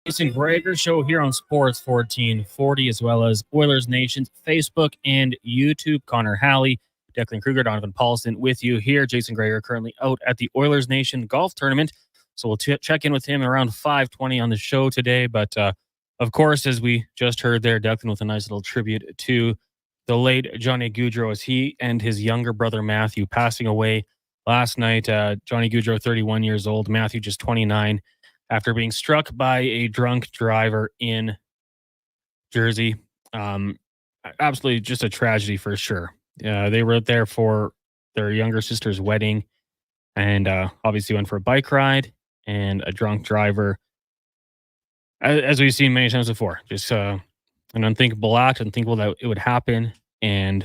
Jason Gregor Show here on Sports 1440, as well as Oilers Nation's Facebook and YouTube. Connor Halley, Declan Kruger, Donovan Paulson with you here. Jason Gregor currently out at the Oilers Nation golf tournament. So we'll check in with him around 5:20 on the show today. But of course, as we just heard there, Declan with a nice little tribute to the late Johnny Gaudreau as he and his younger brother Matthew passing away last night. Johnny Gaudreau, 31 years old, Matthew just 29, after being struck by a drunk driver in Jersey. Absolutely just a tragedy for sure. They were out there for their younger sister's wedding and obviously went for a bike ride, and a drunk driver, as we've seen many times before, just an unthinkable act, unthinkable that it would happen, and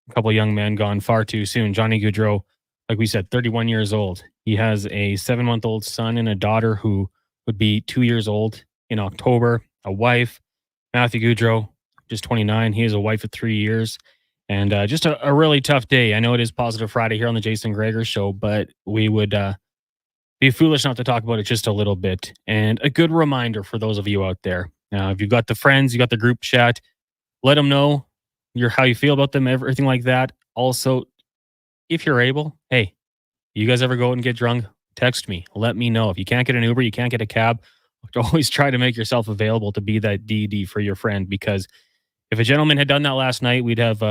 a couple of young men gone far too soon. Johnny Gaudreau, like we said, 31 years old. He has a 7-month-old son and a daughter who would be 2 years old in October, a wife. Matthew Gaudreau, just 29. He has a wife of 3 years. And just a really tough day. I know it is Positive Friday here on the Jason Gregor Show, but we would be foolish not to talk about it just a little bit. And a good reminder for those of you out there. If you've got the friends, you got the group chat, let them know how you feel about them, everything like that. Also, if you're able, hey, you guys ever go out and get drunk? Text me. Let me know. If you can't get an Uber, you can't get a cab, always try to make yourself available to be that DD for your friend, because if a gentleman had done that last night, we'd have,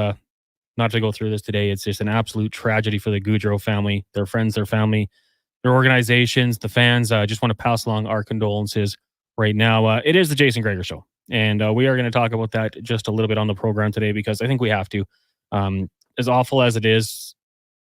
not to go through this today, it's just an absolute tragedy for the Gaudreau family, their friends, their family, their organizations, the fans. Just want to pass along our condolences right now. It is the Jason Gregor Show, and we are going to talk about that just a little bit on the program today, because I think we have to. As awful as it is,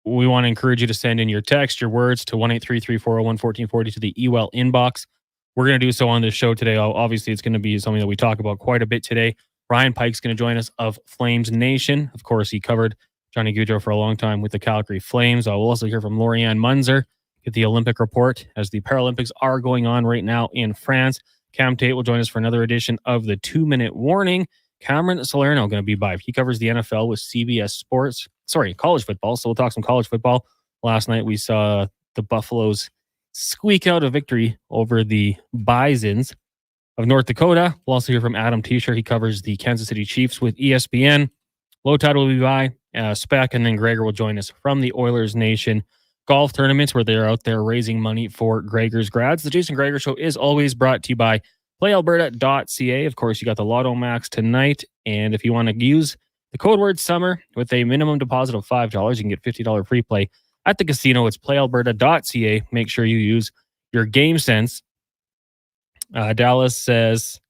we want to encourage you to send in your text, your words to 1-833-401-1440 to the EWEL inbox. We're going to do so on this show today. Obviously, it's going to be something that we talk about quite a bit today. Ryan Pike's going to join us of Flames Nation. Of course, he covered Johnny Gaudreau for a long time with the Calgary Flames. We'll also hear from Lori-Ann Muenzer, get the Olympic report as the Paralympics are going on right now in France. Cam Tate will join us for another edition of the 2-Minute Warning. Cameron Salerno going to be by. He covers the NFL with CBS Sports. College football. So we'll talk some college football. Last night we saw the Buffaloes squeak out a victory over the Bisons of North Dakota. We'll also hear from Adam Teicher. He covers the Kansas City Chiefs with ESPN. Low Tide will be by. Speck, and then Gregor will join us from the Oilers Nation golf tournaments, where they're out there raising money for Gregor's grads. The Jason Gregor Show is always brought to you by playalberta.ca. Of course, you got the Lotto Max tonight, and if you want to use the code word summer with a minimum deposit of $5, you can get $50 free play at the casino. It's playalberta.ca. Make sure you use your game sense. Dallas says,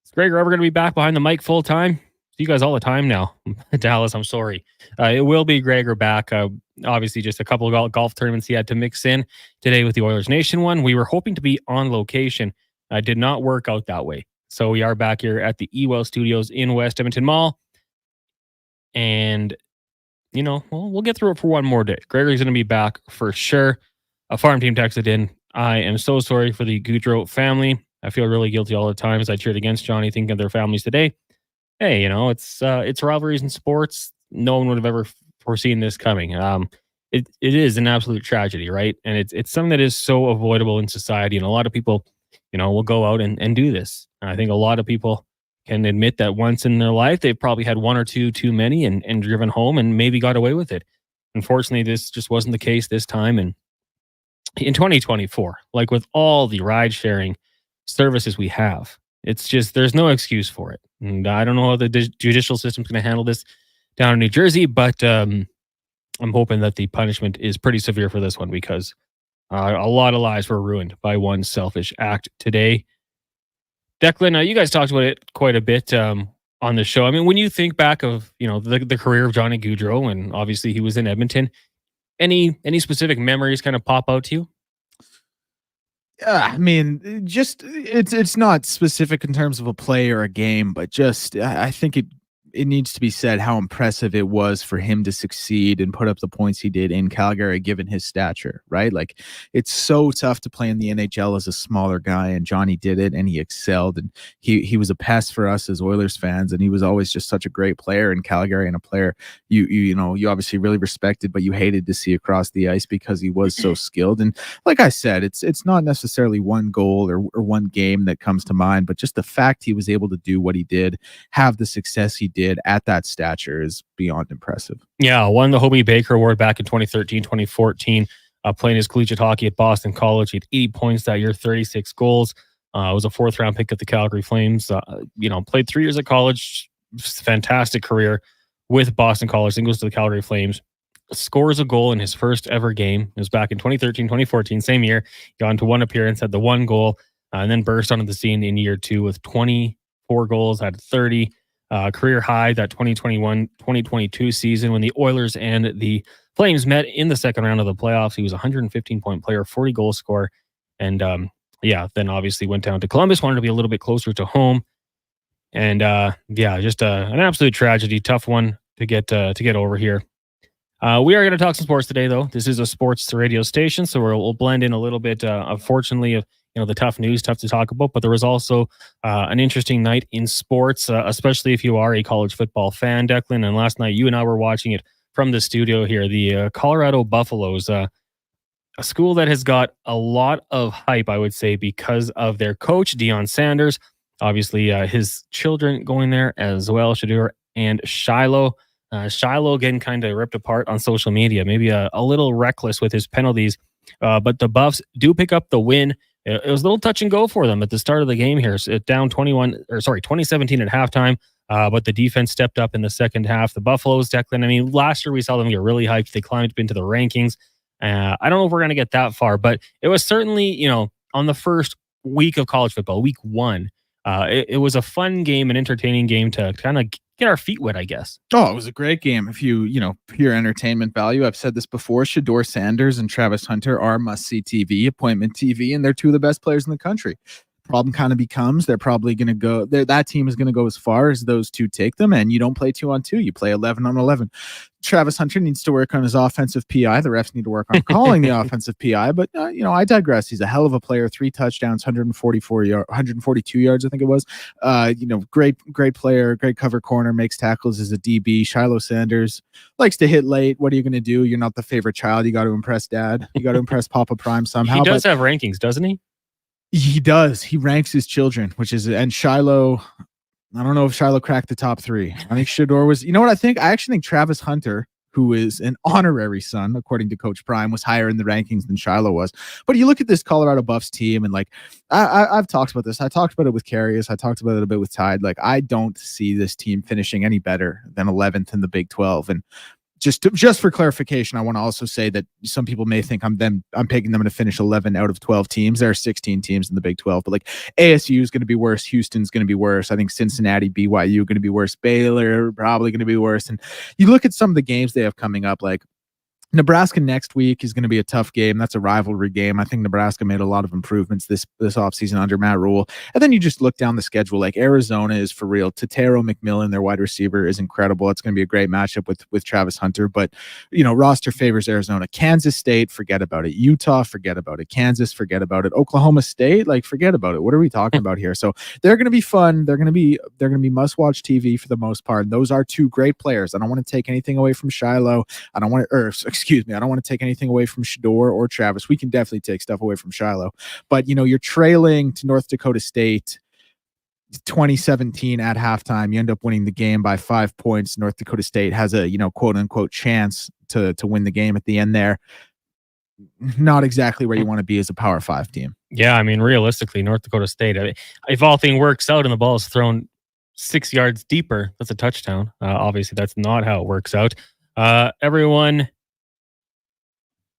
is Gregor ever going to be back behind the mic full time? See you guys all the time now. Dallas, I'm sorry. It will be Gregor back. Obviously, just a couple of golf tournaments he had to mix in today with the Oilers Nation one. We were hoping to be on location. Did not work out that way. So we are back here at the EWEL Studios in West Edmonton Mall. And, we'll get through it for one more day. Gregor's going to be back for sure. A farm team texted in, I am so sorry for the Gaudreau family. I feel really guilty all the time as I cheered against Johnny, thinking of their families today. Hey, it's rivalries in sports. No one would have ever foreseen this coming. It is an absolute tragedy, right? And it's something that is so avoidable in society. And a lot of people, will go out and do this. And I think a lot of people can admit that once in their life, they've probably had one or two too many and driven home and maybe got away with it. Unfortunately, this just wasn't the case this time. And in 2024, like with all the ride sharing services we have, it's just, there's no excuse for it. And I don't know how the judicial system's going to handle this down in New Jersey, but I'm hoping that the punishment is pretty severe for this one, because a lot of lives were ruined by one selfish act today. Declan, you guys talked about it quite a bit on the show. I mean, when you think back of, the career of Johnny Gaudreau, and obviously he was in Edmonton, any specific memories kind of pop out to you? Yeah, I mean, just it's not specific in terms of a play or a game, but just I think it needs to be said how impressive it was for him to succeed and put up the points he did in Calgary, given his stature, right? Like, it's so tough to play in the NHL as a smaller guy, and Johnny did it, and he excelled, and he was a pest for us as Oilers fans, and he was always just such a great player in Calgary, and a player you obviously really respected, but you hated to see across the ice because he was so skilled. And like I said, it's not necessarily one goal or one game that comes to mind, but just the fact he was able to do what he did, have the success he did at that stature, is beyond impressive. Yeah, won the Hobie Baker Award back in 2013, 2014, playing his collegiate hockey at Boston College. He had 80 points that year, 36 goals. Was a 4th-round pick of the Calgary Flames. Played 3 years at college. Fantastic career with Boston College. Then goes to the Calgary Flames. Scores a goal in his first ever game. It was back in 2013, 2014, same year. Got into 1 appearance, had the 1 goal, and then burst onto the scene in year 2 with 24 goals, had 30. Career high that 2021-2022 season when the Oilers and the Flames met in the second round of the playoffs. He was a 115-point player, 40 goal scorer, and then obviously went down to Columbus, wanted to be a little bit closer to home, and just an absolute tragedy, tough one to get over here. We are going to talk some sports today, though. This is a sports radio station, so we'll blend in a little bit, unfortunately, of the tough news, tough to talk about, but there was also an interesting night in sports, especially if you are a college football fan, Declan. And last night, you and I were watching it from the studio here. The Colorado Buffaloes, a school that has got a lot of hype, I would say, because of their coach, Deion Sanders. Obviously, his children going there as well, Shadur and Shiloh. Shiloh getting kind of ripped apart on social media, maybe a little reckless with his penalties, but the Buffs do pick up the win. It was a little touch and go for them at the start of the game here. So down 2017 at halftime, but the defense stepped up in the second half. The Buffaloes, Declan, I mean, last year we saw them get really hyped. They climbed into the rankings. I don't know if we're going to get that far, but it was certainly, on the first week of college football, week 1, it was a fun game, an entertaining game to kind of get our feet wet, I guess. Oh, it was a great game. If pure entertainment value, I've said this before, Shedeur Sanders and Travis Hunter are must-see TV, appointment TV, and they're 2 of the best players in the country. Problem kind of becomes they're probably going to go, that team is going to go as far as those 2 take them, and you don't play 2-on-2, you play 11-on-11. Travis Hunter needs to work on his offensive PI. The refs need to work on calling the offensive PI, but I digress. He's a hell of a player. 3 touchdowns, 142 yards, I think it was. Great player, great cover corner, makes tackles as a DB. Shiloh Sanders likes to hit late. What are you going to do? You're not the favorite child. You got to impress dad. You got to impress Papa Prime somehow. He does have rankings, doesn't he? He does. He ranks his children, and Shiloh, I don't know if Shiloh cracked the top 3. I think Shedeur was, you know what I think? I actually think Travis Hunter, who is an honorary son, according to Coach Prime, was higher in the rankings than Shiloh was. But you look at this Colorado Buffs team, and I've talked about this. I talked about it with Carius. I talked about it a bit with Tide. I don't see this team finishing any better than 11th in the Big 12. And just for clarification, I want to also say that some people may think I'm picking them to finish 11 out of 12 teams. There are 16 teams in the Big 12, but ASU is going to be worse. Houston's going to be worse. I think Cincinnati, BYU are going to be worse. Baylor probably going to be worse. And you look at some of the games they have coming up, Nebraska next week is going to be a tough game. That's a rivalry game. I think Nebraska made a lot of improvements this offseason under Matt Rule. And then you just look down the schedule. Arizona is for real. Tatero McMillan, their wide receiver, is incredible. It's going to be a great matchup with Travis Hunter. But, roster favors Arizona. Kansas State, forget about it. Utah, forget about it. Kansas, forget about it. Oklahoma State, forget about it. What are we talking about here? So they're going to be fun. They're going to be must-watch TV for the most part. And those are 2 great players. I don't want to take anything away from Shiloh. I don't want to take anything away from Shedeur or Travis. We can definitely take stuff away from Shiloh. But, you're trailing to North Dakota State 2017 at halftime. You end up winning the game by 5 points. North Dakota State has a, quote-unquote chance to win the game at the end there. Not exactly where you want to be as a Power 5 team. Yeah, I mean, realistically, North Dakota State, if all thing works out and the ball is thrown 6 yards deeper, that's a touchdown. Obviously, that's not how it works out. Everyone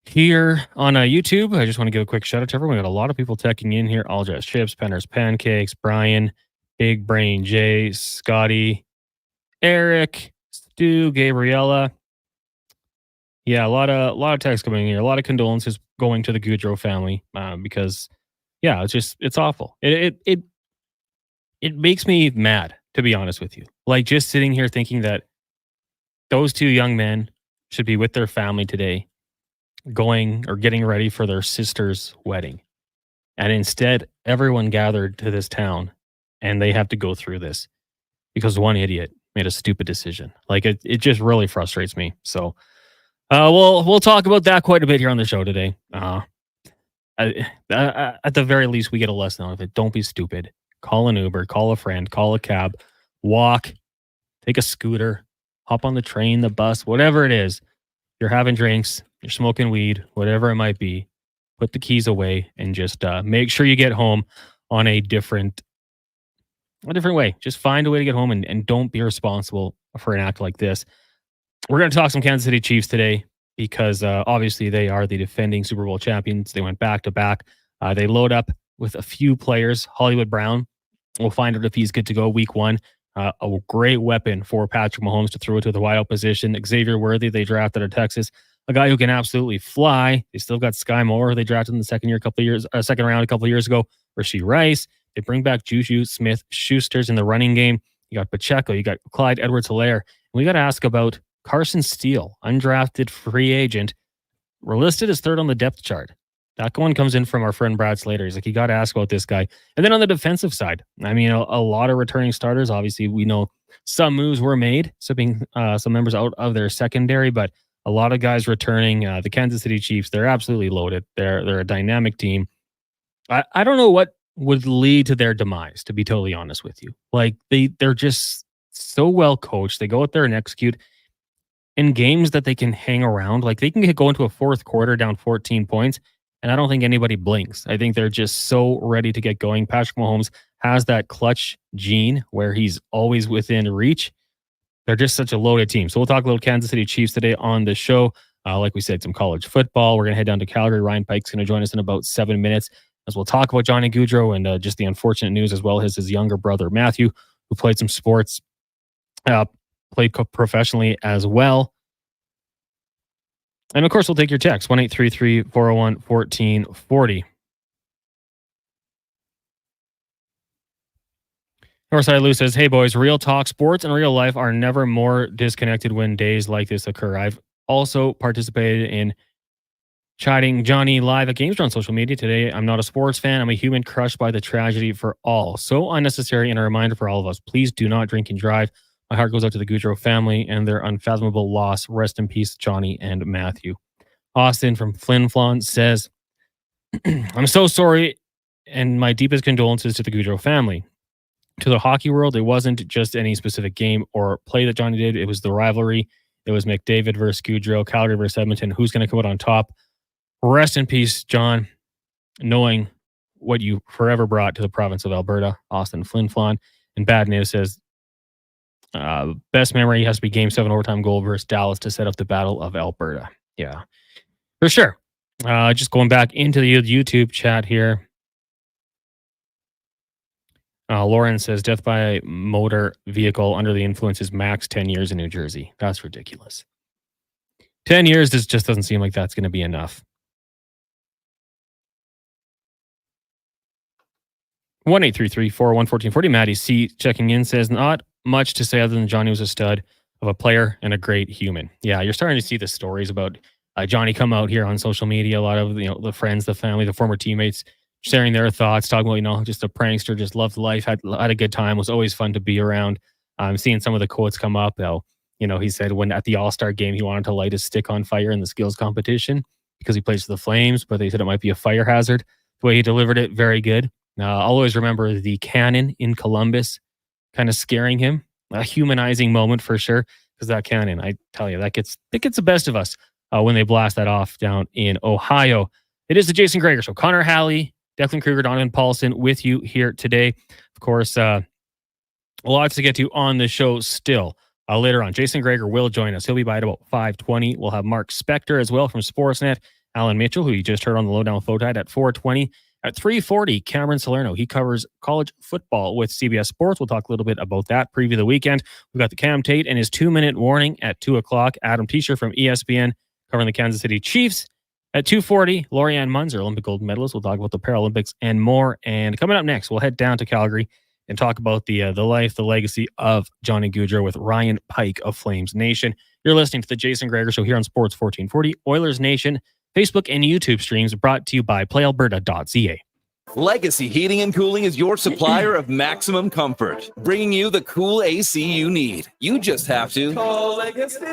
here on YouTube, I just want to give a quick shout out to everyone. We got a lot of people teching in here. All Just Chips, Penner's Pancakes, Brian, Big Brain Jay, Scotty, Eric, Stu, Gabriella. Yeah, a lot of texts coming in here. A lot of condolences going to the Gaudreau family because, yeah, it's awful. It makes me mad to be honest with you. Like, just sitting here thinking that those two young men should be with their family today, going or getting ready for their sister's wedding. And instead, everyone gathered to this town and they have to go through this because one idiot made a stupid decision. Like, it just really frustrates me. So we'll talk about that quite a bit here on the show today. At the very least, we get a lesson out of it. Don't be stupid. Call an Uber, call a friend, call a cab, walk, take a scooter, hop on the train, the bus, whatever it is. You're having drinks, you're smoking weed, whatever it might be. Put the keys away and just make sure you get home on a different way. Just find a way to get home and don't be responsible for an act like this. We're going to talk some Kansas City Chiefs today because obviously they are the defending Super Bowl champions. They went back to back. They load up with a few players. Hollywood Brown, we'll find out if he's good to go week one. A great weapon for Patrick Mahomes to throw it to the wide out position. Xavier Worthy, they drafted out of Texas. A guy who can absolutely fly. They still got Sky Moore. They drafted in the second round a couple of years ago. Rashee Rice. They bring back Juju Smith-Schuster's in the running game. You got Pacheco. You got Clyde Edwards-Helaire. We got to ask about Carson Steele, undrafted free agent. We're listed as third on the depth chart. That one comes in from our friend Brad Slater. He's like, you got to ask about this guy. And then on the defensive side, I mean, a lot of returning starters. Obviously, we know some moves were made, sipping some members out of their secondary, but a lot of guys returning. The Kansas City Chiefs, they're absolutely loaded. They're a dynamic team. I don't know what would lead to their demise, to be totally honest with you. Like, they're just so well coached. They go out there and execute in games that they can hang around. Like, they can go into a fourth quarter down 14 points, and I don't think anybody blinks. I think they're just so ready to get going. Patrick Mahomes has that clutch gene where he's always within reach. They're just such a loaded team. So we'll talk a little Kansas City Chiefs today on the show. Like we said, some college football. We're going to head down to Calgary. Ryan Pike's going to join us in about 7 minutes as we'll talk about Johnny Gaudreau and just the unfortunate news, as well as his younger brother, Matthew, who played some sports, played professionally as well. And of course, we'll take your text, 1-833-401-1440. Northside Lou says, hey boys, real talk, sports and real life are never more disconnected when days like this occur. I've also participated in chatting Johnny live at games on social media today. I'm not a sports fan. I'm a human crushed by the tragedy for all. So unnecessary, and a reminder for all of us. Please do not drink and drive. My heart goes out to the Gaudreau family and their unfathomable loss. Rest in peace, Johnny and Matthew. Austin from Flin Flon says, I'm so sorry, and my deepest condolences to the Gaudreau family. To the hockey world, it wasn't just any specific game or play that Johnny did. It was the rivalry. It was McDavid versus Gaudreau, Calgary versus Edmonton. Who's going to come out on top? Rest in peace, John, knowing what you forever brought to the province of Alberta. Austin Flin Flon. And Bad News says, best memory has to be Game 7 overtime goal versus Dallas to set up the Battle of Alberta. Yeah, for sure. Just going back into the YouTube chat here. Lauren says, death by motor vehicle under the influence is max 10 years in New Jersey. That's ridiculous. 10 years just doesn't seem like that's going to be enough. 1-833-401-1440. Maddie C. checking in says, not much to say other than Johnny was a stud of a player and a great human. Yeah, you're starting to see the stories about Johnny come out here on social media. A lot of the friends, the family, the former teammates sharing their thoughts, talking about, just a prankster, just loved life, had a good time, was always fun to be around. Seeing some of the quotes come up. He said when at the All-Star game, he wanted to light his stick on fire in the skills competition because he plays for the Flames, but they said it might be a fire hazard. The way he delivered it, very good. I'll always remember the cannon in Columbus kind of scaring him. A humanizing moment for sure, because that cannon, I tell you, it gets the best of us when they blast that off down in Ohio. It is the Jason Gregor Show. Connor Halley, Declan Kruger, Donovan Paulson with you here today. Of course, lots to get to on the show still. Later on, Jason Gregor will join us. He'll be by at about 5:20. We'll have Mark Spector as well from Sportsnet. Alan Mitchell, who you just heard on the Lowdown with Fotide at 4:20. At 3:40, Cameron Salerno. He covers college football with CBS Sports. We'll talk a little bit about that. Preview the weekend. We've got the Cam Tate and his 2-minute warning at 2 o'clock. Adam Teicher from ESPN covering the Kansas City Chiefs. At 2:40, Lori-Ann Muenzer, Olympic gold medalist. We'll talk about the Paralympics and more. And coming up next, we'll head down to Calgary and talk about the life, the legacy of Johnny Gaudreau with Ryan Pike of Flames Nation. You're listening to the Jason Gregor Show here on Sports 1440, Oilers Nation, Facebook and YouTube streams brought to you by playalberta.ca. Legacy Heating and Cooling is your supplier of maximum comfort, bringing you the cool AC you need. You just have to call Legacy.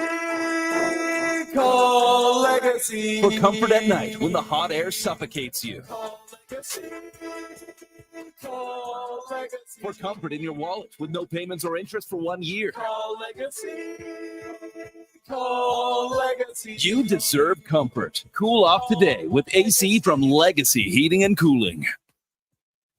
Call Legacy for comfort at night when the hot air suffocates you. Call Legacy. Call Legacy for comfort in your wallet with no payments or interest for 1 year. Call Legacy. Call Legacy. You deserve comfort. Cool off today with AC from Legacy Heating and Cooling.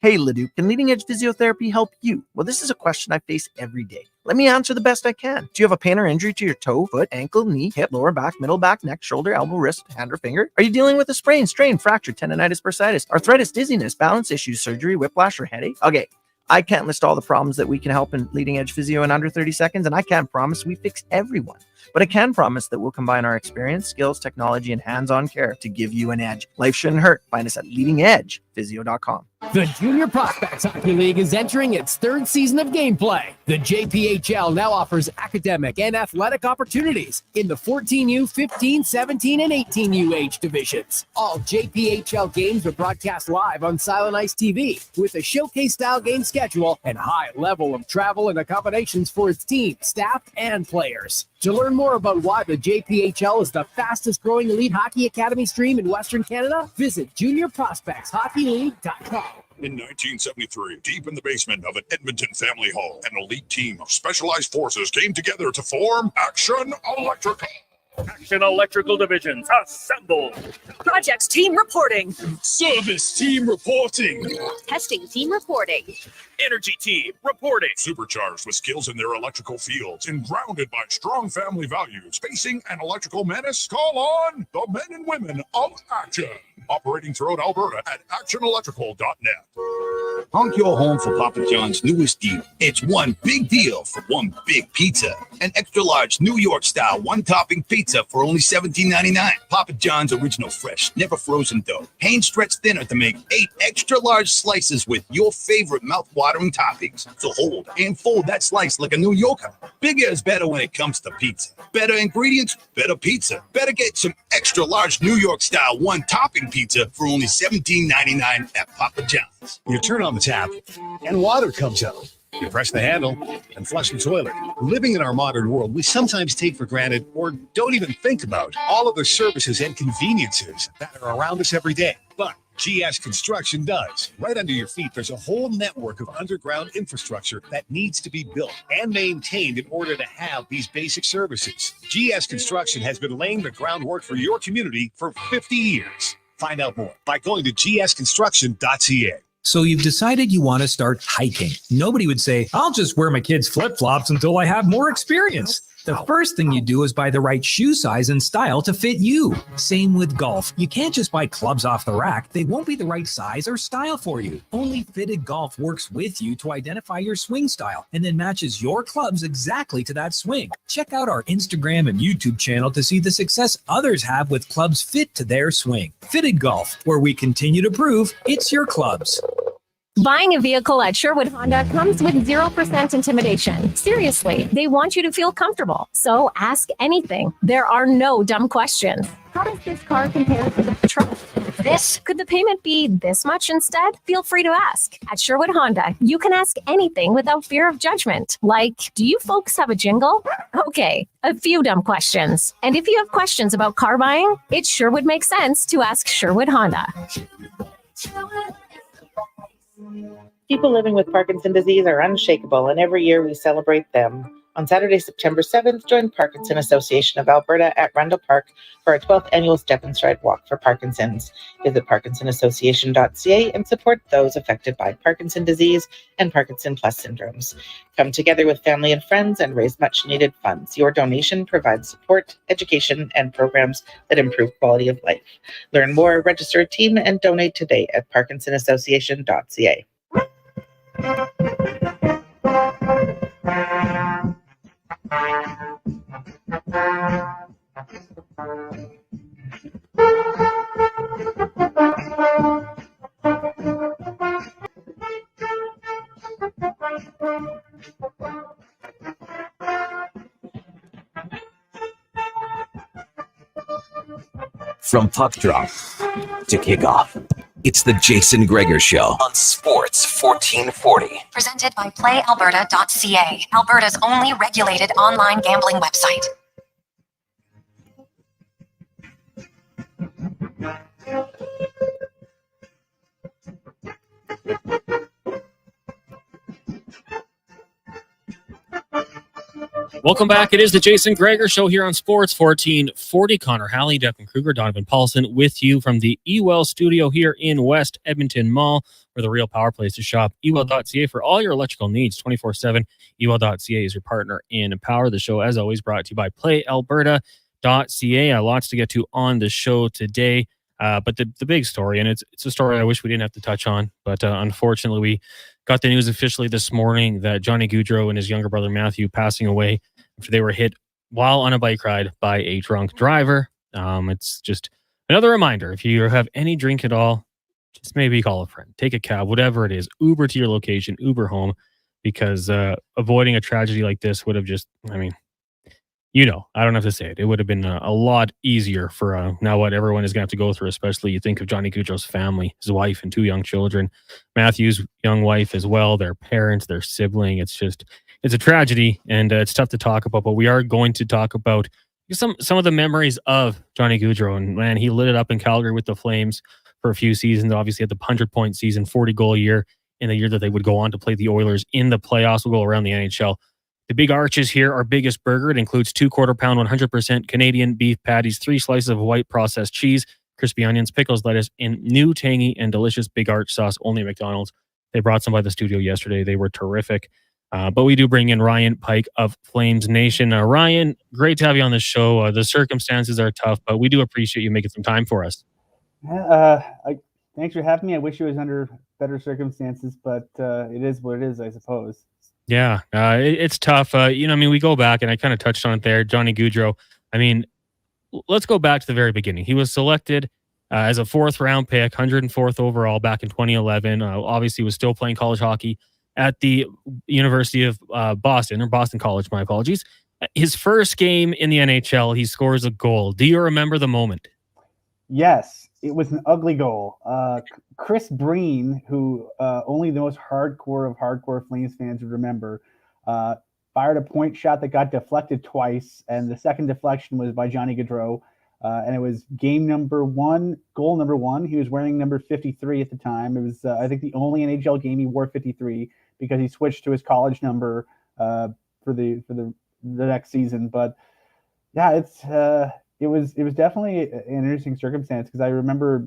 Hey, Leduc, can leading edge physiotherapy help you? Well, this is a question I face every day. Let me answer the best I can. Do you have a pain or injury to your toe, foot, ankle, knee, hip, lower back, middle back, neck, shoulder, elbow, wrist, hand, or finger? Are you dealing with a sprain, strain, fracture, tendonitis, bursitis, arthritis, dizziness, balance issues, surgery, whiplash, or headache? Okay, I can't list all the problems that we can help in leading edge physio in under 30 seconds, and I can't promise we fix everyone. But I can promise that we'll combine our experience, skills, technology, and hands-on care to give you an edge. Life shouldn't hurt. Find us at leadingedgephysio.com. The Junior Prospects Hockey League is entering its third season of gameplay. The JPHL now offers academic and athletic opportunities in the 14U, 15, 17, and 18U age divisions. All JPHL games are broadcast live on Silent Ice TV with a showcase-style game schedule and high level of travel and accommodations for its team, staff, and players. To learn more about why the JPHL is the fastest-growing elite hockey academy stream in Western Canada, visit juniorprospectshockeyleague.com. In 1973, deep in the basement of an Edmonton family home, an elite team of specialized forces came together to form Action Electrical. Action Electrical Divisions, assemble! Projects team reporting. Service team reporting. Testing team reporting. Energy team reporting. Supercharged with skills in their electrical fields and grounded by strong family values. Facing an electrical menace? Call on the men and women of Action. Operating throughout Alberta at actionelectrical.net. Honk your home for Papa John's newest deal. It's one big deal for one big pizza. An extra large New York style one topping pizza for only $17.99. Papa John's original fresh, never frozen dough. Hand stretched thinner to make 8 extra large slices with your favorite mouth-watering toppings. So hold and fold that slice like a New Yorker. Bigger is better when it comes to pizza. Better ingredients, better pizza. Better get some extra large New York style one topping pizza for only $17.99 at Papa John's. You turn on the tap and water comes out. You press the handle and flush the toilet. Living in our modern world, we sometimes take for granted or don't even think about all of the services and conveniences that are around us every day. But GS Construction does. Right under your feet, there's a whole network of underground infrastructure that needs to be built and maintained in order to have these basic services. GS Construction has been laying the groundwork for your community for 50 years. Find out more by going to gsconstruction.ca. So you've decided you want to start hiking. Nobody would say, I'll just wear my kids' flip-flops until I have more experience. The first thing you do is buy the right shoe size and style to fit you. Same with golf. You can't just buy clubs off the rack. They won't be the right size or style for you. Only Fitted Golf works with you to identify your swing style and then matches your clubs exactly to that swing. Check out our Instagram and YouTube channel to see the success others have with clubs fit to their swing. Fitted Golf, where we continue to prove it's your clubs. Buying a vehicle at Sherwood Honda comes with 0% intimidation. Seriously, they want you to feel comfortable. So ask anything. There are no dumb questions. How does this car compare to the truck? This? Could the payment be this much instead? Feel free to ask. At Sherwood Honda, you can ask anything without fear of judgment. Like, do you folks have a jingle? Okay, a few dumb questions. And if you have questions about car buying, it sure would make sense to ask Sherwood Honda. People living with Parkinson's disease are unshakable, and every year we celebrate them. On Saturday, September 7th, join Parkinson Association of Alberta at Randall Park for our 12th annual Step and Stride Walk for Parkinson's. Visit parkinsonassociation.ca and support those affected by Parkinson's disease and Parkinson Plus syndromes. Come together with family and friends and raise much-needed funds. Your donation provides support, education, and programs that improve quality of life. Learn more, register a team, and donate today at parkinsonassociation.ca. From puck drop to kickoff, it's the Jason Gregor Show on Sports 1440. Presented by PlayAlberta.ca, Alberta's only regulated online gambling website. Welcome back. It is the Jason Gregor Show here on Sports 1440. Connor Halley, Declan Kruger, Donovan Paulson with you from the Ewell studio here in West Edmonton Mall, where the real power place to shop. Ewell.ca for all your electrical needs 24/7. Ewell.ca is your partner in power. The show, as always, brought to you by PlayAlberta.ca. Lots to get to on the show today. But the big story, and it's a story I wish we didn't have to touch on, but unfortunately we got the news officially this morning that Johnny Gaudreau and his younger brother Matthew passing away after they were hit while on a bike ride by a drunk driver. It's just another reminder, if you have any drink at all, just maybe call a friend, take a cab, whatever it is, Uber to your location, Uber home, because avoiding a tragedy like this would have just, I don't have to say it. It would have been a lot easier for now what everyone is going to have to go through, especially you think of Johnny Gaudreau's family, his wife and 2 young children, Matthew's young wife as well, their parents, their sibling. It's a tragedy, and it's tough to talk about, but we are going to talk about some of the memories of Johnny Gaudreau. And man, he lit it up in Calgary with the Flames for a few seasons, obviously at the 100-point season, 40-goal year in the year that they would go on to play the Oilers in the playoffs. We'll go around the NHL. The big arches here, our biggest burger. It includes 2 quarter-pound, 100% Canadian beef patties, 3 slices of white processed cheese, crispy onions, pickles, lettuce, and new tangy and delicious big arch sauce only at McDonald's. They brought some by the studio yesterday. They were terrific. But we do bring in Ryan Pike of Flames Nation. Ryan, great to have you on the show. The circumstances are tough, but we do appreciate you making some time for us. Thanks for having me. I wish it was under better circumstances, but it is what it is, I suppose. Yeah, it's tough. We go back, and I kind of touched on it there. Johnny Gaudreau. Let's go back to the very beginning. He was selected as a 4th-round pick, 104th overall back in 2011. Obviously, was still playing college hockey at the University of Boston, or Boston College, my apologies. His first game in the NHL, he scores a goal. Do you remember the moment? Yes, it was an ugly goal. Chris Breen, who only the most hardcore of hardcore Flames fans would remember, fired a point shot that got deflected twice, and the second deflection was by Johnny Gaudreau, and it was game number 1, goal number 1. He was wearing number 53 at the time. It was, I think, the only NHL game he wore 53 because he switched to his college number for the next season. But yeah, it was definitely an interesting circumstance because I remember,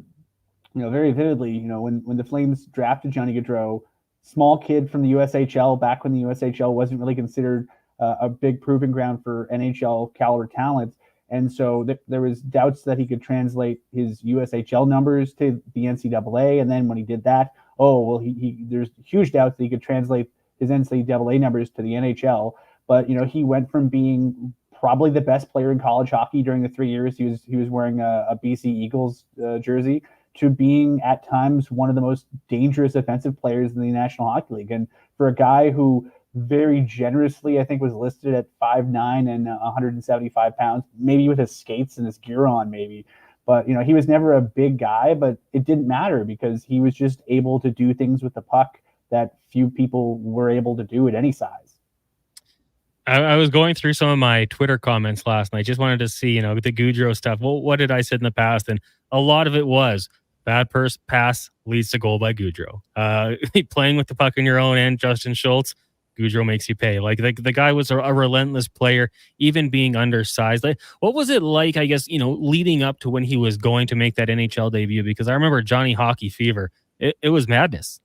very vividly, when the Flames drafted Johnny Gaudreau, small kid from the USHL, back when the USHL wasn't really considered a big proving ground for NHL caliber talent. And so there was doubts that he could translate his USHL numbers to the NCAA. And then when he did that, there's huge doubts that he could translate his NCAA numbers to the NHL. But, he went from being probably the best player in college hockey during the 3 years he was wearing a BC Eagles jersey, to being at times one of the most dangerous offensive players in the National Hockey League. And for a guy who very generously, I think, was listed at 5'9" and 175 pounds, maybe with his skates and his gear on, maybe. But, he was never a big guy, but it didn't matter because he was just able to do things with the puck that few people were able to do at any size. I was going through some of my Twitter comments last night. Just wanted to see, the Gaudreau stuff. Well, what did I say in the past? And a lot of it was bad pass leads to goal by Gaudreau. Playing with the puck in your own end, Justin Schultz, Gaudreau makes you pay. Like the guy was a relentless player, even being undersized. Like, what was it like, I guess, leading up to when he was going to make that NHL debut? Because I remember Johnny Hockey Fever. It was madness.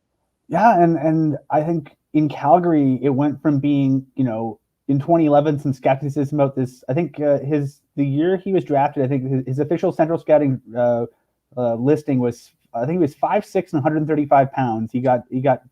Yeah, and I think in Calgary, it went from being, in 2011, some skepticism about this. I think the year he was drafted, I think his official Central Scouting listing was, I think he was 5'6" and 135 pounds. He got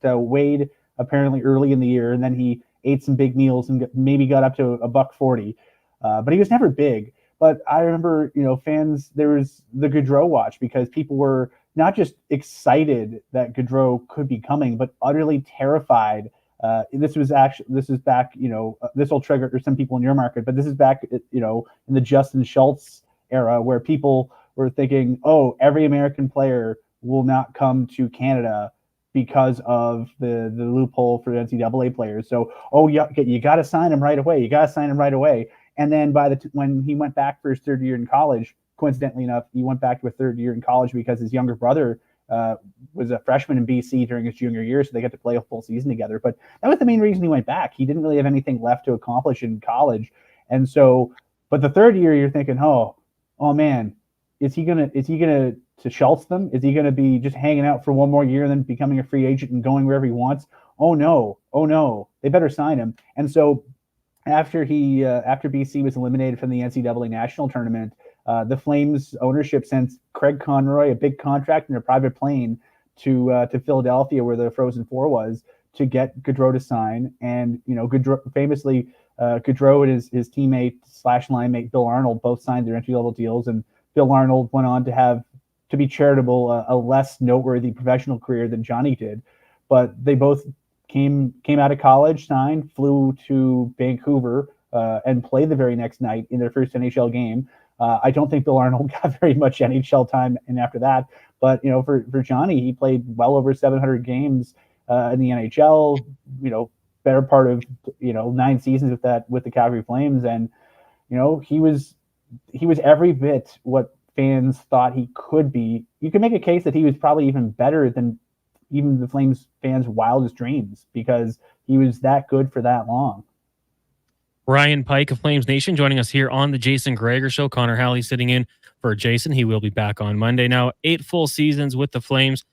weighed apparently early in the year, and then he ate some big meals and maybe got up to $140. But he was never big. But I remember, fans, there was the Gaudreau watch because people were not just excited that Gaudreau could be coming, but utterly terrified. This is back, this will trigger some people in your market, but this is back, in the Justin Schultz era where people were thinking, oh, every American player will not come to Canada because of the loophole for NCAA players. So, you got to sign him right away. You got to sign him right away. And then when he went back for his third year in college, coincidentally enough, he went back to a third year in college because his younger brother was a freshman in BC during his junior year, so they got to play a full season together. But that was the main reason he went back. He didn't really have anything left to accomplish in college. And so, but the third year, you're thinking, oh man, is he gonna to Schultz them? Is he gonna be just hanging out for one more year and then becoming a free agent and going wherever he wants? Oh no, they better sign him. And so after BC was eliminated from the NCAA national tournament, the Flames ownership sent Craig Conroy a big contract in a private plane to Philadelphia, where the Frozen Four was, to get Gaudreau to sign. And Gaudreau, famously, Gaudreau and his teammate / line mate Bill Arnold both signed their entry-level deals, and Bill Arnold went on to be charitable, a less noteworthy professional career than Johnny did. But they both came out of college, signed, flew to Vancouver, and played the very next night in their first NHL game. I don't think Bill Arnold got very much NHL time and after that, but for Johnny, he played well over 700 games in the NHL, better part of 9 seasons with the Calgary Flames, and he was every bit what fans thought he could be. You can make a case that he was probably even better than even the Flames fans' wildest dreams, because he was that good for that long. Ryan Pike of Flames Nation joining us here on the Jason Gregor Show. Connor Halley sitting in for Jason. He will be back on Monday. Now, 8 full seasons with the Flames.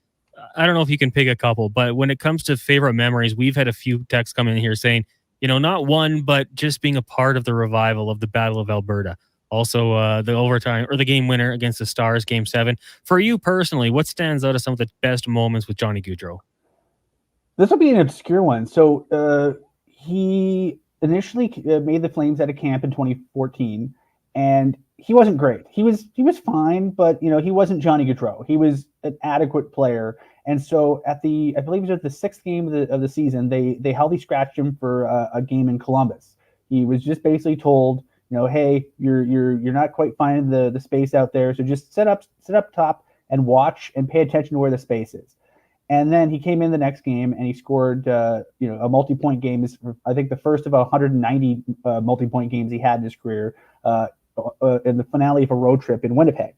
I don't know if you can pick a couple, but when it comes to favorite memories, we've had a few texts come in here saying, not one, but just being a part of the revival of the Battle of Alberta. Also, the overtime or the game winner against the Stars, Game 7. For you personally, what stands out as some of the best moments with Johnny Gaudreau? This will be an obscure one. So he initially made the Flames at a camp in 2014, and he wasn't great. He was fine, but he wasn't Johnny Gaudreau. He was an adequate player. And so I believe it was at the 6th game of the season, they healthy scratched him for a game in Columbus. He was just basically told, hey, you're not quite finding the space out there, so just sit up top and watch and pay attention to where the space is. And then he came in the next game and he scored, a multi-point game. I think the first of 190 multi-point games he had in his career, in the finale of a road trip in Winnipeg.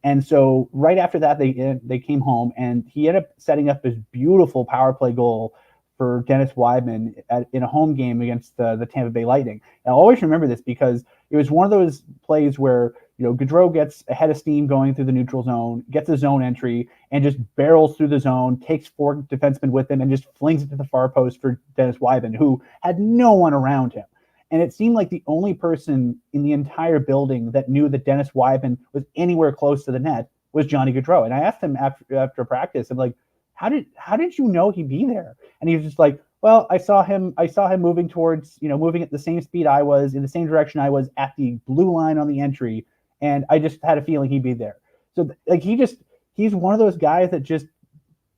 And so right after that, they came home, and he ended up setting up this beautiful power play goal for Dennis Wideman in a home game against the Tampa Bay Lightning. And I'll always remember this because it was one of those plays where Gaudreau gets a head of steam going through the neutral zone, gets a zone entry, and just barrels through the zone, takes 4 defensemen with him, and just flings it to the far post for Dennis Wideman, who had no one around him. And it seemed like the only person in the entire building that knew that Dennis Wideman was anywhere close to the net was Johnny Gaudreau. And I asked him after practice, I'm like, how did you know he'd be there? And he was just like, well, I saw him moving towards, moving at the same speed I was, in the same direction I was at the blue line on the entry, and I just had a feeling he'd be there. So he's one of those guys that just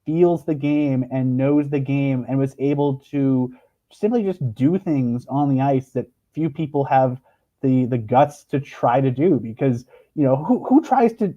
feels the game and knows the game and was able to simply just do things on the ice that few people have the guts to try to do, because who tries to,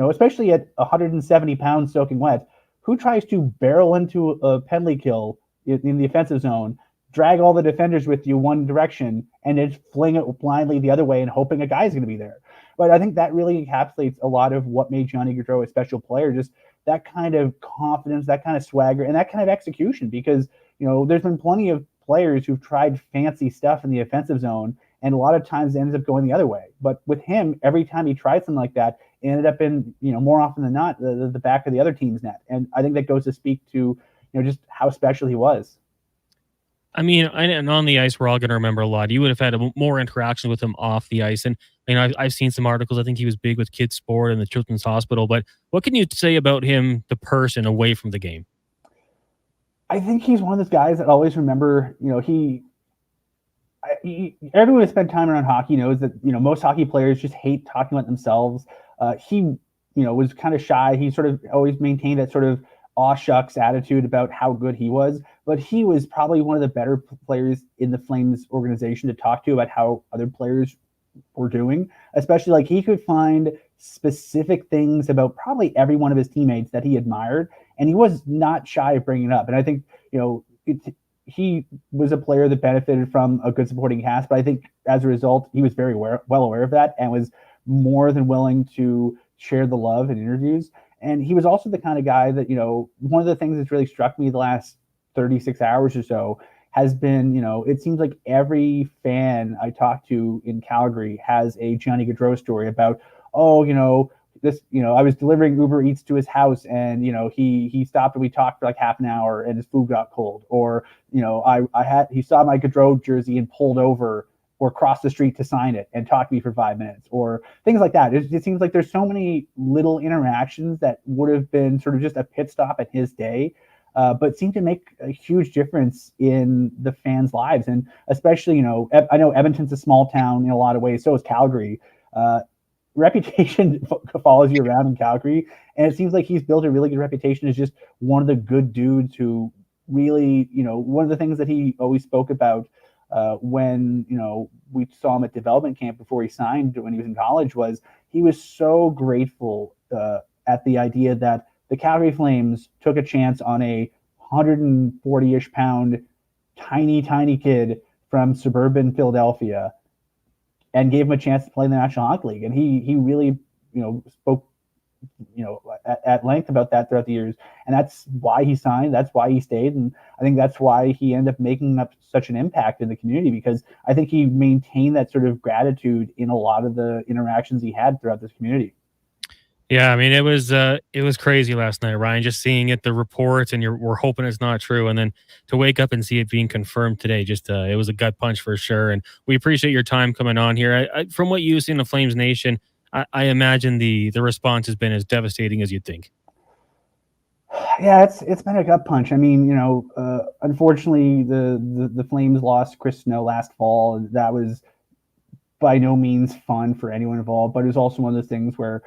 especially at 170 pounds soaking wet, who tries to barrel into a penalty kill in the offensive zone, drag all the defenders with you one direction, and then fling it blindly the other way and hoping a guy's going to be there? But I think that really encapsulates a lot of what made Johnny Gaudreau a special player, just that kind of confidence, that kind of swagger, and that kind of execution, because there's been plenty of players who've tried fancy stuff in the offensive zone, and a lot of times it ends up going the other way. But with him, every time he tried something like that, it ended up in, more often than not, the back of the other team's net. And I think that goes to speak to, just how special he was. I mean, and on the ice, we're all going to remember a lot. You would have had more interaction with him off the ice. And I've seen some articles. I think he was big with Kids Sport and the Children's Hospital. But what can you say about him, the person, away from the game? I think he's one of those guys that always remember, everyone who spent time around hockey knows that, most hockey players just hate talking about themselves. He, was kind of shy. He sort of always maintained that sort of aw shucks attitude about how good he was, but he was probably one of the better players in the Flames organization to talk to about how other players were doing, especially he could find specific things about probably every one of his teammates that he admired, and he was not shy of bringing it up. And I think, he was a player that benefited from a good supporting cast, but I think as a result, he was very well aware of that and was more than willing to share the love in interviews. And he was also the kind of guy that, one of the things that's really struck me the last 36 hours or so has been, it seems like every fan I talked to in Calgary has a Johnny Gaudreau story about, I was delivering Uber Eats to his house, and he stopped and we talked for like half an hour and his food got cold, or he saw my Gaudreau jersey and pulled over or crossed the street to sign it and talk to me for 5 minutes, or things like that. It seems like there's so many little interactions that would have been sort of just a pit stop at his day, but seem to make a huge difference in the fans' lives. And especially, I know Edmonton's a small town in a lot of ways, so is Calgary. Reputation follows you around in Calgary, and it seems like he's built a really good reputation as just one of the good dudes who really, one of the things that he always spoke about when we saw him at development camp before he signed when he was in college was he was so grateful at the idea that the Calgary Flames took a chance on a 140-ish pound tiny kid from suburban Philadelphia and gave him a chance to play in the National Hockey League. And he really, spoke, at length about that throughout the years. And that's why he signed. That's why he stayed. And I think that's why he ended up making up such an impact in the community, because I think he maintained that sort of gratitude in a lot of the interactions he had throughout this community. Yeah, I mean, it was crazy last night, Ryan, just seeing it, the reports, and we're hoping it's not true. And then to wake up and see it being confirmed today, just it was a gut punch for sure. And we appreciate your time coming on here. From what you've seen of Flames Nation, I imagine the response has been as devastating as you'd think. Yeah, it's been a gut punch. I mean, unfortunately, the Flames lost Chris Snow last fall, and that was by no means fun for anyone involved. But it was also one of those things where,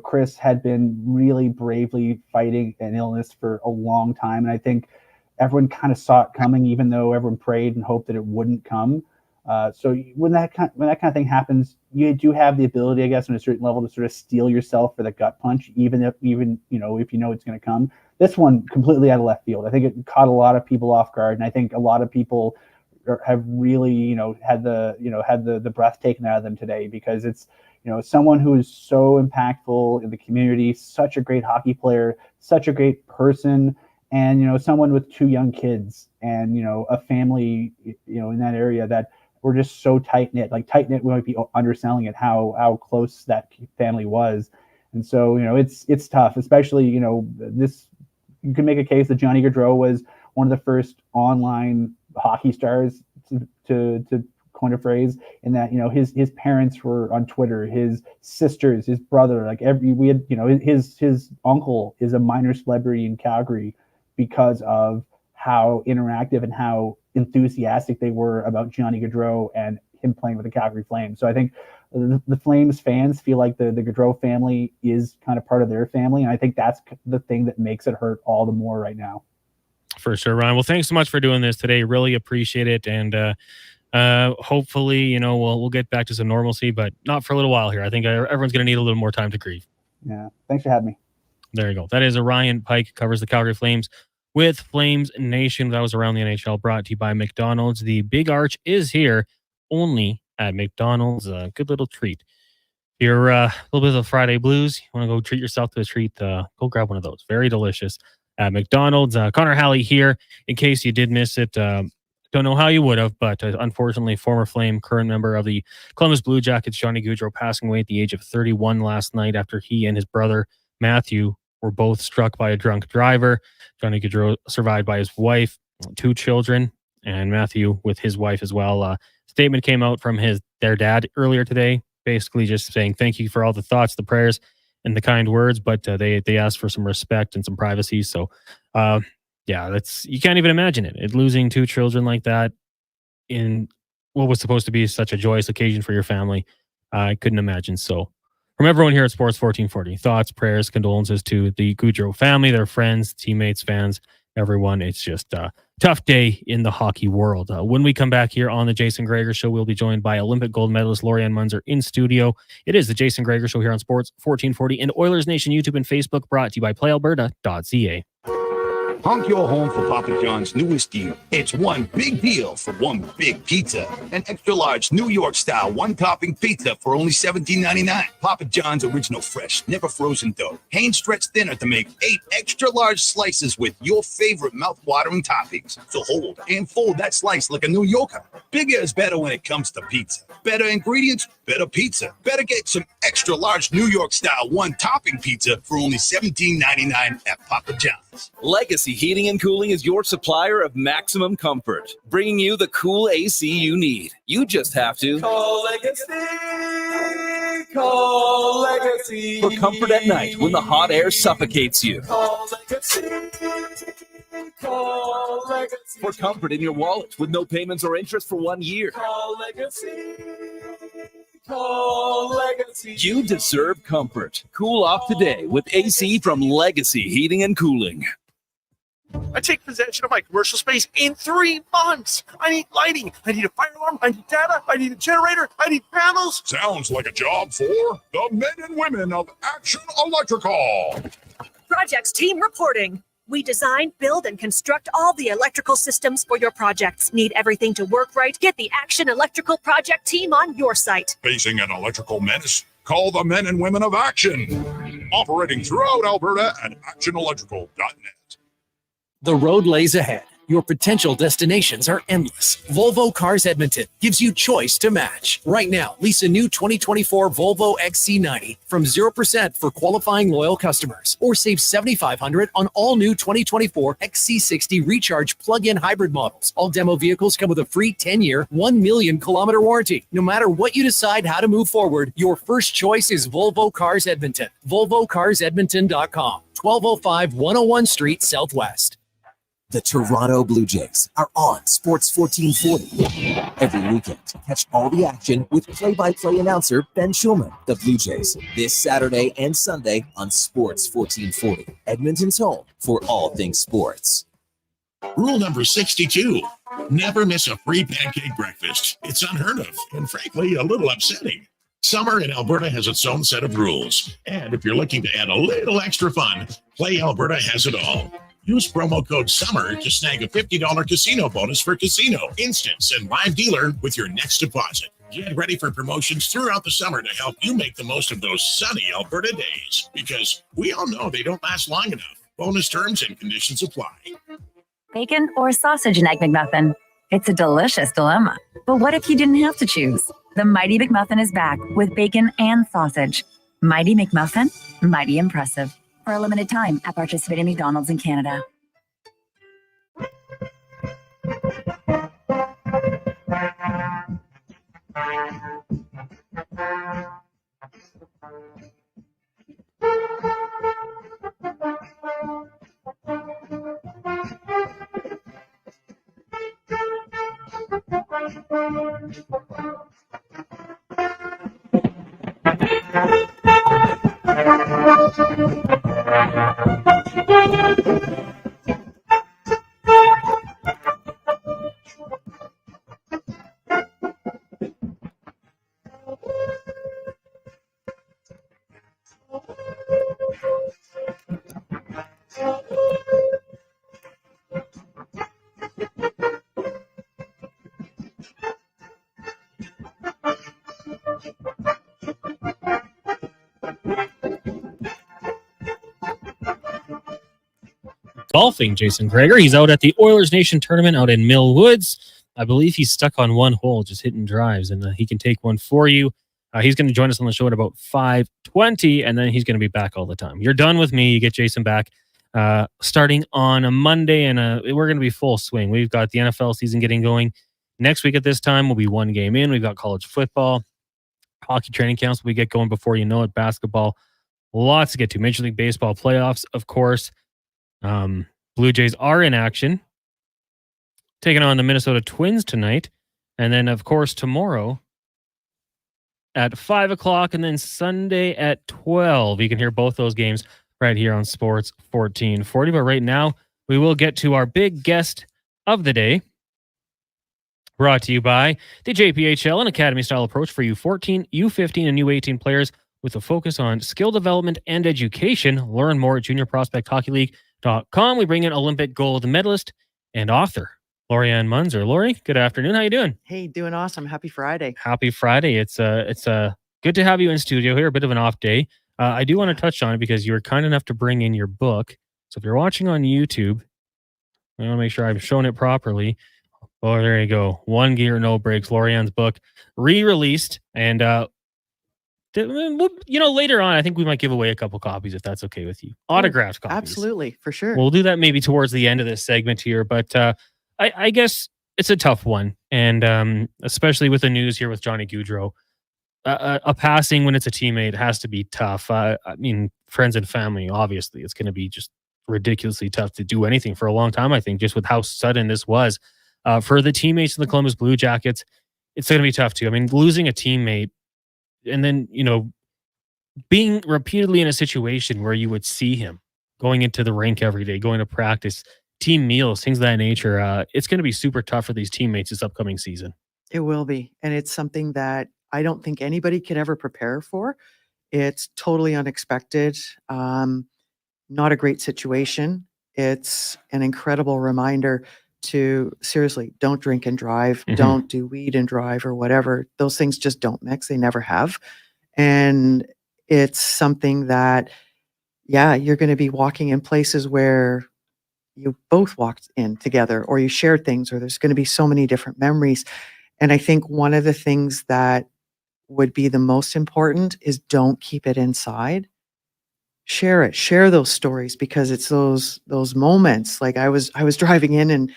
Chris had been really bravely fighting an illness for a long time, and I think everyone kind of saw it coming, even though everyone prayed and hoped that it wouldn't come. So when that kind of thing happens, you do have the ability, I guess, on a certain level, to sort of steel yourself for the gut punch, even if it's going to come. This one completely out of left field. I think it caught a lot of people off guard, and I think a lot of people have really, had the breath taken out of them today, because it's, someone who is so impactful in the community, such a great hockey player, such a great person, and, someone with 2 young kids and, a family, in that area that were just so tight-knit. Like, tight-knit might be underselling it, how close that family was. And so, it's tough, especially, this, you can make a case that Johnny Gaudreau was one of the first online hockey stars to coin a phrase, in that, his parents were on Twitter, his sisters, his brother, his uncle is a minor celebrity in Calgary because of how interactive and how enthusiastic they were about Johnny Gaudreau and him playing with the Calgary Flames. So I think the Flames fans feel like the Gaudreau family is kind of part of their family, and I think that's the thing that makes it hurt all the more right now. For sure, Ryan. Well, thanks so much for doing this today. Really appreciate it. And hopefully, we'll get back to some normalcy, but not for a little while here. I think everyone's going to need a little more time to grieve. Yeah. Thanks for having me. There you go. That is Ryan Pike, covers the Calgary Flames with Flames Nation. That was Around the NHL, brought to you by McDonald's. The Big Arch is here only at McDonald's. A good little treat. If you're a little bit of the Friday blues, you want to go treat yourself to a treat, go grab one of those. Very delicious at McDonald's. Connor Halley here, in case you did miss it. Don't know how you would have, but unfortunately, former Flame, current member of the Columbus Blue Jackets, Johnny Gaudreau, passing away at the age of 31 last night after he and his brother, Matthew, were both struck by a drunk driver. Johnny Gaudreau survived by his wife, 2 children, and Matthew with his wife as well. Statement came out from their dad earlier today, basically just saying thank you for all the thoughts, the prayers, and the kind words, but they asked for some respect and some privacy. So, yeah, you can't even imagine it. Losing 2 children like that in what was supposed to be such a joyous occasion for your family, I couldn't imagine. So, from everyone here at Sports 1440, thoughts, prayers, condolences to the Gaudreau family, their friends, teammates, fans, everyone. It's just tough day in the hockey world. When we come back here on the Jason Gregor Show, we'll be joined by Olympic gold medalist Lori-Ann Muenzer in studio. It is the Jason Gregor Show here on Sports 1440 and Oilers Nation YouTube and Facebook, brought to you by playalberta.ca. Honk your home for Papa John's newest deal. It's one big deal for one big pizza. An extra large New York style one topping pizza for only $17.99. Papa John's original fresh, never frozen dough. Hand stretched thinner to make 8 extra large slices with your favorite mouth-watering toppings. So hold and fold that slice like a New Yorker. Bigger is better when it comes to pizza. Better ingredients, better pizza. Better get some extra large New York style one topping pizza for only $17.99 at Papa John's. Legacy Heating and Cooling is your supplier of maximum comfort, bringing you the cool AC you need. You just have to call Legacy. Call Legacy. For comfort at night when the hot air suffocates you. Call Legacy. Call Legacy. For comfort in your wallet with no payments or interest for 1 year. Call Legacy. Call Legacy. You deserve comfort. Cool off today with AC from Legacy Heating and Cooling. I take possession of my commercial space in 3 months. I need lighting. I need a fire alarm. I need data. I need a generator. I need panels. Sounds like a job for the men and women of Action Electrical. Projects team reporting. We design, build, and construct all the electrical systems for your projects. Need everything to work right? Get the Action Electrical project team on your site. Facing an electrical menace? Call the men and women of Action. Operating throughout Alberta at actionelectrical.net. The road lays ahead. Your potential destinations are endless. Volvo Cars Edmonton gives you choice to match. Right now, lease a new 2024 Volvo XC90 from 0% for qualifying loyal customers, or save $7,500 on all new 2024 XC60 Recharge plug-in hybrid models. All demo vehicles come with a free 10-year, 1 million kilometer warranty. No matter what you decide how to move forward, your first choice is Volvo Cars Edmonton. VolvoCarsEdmonton.com, 1205 101 Street Southwest. The Toronto Blue Jays are on Sports 1440. Every weekend, catch all the action with play-by-play announcer Ben Schulman. The Blue Jays, this Saturday and Sunday on Sports 1440. Edmonton's home for all things sports. Rule number 62. Never miss a free pancake breakfast. It's unheard of and frankly a little upsetting. Summer in Alberta has its own set of rules. And if you're looking to add a little extra fun, Play Alberta has it all. Use promo code SUMMER to snag a $50 casino bonus for casino, instants, and live dealer with your next deposit. Get ready for promotions throughout the summer to help you make the most of those sunny Alberta days, because we all know they don't last long enough. Bonus terms and conditions apply. Bacon or sausage and egg McMuffin? It's a delicious dilemma. But what if you didn't have to choose? The Mighty McMuffin is back with bacon and sausage. Mighty McMuffin, mighty impressive. For a limited time at participating McDonald's in Canada. Golfing, Jason Gregor. He's out at the Oilers Nation tournament out in Mill Woods. I believe he's stuck on one hole, just hitting drives, and he can take one for you. He's going to join us on the show at about 5:20, and then he's going to be back all the time. You're done with me. You get Jason back starting on a Monday, and we're going to be full swing. We've got the NFL season getting going. Next week at this time, we'll be one game in. We've got college football. Hockey training camps will get going before you know it. Basketball. Lots to get to. Major League Baseball playoffs, of course. Blue Jays are in action, taking on the Minnesota Twins tonight. And then, of course, tomorrow at 5 o'clock and then Sunday at 12. You can hear both those games right here on Sports 1440. But right now, we will get to our big guest of the day. Brought to you by the JPHL, an academy-style approach for U14, U15, and U18 players with a focus on skill development and education. Learn more at juniorprospecthockeyleague.com. We bring in Olympic gold medalist and author Lori-Ann Muenzer. Lori, good afternoon. How you doing? Hey, doing awesome. Happy Friday. Happy Friday. It's good to have you in studio here. A bit of an off day. I do want to touch on it because you were kind enough to bring in your book. So if you're watching on YouTube, I want to make sure I've shown it properly. Oh, there you go. One Gear, No Breaks, Lori-Ann's book, re-released. And, later on, I think we might give away a couple copies if that's okay with you. Autographed copies. Absolutely, for sure. We'll do that maybe towards the end of this segment here. But I guess it's a tough one. And especially with the news here with Johnny Gaudreau. A passing when it's a teammate has to be tough. I mean, friends and family, obviously, it's going to be just ridiculously tough to do anything for a long time, I think, just with how sudden this was. For the teammates in the Columbus Blue Jackets, it's going to be tough too. I mean, losing a teammate and then, being repeatedly in a situation where you would see him going into the rink every day, going to practice, team meals, things of that nature. It's going to be super tough for these teammates this upcoming season. It will be. And it's something that I don't think anybody could ever prepare for. It's totally unexpected. Not a great situation. It's an incredible reminder to seriously don't drink and drive, don't do weed and drive or whatever. Those things just don't mix. They never have. And it's something that, you're going to be walking in places where you both walked in together or you shared things, or there's going to be so many different memories. And I think one of the things that would be the most important is don't keep it inside. Share it, share those stories, because it's those moments. Like I was driving in and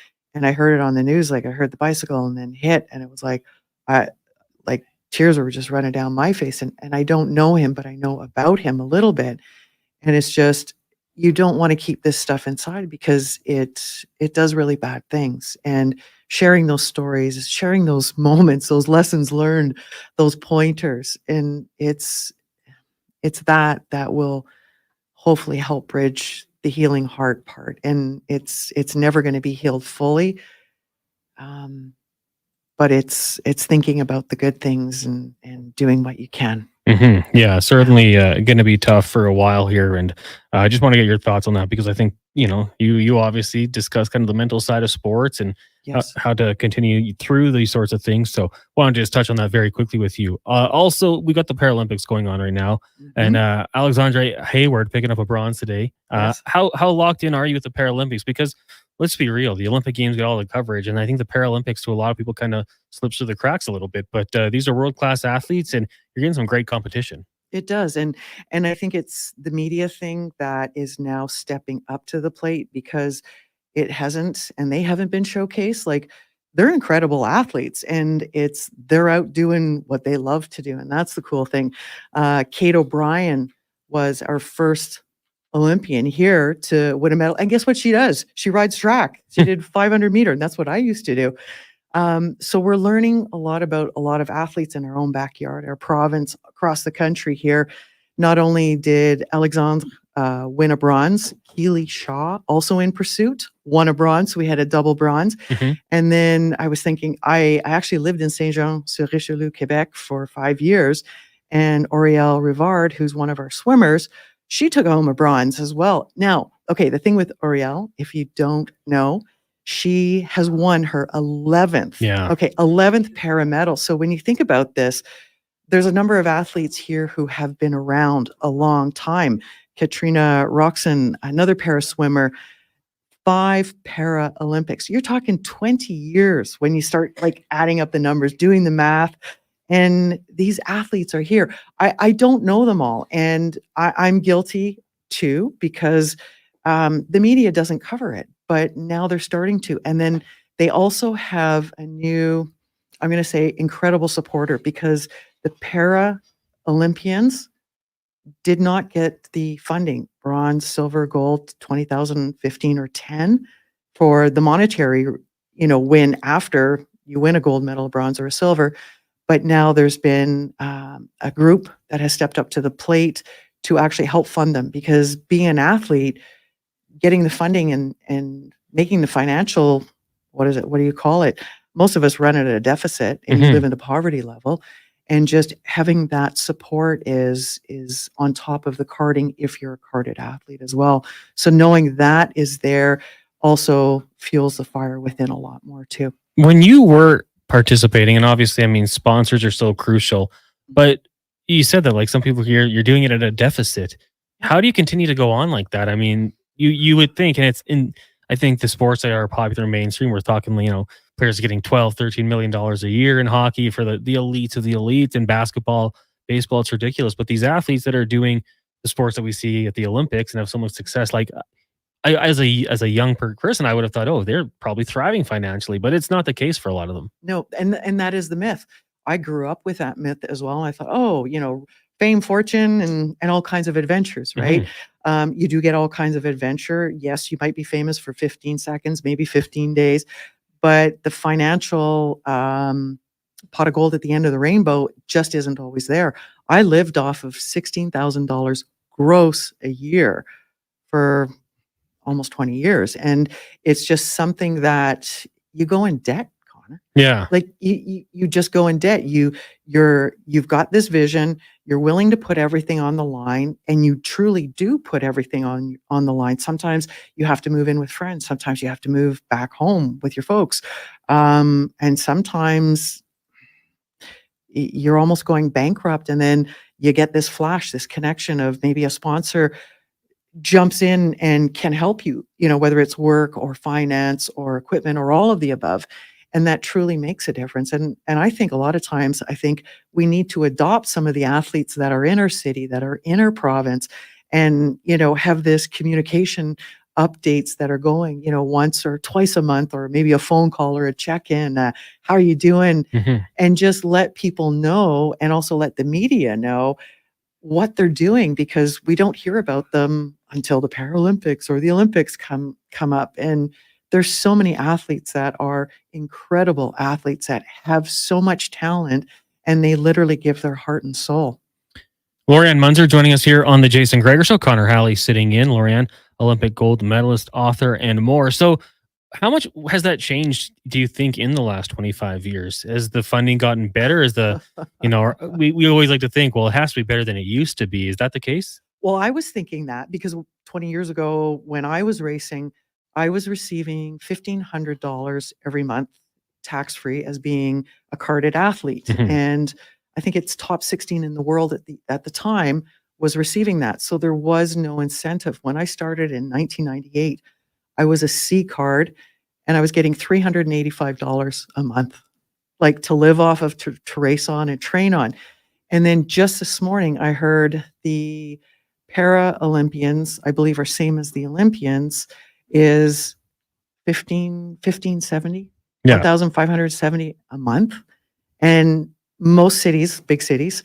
I heard it on the news, like I heard the bicycle and then hit, and it was like tears were just running down my face. And I don't know him, but I know about him a little bit. And it's just, you don't want to keep this stuff inside because it does really bad things. And sharing those stories, sharing those moments, those lessons learned, those pointers, and it's that will hopefully help bridge the healing heart part. And it's never going to be healed fully. But it's thinking about the good things and doing what you can. Yeah, certainly going to be tough for a while here. And I just want to get your thoughts on that, because I think, you obviously discuss kind of the mental side of sports and how to continue through these sorts of things. So I want to just touch on that very quickly with you. Also, we got the Paralympics going on right now, and Alexandre Hayward picking up a bronze today. How locked in are you with the Paralympics? Because let's be real, the Olympic Games get all the coverage, and I think the Paralympics to a lot of people kind of slips through the cracks a little bit. But these are world-class athletes, and you're getting some great competition. It does. And I think it's the media thing that is now stepping up to the plate, because it hasn't, and they haven't been showcased. Like, they're incredible athletes, and they're out doing what they love to do. And that's the cool thing. Kate O'Brien was our first Olympian here to win a medal. And guess what she does? She rides track. She did 500 meter, and that's what I used to do. So we're learning a lot about a lot of athletes in our own backyard, our province, across the country here. Not only did Alexandre win a bronze, Keely Shaw, also in pursuit, won a bronze. So we had a double bronze. And then I was thinking, I actually lived in Saint-Jean-sur-Richelieu, Quebec for 5 years. And Aurielle Rivard, who's one of our swimmers, she took home a bronze as well. Now, okay, the thing with Aurielle, if you don't know, she has won her 11th. 11th para medal. So when you think about this, there's a number of athletes here who have been around a long time. Katrina Roxon, another para swimmer, 5 Paralympics. You're talking 20 years when you start adding up the numbers, doing the math. And these athletes are here. I don't know them all. And I'm guilty too, because the media doesn't cover it. But now they're starting to. And then they also have a new, I'm going to say, incredible supporter, because the para Olympians did not get the funding, bronze, silver, gold, 20,000, 15 or 10 for the monetary, win after you win a gold medal, a bronze or a silver. But now there's been a group that has stepped up to the plate to actually help fund them, because being an athlete, getting the funding and making the financial what is it? What do you call it? Most of us run at a deficit and you live in the poverty level. And just having that support is on top of the carding if you're a carded athlete as well. So knowing that is there also fuels the fire within a lot more too. When you were participating, and obviously, I mean, sponsors are so crucial, but you said that like some people here, you're doing it at a deficit. How do you continue to go on like that? I mean, you would think, and it's in, I think the sports that are popular mainstream, we're talking, you know, players getting $12-13 million a year in hockey for the elites of the elites, in basketball, baseball, it's ridiculous. But these athletes that are doing the sports that we see at the Olympics and have so much success, like as a young person, I would have thought, oh, they're probably thriving financially, but it's not the case for a lot of them. No, and that is the myth. I grew up with that myth as well. I thought, oh, you know, fame, fortune, and all kinds of adventures, right? You do get all kinds of adventure. Yes, you might be famous for 15 seconds, maybe 15 days, but the financial pot of gold at the end of the rainbow just isn't always there. I lived off of $16,000 gross a year for almost 20 years. And it's just something that you go in debt, Connor. Yeah. Like you just go in debt. You've got this vision, you're willing to put everything on the line, and you truly do put everything on the line. Sometimes you have to move in with friends. Sometimes you have to move back home with your folks. And sometimes you're almost going bankrupt, and then you get this flash, this connection of maybe a sponsor jumps in and can help you, you know, whether it's work or finance or equipment or all of the above. And that truly makes a difference. And I think a lot of times, I think we need to adopt some of the athletes that are in our city, that are in our province, and, you know, have this communication updates that are going, you know, once or twice a month, or maybe a phone call or a check-in. How are you doing? And just let people know, and also let the media know what they're doing, because we don't hear about them until the Paralympics or the Olympics come up. And there's so many athletes that are incredible athletes that have so much talent, and they literally give their heart and soul. Lori-Ann Muenzer joining us here on the Jason Gregor Show. Connor Halley sitting in. Lori-Ann, Olympic gold medalist, author, and more. So how much has that changed, do you think, in the last 25 years? Has the funding gotten better? Is the, you know, we always like to think, well, it has to be better than it used to be. Is that the case? Well, I was thinking that because 20 years ago when I was racing, I was receiving $1,500 every month tax-free as being a carded athlete. And I think it's top 16 in the world at the time was receiving that. So there was no incentive. When I started in 1998, I was a C card and I was getting $385 a month, like to live off of, to race on and train on. And then just this morning, I heard the Para-Olympians, I believe are same as the Olympians, is $1,570 a month. And most cities, big cities,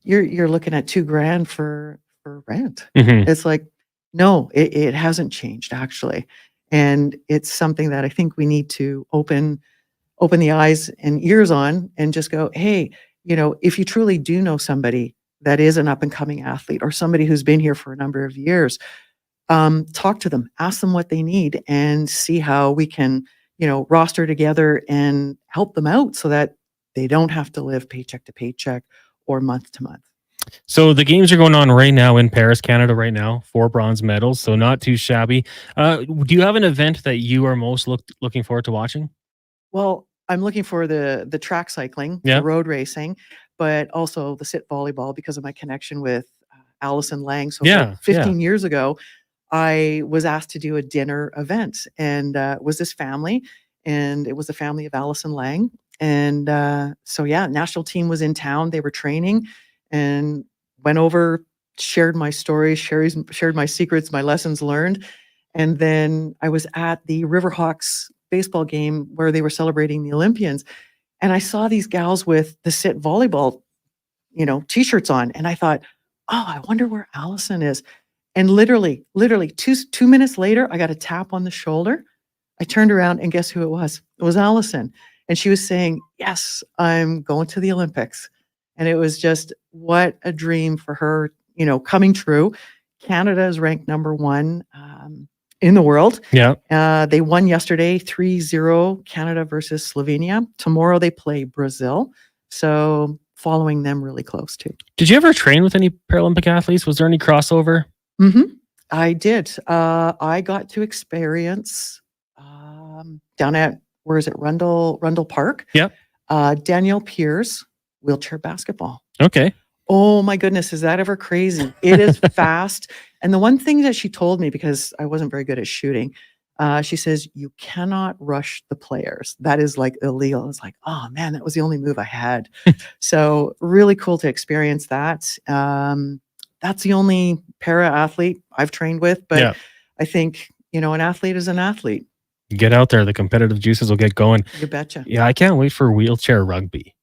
you're looking at $2,000 for rent. It's like, no, it hasn't changed actually. And it's something that I think we need to open the eyes and ears on, and just go, hey, you know, if you truly do know somebody that is an up and coming athlete, or somebody who's been here for a number of years, talk to them, ask them what they need, and see how we can, you know, roster together and help them out so that they don't have to live paycheck to paycheck or month to month. So the games are going on right now in Paris, Canada right now, 4 bronze medals. So not too shabby. Do you have an event that you are most looking forward to watching? Well, I'm looking for the track cycling, the road racing, but also the sit volleyball because of my connection with Allison Lang. So 15 years ago, I was asked to do a dinner event, and it was this family, and it was the family of Allison Lang. And so, yeah, national team was in town. They were training, and went over, shared my stories, shared my secrets, my lessons learned. And then I was at the Riverhawks baseball game where they were celebrating the Olympians. And I saw these gals with the sit volleyball, you know, t-shirts on. And I thought, oh, I wonder where Allison is. And literally two minutes later, I got a tap on the shoulder. I turned around, and guess who it was? It was Allison. And she was saying, yes, I'm going to the Olympics. And it was just, what a dream for her, you know, coming true. Canada is ranked #1 in the world. Yeah. They won yesterday 3-0 Canada versus Slovenia. Tomorrow they play Brazil. So following them really close too. Did you ever train with any Paralympic athletes? Was there any crossover? I did. I got to experience down at, where is it? Rundle Park. Yep. Danielle Pierce, wheelchair basketball. Okay. Oh my goodness, is that ever crazy? It is fast. And the one thing that she told me, because I wasn't very good at shooting, she says, you cannot rush the players. That is like illegal. It's like, oh man, that was the only move I had. So really cool to experience that. That's the only para athlete I've trained with, but I think, an athlete is an athlete. Get out there. The competitive juices will get going. You betcha. Yeah, I can't wait for wheelchair rugby.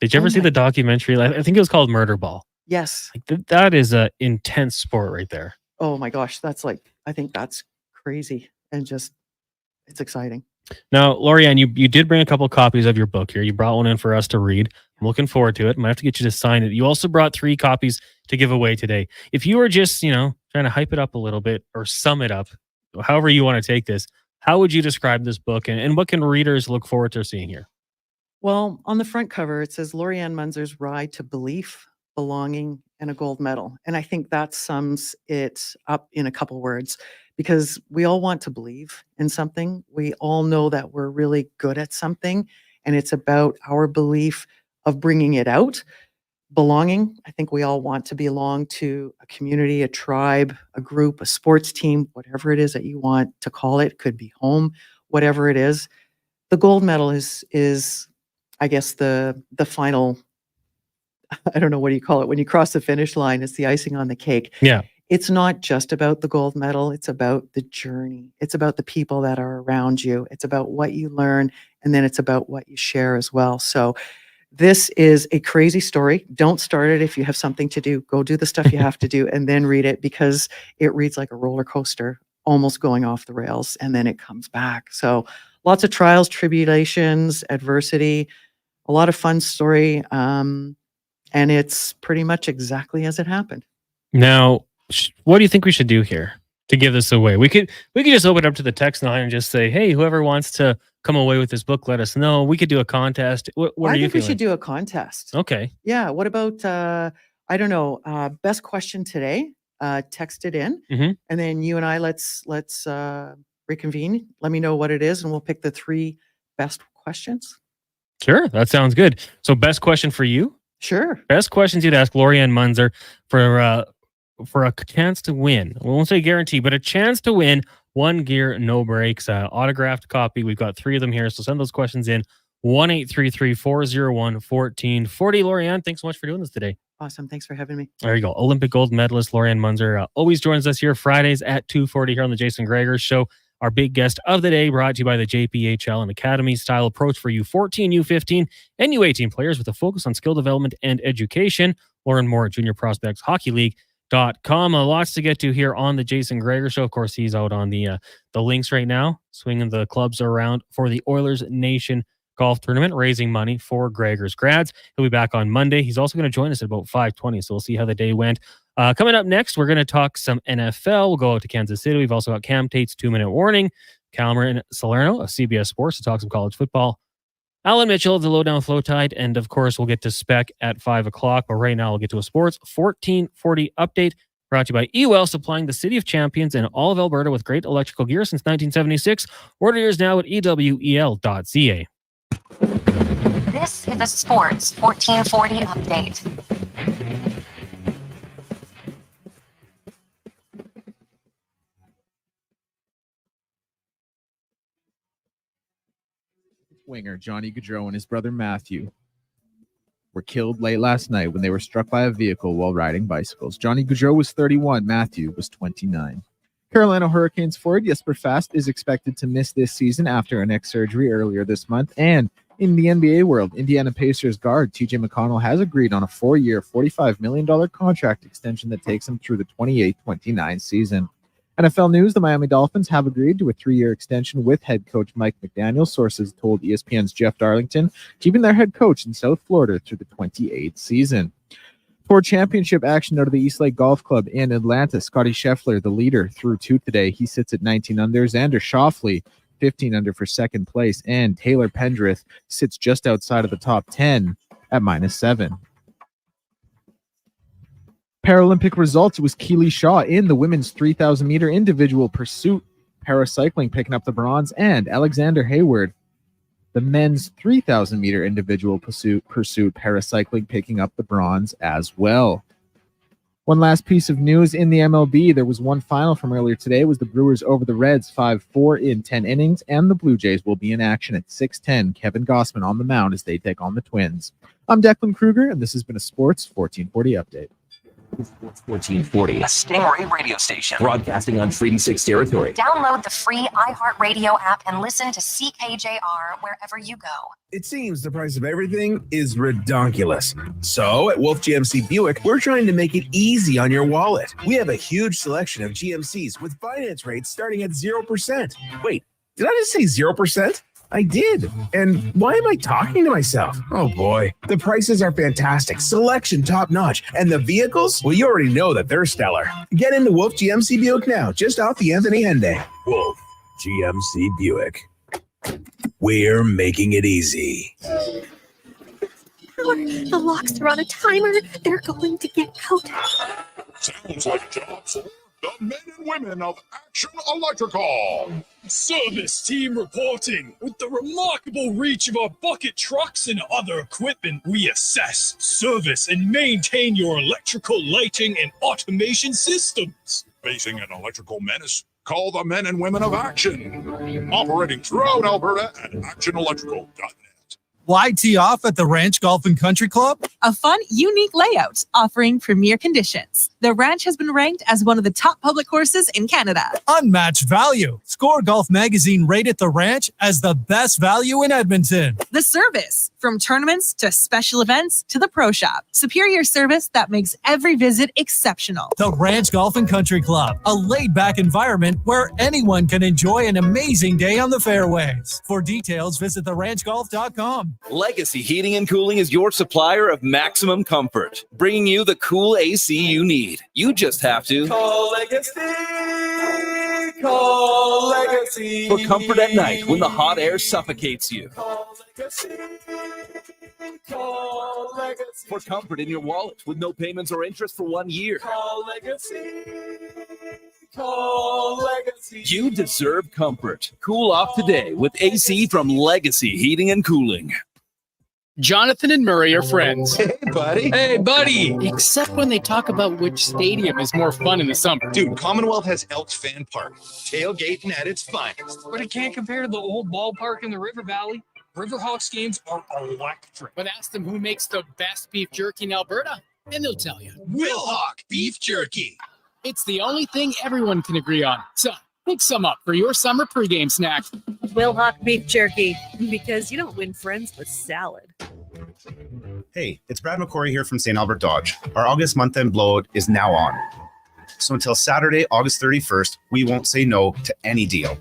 Did you ever see the documentary? I think it was called Murder Ball. Yes. Like that is a intense sport right there. Oh my gosh. I think that's crazy and just, it's exciting. Now, Lori-Ann, you did bring a couple copies of your book here. You brought one in for us to read. I'm looking forward to it. I might have to get you to sign it. You also brought 3 copies to give away today. If you were just, trying to hype it up a little bit or sum it up, however you want to take this, how would you describe this book and what can readers look forward to seeing here? Well, on the front cover, it says Lori-Ann Muenzer's Ride to Belief, Belonging, and a Gold Medal. And I think that sums it up in a couple words, because we all want to believe in something. We all know that we're really good at something, and it's about our belief of bringing it out. Belonging, I think we all want to belong to a community, a tribe, a group, a sports team, whatever it is that you want to call it. Could be home, whatever it is. The gold medal is I guess the final, I don't know, what do you call it? When you cross the finish line, it's the icing on the cake. Yeah. It's not just about the gold medal. It's about the journey. It's about the people that are around you. It's about what you learn, and then it's about what you share as well. So this is a crazy story. Don't start it if you have something to do. Go do the stuff you have to do and then read it, because it reads like a roller coaster, almost going off the rails, and then it comes back. So lots of trials, tribulations, adversity, a lot of fun story. And it's pretty much exactly as it happened. Now, what do you think we should do here to give this away? We could just open it up to the text line and just say, hey, whoever wants to come away with this book, let us know. We could do a contest. What are you I think we feeling? should do a contest. Okay. Yeah. What about, I don't know, best question today? Text it in, and then you and I, let's reconvene. Let me know what it is, and we'll pick the 3 best questions. Sure. That sounds good. So best question for you? Sure. Best questions you'd ask Lori-Ann Muenzer for a chance to win. We won't say guarantee, but a chance to win One Gear No Breaks autographed copy. We've got 3 of them here, so send those questions in. 1-833-401-1440. Lori-Ann, thanks so much for doing this today. Awesome. Thanks for having me. There you go. Olympic gold medalist Lori-Ann Muenzer always joins us here Fridays at 2:40 here on the Jason Gregor Show. Our big guest of the day, brought to you by the JPHL, an academy-style approach for U14, U15, and U18 players with a focus on skill development and education. Learn more at juniorprospectshockeyleague.com. Lots to get to here on the Jason Gregor Show. Of course, he's out on the links right now, swinging the clubs around for the Oilers Nation Golf Tournament, raising money for Gregor's grads. He'll be back on Monday. He's also going to join us at about 5:20, so we'll see how the day went. Coming up next, we're going to talk some NFL. We'll go out to Kansas City. We've also got Cam Tate's 2-minute warning. Cameron Salerno of CBS Sports to talk some college football. Alan Mitchell of the Lowdown Flow Tide. And of course, we'll get to Spec at 5 o'clock. But right now, we'll get to a Sports 1440 update brought to you by EWELL, supplying the city of champions and all of Alberta with great electrical gear since 1976. Order yours now at ewel.ca. This is a Sports 1440 update. Winger Johnny Gaudreau and his brother Matthew were killed late last night when they were struck by a vehicle while riding bicycles. Johnny Gaudreau was 31, Matthew was 29. Carolina Hurricanes forward Jesper Fast is expected to miss this season after a neck surgery earlier this month. And in the NBA world, Indiana Pacers guard TJ McConnell has agreed on a 4-year, $45 million contract extension that takes him through the 28-29 season. NFL news, the Miami Dolphins have agreed to a 3-year extension with head coach Mike McDaniel, sources told ESPN's Jeff Darlington, keeping their head coach in South Florida through the 28 season. Tour championship action out of the East Lake Golf Club in Atlanta. Scotty Scheffler, the leader, through 2 today. He sits at 19 under. Xander Schauffele, 15 under for second place. And Taylor Pendrith sits just outside of the top 10 at -7. Paralympic results. It was Keely Shaw in the women's 3,000 meter individual pursuit. Paracycling picking up the bronze. And Alexander Hayward, the men's 3,000 meter individual pursuit paracycling, picking up the bronze as well. One last piece of news in the MLB. There was one final from earlier today. It was the Brewers over the Reds 5-4 in 10 innings, and the Blue Jays will be in action at 6:10. Kevin Gossman on the mound as they take on the Twins. I'm Declan Kruger, and this has been a Sports 1440 update. Sports 1440, a Stingray radio station broadcasting on Treaty 6 territory. Download the free iHeartRadio app and listen to CKJR wherever you go. It seems the price of everything is redonkulous. So at Wolf GMC Buick, we're trying to make it easy on your wallet. We have a huge selection of GMCs with finance rates starting at 0%. Wait, did I just say 0%? I did. And why am I talking to myself? Oh boy. The prices are fantastic, selection top notch, and the vehicles, well, you already know that they're stellar. Get into Wolf GMC Buick now, just off the Anthony Henday. Wolf GMC Buick. We're making it easy. The locks are on a timer. They're going to get out. Sounds like a job for the men and women of Action Electrical. Service team reporting. With the remarkable reach of our bucket trucks and other equipment, we assess, service, and maintain your electrical lighting and automation systems. Facing an electrical menace? Call the men and women of Action. Operating throughout Alberta at actionelectrical.net. Why tee off at the Ranch Golf and Country Club? A fun, unique layout offering premier conditions. The Ranch has been ranked as one of the top public courses in Canada. Unmatched value. Score Golf Magazine rated the Ranch as the best value in Edmonton. The service, from tournaments to special events to the pro shop. Superior service that makes every visit exceptional. The Ranch Golf and Country Club, a laid-back environment where anyone can enjoy an amazing day on the fairways. For details, visit theranchgolf.com. Legacy Heating and Cooling is your supplier of maximum comfort, bringing you the cool AC you need. You just have to call Legacy. Call Legacy. For comfort at night when the hot air suffocates you. Call Legacy. Call Legacy. For comfort in your wallet with no payments or interest for 1 year. Call Legacy. Call Legacy. You deserve comfort. Cool off today with AC from Legacy Heating and Cooling. Jonathan and Murray are friends. Hey, buddy. Hey, buddy. Except when they talk about which stadium is more fun in the summer. Dude, Commonwealth has Elks Fan Park. Tailgating at its finest. But it can't compare to the old ballpark in the River Valley. Riverhawks games are electric. But ask them who makes the best beef jerky in Alberta, and they'll tell you. Wilhauk Beef Jerky. It's the only thing everyone can agree on. So pick some up for your summer pregame snack. Wilhauk beef jerky, because you don't win friends with salad. Hey, it's Brad McCory here from St. Albert Dodge. Our August month-end blowout is now on. So until Saturday, August 31st, we won't say no to any deal.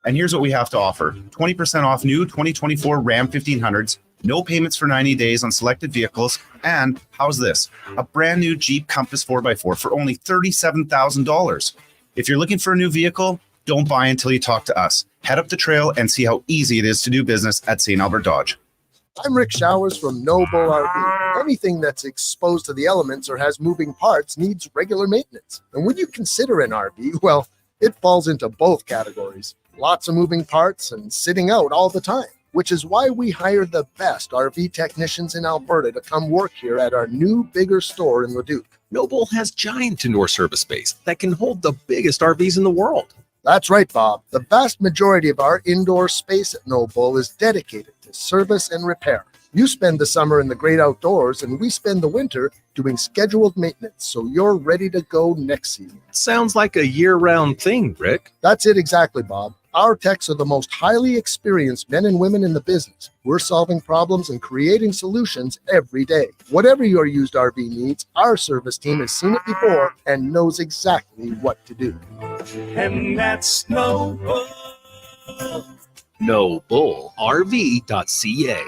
And here's what we have to offer. 20% off new 2024 Ram 1500s, no payments for 90 days on selected vehicles, and how's this? A brand new Jeep Compass 4x4 for only $37,000. If you're looking for a new vehicle, don't buy until you talk to us. Head up the trail and see how easy it is to do business at St. Albert Dodge. I'm Rick Showers from No Bull RV. Anything that's exposed to the elements or has moving parts needs regular maintenance. And when you consider an RV, well, it falls into both categories. Lots of moving parts and sitting out all the time, which is why we hire the best RV technicians in Alberta to come work here at our new, bigger store in Leduc. Noble has giant indoor service space that can hold the biggest RVs in the world. That's right, Bob. The vast majority of our indoor space at No Bull is dedicated to service and repair. You spend the summer in the great outdoors, and we spend the winter doing scheduled maintenance, so you're ready to go next season. Sounds like a year-round thing, Rick. That's it exactly, Bob. Our techs are the most highly experienced men and women in the business. We're solving problems and creating solutions every day. Whatever your used RV needs, our service team has seen it before and knows exactly what to do. And that's No Bull. NoBullRV.ca.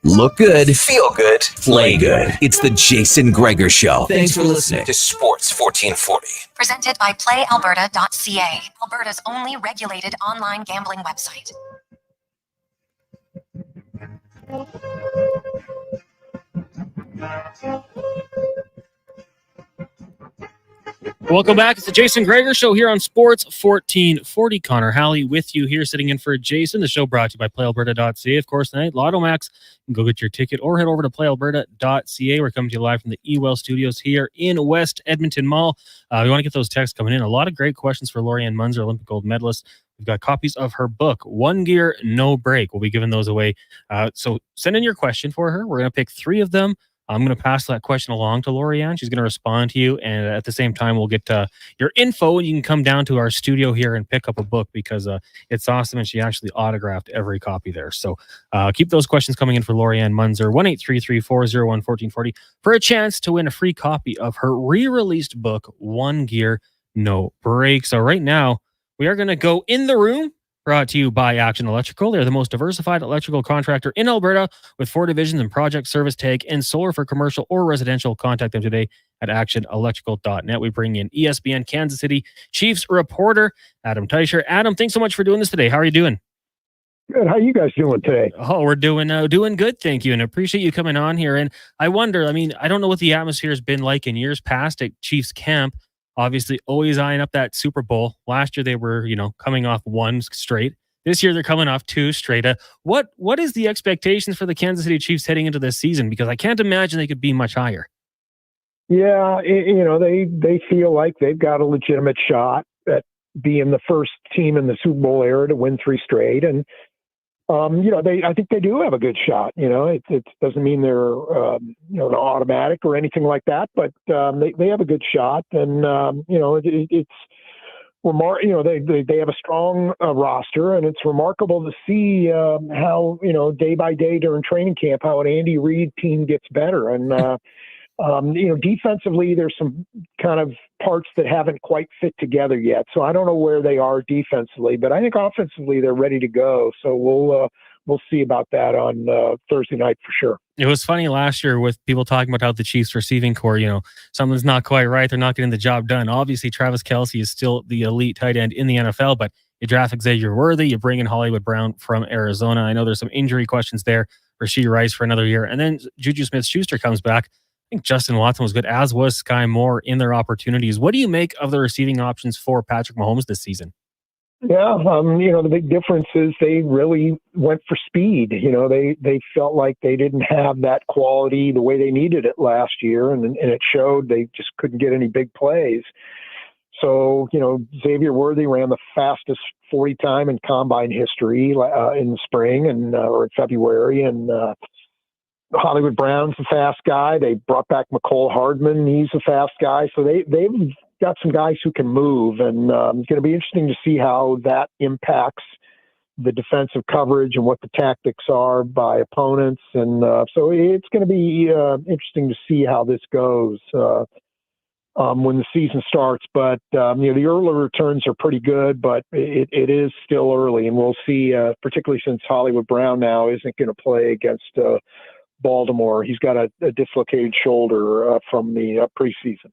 Look good, feel good, play good. It's the Jason Gregor Show. Thanks for listening to Sports 1440. Presented by PlayAlberta.ca, Alberta's only regulated online gambling website. Welcome back. It's the Jason Gregor Show here on Sports 1440. Connor Halley with you here, sitting in for Jason. The show brought to you by PlayAlberta.ca. Of course, tonight, Lotto Max. You can go get your ticket or head over to PlayAlberta.ca. We're coming to you live from the eWell Studios here in West Edmonton Mall. We want to get those texts coming in. A lot of great questions for Lori-Ann Muenzer, Olympic gold medalist. We've got copies of her book, One Gear, No Break. We'll be giving those away. So send in your question for her. We're going to pick 3 of them. I'm going to pass that question along to Lori-Ann. She's going to respond to you. And at the same time, we'll get your info, and you can come down to our studio here and pick up a book because it's awesome. And she actually autographed every copy there. So keep those questions coming in for Lori-Ann Muenzer, 1-833-401-1440 for a chance to win a free copy of her re-released book, One Gear, No Break. So right now, we are going to go in the room. Brought to you by Action Electrical. They're the most diversified electrical contractor in Alberta with 4 divisions in project, service, tag, and solar for commercial or residential. Contact them today at actionelectrical.net. We bring in ESPN Kansas City Chiefs reporter Adam Teicher. Adam, thanks so much for doing this today. How are you doing? Good. How are you guys doing today? Oh, we're doing good, thank you, and appreciate you coming on here. And I wonder, I don't know what the atmosphere has been like in years past at Chiefs camp. Obviously, always eyeing up that Super Bowl. Last year, they were, coming off 1 straight. This year, they're coming off 2 straight. What is the expectations for the Kansas City Chiefs heading into this season? Because I can't imagine they could be much higher. Yeah, they feel like they've got a legitimate shot at being the first team in the Super Bowl era to win 3 straight, and I think they do have a good shot. It doesn't mean they're automatic or anything like that, but they have a good shot, and it's remarkable. They have a strong roster, and it's remarkable to see how day by day during training camp how an Andy Reid team gets better, and defensively, there's some kind of parts that haven't quite fit together yet. So I don't know where they are defensively, but I think offensively they're ready to go. So we'll see about that on Thursday night for sure. It was funny last year with people talking about how the Chiefs receiving core, something's not quite right. They're not getting the job done. Obviously, Travis Kelce is still the elite tight end in the NFL, but you draft Xavier Worthy, you bring in Hollywood Brown from Arizona. I know there's some injury questions there. Rashee Rice for another year. And then Juju Smith-Schuster comes back. I think Justin Watson was good, as was Sky Moore in their opportunities. What do you make of the receiving options for Patrick Mahomes this season? Yeah, the big difference is they really went for speed. They felt like they didn't have that quality the way they needed it last year, and it showed. They just couldn't get any big plays. So, Xavier Worthy ran the fastest 40 time in combine history in the spring or in February, and Hollywood Brown's a fast guy. They brought back McCole Hardman. He's a fast guy. So they've got some guys who can move, and it's going to be interesting to see how that impacts the defensive coverage and what the tactics are by opponents. And so it's going to be interesting to see how this goes when the season starts. But, the early returns are pretty good, but it is still early. And we'll see, particularly since Hollywood Brown now isn't going to play against Baltimore. He's got a dislocated shoulder from the preseason.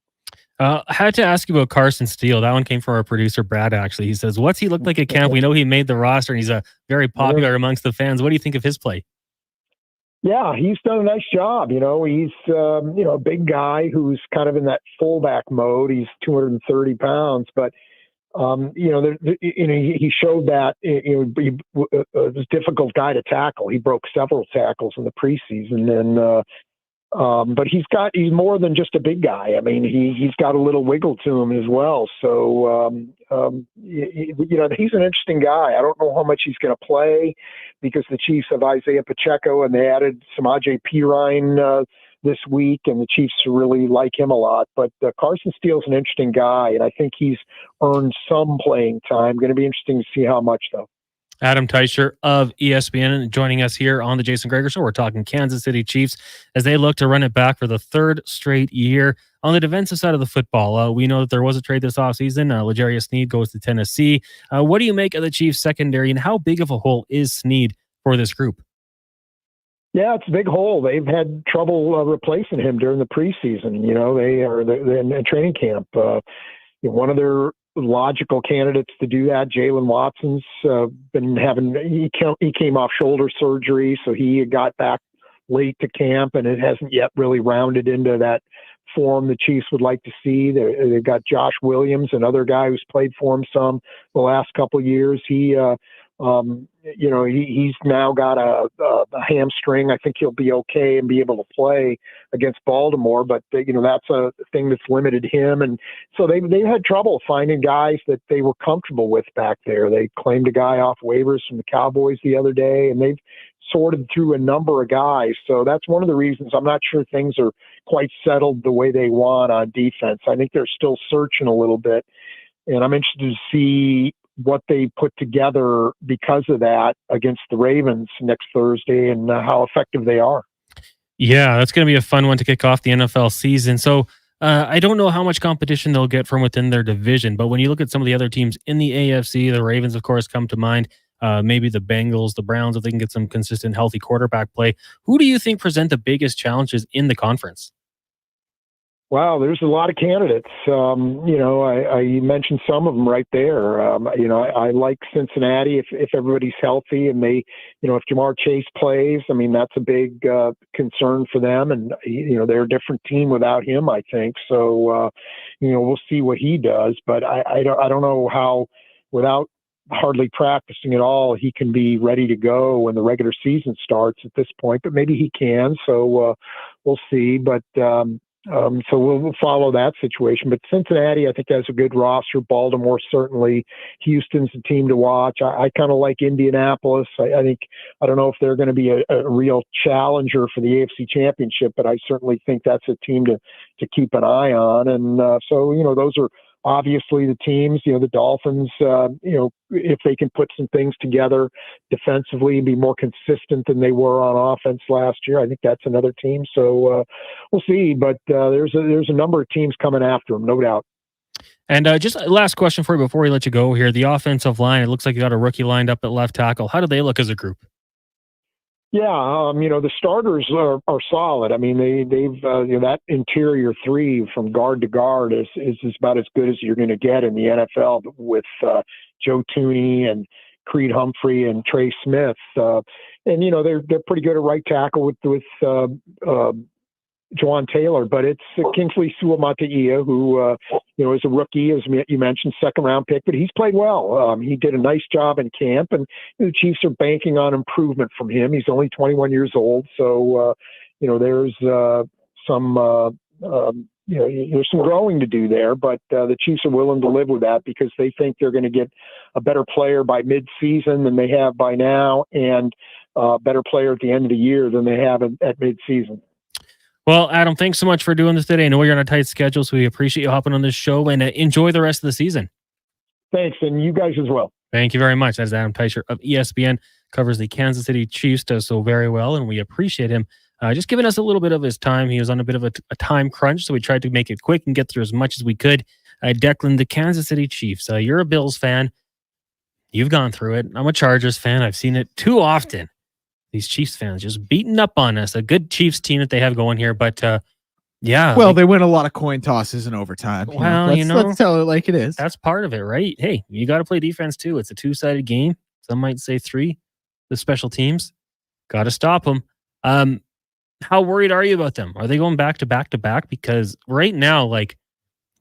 I had to ask you about Carson Steele. That one came from our producer, Brad, actually. He says, what's he look like at camp? We know he made the roster, and he's very popular amongst the fans. What do you think of his play? Yeah, he's done a nice job. He's, a big guy who's kind of in that fullback mode. He's 230 pounds, but he showed that he was a difficult guy to tackle. He broke several tackles in the preseason, and but he's more than just a big guy. I mean, he's got a little wiggle to him as well. So he's an interesting guy. I don't know how much he's going to play because the Chiefs have Isaiah Pacheco and they added Samaje Perine this week, and the Chiefs really like him a lot. But Carson Steele's an interesting guy, and I think he's earned some playing time. Going to be interesting to see how much, though. Adam Teicher of ESPN joining us here on the Jason Gregor Show. We're talking Kansas City Chiefs as they look to run it back for the third straight year. On the defensive side of the football, we know that there was a trade this offseason. L'Jarius Sneed goes to Tennessee. What do you make of the Chiefs secondary, and how big of a hole is Sneed for this group? Yeah, it's a big hole. They've had trouble replacing him during the preseason. You know, they're in training camp. One of their logical candidates to do that, Jalen Watson's been having. He came off shoulder surgery, so he got back late to camp, and it hasn't yet really rounded into that form the Chiefs would like to see. They've got Josh Williams, another guy who's played for him some the last couple of years. He's now got a hamstring. I think he'll be okay and be able to play against Baltimore, but that's a thing that's limited him. And so they've had trouble finding guys that they were comfortable with back there. They claimed a guy off waivers from the Cowboys the other day, and they've sorted through a number of guys. So that's one of the reasons I'm not sure things are quite settled the way they want on defense. I think they're still searching a little bit, and I'm interested to see what they put together because of that against the Ravens next Thursday and how effective they are. Yeah, that's going to be a fun one to kick off the NFL season. So I don't know how much competition they'll get from within their division, but when you look at some of the other teams in the AFC, the Ravens, of course, come to mind. Maybe the Bengals, the Browns, if they can get some consistent, healthy quarterback play. Who do you think present the biggest challenges in the conference? Wow, there's a lot of candidates. I mentioned some of them right there. I like Cincinnati if everybody's healthy and they, if Jamar Chase plays, I mean, that's a big concern for them. And, they're a different team without him, I think. So, we'll see what he does. But I don't know how, without hardly practicing at all, he can be ready to go when the regular season starts at this point. But maybe he can. So we'll see. But so we'll follow that situation. But Cincinnati, I think, has a good roster. Baltimore, certainly. Houston's a team to watch. I kind of like Indianapolis. I don't know if they're going to be a real challenger for the AFC Championship, but I certainly think that's a team to keep an eye on. And so, those are obviously the teams, the Dolphins, if they can put some things together defensively and be more consistent than they were on offense last year, I think that's another team. So we'll see, but there's a number of teams coming after them, no doubt. And just a last question for you before we let you go here. The offensive line, it looks like you got a rookie lined up at left tackle. How do they look as a group? Yeah, the starters are solid. I mean, they've that interior three from guard to guard is about as good as you're going to get in the NFL with Joe Thuney and Creed Humphrey and Trey Smith. And they're pretty good at right tackle with Juwan Taylor, but it's Kingsley Suamataia, who is a rookie, as you mentioned, second-round pick, but he's played well. He did a nice job in camp, and the Chiefs are banking on improvement from him. He's only 21 years old, so there's some there's some growing to do there, but the Chiefs are willing to live with that because they think they're going to get a better player by mid-season than they have by now, and a better player at the end of the year than they have at mid-season. Well, Adam, thanks so much for doing this today. I know you're on a tight schedule, so we appreciate you hopping on this show, and enjoy the rest of the season. Thanks, and you guys as well. Thank you very much. That's Adam Teicher of ESPN, covers the Kansas City Chiefs, does so very well, and we appreciate him just giving us a little bit of his time. He was on a bit of a time crunch, so we tried to make it quick and get through as much as we could. Declan, the Kansas City Chiefs, you're a Bills fan. You've gone through it. I'm a Chargers fan. I've seen it too often. These Chiefs fans just beating up on us. A good Chiefs team that they have going here, but yeah. Well, they win a lot of coin tosses in overtime. Well, let's tell it like it is. That's part of it, right? Hey, you got to play defense too. It's a two-sided game. Some might say three. The special teams, got to stop them. How worried are you about them? Are they going back to back to back? Because right now, like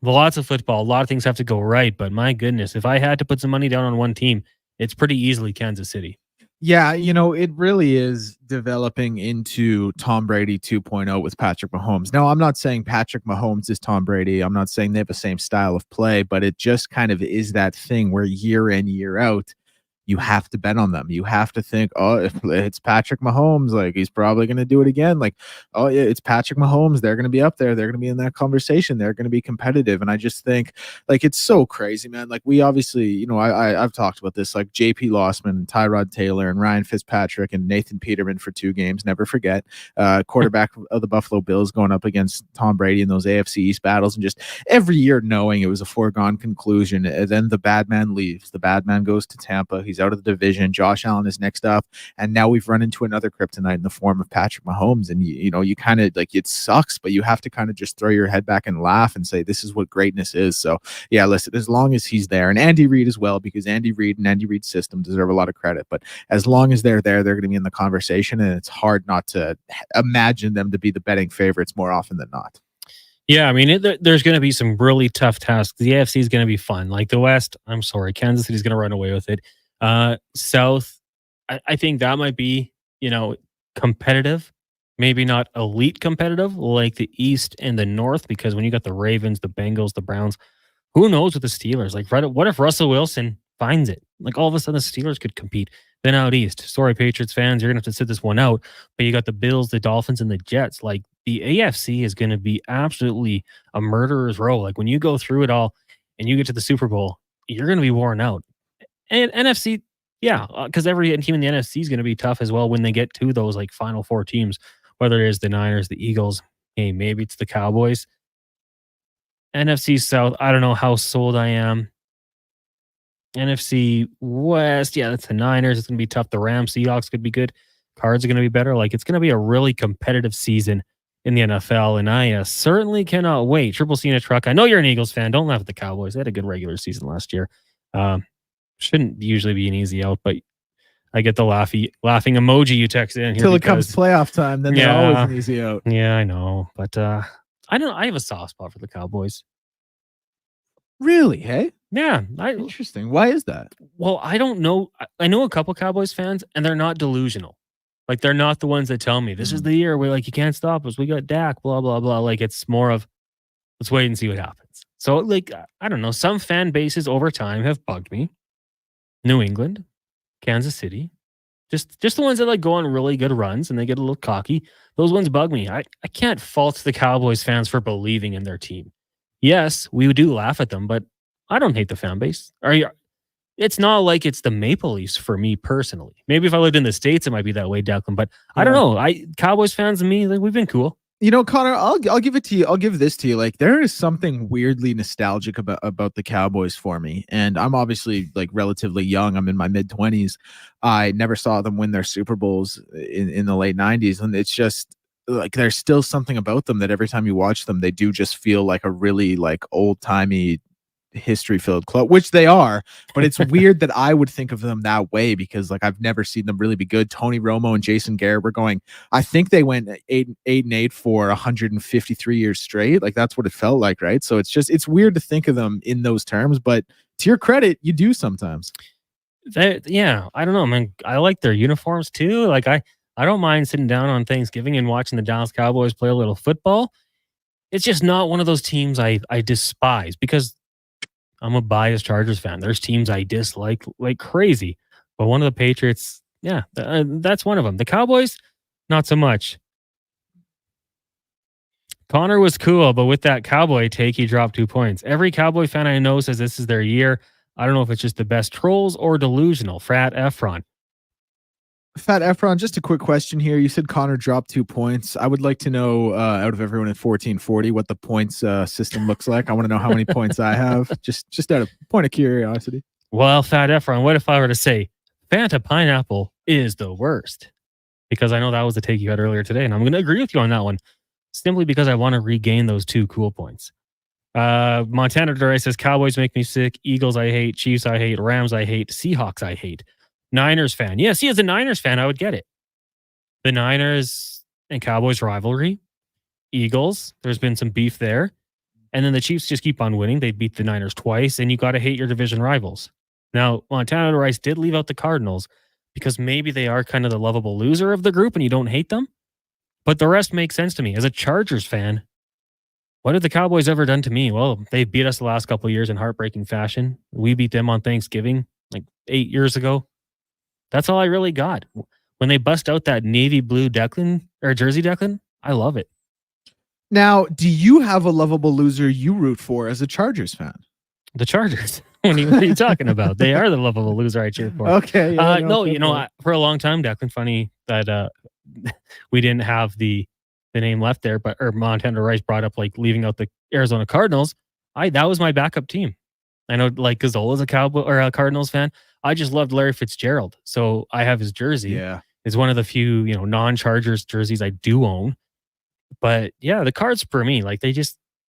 lots of football, a lot of things have to go right. But my goodness, if I had to put some money down on one team, it's pretty easily Kansas City. Yeah, it really is developing into Tom Brady 2.0 with Patrick Mahomes. Now, I'm not saying Patrick Mahomes is Tom Brady. I'm not saying they have the same style of play, but it just kind of is that thing where year in, year out, you have to bet on them. You have to think, oh, if it's Patrick Mahomes, like he's probably going to do it again. Like, oh yeah, it's Patrick Mahomes. They're going to be up there. They're going to be in that conversation. They're going to be competitive. And I just think like, it's so crazy, man. Like we obviously, you know, I've talked about this, like JP Lossman and Tyrod Taylor and Ryan Fitzpatrick and Nathan Peterman for 2 games. Never forget, quarterback of the Buffalo Bills going up against Tom Brady in those AFC East battles, and just every year knowing it was a foregone conclusion. And then the bad man leaves. The bad man goes to Tampa. He's out of the division. Josh Allen is next up. And now we've run into another kryptonite in the form of Patrick Mahomes. And you know, you kind of like, it sucks, but you have to kind of just throw your head back and laugh and say, this is what greatness is. So yeah, listen, as long as he's there, and Andy Reid as well, because Andy Reid and Andy Reid's system deserve a lot of credit, but as long as they're there, they're going to be in the conversation, and it's hard not to imagine them to be the betting favorites more often than not. Yeah, I mean, there's going to be some really tough tasks. The AFC is going to be fun. Like the West, I'm sorry, Kansas City's going to run away with it. South, I think that might be, you know, competitive, maybe not elite competitive like the East and the North, because when you got the Ravens, the Bengals, the Browns, who knows with the Steelers? Like, what if Russell Wilson finds it? Like all of a sudden the Steelers could compete. Then out East, sorry, Patriots fans, you're going to have to sit this one out, but you got the Bills, the Dolphins, and the Jets. Like the AFC is going to be absolutely a murderer's row. Like when you go through it all and you get to the Super Bowl, you're going to be worn out. And NFC, yeah, because every team in the NFC is going to be tough as well when they get to those like final 4 teams, whether it is the Niners, the Eagles, hey, maybe it's the Cowboys. NFC South, I don't know how sold I am. NFC West, yeah, that's the Niners. It's going to be tough. The Rams, Seahawks could be good. Cards are going to be better. Like, it's going to be a really competitive season in the NFL, and I certainly cannot wait. Triple C in a truck. I know you're an Eagles fan. Don't laugh at the Cowboys. They had a good regular season last year. Shouldn't usually be an easy out, but I get the laughing emoji you text in here. Until it comes playoff time, then they're always an easy out. Yeah, I know. But I don't know. I have a soft spot for the Cowboys. Really? Hey? Yeah. Interesting. Why is that? Well, I don't know. I know a couple Cowboys fans, and they're not delusional. Like, they're not the ones that tell me, this is the year where, like, you can't stop us. We got Dak, blah, blah, blah. Like, it's more of, let's wait and see what happens. So, like, I don't know. Some fan bases over time have bugged me. New England, Kansas City. Just the ones that, like, go on really good runs, and they get a little cocky. Those ones bug me. I can't fault the Cowboys fans for believing in their team. Yes, we do laugh at them, but I don't hate the fan base. It's not like it's the Maple Leafs for me personally. Maybe if I lived in the States, it might be that way, Declan. But I don't know. Cowboys fans and me, like, we've been cool. You know, Connor, I'll give it to you. I'll give this to you. Like, there is something weirdly nostalgic about the Cowboys for me. And I'm obviously like relatively young. I'm in my mid-20s. I never saw them win their Super Bowls in the late 90s. And it's just like, there's still something about them that every time you watch them, they do just feel like a really like old-timey history-filled club, which they are, but it's weird that I would think of them that way because like I've never seen them really be good. Tony Romo and Jason Gregor were going, I think they went 8-8 for 153 years straight. Like that's what it felt like, right? So it's weird to think of them in those terms, but to your credit, you do sometimes. Yeah, I don't know, man. I like their uniforms too. Like I don't mind sitting down on Thanksgiving and watching the Dallas Cowboys play a little football. It's just not one of those teams I despise because I'm a biased Chargers fan. There's teams I dislike like crazy. But one of the Patriots, yeah, that's one of them. The Cowboys, not so much. Connor was cool, but with that Cowboy take, he dropped 2 points. Every Cowboy fan I know says this is their year. I don't know if it's just the best trolls or delusional. Fat Efron. Fat Efron, just a quick question here. You said Connor dropped 2 points. I would like to know, out of everyone at 1440, what the points system looks like. I want to know how many points I have. Just out of point of curiosity. Well, Fat Efron, what if I were to say Fanta Pineapple is the worst? Because I know that was the take you had earlier today, and I'm going to agree with you on that one, simply because I want to regain those 2 cool points. Montana Duray says, Cowboys make me sick. Eagles I hate. Chiefs I hate. Rams I hate. Seahawks I hate. Niners fan. Yeah, see, as a Niners fan, I would get it. The Niners and Cowboys rivalry. Eagles, there's been some beef there. And then the Chiefs just keep on winning. They beat the Niners twice, and you got to hate your division rivals. Now, Montana Rice did leave out the Cardinals because maybe they are kind of the lovable loser of the group and you don't hate them. But the rest makes sense to me. As a Chargers fan, what have the Cowboys ever done to me? Well, they beat us the last couple of years in heartbreaking fashion. We beat them on Thanksgiving like 8 years ago. That's all I really got. When they bust out that navy blue Declan or jersey Declan, I love it. Now, do you have a lovable loser you root for as a Chargers fan? The Chargers. What are you talking about? They are the lovable loser I cheer for. Okay. Yeah, no, for a long time, Declan, funny that we didn't have the name left there, but Montana Rice brought up like leaving out the Arizona Cardinals. That was my backup team. I know like Gazola's a Cowboy or a Cardinals fan. I just loved Larry Fitzgerald, so I have his jersey. Yeah, it's one of the few non-Chargers jerseys I do own. But yeah, the Cards for me, like they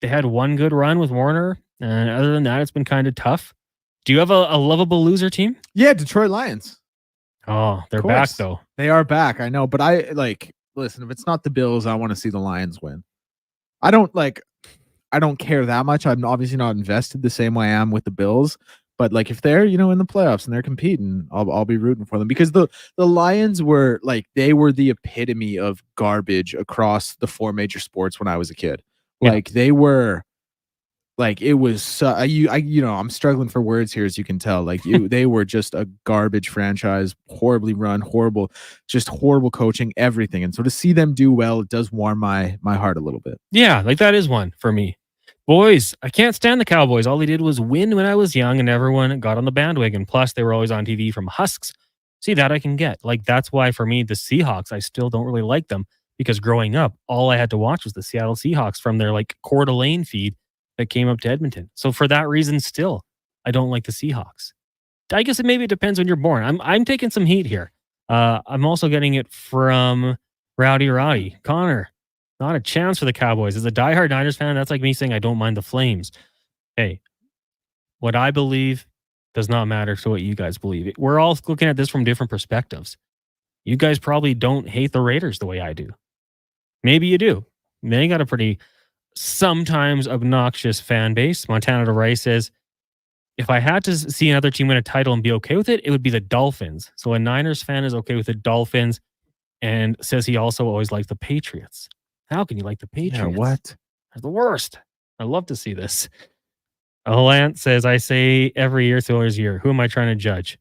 had one good run with Warner. And other than that, it's been kind of tough. Do you have a lovable loser team? Yeah, Detroit Lions. Oh, they're back though. They are back. I know, but listen, if it's not the Bills, I want to see the Lions win. I don't care that much. I'm obviously not invested the same way I am with the Bills, but like if they're, in the playoffs and they're competing, I'll be rooting for them because the Lions were they were the epitome of garbage across the 4 major sports when I was a kid. Yeah. Like they were it was I'm struggling for words here, as you can tell. They were just a garbage franchise, horribly run, horrible coaching, everything. And so to see them do well, it does warm my heart a little bit. Yeah, that is one for me. Boys, I can't stand the Cowboys. All they did was win when I was young, and everyone got on the bandwagon. Plus, they were always on TV from Husks. See, that I can get. That's why for me, the Seahawks, I still don't really like them because growing up, all I had to watch was the Seattle Seahawks from their Coeur d'Alene feed that came up to Edmonton. So for that reason, still, I don't like the Seahawks. I guess maybe it depends when you're born. I'm taking some heat here. I'm also getting it from Rowdy. Connor, not a chance for the Cowboys. As a diehard Niners fan, that's like me saying I don't mind the Flames. Hey, what I believe does not matter to what you guys believe. We're all looking at this from different perspectives. You guys probably don't hate the Raiders the way I do. Maybe you do. They got a pretty sometimes obnoxious fan base. Montana Rice says, if I had to see another team win a title and be okay with it, it would be the Dolphins. So a Niners fan is okay with the Dolphins and says he also always liked the Patriots. How can you like the Patriots? Yeah, what? They're the worst. I love to see this. Lance says, I say every year, Steelers year. Who am I trying to judge?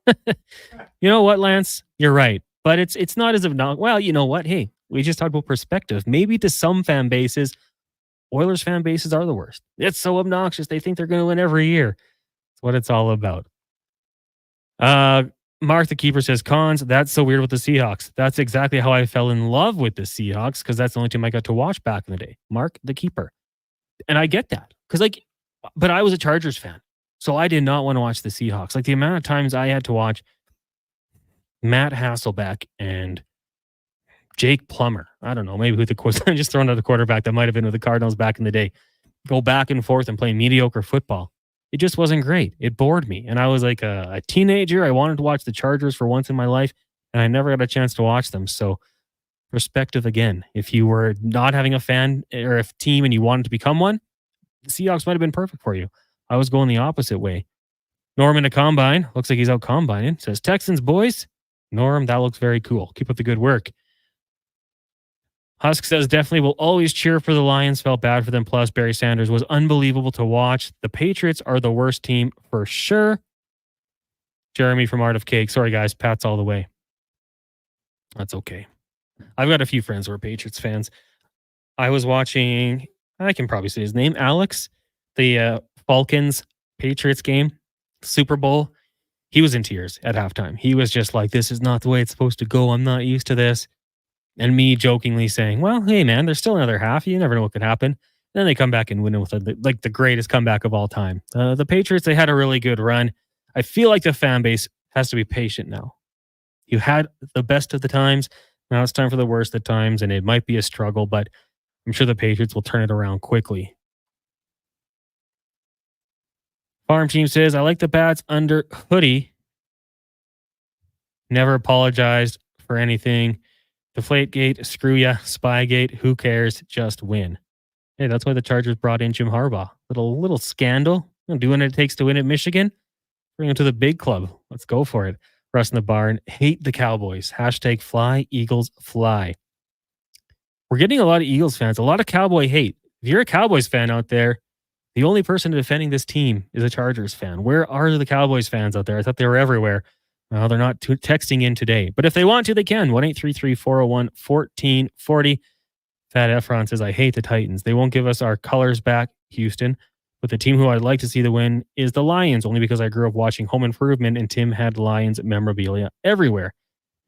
You know what, Lance? You're right. But it's not as obnoxious. Well, you know what? Hey, we just talked about perspective. Maybe to some fan bases, Oilers fan bases are the worst. It's so obnoxious. They think they're going to win every year. That's what it's all about. Mark the Keeper says, Cons, that's so weird with the Seahawks. That's exactly how I fell in love with the Seahawks because that's the only team I got to watch back in the day. Mark the Keeper. And I get that. But I was a Chargers fan. So I did not want to watch the Seahawks. The amount of times I had to watch Matt Hasselbeck and Jake Plummer. I don't know, maybe who I'm just throwing out a quarterback that might have been with the Cardinals back in the day. Go back and forth and play mediocre football. It just wasn't great. It bored me. And I was like a teenager. I wanted to watch the Chargers for once in my life, and I never got a chance to watch them. So perspective again. If you were not having a fan or a team and you wanted to become one, the Seahawks might have been perfect for you. I was going the opposite way. Norm in a combine. Looks like he's out combining. Says, Texans, boys. Norm, that looks very cool. Keep up the good work. Husk says, definitely will always cheer for the Lions. Felt bad for them. Plus, Barry Sanders was unbelievable to watch. The Patriots are the worst team for sure. Jeremy from Art of Cake. Sorry, guys. Pats all the way. That's okay. I've got a few friends who are Patriots fans. I was watching, I can probably say his name, Alex, the Falcons Patriots game, Super Bowl. He was in tears at halftime. He was just like, this is not the way it's supposed to go. I'm not used to this. And me jokingly saying, well, hey, man, there's still another half. You never know what could happen. And then they come back and win it with the greatest comeback of all time. The Patriots, they had a really good run. I feel like the fan base has to be patient now. You had the best of the times. Now it's time for the worst of times, and it might be a struggle, but I'm sure the Patriots will turn it around quickly. Farm Team says, I like the Pats under Hoodie. Never apologized for anything. Deflategate, screw ya, Spygate, who cares? Just win. Hey, that's why the Chargers brought in Jim Harbaugh. Little scandal. Doing what it takes to win at Michigan. Bring him to the big club. Let's go for it. Russ in the barn. Hate the Cowboys. Hashtag fly, Eagles fly. We're getting a lot of Eagles fans. A lot of Cowboy hate. If you're a Cowboys fan out there, the only person defending this team is a Chargers fan. Where are the Cowboys fans out there? I thought they were everywhere. Well, they're not texting in today, but if they want to, they can. 1-833-401-1440. Fat Efron says, I hate the Titans. They won't give us our colors back, Houston. But the team who I'd like to see the win is the Lions, only because I grew up watching Home Improvement and Tim had Lions memorabilia everywhere.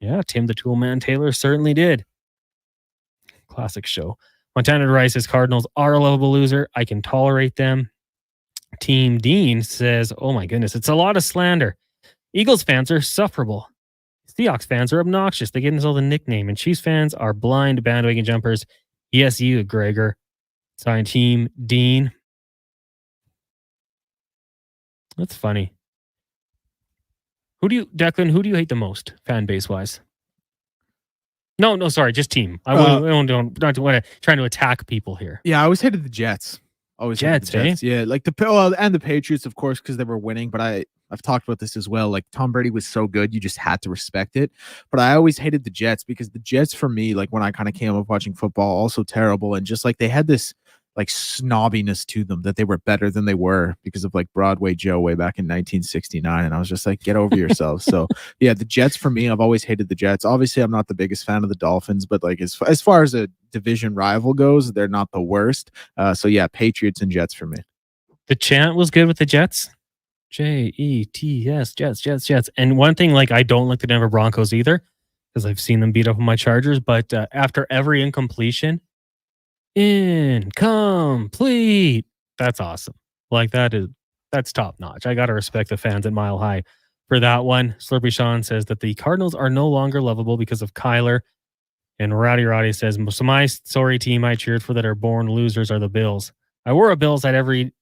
Yeah, Tim the Toolman Taylor certainly did. Classic show. Montana Rice says, Cardinals are a lovable loser. I can tolerate them. Team Dean says, oh my goodness, it's a lot of slander. Eagles fans are sufferable. Seahawks fans are obnoxious. They get themselves a nickname. And Chiefs fans are blind bandwagon jumpers. Yes, you, Gregor. Signed Team Dean. That's funny. Declan, who do you hate the most, fan base wise? No, sorry, just team. I don't want to trying to attack people here. Yeah, I always hated the Jets. Jets, Eh? Yeah, like and the Patriots, of course, because they were winning. But I've talked about this as well. Like Tom Brady was so good, you just had to respect it. But I always hated the Jets because the Jets, for me, like when I kind of came up watching football, also terrible, and just like they had this like snobbiness to them that they were better than they were because of like Broadway Joe way back in 1969. And I was just like, get over yourselves. So yeah, the Jets for me, I've always hated the Jets. Obviously, I'm not the biggest fan of the Dolphins, but like as far as a division rival goes, they're not the worst. So yeah, Patriots and Jets for me. The chant was good with the Jets. Jets, Jets. And one thing, like I don't like the Denver Broncos either because I've seen them beat up on my Chargers. But after every incompletion, incomplete. That's awesome. Like that's top notch. I got to respect the fans at Mile High for that one. Slurpy Sean says that the Cardinals are no longer lovable because of Kyler. And Rowdy Roddy says, so my sorry team I cheered for that are born losers are the Bills. I wore a Bills hat every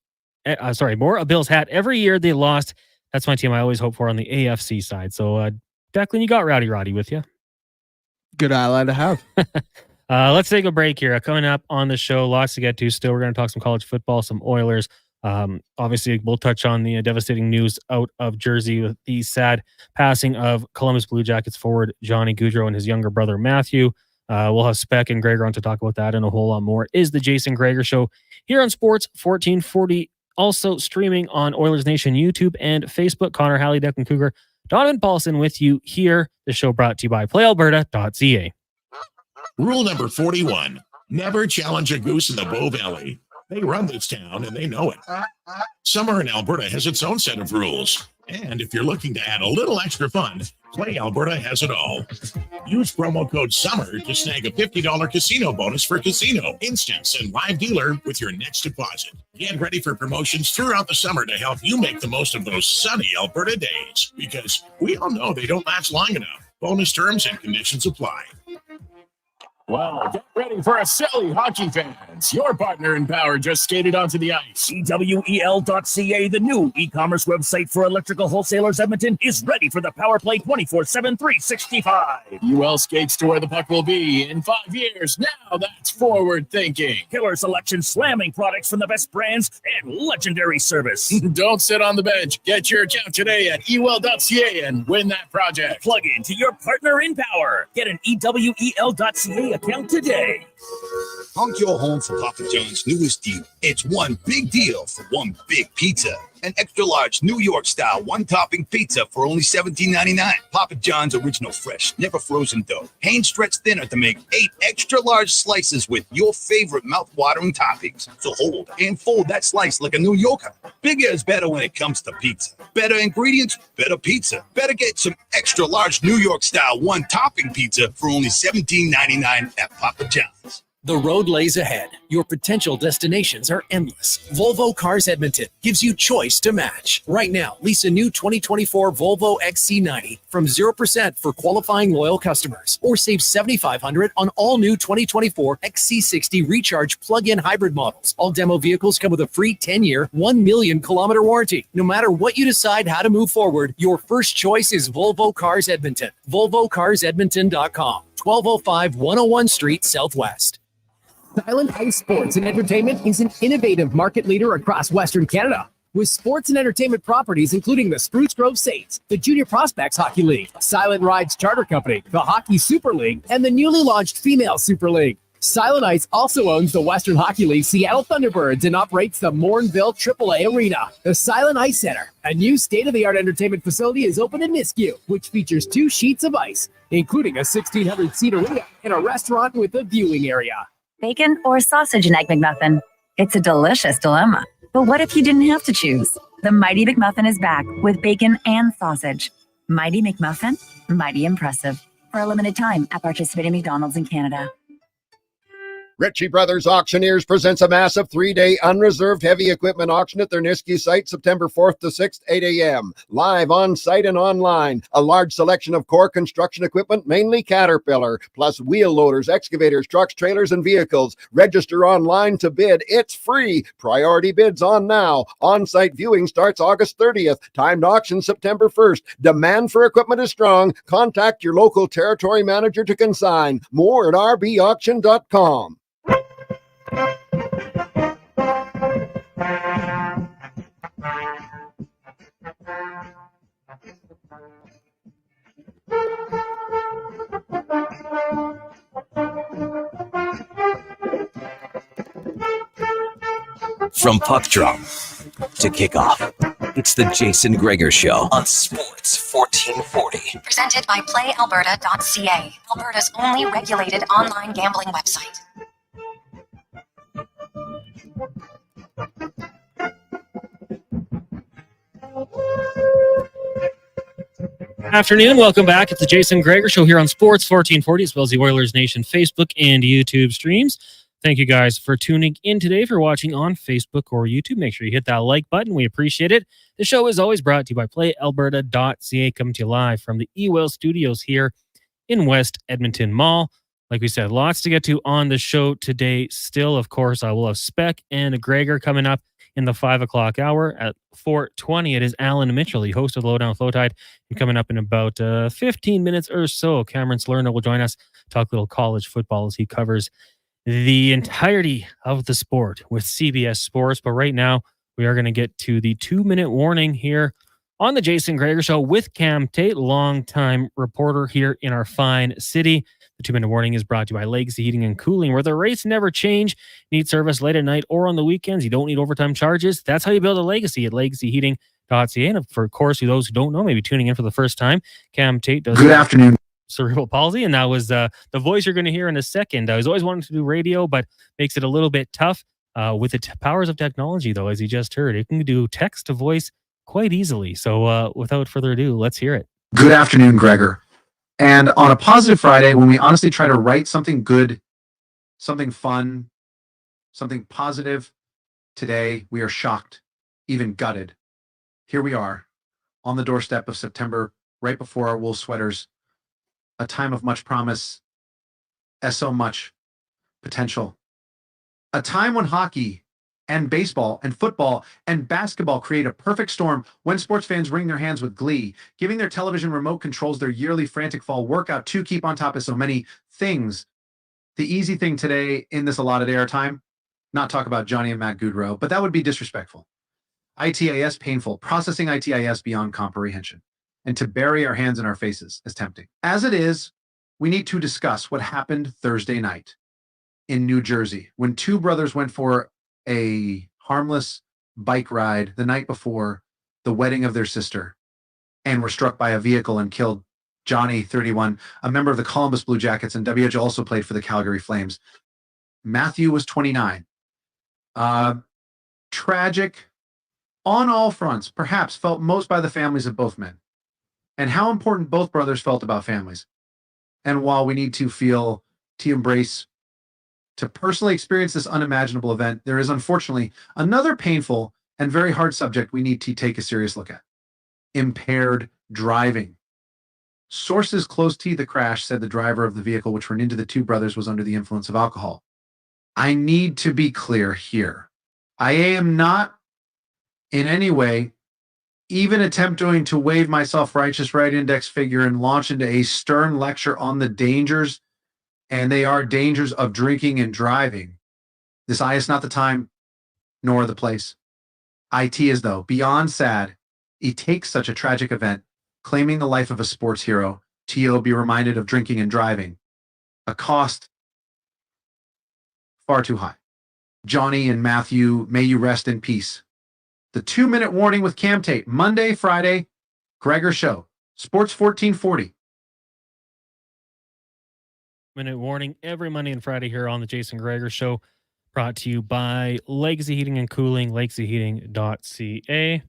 year they lost. That's my team I always hope for on the AFC side. So Declan, you got Rowdy Roddy with you. Good ally to have. Let's take a break here. Coming up on the show, lots to get to still. We're going to talk some college football, some Oilers. Obviously, we'll touch on the devastating news out of Jersey with the sad passing of Columbus Blue Jackets forward Johnny Gaudreau and his younger brother Matthew. We'll have Speck and Gregor on to talk about that and a whole lot more. Is the Jason Gregor Show here on Sports 1440. Also streaming on Oilers Nation YouTube and Facebook. Connor Halley, Declan Cougar, Donovan Paulson with you here. The show brought to you by PlayAlberta.ca. Rule number 41, never challenge a goose in the Bow Valley. They run this town and they know it. Summer in Alberta has its own set of rules. And if you're looking to add a little extra fun, Play Alberta has it all. Use promo code SUMMER to snag a $50 casino bonus for casino, instants, and live dealer with your next deposit. Get ready for promotions throughout the summer to help you make the most of those sunny Alberta days. Because we all know they don't last long enough. Bonus terms and conditions apply. Well, get ready for a silly hockey fans. Your partner in power just skated onto the ice. EWEL.ca, the new e-commerce website for electrical wholesalers Edmonton, is ready for the power play 24/7, 365. UL skates to where the puck will be in 5 years. Now that's forward thinking. Killer selection, slamming products from the best brands, and legendary service. Don't sit on the bench. Get your account today at EWEL.ca and win that project. Plug into your partner in power. Get an EWEL.ca account today. Honk your home for Papa John's newest deal. It's one big deal for one big pizza. An extra large New York style one topping pizza for only $17.99. Papa John's original fresh, never frozen dough. Hand stretched thinner to make 8 extra large slices with your favorite mouth-watering toppings. So hold and fold that slice like a New Yorker. Bigger is better when it comes to pizza. Better ingredients, better pizza. Better get some extra large New York style one topping pizza for only $17.99 at Papa John's. The road lays ahead. Your potential destinations are endless. Volvo Cars Edmonton gives you choice to match. Right now, lease a new 2024 Volvo XC90 from 0% for qualifying loyal customers. Or save $7,500 on all new 2024 XC60 Recharge plug-in hybrid models. All demo vehicles come with a free 10-year, 1 million kilometer warranty. No matter what you decide how to move forward, your first choice is Volvo Cars Edmonton. VolvoCarsEdmonton.com. 1205 101 Street Southwest. Silent Ice Sports and Entertainment is an innovative market leader across Western Canada. With sports and entertainment properties including the Spruce Grove Saints, the Junior Prospects Hockey League, Silent Rides Charter Company, the Hockey Super League, and the newly launched Female Super League. Silent Ice also owns the Western Hockey League Seattle Thunderbirds and operates the Mournville AAA Arena. The Silent Ice Center, a new state-of-the-art entertainment facility, is open in Nisku, which features 2 sheets of ice, including a 1,600-seat arena and a restaurant with a viewing area. Bacon or sausage and egg McMuffin? It's a delicious dilemma. But what if you didn't have to choose? The Mighty McMuffin is back with bacon and sausage. Mighty McMuffin, mighty impressive. For a limited time at participating McDonald's in Canada. Ritchie Brothers Auctioneers presents a massive 3-day unreserved heavy equipment auction at their Nisku site, September 4th to 6th, 8 a.m. Live on site and online. A large selection of core construction equipment, mainly Caterpillar, plus wheel loaders, excavators, trucks, trailers, and vehicles. Register online to bid. It's free. Priority bids on now. On-site viewing starts August 30th. Timed auction September 1st. Demand for equipment is strong. Contact your local territory manager to consign. More at rbauction.com. From puck drop to kickoff, it's the Jason Gregor Show on Sports 1440. Presented by PlayAlberta.ca, Alberta's only regulated online gambling website. Afternoon, welcome back. It's the Jason Gregor Show here on Sports 1440, as well as the Oilers Nation Facebook and YouTube streams. Thank you guys for tuning in today, for watching on Facebook or YouTube. Make sure you hit that like button. We appreciate it. The show is always brought to you by PlayAlberta.ca, coming to you live from the eWell Studios here in West Edmonton Mall. Like we said, lots to get to on the show today. Still, of course, I will have Speck and Gregor coming up in the 5 o'clock hour. At 4:20, it is Alan Mitchell, the host of Lowdown Flowtide. And coming up in about 15 minutes or so, Cameron Salerno will join us, talk a little college football as he covers the entirety of the sport with CBS Sports. But right now, we are going to get to the 2-minute warning here on the Jason Gregor Show with Cam Tate, longtime reporter here in our fine city. The 2-minute warning is brought to you by Legacy Heating and Cooling, where the rates never change. Need service late at night or on the weekends. You don't need overtime charges. That's how you build a legacy at legacyheating.ca. And for course, for those who don't know, maybe tuning in for the first time, Cam Tate does. Good afternoon. Cerebral palsy, and that was the voice you're going to hear in a second. I was always wanting to do radio, but makes it a little bit tough with the powers of technology, though, as you just heard. It can do text to voice quite easily. So without further ado, let's hear it. Good afternoon, Gregor. And on a positive Friday, when we honestly try to write something good, something fun, something positive, today we are shocked, even gutted. Here we are on the doorstep of September, right before our wool sweaters, a time of much promise, so much potential. A time when hockey and baseball and football and basketball create a perfect storm, when sports fans wring their hands with glee, giving their television remote controls their yearly frantic fall workout to keep on top of so many things. The easy thing today in this allotted airtime, not talk about Johnny and Matthew Gaudreau, but that would be disrespectful. ITIS painful, processing ITIS beyond comprehension. And to bury our hands in our faces is tempting. As it is, we need to discuss what happened Thursday night in New Jersey when 2 brothers went for a harmless bike ride the night before the wedding of their sister and were struck by a vehicle and killed Johnny, 31, a member of the Columbus Blue Jackets, and WH also played for the Calgary Flames. Matthew was 29. Tragic on all fronts, perhaps felt most by the families of both men, and how important both brothers felt about families. And while we need to feel, to embrace, to personally experience this unimaginable event, there is unfortunately another painful and very hard subject we need to take a serious look at: impaired driving. Sources close to the crash said the driver of the vehicle which ran into the 2 brothers was under the influence of alcohol. I need to be clear here. I am not in any way even attempting to wave my self-righteous right index figure and launch into a stern lecture on the dangers, and they are dangers, of drinking and driving. This is not the time nor the place. IT is, though, beyond sad. It takes such a tragic event, claiming the life of a sports hero, to be reminded of drinking and driving. A cost far too high. Johnny and Matthew, may you rest in peace. The 2-minute warning with Cam Tate, Monday, Friday, Gregor Show, Sports 1440. Minute warning every Monday and Friday here on the Jason Gregor Show, brought to you by Legacy Heating and Cooling, legacyheating.ca.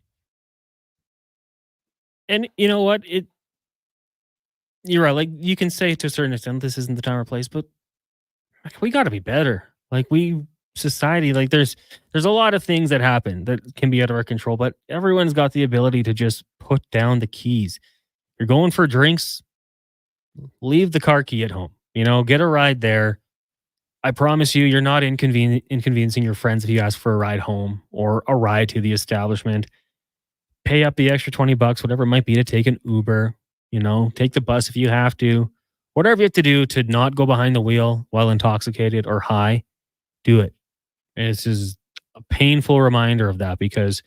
And you know what? You're right. Like, you can say to a certain extent, this isn't the time or place, but we got to be better. Like, society, like there's a lot of things that happen that can be out of our control, but everyone's got the ability to just put down the keys. You're going for drinks, leave the car key at home. Get a ride there. I promise you're not inconveniencing your friends if you ask for a ride home or a ride to the establishment. Pay up the extra $20, whatever it might be, to take an Uber. Take the bus if you have to. Whatever you have to do to not go behind the wheel while intoxicated or high, do it. And this is a painful reminder of that, because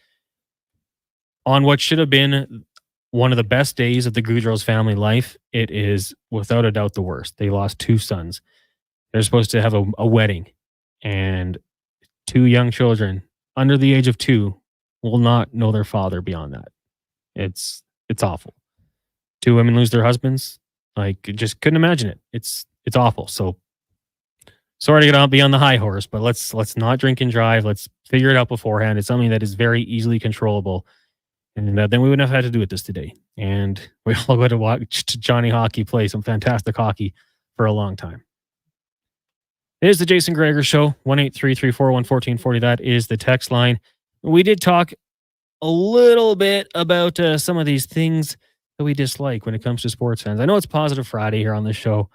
on what should have been one of the best days of the Gaudreau's family life, it is without a doubt the worst. They lost 2 sons. They're supposed to have a wedding, and 2 young children under the age of 2 will not know their father beyond that. It's awful. 2 women lose their husbands. Like, just couldn't imagine it. It's awful. So sorry to get be on the high horse, but let's not drink and drive. Let's figure it out beforehand. It's something that is very easily controllable. And then we wouldn't have had to do it this today. And we all got to watch Johnny Hockey play some fantastic hockey for a long time. It is the Jason Gregor Show, 1-833-401-1440. That is the text line. We did talk a little bit about some of these things that we dislike when it comes to sports fans. I know it's Positive Friday here on this show,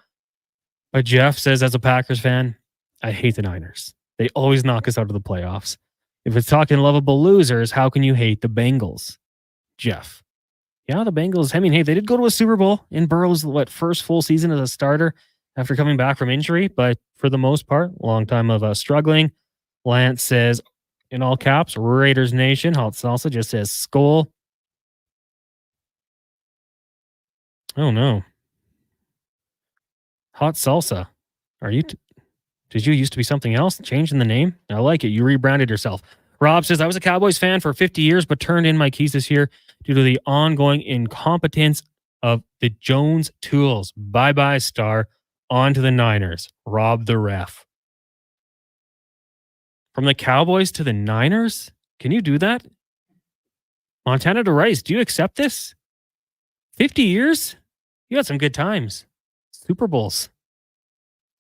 but Jeff says, as a Packers fan, I hate the Niners. They always knock us out of the playoffs. If it's talking lovable losers, how can you hate the Bengals? Jeff. Yeah, the Bengals, I mean, hey, they did go to a Super Bowl in Burrow's, first full season as a starter after coming back from injury, but for the most part, long time of struggling. Lance says, in all caps, Raiders Nation. Hot Salsa just says, Skull. Oh, no. Hot Salsa. Did you used to be something else? Changing the name? I like it. You rebranded yourself. Rob says, I was a Cowboys fan for 50 years, but turned in my keys this year due to the ongoing incompetence of the Jones Tools. Bye-bye, Star. On to the Niners. Rob the ref. From the Cowboys to the Niners? Can you do that? Montana to Rice, do you accept this? 50 years? You had some good times. Super Bowls.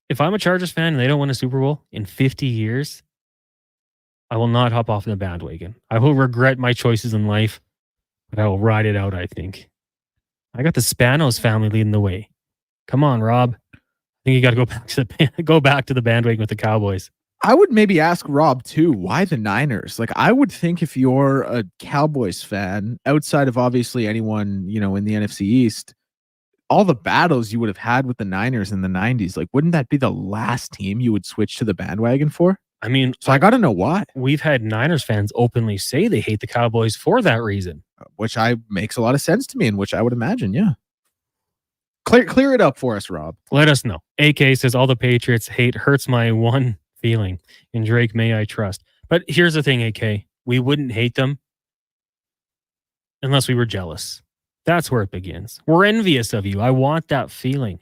If I'm a Chargers fan and they don't win a Super Bowl in 50 years, I will not hop off the bandwagon. I will regret my choices in life, but I will ride it out, I think. I got the Spanos family leading the way. Come on, Rob. I think you got to go back to the bandwagon with the Cowboys. I would maybe ask Rob too, why the Niners? Like, I would think if you're a Cowboys fan, outside of obviously anyone, in the NFC East, all the battles you would have had with the Niners in the 90s, like, wouldn't that be the last team you would switch to the bandwagon for? I mean, so I got to know why. We've had Niners fans openly say they hate the Cowboys for that reason. Which makes a lot of sense to me, and which I would imagine, yeah. Clear it up for us, Rob. Let us know. AK says, all the Patriots hate hurts my one feeling. In Drake, may I trust. But here's the thing, AK. We wouldn't hate them unless we were jealous. That's where it begins. We're envious of you. I want that feeling.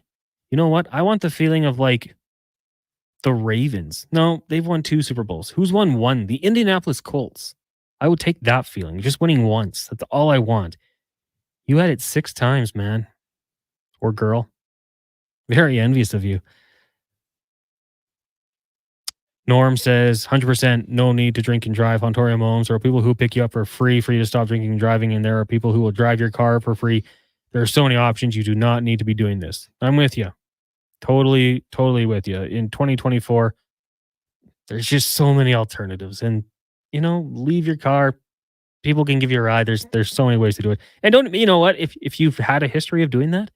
You know what? I want the feeling of the Ravens. No, they've won 2 Super Bowls. Who's won 1? The Indianapolis Colts. I would take that feeling. Just winning once. That's all I want. You had it 6 times, man. Or girl. Very envious of you. Norm says, 100% no need to drink and drive. Ontario Moms. There are people who pick you up for free to stop drinking and driving, and there are people who will drive your car for free. There are so many options. You do not need to be doing this. I'm with you. Totally with you. In 2024, there's just so many alternatives. And, leave your car. People can give you a ride. There's so many ways to do it. And you know what? If you've had a history of doing that,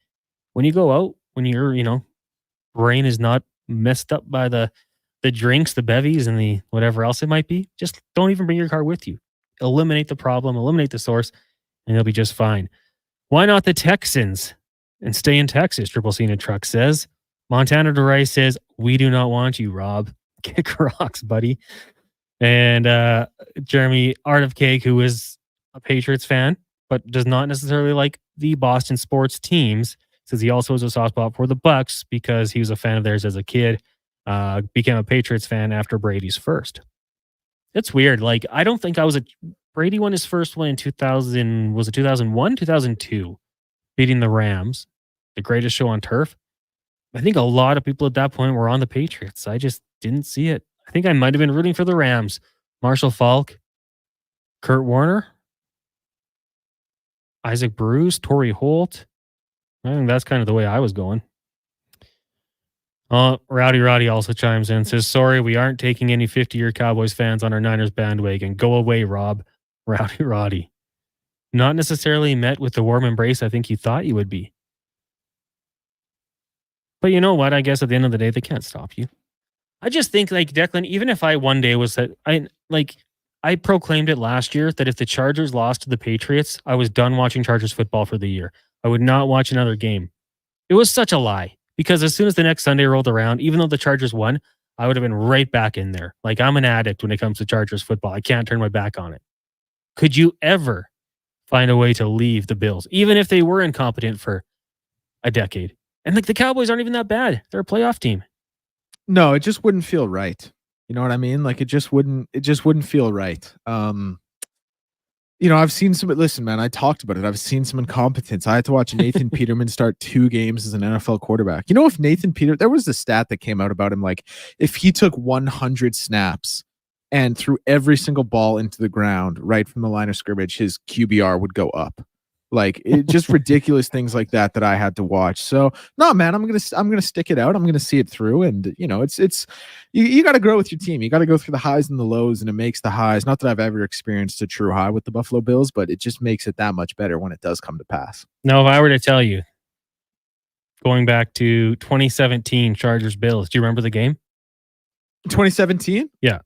when you go out, when your, brain is not messed up by the drinks, the bevies, and the whatever else it might be, just don't even bring your car with you. Eliminate the problem, eliminate the source, and you'll be just fine. Why not the Texans and stay in Texas? Triple C in a truck says. Montana to Rice says, we do not want you, Rob. Kick rocks, buddy. And Jeremy Art of Cake, who is a Patriots fan, but does not necessarily like the Boston sports teams, says he also has a soft spot for the Bucks because he was a fan of theirs as a kid. Became a Patriots fan after Brady's first. It's weird. Like, I don't think Brady won his first one in 2000. Was it 2001, 2002? Beating the Rams, the greatest show on turf. I think a lot of people at that point were on the Patriots. I just didn't see it. I think I might have been rooting for the Rams. Marshall Faulk, Kurt Warner, Isaac Bruce, Torrey Holt. I think that's kind of the way I was going. Rowdy also chimes in and says, sorry, we aren't taking any 50-year Cowboys fans on our Niners bandwagon. Go away, Rob. Rowdy. Not necessarily met with the warm embrace I think you thought you would be. But you know what? I guess at the end of the day, they can't stop you. I just think, like, Declan, even if I one day was that, I proclaimed it last year that if the Chargers lost to the Patriots, I was done watching Chargers football for the year. I would not watch another game. It was such a lie because as soon as the next Sunday rolled around, even though the Chargers won, I would have been right back in there. Like, I'm an addict when it comes to Chargers football. I can't turn my back on it. Could you ever find a way to leave the Bills, even if they were incompetent for a decade? And like, the Cowboys aren't even that bad. They're a playoff team. No, it just wouldn't feel right. You know what I mean? Like, it just wouldn't feel right. I've seen some, listen, man, I talked about it. I've seen some incompetence. I had to watch Nathan Peterman start 2 games as an NFL quarterback. You know, if there was a stat that came out about him, like if he took 100 snaps and threw every single ball into the ground right from the line of scrimmage, his QBR would go up. Like, it just ridiculous things like that I had to watch. So no, man, I'm gonna stick it out. I'm gonna see it through, and it's you got to grow with your team. You got to go through the highs and the lows, and it makes the highs. Not that I've ever experienced a true high with the Buffalo Bills, but it just makes it that much better when it does come to pass. Now, if I were to tell you, going back to 2017 Chargers Bills, do you remember the game? 2017? Yeah.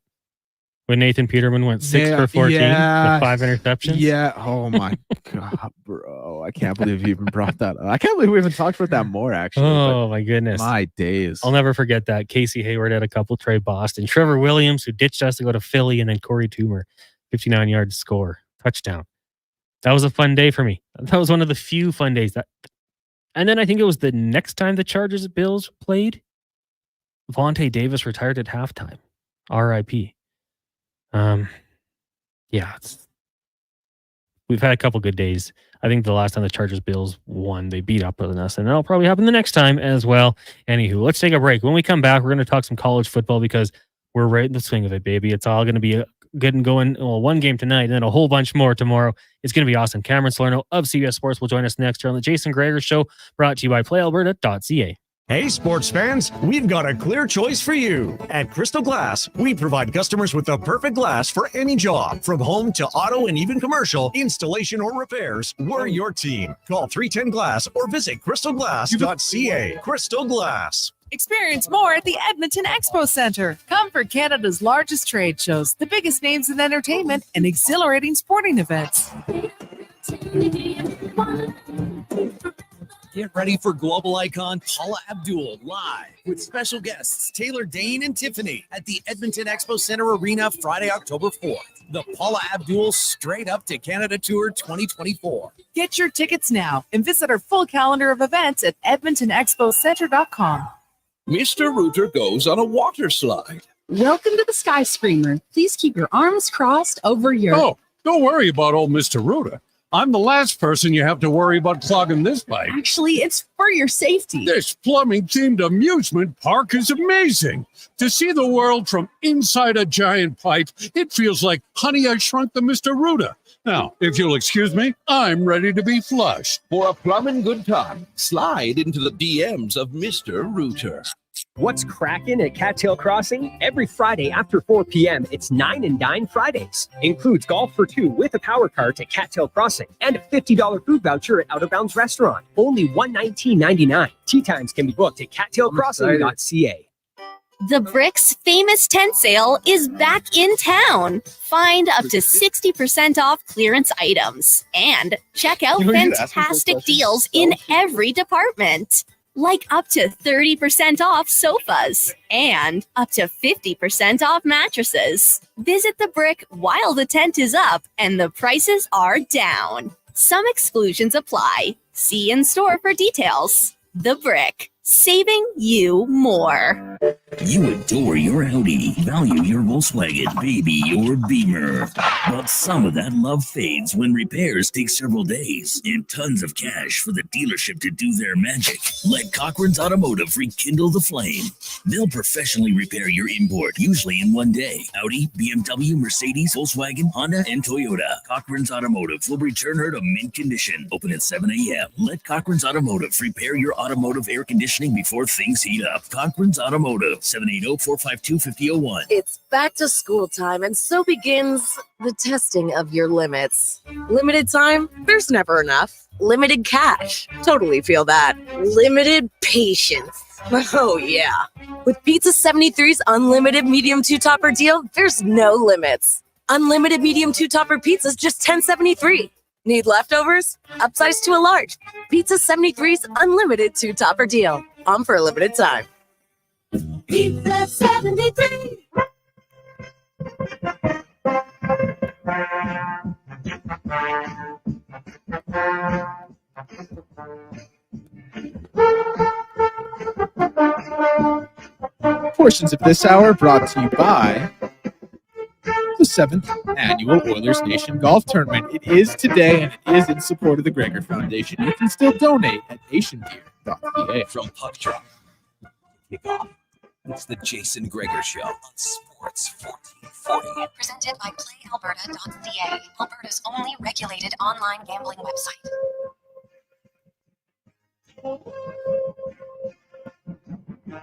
When Nathan Peterman went 6 for 14 with 5 interceptions? Yeah. Oh, my God, bro. I can't believe you even brought that up. I can't believe we haven't talked about that more, actually. Oh, my goodness. My days. I'll never forget that. Casey Hayward had a couple, Trey Boston. Trevor Williams, who ditched us to go to Philly, and then Corey Toomer, 59-yard score. Touchdown. That was a fun day for me. That was one of the few fun days. And then I think it was the next time the Chargers Bills played, Vontae Davis retired at halftime. R.I.P. We've had a couple good days. I think the last time the Chargers Bills won, they beat up on us, and that'll probably happen the next time as well. Anywho, let's take a break. When we come back, we're going to talk some college football because we're right in the swing of it, baby. It's all going to be good and going. Well, one game tonight and then a whole bunch more tomorrow. It's going to be awesome. Cameron Salerno of CBS Sports will join us next here on the Jason Gregor Show, brought to you by PlayAlberta.ca. Hey, sports fans, we've got a clear choice for you. At Crystal Glass, we provide customers with the perfect glass for any job. From home to auto and even commercial, installation or repairs, we're your team. Call 310-GLASS or visit crystalglass.ca. Crystal Glass. Experience more at the Edmonton Expo Centre. Come for Canada's largest trade shows, the biggest names in entertainment, and exhilarating sporting events. Get ready for global icon Paula Abdul live with special guests Taylor Dane and Tiffany at the Edmonton Expo Centre Arena Friday, October 4th. The Paula Abdul Straight Up to Canada Tour 2024. Get your tickets now and visit our full calendar of events at edmontonexpocentre.com. Mr. Rooter goes on a water slide. Welcome to the Sky Screamer. Please keep your arms crossed over your... Oh, don't worry about old Mr. Rooter. I'm the last person you have to worry about clogging this pipe. Actually, it's for your safety. This plumbing-themed amusement park is amazing. To see the world from inside a giant pipe, it feels like Honey, I Shrunk the Mr. Rooter. Now, if you'll excuse me, I'm ready to be flushed. For a plumbing good time, slide into the DMs of Mr. Rooter. What's cracking at Cattail Crossing? Every Friday after 4 p.m., it's 9 and Dine Fridays. Includes golf for 2 with a power cart at Cattail Crossing and a $50 food voucher at Out of Bounds Restaurant. Only $119.99. Tea times can be booked at cattailcrossing.ca. The Bricks Famous Tent Sale is back in town. Find up to 60% off clearance items and check out fantastic deals in every department. like up to 30% off sofas and up to 50% off mattresses. Visit the Brick while the tent is up and the prices are down. Some exclusions apply. See in store for details. The Brick, saving you more. You adore your Audi, value your Volkswagen, baby your Beamer. But some of that love fades when repairs take several days and tons of cash for the dealership to do their magic. Let Cochran's Automotive rekindle the flame. They'll professionally repair your import, usually in one day. Audi, BMW, Mercedes, Volkswagen, Honda, and Toyota. Cochran's Automotive will return her to mint condition. Open at 7 a.m. Let Cochran's Automotive repair your automotive air conditioning before things heat up. Cochran's Automotive, 780-452-5001. It's back to school time, and so begins the testing of your limits. Limited time? There's never enough. Limited cash? Totally feel that. Limited patience? Oh, yeah. With Pizza 73's unlimited medium two-topper deal, there's no limits. Unlimited medium two-topper pizzas, just $10.73. Need leftovers? Upsize to a large. Pizza 73's unlimited two-topper deal. On for a limited time. Pizza 73. Portions of this hour brought to you by the 7th Annual Oilers Nation Golf Tournament. It is today, and it is in support of the Gregor Foundation. You can still donate at nationgear.ca. From puck drop to kick off, it's the Jason Gregor Show on Sports 1440. Presented by PlayAlberta.ca, Alberta's only regulated online gambling website.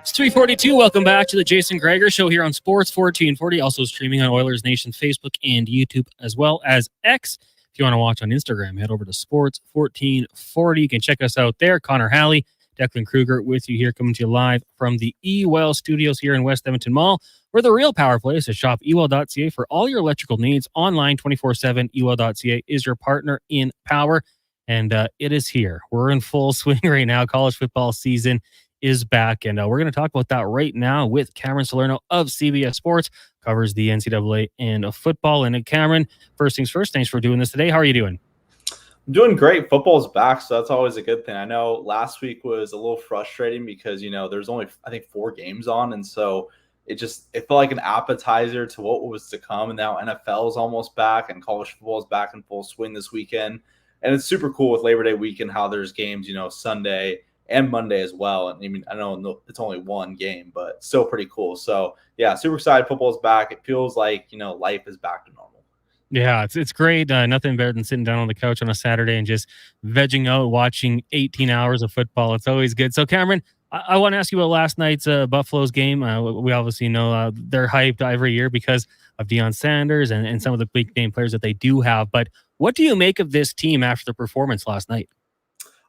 It's 3:42. Welcome back to the Jason Gregor Show here on Sports 1440. Also streaming on Oilers Nation Facebook and YouTube, as well as X. If you want to watch on Instagram, head over to Sports 1440. You can check us out there. Connor Halley, Declan Kruger with you here, coming to you live from the eWell studios here in West Edmonton Mall, where the real power place is shop ewell.ca for all your electrical needs. Online 24/7. ewell.ca is your partner in power, and it is here. We're in full swing right now. College football season is back, and we're going to talk about that right now with Cameron Salerno of CBS Sports, covers the NCAA and football. And Cameron, first things first, thanks for doing this today. How are you doing? I'm doing great. Football's back, so that's always a good thing. I know last week was a little frustrating because, there's only, I think, 4 games on, and so it felt like an appetizer to what was to come. And now NFL is almost back, and college football is back in full swing this weekend. And it's super cool with Labor Day weekend how there's games, Sunday and Monday as well. And I know it's only one game, but still pretty cool. So yeah, super excited. Football's back. It feels like, life is back to normal. Yeah, it's great. Nothing better than sitting down on the couch on a Saturday and just vegging out, watching 18 hours of football. It's always good. So Cameron, I want to ask you about last night's Buffalo's game. We obviously know they're hyped every year because of Deion Sanders and some of the big name players that they do have. But what do you make of this team after the performance last night?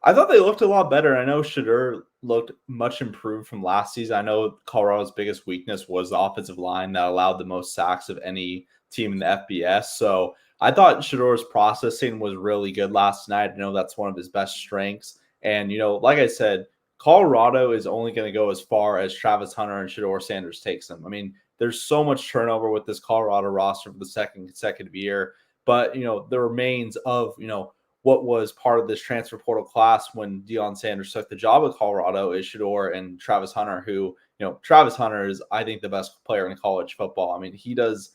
I thought they looked a lot better. I know Shedeur looked much improved from last season. I know Colorado's biggest weakness was the offensive line that allowed the most sacks of any team in the FBS. So I thought Shedeur's processing was really good last night. I know that's one of his best strengths. And, like I said, Colorado is only going to go as far as Travis Hunter and Shedeur Sanders takes them. There's so much turnover with this Colorado roster for the second consecutive year. But, the remains of, what was part of this transfer portal class when Deion Sanders took the job at Colorado is Shedeur and Travis Hunter, who, Travis Hunter is, I think, the best player in college football. He does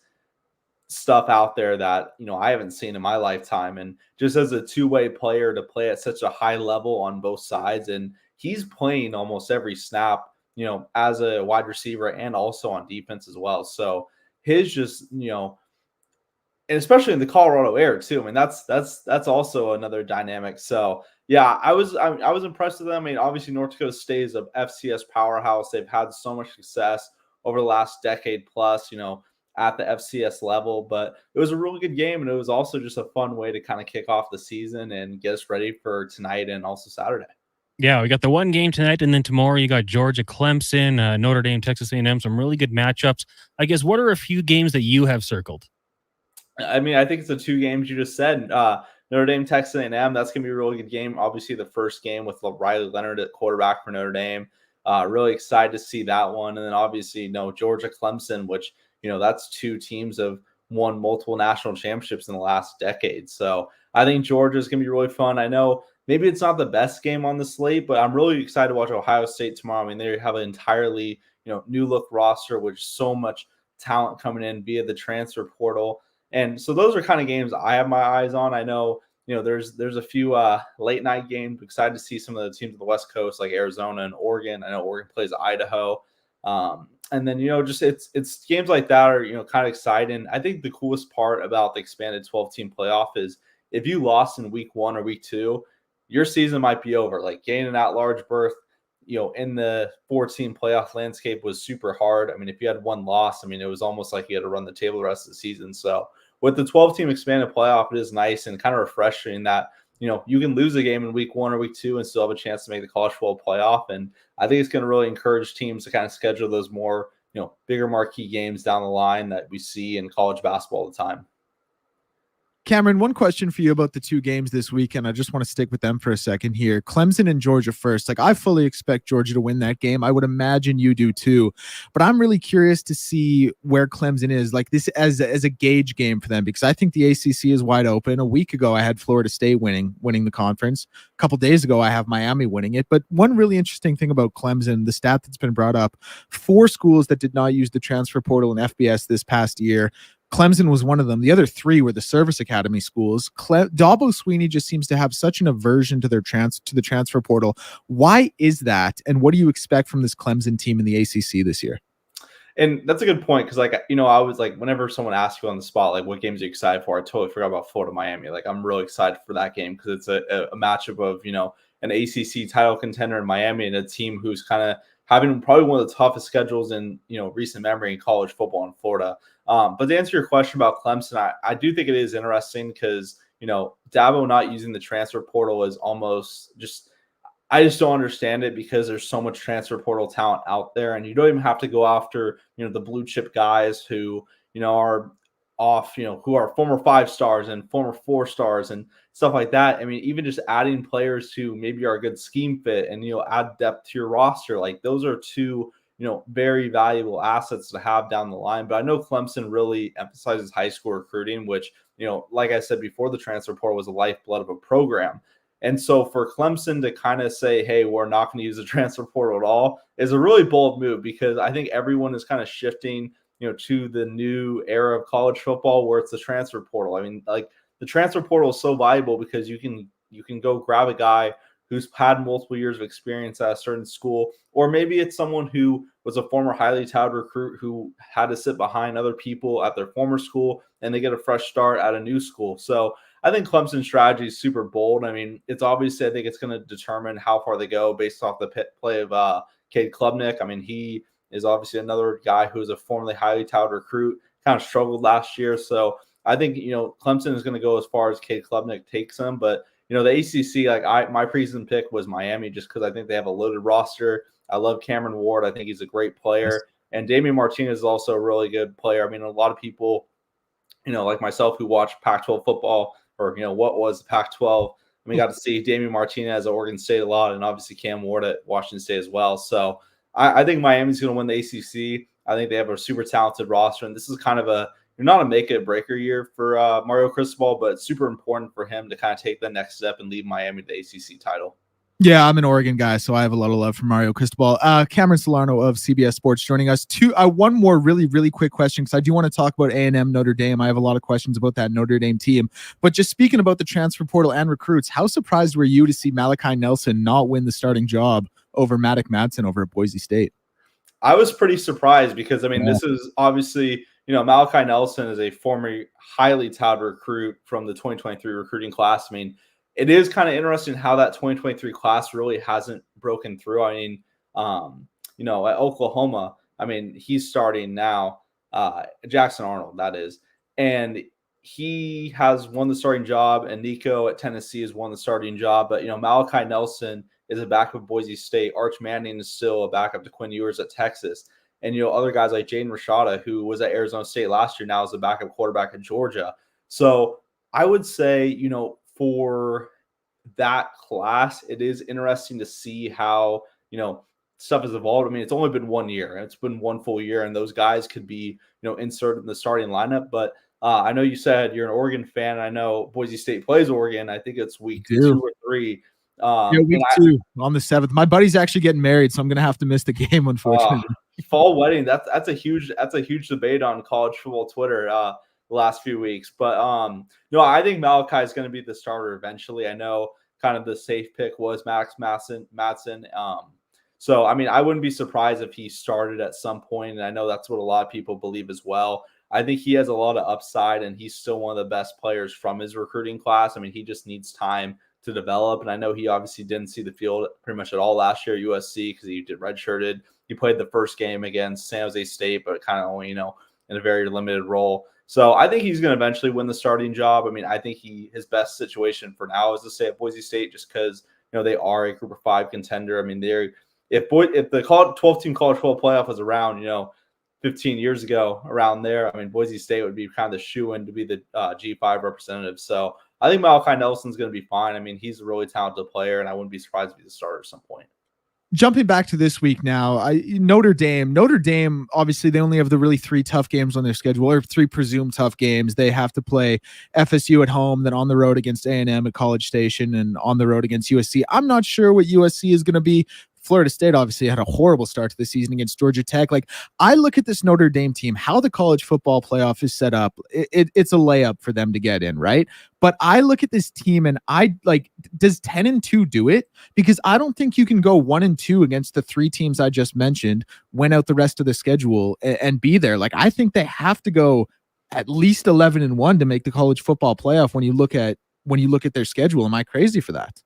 stuff out there that, I haven't seen in my lifetime. And just as a two-way player to play at such a high level on both sides. And he's playing almost every snap, as a wide receiver and also on defense as well. So his just, and especially in the Colorado area too. That's also another dynamic. So yeah, I was impressed with them. Obviously North Dakota State is an FCS powerhouse. They've had so much success over the last decade plus, at the FCS level. But it was a really good game, and it was also just a fun way to kind of kick off the season and get us ready for tonight and also Saturday. Yeah, we got the one game tonight, and then tomorrow you got Georgia, Clemson, Notre Dame, Texas A&M, some really good matchups. I guess, what are a few games that you have circled? I think it's the 2 games you just said. Notre Dame, Texas A&M, that's going to be a really good game. Obviously, the first game with Riley Leonard at quarterback for Notre Dame. Really excited to see that one. And then obviously, Georgia, Clemson, which, that's two teams have won multiple national championships in the last decade. So I think Georgia is going to be really fun. I know maybe it's not the best game on the slate, but I'm really excited to watch Ohio State tomorrow. I mean, they have an entirely, new look roster with so much talent coming in via the transfer portal. And so those are kind of games I have my eyes on. I know, there's a few late night games. Excited to see some of the teams on the West Coast like Arizona and Oregon. I know Oregon plays Idaho. And then, just it's games like that are, kind of exciting. I think the coolest part about the expanded 12-team playoff is if you lost in week 1 or week 2, your season might be over. Like gaining an at-large berth, in the 4-team playoff landscape was super hard. I mean, if you had one loss, it was almost like you had to run the table the rest of the season. So with the 12-team expanded playoff, it is nice and kind of refreshing that, you can lose a game in week 1 or week 2 and still have a chance to make the college football playoff. And I think it's going to really encourage teams to kind of schedule those more, bigger marquee games down the line that we see in college basketball all the time. Cameron, one question for you about the 2 games this weekend. I just want to stick with them for a second here. Clemson and Georgia first. Like, I fully expect Georgia to win that game. I would imagine you do too. But I'm really curious to see where Clemson is, like this as a gauge game for them, because I think the ACC is wide open. A week ago, I had Florida State winning the conference. A couple days ago, I have Miami winning it. But one really interesting thing about Clemson, the stat that's been brought up, 4 schools that did not use the transfer portal in FBS this past year. Clemson was one of them. The other 3 were the service academy schools. Dabo Sweeney just seems to have such an aversion to the transfer portal. Why is that? And what do you expect from this Clemson team in the ACC this year? And that's a good point because, I was like, whenever someone asks you on the spot, like, what games are you excited for? I totally forgot about Florida Miami. Like, I'm really excited for that game because it's a matchup of, an ACC title contender in Miami and a team who's kind of having probably one of the toughest schedules in, recent memory in college football in Florida. But to answer your question about Clemson, I do think it is interesting because, Dabo not using the transfer portal is almost I just don't understand it because there's so much transfer portal talent out there and you don't even have to go after, the blue chip guys who, are off, who are former 5-stars and former 4-stars and stuff like that. I mean, even just adding players who maybe are a good scheme fit and, add depth to your roster, like those are 2, very valuable assets to have down the line. But I know Clemson really emphasizes high school recruiting, which, like I said before, the transfer portal was the lifeblood of a program. And so for Clemson to kind of say, hey, we're not going to use the transfer portal at all is a really bold move because I think everyone is kind of shifting, to the new era of college football where it's the transfer portal. I mean, like the transfer portal is so valuable because you can go grab a guy who's had multiple years of experience at a certain school, or maybe it's someone who was a former highly touted recruit who had to sit behind other people at their former school and they get a fresh start at a new school. So I think Clemson's strategy is super bold. I mean, it's obviously, I think it's going to determine how far they go based off the play of Cade Klubnik. I mean, he is obviously another guy who is a formerly highly touted recruit, kind of struggled last year. So I think, Clemson is going to go as far as Cade Klubnik takes them. But, the ACC, my preseason pick was Miami just because I think they have a loaded roster. I love Cameron Ward. I think he's a great player. And Damian Martinez is also a really good player. I mean, a lot of people, like myself who watch Pac-12 football or, what was the Pac-12, got to see Damian Martinez at Oregon State a lot and obviously Cam Ward at Washington State as well. So I think Miami's going to win the ACC. I think they have a super talented roster. And this is kind of not a make it or breaker year for Mario Cristobal, but it's super important for him to kind of take the next step and lead Miami to the ACC title. Yeah, I'm an Oregon guy, so I have a lot of love for Mario Cristobal. Cameron Salerno of CBS Sports joining us. One more really, really quick question, because I do want to talk about A&M Notre Dame. I have a lot of questions about that Notre Dame team. But just speaking about the transfer portal and recruits, how surprised were you to see Malachi Nelson not win the starting job over Maddox Madsen over at Boise State? I was pretty surprised because, this is obviously, Malachi Nelson is a former highly touted recruit from the 2023 recruiting class. It is kind of interesting how that 2023 class really hasn't broken through. At Oklahoma, he's starting now, Jackson Arnold, that is. And he has won the starting job, and Nico at Tennessee has won the starting job. But, Malachi Nelson is a backup at Boise State. Arch Manning is still a backup to Quinn Ewers at Texas. And, other guys like Jaden Rashada, who was at Arizona State last year, now is a backup quarterback at Georgia. So I would say, for that class, it is interesting to see how, stuff has evolved. I mean, it's only been 1 year. It's been one full year, and those guys could be, inserted in the starting lineup. But I know you said you're an Oregon fan. I know Boise State plays Oregon. I think it's week 2 or 3. Week 2 on the 7th. My buddy's actually getting married, so I'm gonna have to miss the game, unfortunately. Fall wedding. That's a huge debate on college football Twitter the last few weeks. But I think Malachi is going to be the starter eventually. I know kind of the safe pick was Max Madsen. So I mean, I wouldn't be surprised if he started at some point, and I know that's what a lot of people believe as well. I think he has a lot of upside, and he's still one of the best players from his recruiting class. I mean, he just needs time to develop, and I know he obviously didn't see the field pretty much at all last year at USC because he did redshirted. He played the first game against San Jose State, but kind of only, in a very limited role. So I think he's going to eventually win the starting job. I mean, I think his best situation for now is to stay at Boise State just because, they are a Group of 5 contender. I mean, if the 12-team college football playoff was around, 15 years ago around there, I mean, Boise State would be kind of the shoe-in to be the G5 representative. So I think Malachi Nelson's going to be fine. I mean, he's a really talented player, and I wouldn't be surprised if he's a starter at some point. Jumping back to this week now, Notre Dame, obviously they only have the really 3 tough games on their schedule, or 3 presumed tough games. They have to play FSU at home, then on the road against A&M at College Station, and on the road against USC. I'm not sure what USC is going to be. Florida State obviously had a horrible start to the season against Georgia Tech. Like, I look at this Notre Dame team, how the college football playoff is set up. It's a layup for them to get in, right? But I look at this team and does 10-2 do it? Because I don't think you can go 1-2 against the 3 teams I just mentioned, win out the rest of the schedule and be there. Like, I think they have to go at least 11-1 to make the college football playoff when you look at their schedule. Am I crazy for that?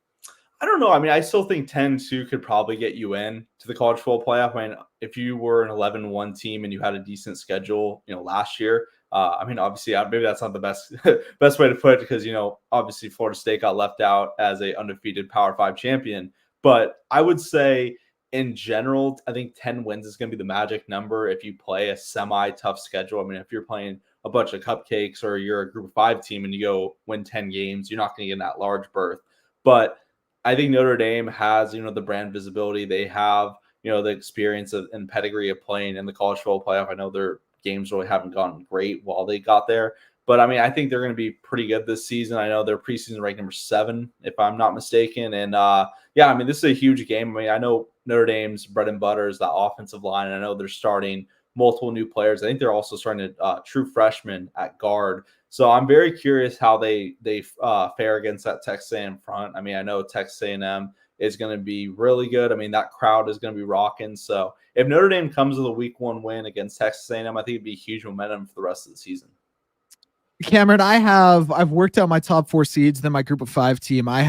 I don't know. I mean, I still think 10-2 could probably get you in to the college football playoff. I mean, if you were an 11-1 team and you had a decent schedule, last year, I mean, obviously, maybe that's not the best way to put it because, obviously Florida State got left out as a undefeated Power 5 champion. But I would say in general, I think 10 wins is going to be the magic number if you play a semi-tough schedule. I mean, if you're playing a bunch of cupcakes or you're a Group of 5 team and you go win 10 games, you're not going to get in that large berth. But I think Notre Dame has, the brand visibility. They have, the experience and pedigree of playing in the college football playoff. I know their games really haven't gone great while they got there. But, I mean, I think they're going to be pretty good this season. I know they're preseason ranked number 7, if I'm not mistaken. And, I mean, this is a huge game. I mean, I know Notre Dame's bread and butter is the offensive line. And I know they're starting multiple new players. I think they're also starting a true freshman at guard. So I'm very curious how they fare against that Texas A&M front. I mean, I know Texas A&M is going to be really good. I mean, that crowd is going to be rocking. So if Notre Dame comes with a week 1 win against Texas A&M, I think it'd be huge momentum for the rest of the season. Cameron, I've worked out my top 4 seeds, then my Group of 5 team. I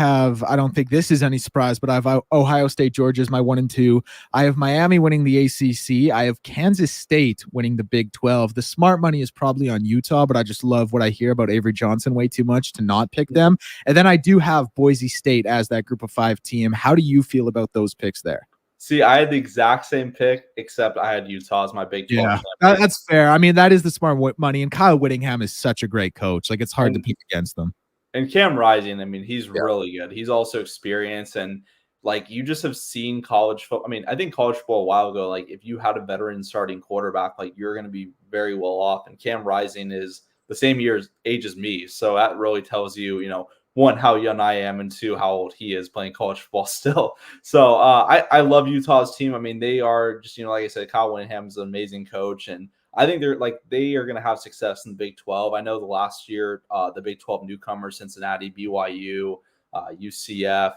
don't think this is any surprise, but I have Ohio State, Georgia as my 1 and 2. I have Miami winning the ACC. I have Kansas State winning the Big 12. The smart money is probably on Utah, but I just love what I hear about Avery Johnson way too much to not pick them. And then I do have Boise State as that Group of 5 team. How do you feel about those picks there? See, I had the exact same pick, except I had Utah as my Big 12. Yeah, that's fair. I mean, that is the smart money. And Kyle Whittingham is such a great coach. Like, it's hard to pick against them. And Cam Rising, I mean, he's really good. He's also experienced. And, like, you just have seen college football. I mean, I think college football a while ago, like, if you had a veteran starting quarterback, like, you're going to be very well off. And Cam Rising is the same age as me. So that really tells you, 1, how young I am, and 2, how old he is playing college football still. So I love Utah's team. I mean, they are just, like I said, Kyle Whittingham is an amazing coach. And I think they are going to have success in the Big 12. I know the last year, the Big 12 newcomers, Cincinnati, BYU, UCF,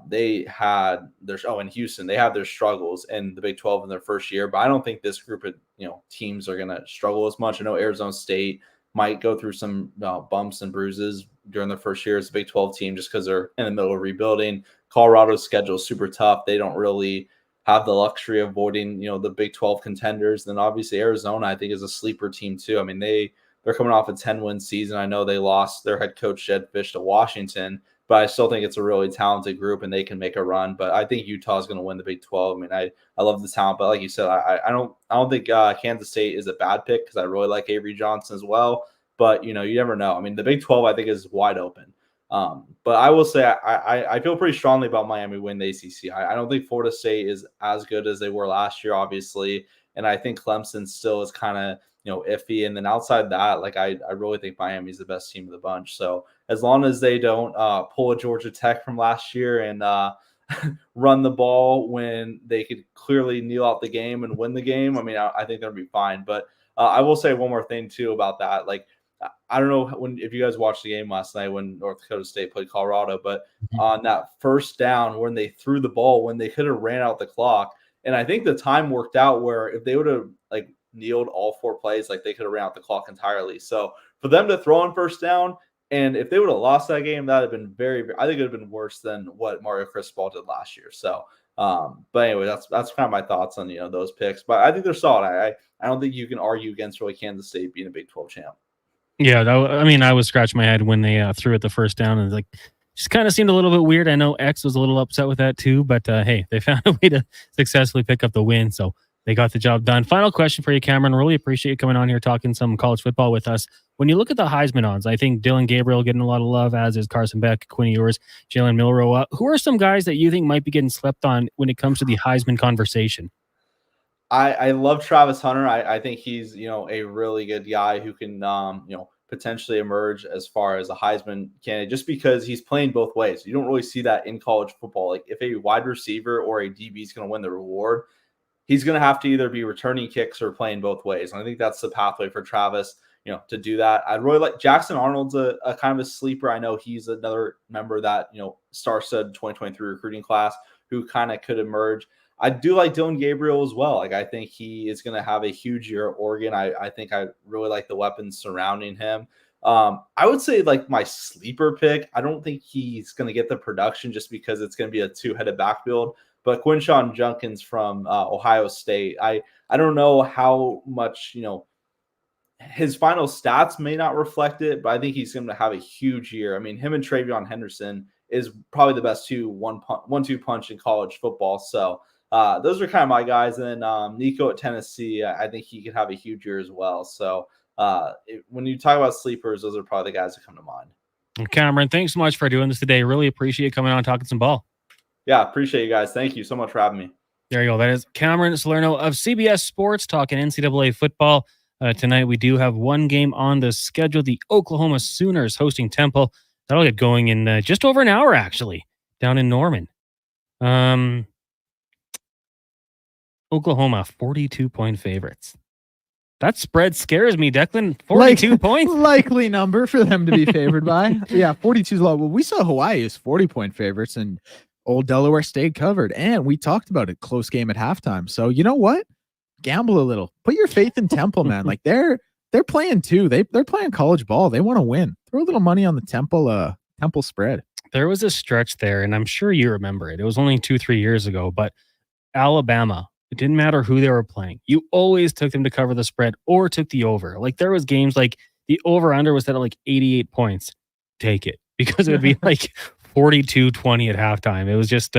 they had in Houston, they have their struggles in the Big 12 in their first year. But I don't think this group of, teams are going to struggle as much. I know Arizona State might go through some bumps and bruises during their first year as a Big 12 team just because they're in the middle of rebuilding. Colorado's schedule is super tough. They don't really have the luxury of avoiding, the Big 12 contenders. Then obviously Arizona, I think, is a sleeper team too. I mean, they're coming off a 10-win season. I know they lost their head coach Jed Fish to Washington, but I still think it's a really talented group and they can make a run. But I think Utah is going to win the Big 12. I mean, I love the talent, but like you said, I don't think Kansas State is a bad pick because I really like Avery Johnson as well. But, you never know. I mean, the Big 12, I think, is wide open. But I will say I feel pretty strongly about Miami winning the ACC. I don't think Florida State is as good as they were last year, obviously, and I think Clemson still is kind of iffy. And then outside that, like I really think Miami's the best team of the bunch. So as long as they don't pull a Georgia Tech from last year and run the ball when they could clearly kneel out the game and win the game, I mean, I think they'll be fine. But I will say one more thing too about that. Like, I don't know if you guys watched the game last night when North Dakota State played Colorado, but on that first down when they threw the ball, when they could have ran out the clock, and I think the time worked out where if they would have like kneeled all 4 plays, like they could have ran out the clock entirely. So for them to throw on first down, and if they would have lost that game, that would have been I think it would have been worse than what Mario Cristobal did last year. So, but anyway, that's kind of my thoughts on those picks. But I think they're solid. I don't think you can argue against really Kansas State being a Big 12 champ. Yeah, I was scratching my head when they threw it the first down, and like just kind of seemed a little bit weird. I know X was a little upset with that too, but hey, they found a way to successfully pick up the win, so they got the job done. Final question for you, Cameron. Really appreciate you coming on here talking some college football with us. When you look at the Heisman odds, I think Dylan Gabriel getting a lot of love, as is Carson Beck, Quinn Ewers, Jalen Milroe. Who are some guys that you think might be getting slept on when it comes to the Heisman conversation? I love Travis Hunter. I think he's a really good guy who can potentially emerge as far as a Heisman candidate, just because he's playing both ways. You don't really see that in college football. Like if a wide receiver or a DB is going to win the reward, he's going to have to either be returning kicks or playing both ways. And I think that's the pathway for Travis, to do that. I'd really like Jackson Arnold's a kind of a sleeper. I know he's another member that, star-studded 2023 recruiting class who kind of could emerge. I do like Dylan Gabriel as well. Like I think he is going to have a huge year at Oregon. I think I really like the weapons surrounding him. I would say like my sleeper pick, I don't think he's going to get the production just because it's going to be a 2-headed backfield. But Quinshon Judkins from Ohio State, I don't know how much, his final stats may not reflect it, but I think he's going to have a huge year. I mean, him and Travion Henderson is probably the best 1-2 punch in college football. So those are kind of my guys. And then Nico at Tennessee, I think he could have a huge year as well. So when you talk about sleepers, those are probably the guys that come to mind. Cameron, thanks so much for doing this today. Really appreciate you coming on and talking some ball. Yeah, appreciate you guys. Thank you so much for having me. There you go. That is Cameron Salerno of CBS Sports talking NCAA football. Tonight we do have one game on the schedule. The Oklahoma Sooners hosting Temple. That'll get going in just over an hour, actually, down in Norman. Oklahoma, 42-point favorites. That spread scares me, Declan. 42 points? Likely number for them to be favored by. Yeah, 42 is low. Well, we saw Hawaii as 40-point favorites, and old Delaware State covered. And we talked about it, close game at halftime. So you know what? Gamble a little. Put your faith in Temple, man. Like they're playing too. They're playing college ball. They want to win. Throw a little money on the Temple spread. There was a stretch there, and I'm sure you remember it. It was only 2-3 years ago, but Alabama, it didn't matter who they were playing. You always took them to cover the spread or took the over. Like there was games like the over-under was set at like 88 points. Take it, because it would be like 42-20 at halftime. It was just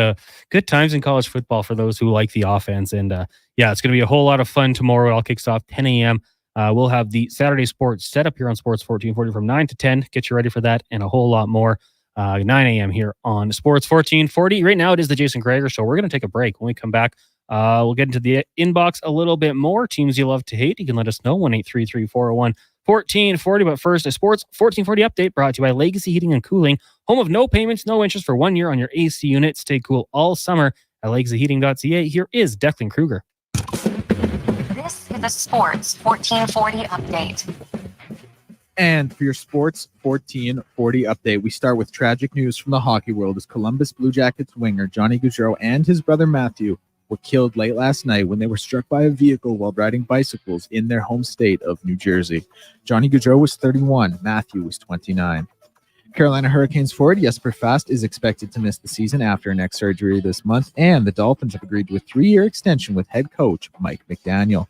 good times in college football for those who like the offense. And it's going to be a whole lot of fun tomorrow. It all kicks off 10 a.m. We'll have the Saturday sports set up here on Sports 1440 from 9 to 10. Get you ready for that and a whole lot more. 9 a.m. here on Sports 1440. Right now it is the Jason Gregor Show. We're going to take a break. When we come back, we'll get into the inbox a little bit more. Teams you love to hate. You can let us know. 1-833-401-1440. But first, a Sports 1440 update brought to you by Legacy Heating and Cooling. Home of no payments, no interest for 1 year on your AC unit. Stay cool all summer at legacyheating.ca. Here is Declan Kruger. This is the Sports 1440 update. And for your Sports 1440 update, we start with tragic news from the hockey world as Columbus Blue Jackets winger Johnny Gaudreau and his brother Matthew were killed late last night when they were struck by a vehicle while riding bicycles in their home state of New Jersey. Johnny Gaudreau was 31, Matthew was 29. Carolina Hurricanes forward Jesper Fast is expected to miss the season after a neck surgery this month, and the Dolphins have agreed to a 3-year extension with head coach Mike McDaniel.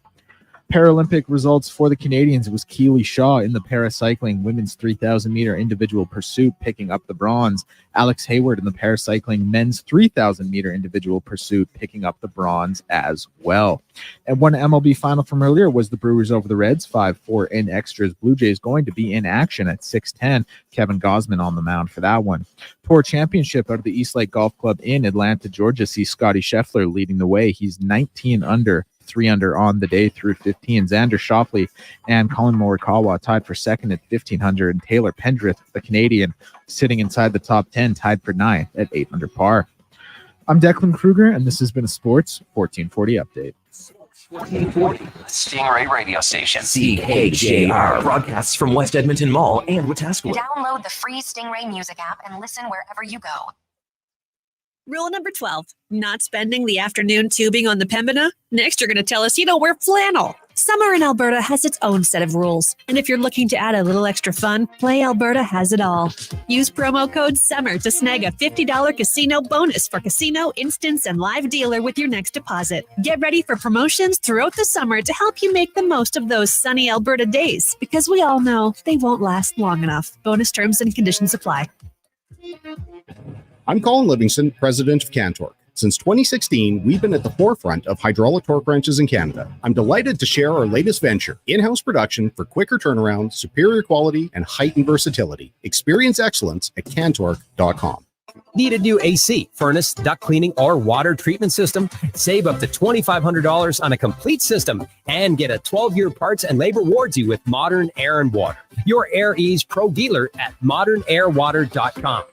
Paralympic results for the Canadians. It was Keely Shaw in the paracycling women's 3,000 meter individual pursuit picking up the bronze. Alex Hayward in the paracycling men's 3,000 meter individual pursuit picking up the bronze as well. And one MLB final from earlier was the Brewers over the Reds, 5-4 in extras. Blue Jays going to be in action at 6:10. Kevin Gausman on the mound for that one. Tour Championship out of the East Lake Golf Club in Atlanta, Georgia sees Scotty Scheffler leading the way. He's 19 under. 3 under on the day through 15. Xander Schauffele and Colin Morikawa tied for second at 1,500. And Taylor Pendrith, the Canadian, sitting inside the top 10, tied for 9 at 8 under par. I'm Declan Kruger, and this has been a Sports 1440 update. 1440, Stingray radio station. CKJR broadcasts from West Edmonton Mall and Wetaskiwin. Download the free Stingray music app and listen wherever you go. Rule number 12, not spending the afternoon tubing on the Pembina. Next, you're going to tell us you don't wear flannel. Summer in Alberta has its own set of rules. And if you're looking to add a little extra fun, Play Alberta has it all. Use promo code SUMMER to snag a $50 casino bonus for casino, instance, and live dealer with your next deposit. Get ready for promotions throughout the summer to help you make the most of those sunny Alberta days, because we all know they won't last long enough. Bonus terms and conditions apply. I'm Colin Livingston, president of Cantork. Since 2016, we've been at the forefront of hydraulic torque wrenches in Canada. I'm delighted to share our latest venture, in-house production for quicker turnaround, superior quality, and heightened versatility. Experience excellence at cantork.com. Need a new AC, furnace, duct cleaning, or water treatment system? Save up to $2,500 on a complete system and get a 12-year parts and labor warranty with Modern Air and Water. Your Air Ease Pro dealer at modernairwater.com.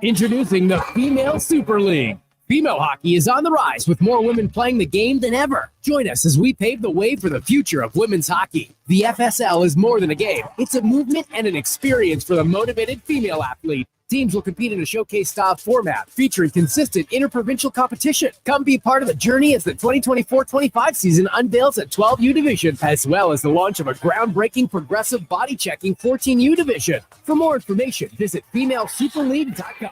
Introducing the Female Super League. Female hockey is on the rise with more women playing the game than ever. Join us as we pave the way for the future of women's hockey. The FSL is more than a game. It's a movement and an experience for the motivated female athlete. Teams will compete in a showcase-style format featuring consistent interprovincial competition. Come be part of the journey as the 2024-25 season unveils a 12U division, as well as the launch of a groundbreaking progressive body-checking 14U division. For more information, visit femalesuperleague.com.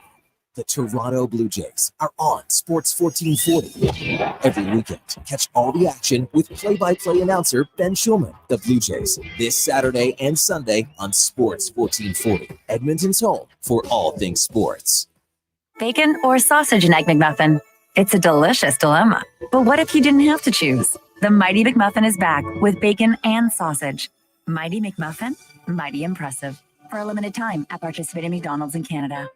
The Toronto Blue Jays are on Sports 1440 every weekend. Catch all the action with play-by-play announcer Ben Schulman. The Blue Jays this Saturday and Sunday on Sports 1440, Edmonton's home for all things sports. Bacon or sausage and Egg McMuffin? It's a delicious dilemma. But what if you didn't have to choose? The Mighty McMuffin is back with bacon and sausage. Mighty McMuffin, mighty impressive. For a limited time at participating McDonald's in Canada.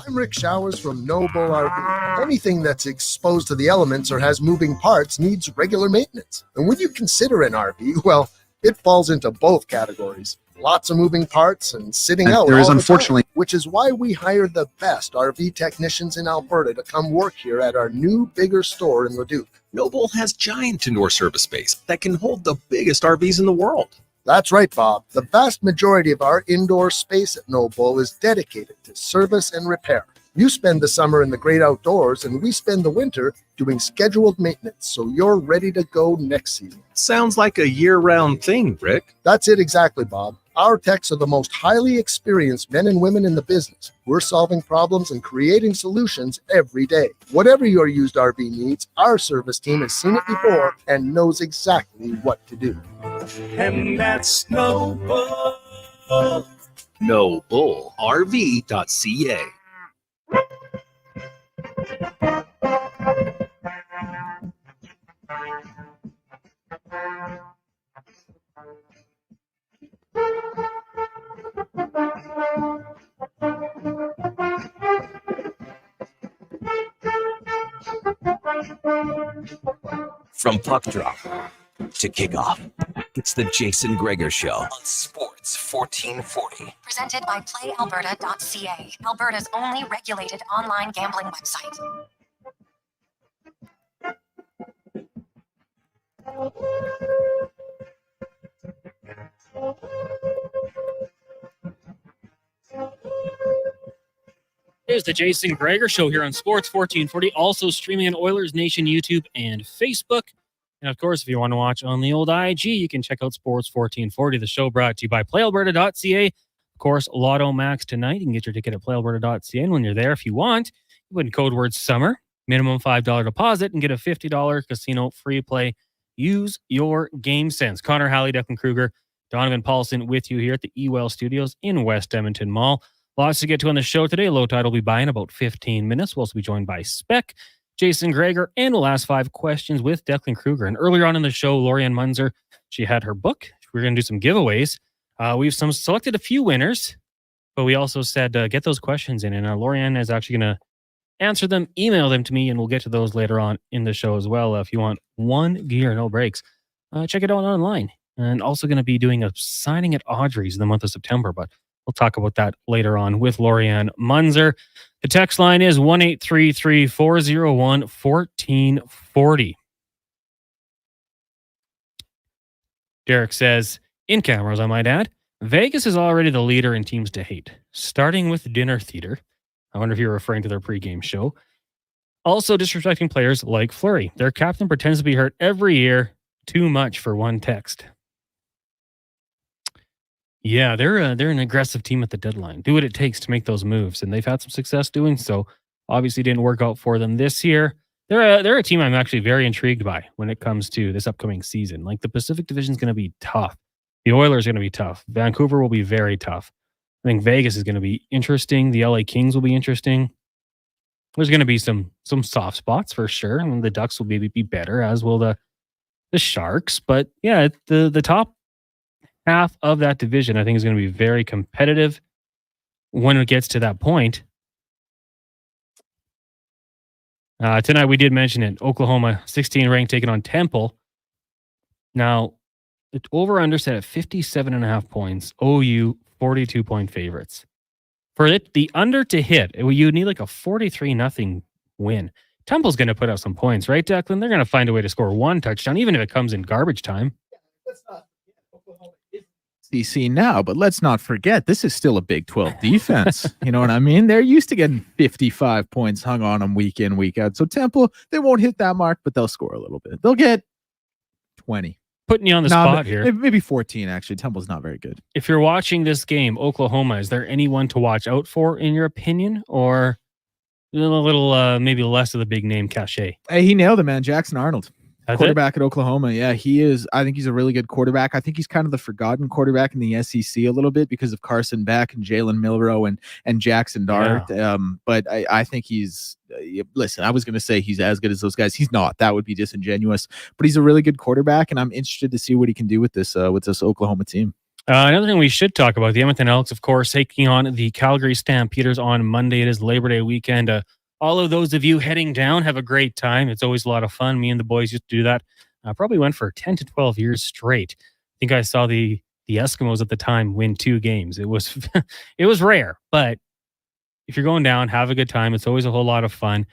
I'm Rick Showers from No Bull RV. Anything that's exposed to the elements or has moving parts needs regular maintenance. And when you consider an RV, well, it falls into both categories. Lots of moving parts and sitting out there is all the unfortunately time, which is why we hire the best RV technicians in Alberta to come work here at our new, bigger store in Leduc. Noble has giant indoor service space that can hold the biggest RVs in the world. That's right, Bob. The vast majority of our indoor space at Noble is dedicated to service and repair. You spend the summer in the great outdoors, and we spend the winter doing scheduled maintenance, so you're ready to go next season. Sounds like a year-round thing, Rick. That's it exactly, Bob. Our techs are the most highly experienced men and women in the business. We're solving problems and creating solutions every day. Whatever your used RV needs, our service team has seen it before and knows exactly what to do. And that's Noble. NobleRV.ca. From puck drop to kickoff, it's the Jason Gregor Show on Sports 1440. Presented by PlayAlberta.ca, Alberta's only regulated online gambling website. Here's the Jason Gregor Show here on Sports 1440, also streaming on Oilers Nation YouTube and Facebook. And of course, if you want to watch on the old IG, you can check out Sports 1440. The show brought to you by PlayAlberta.ca. Of course, Lotto Max tonight. You can get your ticket at PlayAlberta.ca. And when you're there, if you want, you put in code word SUMMER, minimum $5 deposit, and get a $50 casino free play use your game sense. Connor Halley, Declan Kruger, Donovan Paulson with you here at the eWell Studios in West Edmonton Mall. Lots to get to on the show today. Low Tide will be by in about 15 minutes. We'll also be joined by Spec, Jason Gregor, and we'll ask 5 questions with Declan Kruger. And earlier on in the show, Lori-Ann Muenzer, she had her book. We're going to do some giveaways. We've selected a few winners, but we also said get those questions in. And Lori-Ann is actually going to answer them, email them to me, and we'll get to those later on in the show as well. If you want one gear, no breaks, check it out online. And also going to be doing a signing at Audrey's in the month of September, but we'll talk about that later on with Lori-Ann Muenzer. The text line is 1-833-401-1440. Derek says, in cameras, I might add, Vegas is already the leader in teams to hate, starting with Dinner Theater. I wonder if you're referring to their pregame show. Also disrespecting players like Fleury. Their captain pretends to be hurt every year. Too much for one text. Yeah, they're an aggressive team at the deadline. Do what it takes to make those moves, and they've had some success doing so. Obviously, didn't work out for them this year. They're a team I'm actually very intrigued by when it comes to this upcoming season. Like, the Pacific Division is going to be tough. The Oilers are going to be tough. Vancouver will be very tough. I think Vegas is going to be interesting. The LA Kings will be interesting. There's going to be some soft spots for sure. And the Ducks will be better, as will the Sharks. But yeah, the top half of that division, I think, is going to be very competitive when it gets to that point. Tonight, we did mention it. Oklahoma, 16 ranked, taking on Temple. Now, the over-under set at 57.5 points. OU, 42-point favorites. For it, the under to hit, you need like a 43-0 win. Temple's going to put up some points, right, Declan? They're going to find a way to score one touchdown, even if it comes in garbage time. CC now, but let's not forget, this is still a Big 12 defense. You know what I mean? They're used to getting 55 points hung on them week in, week out. So Temple, they won't hit that mark, but they'll score a little bit. They'll get 20. Putting you on the spot here. Maybe 14, actually. Temple's not very good. If you're watching this game, Oklahoma, is there anyone to watch out for, in your opinion? Or a little maybe less of the big name cachet? Hey, he nailed it, man. Jackson Arnold. That's quarterback at Oklahoma. Yeah, he is. I think he's a really good quarterback. I think he's kind of the forgotten quarterback in the SEC a little bit because of Carson Beck and Jalen Milroe and Jackson Dart. Yeah. But I think he's listen, I was going to say he's as good as those guys. He's not. That would be disingenuous. But he's a really good quarterback, and I'm interested to see what he can do with this Oklahoma team. Another thing we should talk about, the Edmonton Elks, of course, taking on the Calgary Stampeders on Monday. It is Labor Day weekend. All of those of you heading down, have a great time. It's always a lot of fun. Me and the boys used to do that. Probably went for 10 to 12 years straight. I think I saw the Eskimos at the time win 2 games. It was it was rare, but if you're going down, have a good time. It's always a whole lot of fun.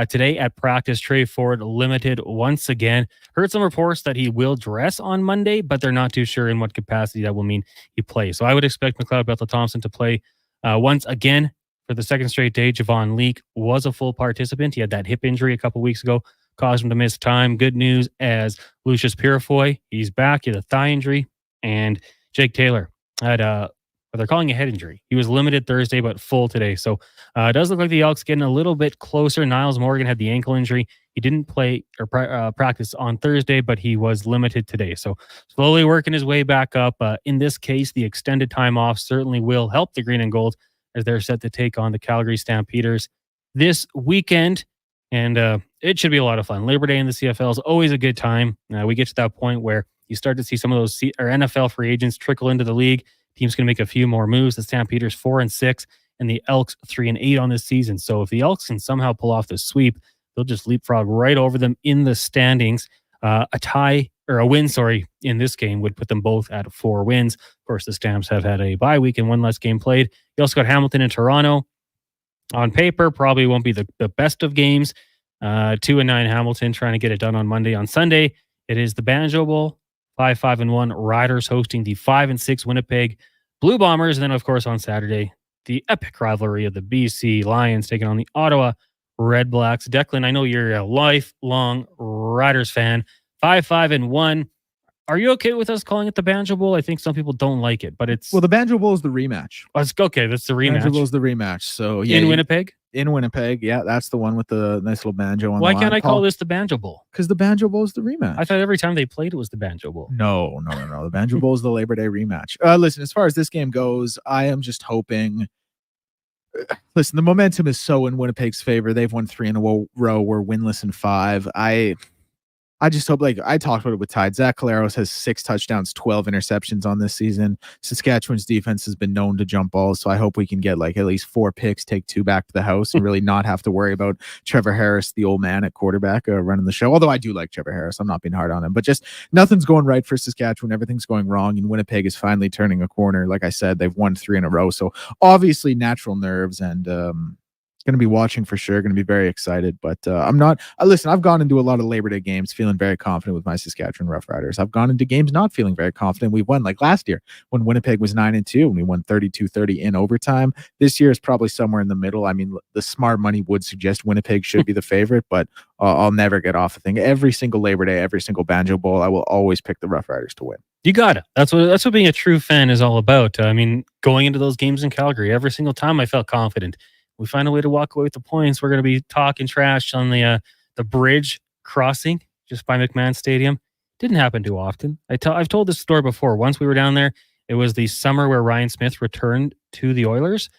Today at practice, Trey Ford limited once again. Heard some reports that he will dress on Monday, but they're not too sure in what capacity that will mean he plays. So I would expect McLeod Bethel-Thompson to play once again. For the second straight day, Javon Leake was a full participant. He had that hip injury a couple weeks ago, caused him to miss time. Good news as Lucius Purifoy, he's back. He had a thigh injury. And Jake Taylor had what they're calling a head injury. He was limited Thursday, but full today. So it does look like the Elks getting a little bit closer. Niles Morgan had the ankle injury. He didn't play or practice on Thursday, but he was limited today. So slowly working his way back up. In this case, the extended time off certainly will help the Green and Gold as they're set to take on the Calgary Stampeders this weekend. And it should be a lot of fun. Labor Day in the CFL is always a good time. We get to that point where you start to see some of those NFL free agents trickle into the league. Teams can make a few more moves. The Stampeders 4-6 and the Elks 3-8 on this season. So if the Elks can somehow pull off the sweep, they'll just leapfrog right over them in the standings. A win, in this game would put them both at 4 wins. Of course, the Stamps have had a bye week and one less game played. You also got Hamilton and Toronto. On paper, probably won't be the best of games. 2-9 Hamilton trying to get it done on Monday. On Sunday, it is the Banjo Bowl. 5-1 Riders hosting the 5-6 Winnipeg Blue Bombers. And then, of course, on Saturday, the epic rivalry of the BC Lions taking on the Ottawa Red Blacks. Declan, I know you're a lifelong Riders fan. 5-1. Are you okay with us calling it the Banjo Bowl? I think some people don't like it, but it's... Well, the Banjo Bowl is the rematch. Oh, okay, that's the rematch. Banjo Bowl is the rematch. So, yeah. In Winnipeg? in Winnipeg. Yeah, that's the one with the nice little banjo on Why the line. can't I call this the Banjo Bowl? Because the Banjo Bowl is the rematch. I thought every time they played it was the Banjo Bowl. No. The Banjo Bowl is the Labor Day rematch. Listen, as far as this game goes, I am just hoping. Listen, the momentum is so in Winnipeg's favor. They've won 3 in a row. We're winless in 5. I just hope, like I talked about it with Tide. Zach Collaros has 6 touchdowns, 12 interceptions on this season. Saskatchewan's defense has been known to jump balls, so I hope we can get like at least 4 picks, take 2 back to the house, and really not have to worry about Trevor Harris, the old man at quarterback, running the show. Although I do like Trevor Harris, I'm not being hard on him, but just nothing's going right for Saskatchewan. Everything's going wrong, and Winnipeg is finally turning a corner. Like I said, they've won 3 in a row, so obviously natural nerves and. Going to be watching for sure. Going to be very excited, but I'm not. Listen, I've gone into a lot of Labor Day games feeling very confident with my Saskatchewan Roughriders. I've gone into games not feeling very confident. We've won like last year when Winnipeg was 9-2 and we won 32-30 in overtime. This year is probably somewhere in the middle. I mean, the smart money would suggest Winnipeg should be the favorite, but I'll never get off the thing. Every single Labor Day, every single Banjo Bowl, I will always pick the Roughriders to win. You got it. That's what being a true fan is all about. I mean, going into those games in Calgary, every single time I felt confident. We find a way to walk away with the points. We're going to be talking trash on the bridge crossing just by McMahon Stadium. Didn't happen too often. I've told this story before. Once we were down there, it was the summer where Ryan Smith returned to the Oilers.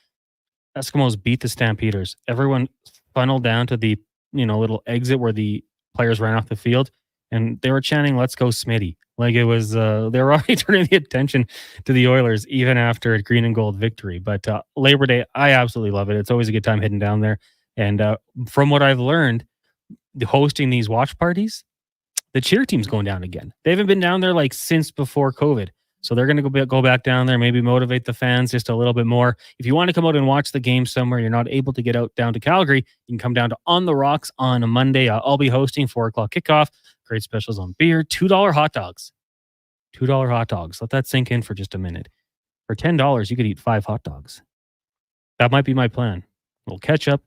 Eskimos beat the Stampeders. Everyone funneled down to the little exit where the players ran off the field, and they were chanting, "Let's go Smitty." Like it was, they were already turning the attention to the Oilers even after a green and gold victory. But Labor Day, I absolutely love it. It's always a good time heading down there. And from what I've learned, hosting these watch parties, the cheer team's going down again. They haven't been down there like since before COVID. So they're going to go back down there, maybe motivate the fans just a little bit more. If you want to come out and watch the game somewhere, you're not able to get out down to Calgary, you can come down to On the Rocks on a Monday. I'll be hosting 4 o'clock kickoff. Great specials on beer, $2 hot dogs. $2 hot dogs. Let that sink in for just a minute. For $10, you could eat 5 hot dogs. That might be my plan. A little ketchup,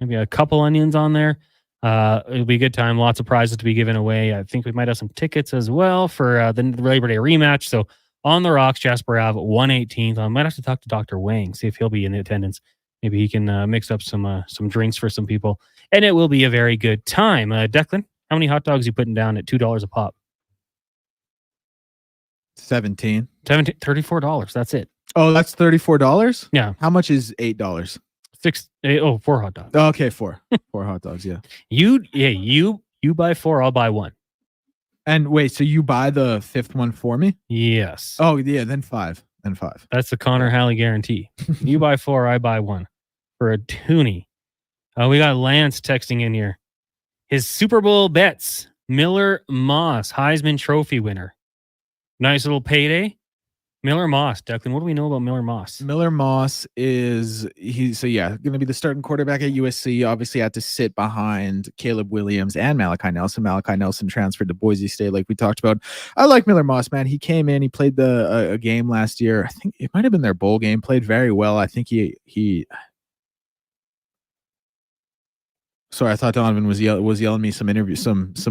maybe a couple onions on there. It'll be a good time. Lots of prizes to be given away. I think we might have some tickets as well for the Labor Day rematch. So On the Rocks, Jasper Ave, 118th. I might have to talk to Dr. Wang, see if he'll be in attendance. Maybe he can mix up some drinks for some people. And it will be a very good time. Declan, how many hot dogs are you putting down at $2 a pop? 17. $34. That's it. Oh, that's $34? Yeah. How much is $8? 4 hot dogs. Oh, okay, 4. 4 hot dogs, yeah. You buy 4, I'll buy 1. And wait, so you buy the 5th one for me? Yes. Oh, yeah, then 5. Then 5. That's the Connor Halley guarantee. You buy 4, I buy 1 for a toonie. We got Lance texting in here. His Super Bowl bets. Miller Moss, Heisman Trophy winner. Nice little payday. Miller Moss. Declan, what do we know about Miller Moss? Miller Moss going to be the starting quarterback at USC. Obviously had to sit behind Caleb Williams and Malachi Nelson. Malachi Nelson transferred to Boise State like we talked about. I like Miller Moss, man. He came in, he played a game last year. I think it might have been their bowl game. Played very well. I think he Sorry, I thought Donovan was yelling me some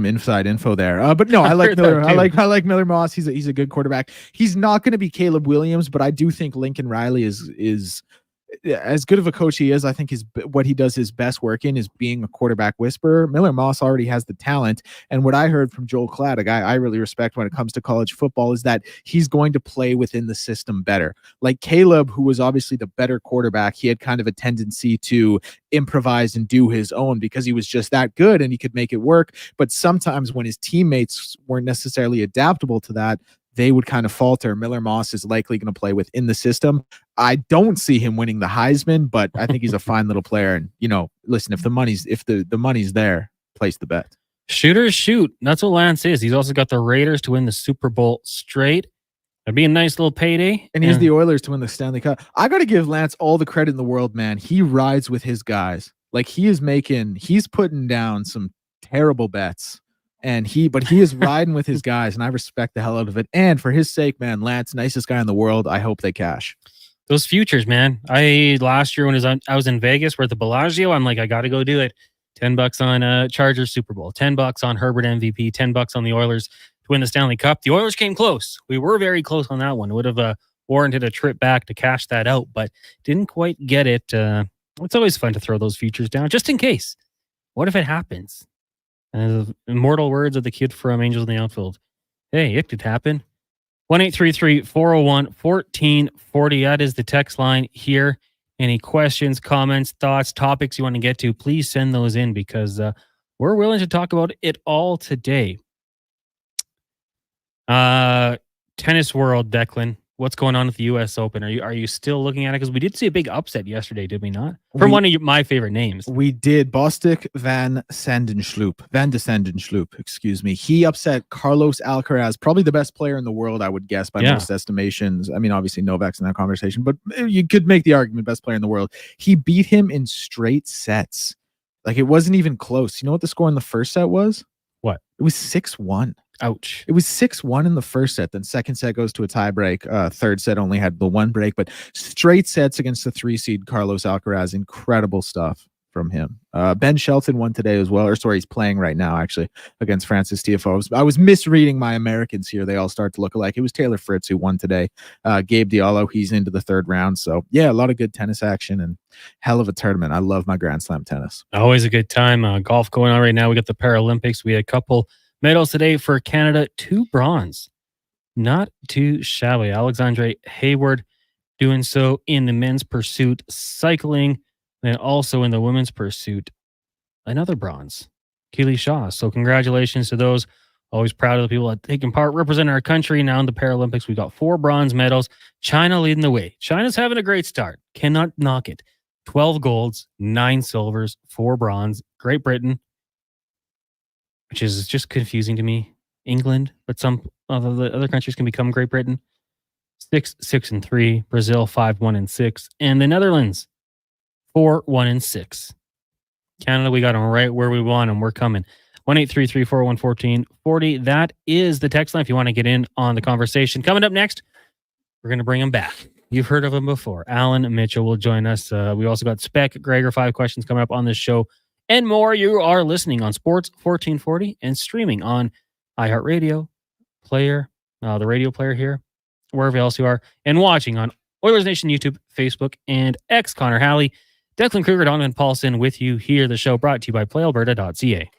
inside info there. But no, I like Miller. I like Miller Moss. He's a good quarterback. He's not going to be Caleb Williams, but I do think Lincoln Riley is as good of a coach he is. I think what he does his best work in is being a quarterback whisperer. Miller Moss already has the talent, and what I heard from Joel Klatt, a guy I really respect when it comes to college football, is that he's going to play within the system better. Like Caleb, who was obviously the better quarterback, he had kind of a tendency to improvise and do his own because he was just that good and he could make it work. But sometimes when his teammates weren't necessarily adaptable to that, they would kind of falter. Miller Moss is likely going to play within the system. I don't see him winning the Heisman, but I think he's a fine little player. And listen, if the money's there, place the bet. Shooters shoot. That's what Lance is. He's also got the Raiders to win the Super Bowl straight. It'd be a nice little payday. And he's the Oilers to win the Stanley Cup. I got to give Lance all the credit in the world, man. He rides with his guys. Like he's putting down some terrible bets. And he is riding with his guys, and I respect the hell out of it. And for his sake, man, Lance, nicest guy in the world. I hope they cash. Those futures, man. Last year when I was in Vegas, we're at the Bellagio. I'm like, I got to go do it. $10 on Chargers Super Bowl, $10 on Herbert MVP, $10 on the Oilers to win the Stanley Cup. The Oilers came close. We were very close on that one. It would have warranted a trip back to cash that out, but didn't quite get it. It's always fun to throw those features down just in case. What if it happens? Immortal words of the kid from Angels in the Outfield. Hey, it could happen. 1-833-401-1440. That is the text line here. Any questions, comments, thoughts, topics you want to get to, please send those in because we're willing to talk about it all today. Tennis world, Declan. What's going on with the U.S. Open? Are you still looking at it? Because we did see a big upset yesterday, did we not? From one of my favorite names. We did. Bostic van de Sandenschloop, excuse me. He upset Carlos Alcaraz, probably the best player in the world, I would guess, by most estimations. I mean, obviously Novak's in that conversation, but you could make the argument best player in the world. He beat him in straight sets. Like, it wasn't even close. You know what the score in the first set was? What? It was 6-1. Ouch. It was 6-1 in the first set. Then second set goes to a tie break. Third set only had the one break, but straight sets against the 3 seed Carlos Alcaraz. Incredible stuff from him. Ben Shelton won today as well. Or sorry, he's playing right now actually against Francis Tiafoe. I was misreading my Americans here. They all start to look alike. It was Taylor Fritz who won today. Gabe Diallo, he's into the third round. So yeah, a lot of good tennis action and hell of a tournament. I love my Grand Slam tennis. Always a good time. Golf going on right now. We got the Paralympics. We had a couple medals today for Canada, 2 bronze. Not too shabby. Alexandre Hayward doing so in the men's pursuit cycling, and also in the women's pursuit, another bronze. Keely Shaw. So congratulations to those. Always proud of the people that taking part, representing our country. Now in the Paralympics, we got 4 bronze medals. China leading the way. China's having a great start. Cannot knock it. 12 golds, 9 silvers, 4 bronze. Great Britain, which is just confusing to me. England, but some of the other countries can become Great Britain. 6-6-3. Brazil 5-1-6, and the Netherlands 4-1-6. Canada, we got them right where we want them. We're coming. 1-833-401-1440. That is the text line if you want to get in on the conversation. Coming up next, we're going to bring him back. You've heard of him before. Alan Mitchell will join us. We also got Spec Gregor, 5 questions coming up on this show. And more. You are listening on Sports 1440 and streaming on iHeartRadio, Player, the radio player here, wherever else you are, and watching on Oilers Nation YouTube, Facebook, and X. Connor Halley, Declan Kruger, Donovan Paulson with you here. The show brought to you by PlayAlberta.ca.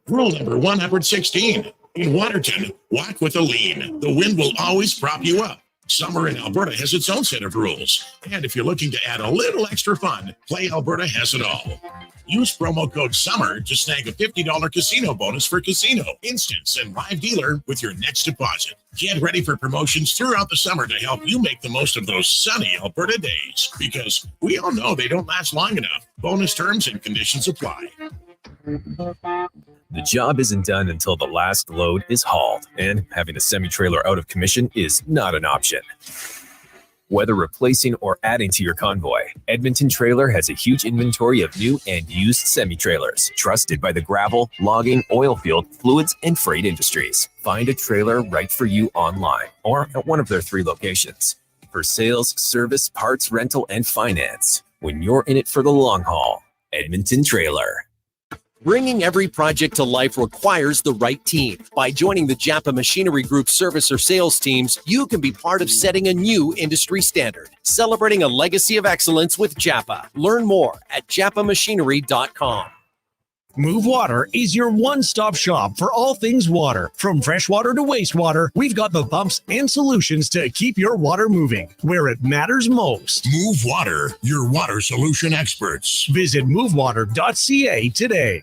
Rule number 116. In Waterton, walk with a lean. The wind will always prop you up. Summer in Alberta has its own set of rules. And if you're looking to add a little extra fun, Play Alberta has it all. Use promo code SUMMER to snag a $50 casino bonus for casino, instants, and live dealer with your next deposit. Get ready for promotions throughout the summer to help you make the most of those sunny Alberta days. Because we all know they don't last long enough. Bonus terms and conditions apply. The job isn't done until the last load is hauled, and having a semi-trailer out of commission is not an option. Whether replacing or adding to your convoy, Edmonton Trailer has a huge inventory of new and used semi-trailers, trusted by the gravel, logging, oil field, fluids, and freight industries. Find a trailer right for you online or at one of their 3 locations. For sales, service, parts, rental, and finance, when you're in it for the long haul, Edmonton Trailer. Bringing every project to life requires the right team. By joining the Japa Machinery Group service or sales teams, you can be part of setting a new industry standard. Celebrating a legacy of excellence with Japa. Learn more at japamachinery.com. Move Water is your one-stop shop for all things water. From freshwater to wastewater, we've got the pumps and solutions to keep your water moving where it matters most. Move Water, your water solution experts. Visit movewater.ca today.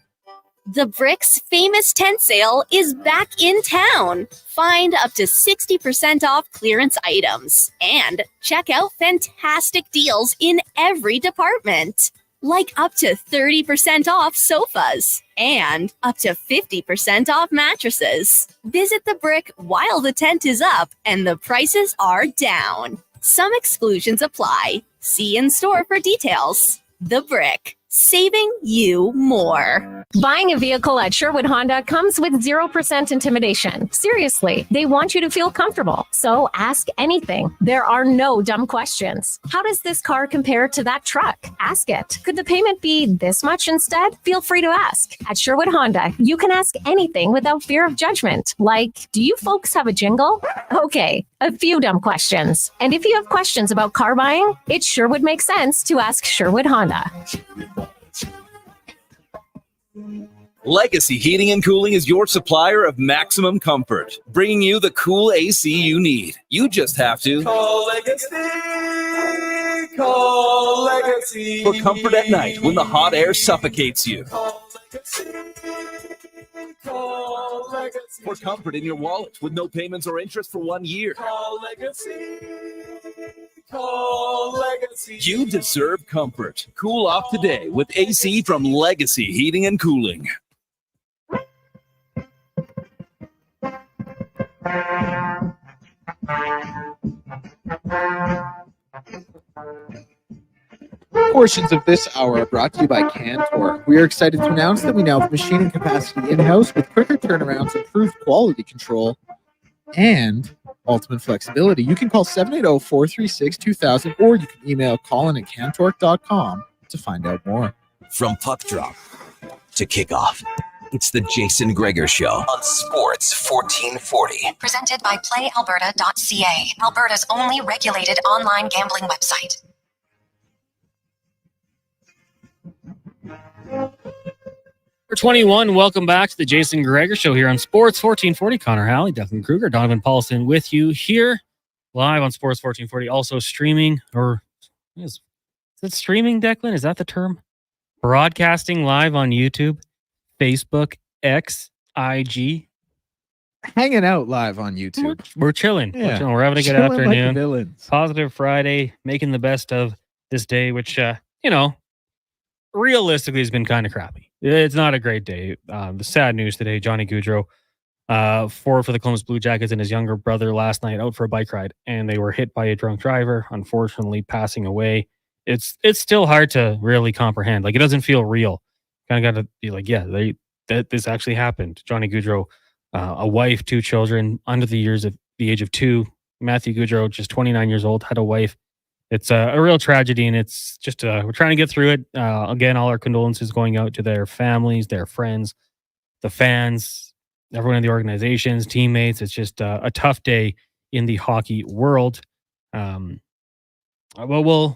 The Bricks famous tent sale is back in town. Find up to 60% off clearance items and check out fantastic deals in every department. Like up to 30% off sofas and up to 50% off mattresses. Visit the Brick while the tent is up and the prices are down. Some exclusions apply. See in store for details. The Brick, saving you more. Buying a vehicle at Sherwood Honda comes with 0% intimidation. Seriously, they want you to feel comfortable. So ask anything. There are no dumb questions. How does this car compare to that truck? Ask it. Could the payment be this much instead? Feel free to ask. At Sherwood Honda, you can ask anything without fear of judgment. Like, do you folks have a jingle? Okay, a few dumb questions. And if you have questions about car buying, it sure would make sense to ask Sherwood Honda. Legacy Heating and Cooling is your supplier of maximum comfort, bringing you the cool AC you need. You just have to Call Legacy. Call Legacy. for comfort at night when the hot air suffocates you. Call Legacy. Call Legacy. For comfort in your wallet with no payments or interest for 1 year. Call Legacy. Call Legacy. You deserve comfort. Cool off today with AC from Legacy Heating and Cooling. Portions of this hour are brought to you by Cantor. We are excited to announce that we now have machining capacity in-house with quicker turnarounds, improved quality control, and ultimate flexibility. You can call 780-436-2000 or you can email colin@cantor.com to find out more. From puck drop to kickoff, it's the Jason Gregor Show on Sports 1440. Presented by PlayAlberta.ca, Alberta's only regulated online gambling website. For 21, welcome back to the Jason Gregor Show here on Sports 1440. Connor Halley, Declan Kruger, Donovan Paulson with you here live on Sports 1440. Also streaming, or is it streaming, Declan? Is that the term? Broadcasting live on YouTube, Facebook, X, IG. Hanging out live on YouTube. We're chilling. Yeah. We're having a good Chilling like the afternoon. villains. Positive Friday, making the best of this day, which, realistically has been kind of crappy. It's not a great day. The sad news today, Johnny Gaudreau, forward for the Columbus Blue Jackets, and his younger brother last night out for a bike ride, and they were hit by a drunk driver, unfortunately passing away. It's still hard to really comprehend. Like, it doesn't feel real. Kind of got to be like, yeah, this actually happened. Johnny Gaudreau, a wife, 2 children under the age of 2. Matthew Gaudreau, just 29 years old, had a wife. It's a real tragedy, and it's just we're trying to get through it. Again, all our condolences going out to their families, their friends, the fans, everyone in the organizations, teammates. It's just a tough day in the hockey world. Well,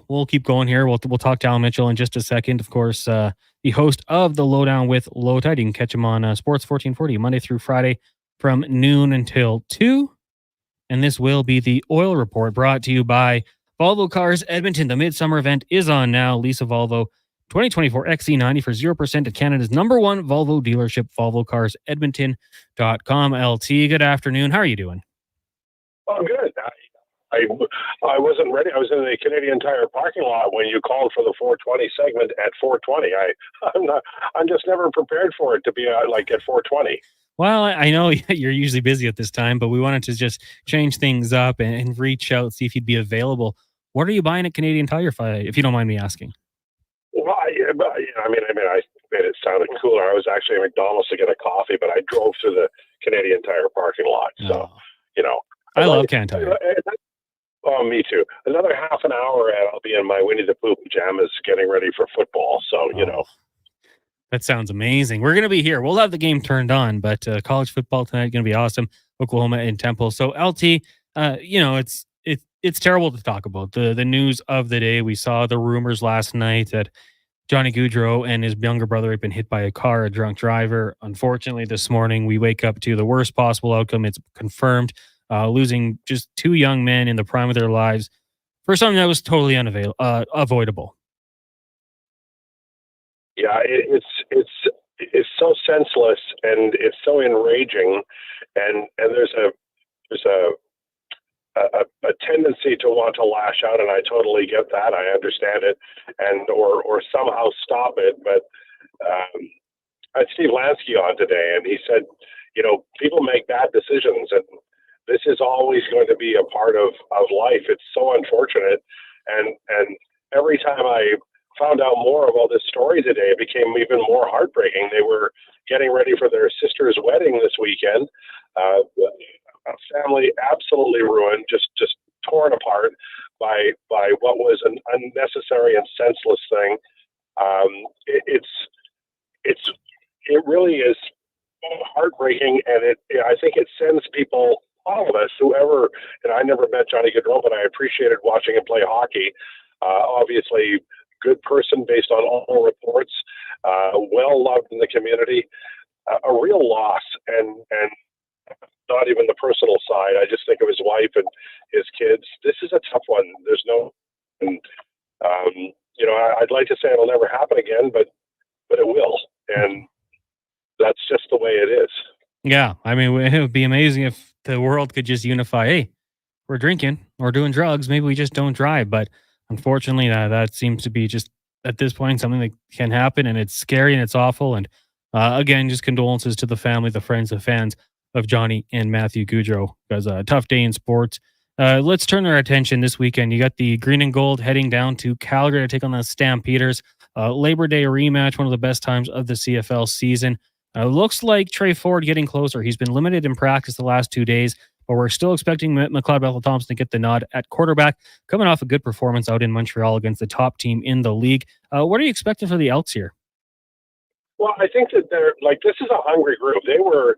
we'll keep going here. We'll talk to Al Mitchell in just a second. Of course, the host of the Lowdown with Low Tide. You can catch him on Sports 1440 Monday through Friday from noon until 2. And this will be the Oil Report, brought to you by Volvo Cars Edmonton. The Midsummer event is on now. Lease a Volvo 2024 XC90 for 0% at Canada's #1 Volvo dealership, VolvoCarsEdmonton.com. LT, good afternoon. How are you doing? Oh, good. I wasn't ready. I was in the Canadian Tire parking lot when you called for the 420 segment at 420. I'm just never prepared for it to be like at 420. Well, I know you're usually busy at this time, but we wanted to just change things up and reach out, see if you'd be available. What are you buying at Canadian Tire, if you don't mind me asking? Well, I made it sound cooler. I was actually at McDonald's to get a coffee, but I drove through the Canadian Tire parking lot. So, I love Can Tire. Oh, me too. Another half an hour and I'll be in my Winnie the Pooh pajamas getting ready for football. So, That sounds amazing. We're going to be here. We'll have the game turned on, but college football tonight going to be awesome. Oklahoma and Temple. So LT, it's terrible to talk about the news of the day. We saw the rumors last night that Johnny Gaudreau and his younger brother had been hit by a car, a drunk driver. Unfortunately, this morning we wake up to the worst possible outcome. It's confirmed, losing just 2 young men in the prime of their lives for something that was totally avoidable. Yeah, it's so senseless and it's so enraging, and there's a tendency to want to lash out, and I totally get that. I understand it, and or somehow stop it. But I had Steve Lansky on today, and he said, people make bad decisions, and this is always going to be a part of life. It's so unfortunate, and every time I found out more about this story today, it became even more heartbreaking. They were getting ready for their sister's wedding this weekend. A family absolutely ruined, just torn apart by what was an unnecessary and senseless thing. It really is heartbreaking, and I think it sends people all of us, whoever, and I never met Johnny Gaudreau, but I appreciated watching him play hockey. Obviously, good person based on all reports, well loved in the community. A real loss, and not even the personal side. I just think of his wife and his kids. This is a tough one. There's no, and I'd like to say it'll never happen again, but it will, and that's just the way it is. Yeah, I mean, it would be amazing if the world could just unify. Hey, we're drinking or doing drugs. Maybe we just don't drive. But unfortunately, that seems to be just at this point something that can happen, and it's scary and it's awful. And again, just condolences to the family, the friends, the fans of Johnny and Matthew Gaudreau. Because a tough day in sports. Let's turn our attention this weekend. You got the Green and Gold heading down to Calgary to take on the Stampeders. Labor Day rematch, one of the best times of the CFL season. Looks like Trey Ford getting closer. He's been limited in practice the last 2 days, but we're still expecting McLeod Bethel-Thompson to get the nod at quarterback, coming off a good performance out in Montreal against the top team in the league. What are you expecting for the Elks here? Well, I think that this is a hungry group. There are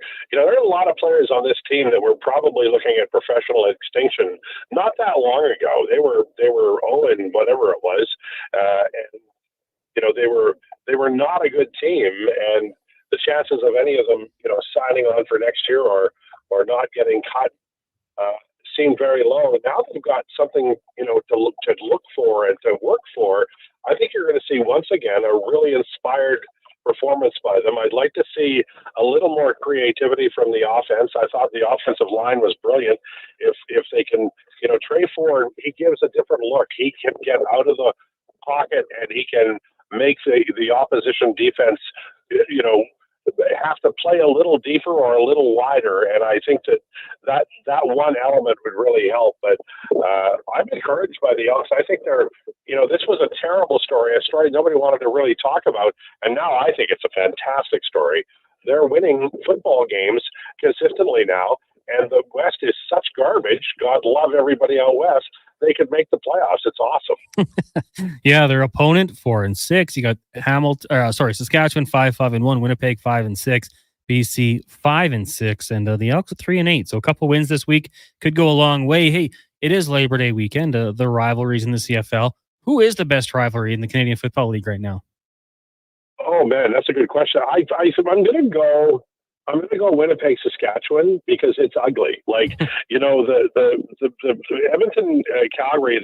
a lot of players on this team that were probably looking at professional extinction not that long ago. They were 0 and whatever it was, and they were not a good team, and the chances of any of them, signing on for next year or not getting cut seem very low. Now they've got something, to look for and to work for. I think you're going to see once again a really inspired performance by them. I'd like to see a little more creativity from the offense. I thought the offensive line was brilliant. If they can, Trey Ford, he gives a different look. He can get out of the pocket and he can make the opposition defense, have to play a little deeper or a little wider, and I think that one element would really help. But I'm encouraged by the Elks. I think they're, this was a terrible story, a story nobody wanted to really talk about, and now I think it's a fantastic story. They're winning football games consistently now, and the West is such garbage. God love everybody out West. They could make the playoffs. It's awesome. Yeah, their opponent 4-6. You got Saskatchewan 5-5-1, Winnipeg 5-6, BC 5-6, and the Elks are 3-8. So a couple wins this week could go a long way. Hey, it is Labor Day weekend. The rivalries in the CFL. Who is the best rivalry in the Canadian Football League right now? Oh man, that's a good question. I'm going to go Winnipeg, Saskatchewan, because it's ugly. Like, the Edmonton, Calgary,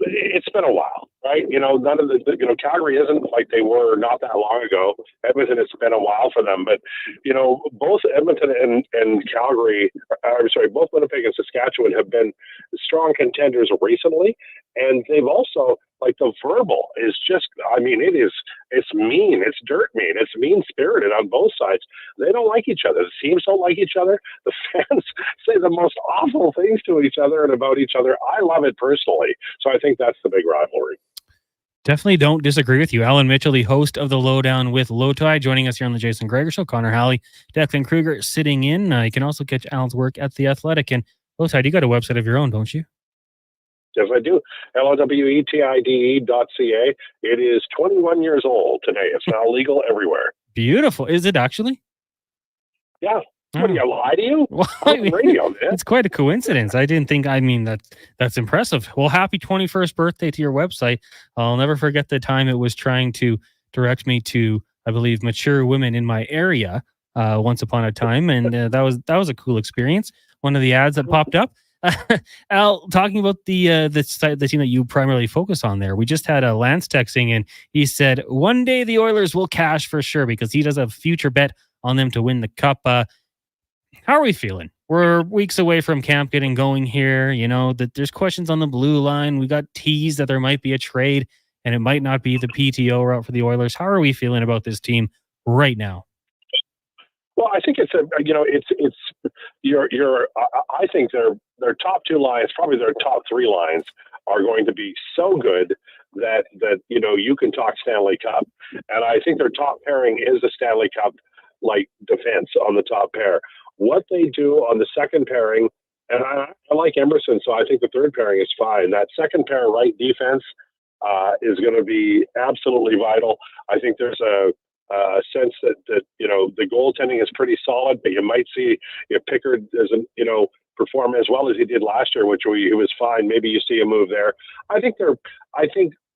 it's been a while, right? None of Calgary isn't like they were not that long ago. Edmonton, it's been a while for them, but both Edmonton and Calgary, both Winnipeg and Saskatchewan have been strong contenders recently, and they've also, like, the verbal is just, it's mean, it's dirt mean, it's mean-spirited on both sides. They don't like each other. The teams don't like each other. The fans say the most awful things to each other and about each other. I love it personally. So I think that's the big rivalry. Definitely don't disagree with you. Alan Mitchell, the host of The Lowdown with Lowtie, joining us here on the Jason Gregor Show. Connor Halley, Declan Kruger sitting in. You can also catch Alan's work at The Athletic. And Lowtie, you got a website of your own, don't you? Yes, I do. LOWETIDE.ca. It is 21 years old today. It's now legal everywhere. Beautiful. Is it actually? Yeah. What, do you lie to you? Well, I'm on radio, man. It's quite a coincidence. I didn't think, that's impressive. Well, happy 21st birthday to your website. I'll never forget the time it was trying to direct me to, I believe, mature women in my area once upon a time. And that was a cool experience. One of the ads that popped up. Al, talking about the team that you primarily focus on there, we just had a Lance texting, and he said one day the Oilers will cash for sure because he does a future bet on them to win the cup. How are we feeling? We're weeks away from camp getting going here. That there's questions on the blue line. We got teased that there might be a trade, and it might not be the PTO route for the Oilers. How are we feeling about this team right now? Well, I think I think their top two lines, probably their top three lines, are going to be so good that you can talk Stanley Cup. And I think their top pairing is the Stanley Cup like defense on the top pair. What they do on the second pairing, and I like Emerson, so I think the third pairing is fine. That second pair right defense is going to be absolutely vital. I think there's a sense that the goaltending is pretty solid, but you might see if Pickard doesn't perform as well as he did last year, which he was fine. Maybe you see a move there. I think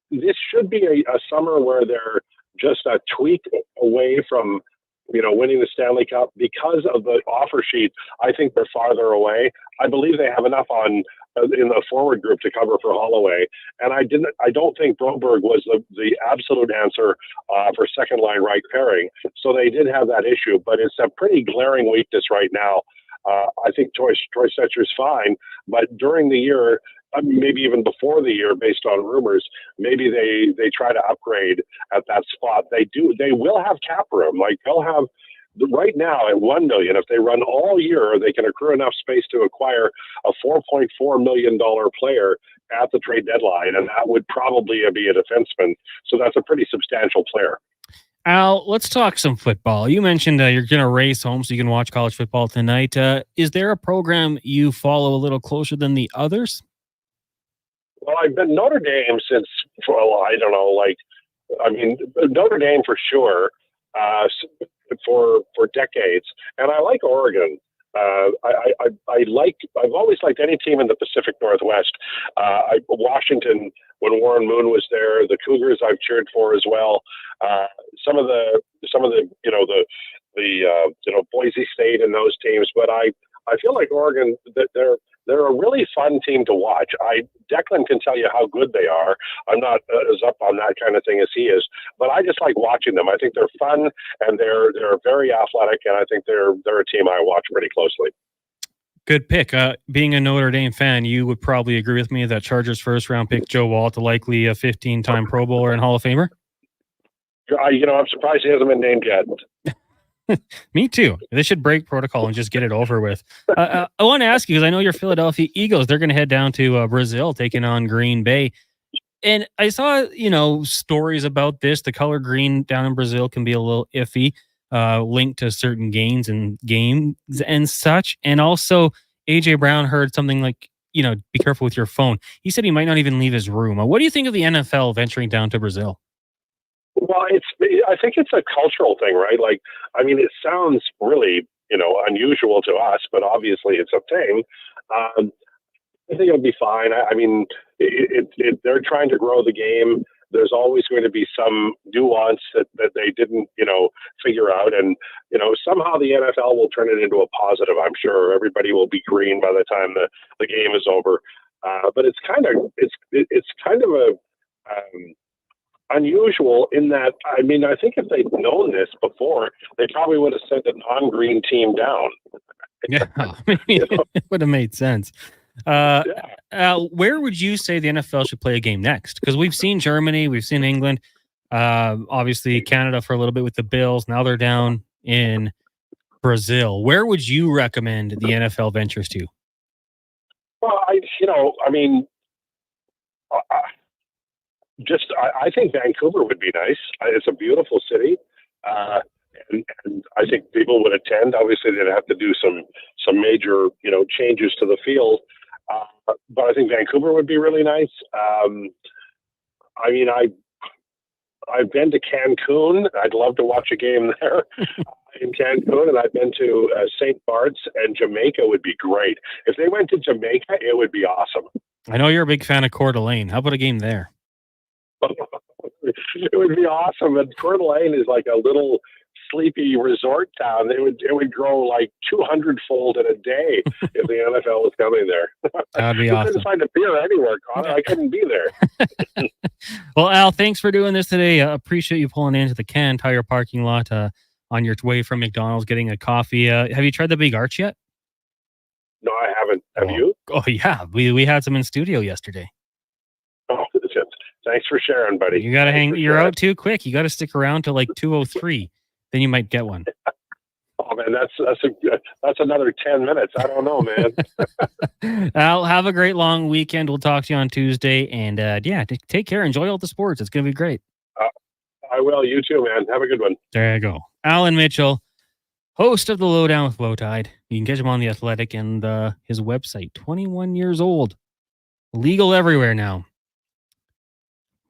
this should be a summer where they're just a tweak away from winning the Stanley Cup. Because of the offer sheet, I think they're farther away. I believe they have enough in the forward group to cover for Holloway, and I don't think Broberg was the absolute answer for second line right pairing. So they did have that issue, but it's a pretty glaring weakness right now. I think Troy Stetcher's fine, but during the year, maybe even before the year, based on rumors, maybe they try to upgrade at that spot. They will have cap room. Like, they'll have right now at $1 million. If they run all year, they can accrue enough space to acquire a $4.4 million player at the trade deadline, and that would probably be a defenseman. So that's a pretty substantial player. Al, let's talk some football. You mentioned you're going to race home so you can watch college football tonight. Is there a program you follow a little closer than the others? Well, I've been Notre Dame since, I don't know, Notre Dame for sure, for decades. And I like Oregon. I've always liked any team in the Pacific Northwest. Washington, when Warren Moon was there, the Cougars I've cheered for as well. Some of the Boise State and those teams, but I feel like Oregon, that they're a really fun team to watch. Declan can tell you how good they are. I'm not as up on that kind of thing as he is, but I just like watching them. I think they're fun and they're very athletic, and I think they're a team I watch pretty closely. Good pick. Being a Notre Dame fan, you would probably agree with me that Chargers first round pick Joe Walt, likely a 15-time Pro Bowler and Hall of Famer. I'm surprised he hasn't been named yet. Me too. They should break protocol and just get it over with. I want to ask you, because I know you're Philadelphia Eagles. They're going to head down to Brazil, taking on Green Bay. And I saw, stories about this. The color green down in Brazil can be a little iffy, linked to certain games and such. And also, AJ Brown heard something like, be careful with your phone. He said he might not even leave his room. What do you think of the NFL venturing down to Brazil? Well, I think it's a cultural thing, right? It sounds really, unusual to us, but obviously it's a thing. I think it'll be fine. They're trying to grow the game. There's always going to be some nuance that they didn't, figure out. And, somehow the NFL will turn it into a positive. I'm sure everybody will be green by the time the game is over. But it's kind of a unusual in that, I think if they'd known this before, they probably would have sent a non-green team down. Yeah, it would have made sense. Where would you say the NFL should play a game next? Because we've seen Germany, we've seen England, obviously Canada for a little bit with the Bills. Now they're down in Brazil. Where would you recommend the NFL ventures to? Well, I think Vancouver would be nice. It's a beautiful city, and I think people would attend. Obviously, they'd have to do some major changes to the field, but I think Vancouver would be really nice. I've been to Cancun. I'd love to watch a game there in Cancun, and I've been to St. Bart's, and Jamaica would be great. If they went to Jamaica, it would be awesome. I know you're a big fan of Coeur d'Alene. How about a game there? It would be awesome. And Coeur d'Alene is like a little sleepy resort town. It would grow like 200-fold in a day if the NFL was coming there. That'd be I awesome. couldn't find a beer anywhere, Connor. I couldn't be there. Well, Al, thanks for doing this today. Appreciate you pulling into the Can Tire parking lot on your way from McDonald's, getting a coffee. Have you tried the Big Arch yet? No, I haven't. Have you? Oh, yeah. We had some in studio yesterday. Oh, thanks for sharing, buddy. You got to hang. You're out too quick. You got to stick around till like 2:03. Then you might get one. Oh man, that's another 10 minutes. I don't know, man. Al, have a great long weekend. We'll talk to you on Tuesday. And take care. Enjoy all the sports. It's going to be great. I will. You too, man. Have a good one. There you go. Alan Mitchell, host of the Lowdown with Lowtide. You can catch him on The Athletic and his website. 21 years old. Legal everywhere now.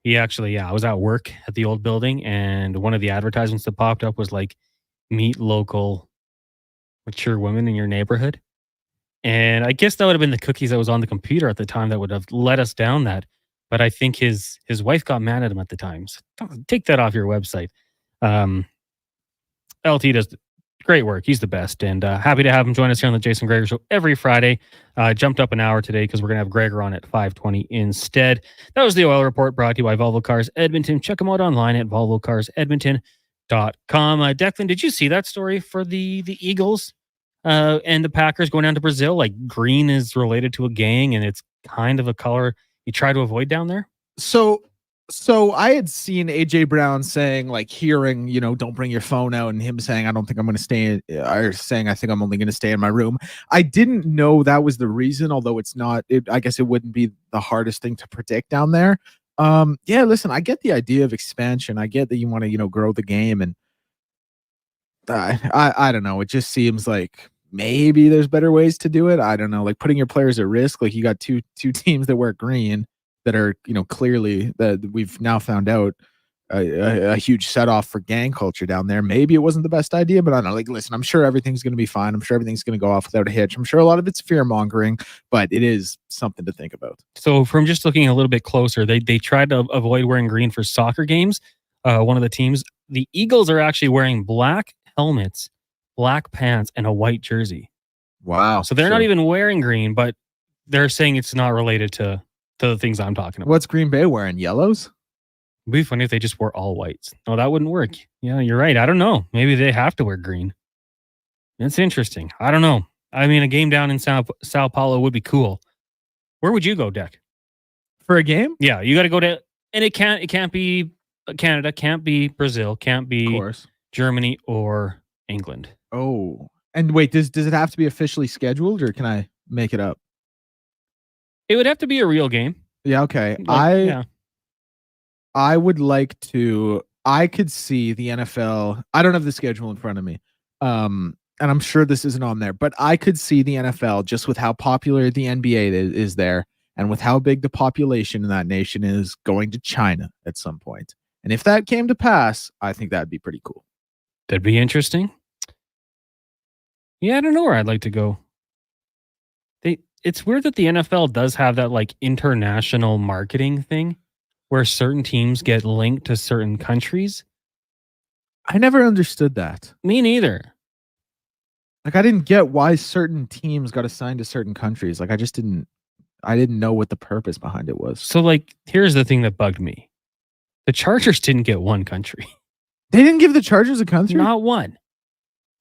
He actually, I was at work at the old building, and one of the advertisements that popped up was like, meet local mature women in your neighborhood. And I guess that would have been the cookies that was on the computer at the time that would have led us down that. But I think his wife got mad at him at the time. So take that off your website. LT does great work. He's the best. And happy to have him join us here on the Jason Gregor Show every Friday. Jumped up an hour today because we're going to have Gregor on at 5:20 instead. That was the Oil Report brought to you by Volvo Cars Edmonton. Check them out online at volvocarsedmonton.com. Declan, did you see that story for the Eagles and the Packers going down to Brazil? Like, green is related to a gang, and it's kind of a color you try to avoid down there? So I had seen AJ Brown saying, like, hearing, don't bring your phone out, and him saying, I don't think I'm going to stay, or saying, I think I'm only going to stay in my room. I didn't know that was the reason, although it's not, I guess it wouldn't be the hardest thing to predict down there. Yeah, listen, I get the idea of expansion. I get that you want to, grow the game, and I don't know. It just seems like maybe there's better ways to do it. I don't know, like putting your players at risk. Like, you got two teams that wear green that are, clearly that we've now found out a huge set off for gang culture down there. Maybe it wasn't the best idea, but I don't know. Like, listen, I'm sure everything's going to be fine. I'm sure everything's going to go off without a hitch. I'm sure a lot of it's fear mongering, but it is something to think about. So from just looking a little bit closer, they tried to avoid wearing green for soccer games. One of the teams, the Eagles, are actually wearing black helmets, black pants, and a white jersey. Wow. So they're not even wearing green, but they're saying it's not related to the things I'm talking about. What's Green Bay wearing? Yellows? It'd be funny if they just wore all whites. No, that wouldn't work. Yeah, you're right. I don't know. Maybe they have to wear green. It's interesting. I don't know. I mean, a game down in Sao Paulo would be cool. Where would you go, Deck? For a game? Yeah, you got to go to, and it can't be Canada, can't be Brazil, can't be Germany or England. Oh, and wait, does it have to be officially scheduled, or can I make it up? It would have to be a real game. Yeah, okay. I would like to. I could see the NFL. I don't have the schedule in front of me, and I'm sure this isn't on there, but I could see the NFL, just with how popular the NBA is there, and with how big the population in that nation is, going to China at some point. And if that came to pass, I think that'd be pretty cool. That'd be interesting. Yeah, I don't know where I'd like to go. It's weird that the NFL does have that like international marketing thing where certain teams get linked to certain countries. I never understood that. Me neither. Like, I didn't get why certain teams got assigned to certain countries. Like, I didn't know what the purpose behind it was. So, like, here's the thing that bugged me. The Chargers didn't get one country. They didn't give the Chargers a country? Not one.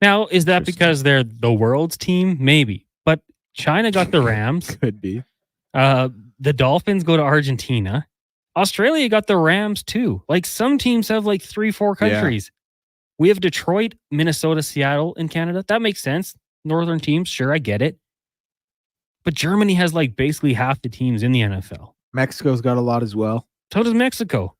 Now, is that because they're the world's team? Maybe. But China got the Rams. Could be. The Dolphins go to Argentina. Australia got the Rams too. Like, some teams have like 3-4 countries. Yeah. We have Detroit, Minnesota, Seattle in Canada. That makes sense. Northern teams, sure, I get it. But Germany has like basically half the teams in the NFL. Mexico's got a lot as well. So does Mexico.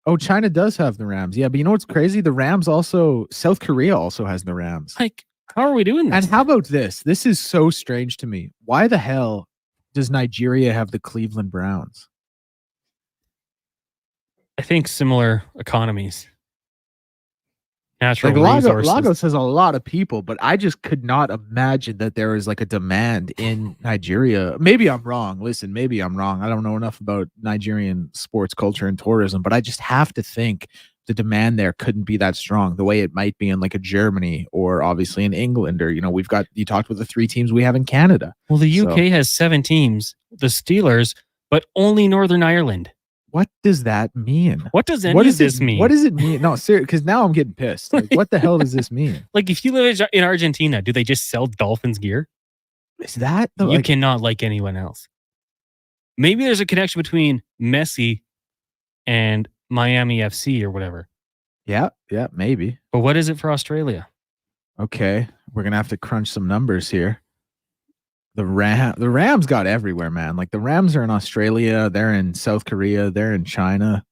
Oh, China does have the Rams. Yeah, but you know what's crazy? The Rams also, South Korea also has the Rams. Like, how are we doing this? And how about this? This is so strange to me. Why the hell does Nigeria have the Cleveland Browns? I think similar economies. Natural resources. Lagos has a lot of people, but I just could not imagine that there is like a demand in Nigeria. Maybe I'm wrong. Listen, maybe I'm wrong. I don't know enough about Nigerian sports culture and tourism, but I just have to think the demand there couldn't be that strong the way it might be in like a Germany or obviously in England, or, you talked with the 3 teams we have in Canada. Well, the UK has 7 teams, the Steelers, but only Northern Ireland. What does that mean? What does this mean? What does it mean? No, seriously, because now I'm getting pissed. Like, what the hell does this mean? Like, if you live in Argentina, do they just sell Dolphins gear? Is that you cannot like anyone else? Maybe there's a connection between Messi and Miami FC or whatever. Yeah, maybe. But what is it for Australia? Okay, we're gonna have to crunch some numbers here. The Rams got everywhere, man. Like, the Rams are in Australia, they're in South Korea, they're in China.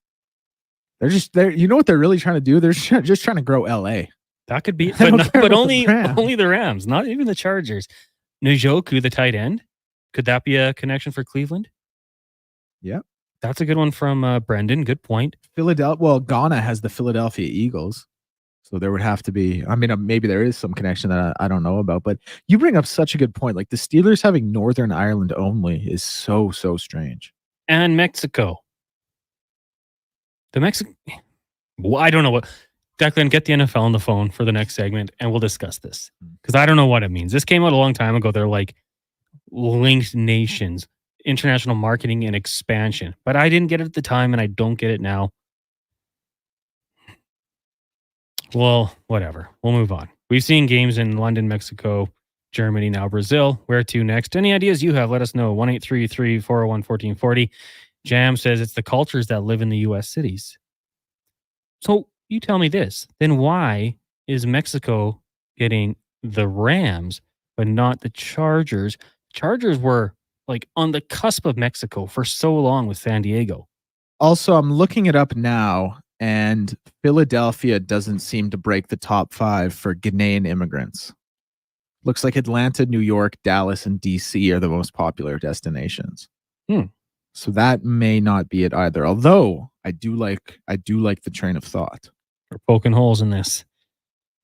They're you know what they're really trying to do? They're just trying to grow LA. That could be, but only the Rams, not even the Chargers. Njoku, the tight end, could that be a connection for Cleveland? Yeah, That's a good one from Brendan. Good point. Ghana has the Philadelphia Eagles. So there would have to be, I mean, maybe there is some connection that I don't know about, but you bring up such a good point. Like the Steelers having Northern Ireland only is so strange. And Mexico. Well, I don't know what. Declan, get the NFL on the phone for the next segment and we'll discuss this. Because I don't know what it means. This came out a long time ago. They're like linked nations, international marketing and expansion. But I didn't get it at the time and I don't get it now. Well, whatever. We'll move on. We've seen games in London, Mexico, Germany, now Brazil. Where to next? Any ideas you have, let us know. 1-833-401-1440. Jam says it's the cultures that live in the U.S. cities. So you tell me this. Then why is Mexico getting the Rams, but not the Chargers? Chargers were like on the cusp of Mexico for so long with San Diego. Also, I'm looking it up now. And Philadelphia doesn't seem to break the top 5 for Ghanaian immigrants. Looks like Atlanta, New York, Dallas, and DC are the most popular destinations. So that may not be it either. Although I do like the train of thought. We're poking holes in this.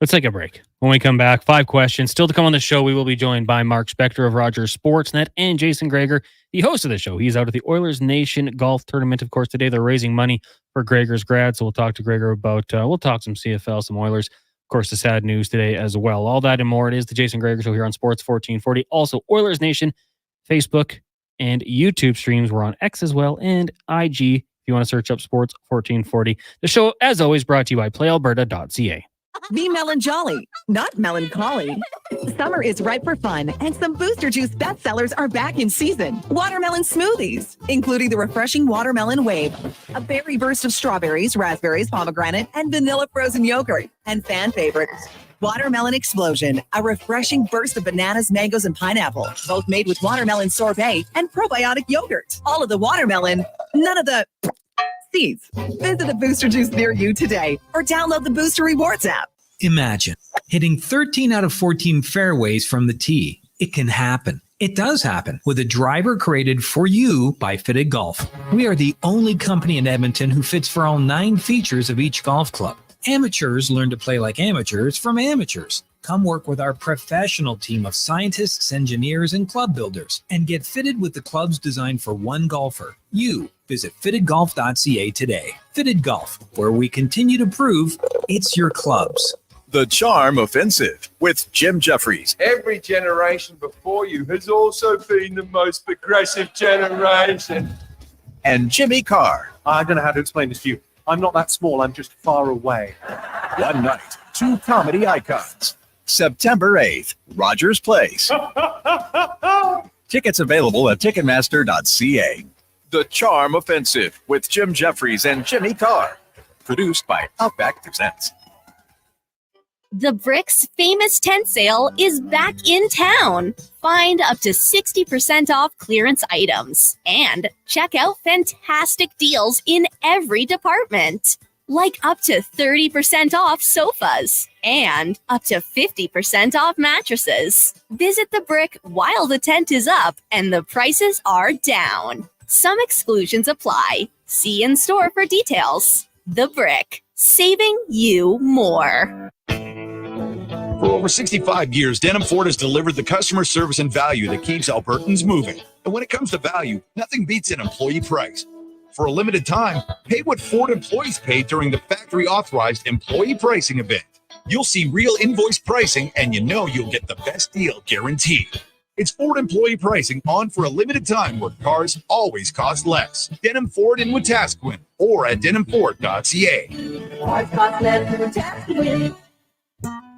Let's take a break. When we come back, 5 questions. Still to come on the show, we will be joined by Mark Spector of Rogers Sportsnet and Jason Gregor, the host of the show. He's out at the Oilers Nation Golf Tournament. Of course, today they're raising money for Gregor's grad, so we'll talk to Gregor about, we'll talk some CFL, some Oilers. Of course, the sad news today as well. All that and more. It is the Jason Gregor Show here on Sports 1440. Also, Oilers Nation, Facebook, and YouTube streams. We're on X as well, and IG if you want to search up Sports 1440. The show, as always, brought to you by PlayAlberta.ca. Be melon jolly, not melancholy. Summer is ripe for fun, and some Booster Juice bestsellers are back in season. Watermelon smoothies, including the refreshing Watermelon Wave, a berry burst of strawberries, raspberries, pomegranate, and vanilla frozen yogurt, and fan favorites, Watermelon Explosion, a refreshing burst of bananas, mangoes, and pineapple, both made with watermelon sorbet and probiotic yogurt. All of the watermelon, none of the seeds. Visit a Booster Juice near you today or download the Booster Rewards app. Imagine hitting 13 out of 14 fairways from the tee. It can happen. It does happen with a driver created for you by Fitted Golf. We are the only company in Edmonton who fits for all 9 features of each golf club. Amateurs learn to play like amateurs from amateurs. Come work with our professional team of scientists, engineers, and club builders and get fitted with the clubs designed for one golfer. You visit fittedgolf.ca today. Fitted Golf, where we continue to prove it's your clubs. The Charm Offensive with Jim Jeffries. Every generation before you has also been the most progressive generation. And Jimmy Carr. I don't know how to explain this to you. I'm not that small, I'm just far away. One night, 2 comedy icons. September 8th, Rogers Place. Tickets available at Ticketmaster.ca. The Charm Offensive with Jim Jeffries and Jimmy Carr. Produced by Outback Presents. The Brick's famous tent sale is back in town. Find up to 60% off clearance items and check out fantastic deals in every department. Like up to 30% off sofas and up to 50% off mattresses. Visit The Brick while the tent is up and the prices are down. Some exclusions apply. See in store for details. The Brick, saving you more. For over 65 years, Denham Ford has delivered the customer service and value that keeps Albertans moving. And when it comes to value, nothing beats an employee price. For a limited time, pay what Ford employees pay during the factory-authorized employee pricing event. You'll see real invoice pricing, and you know you'll get the best deal guaranteed. It's Ford employee pricing on for a limited time where cars always cost less. Denham Ford in Wetaskiwin or at denhamford.ca.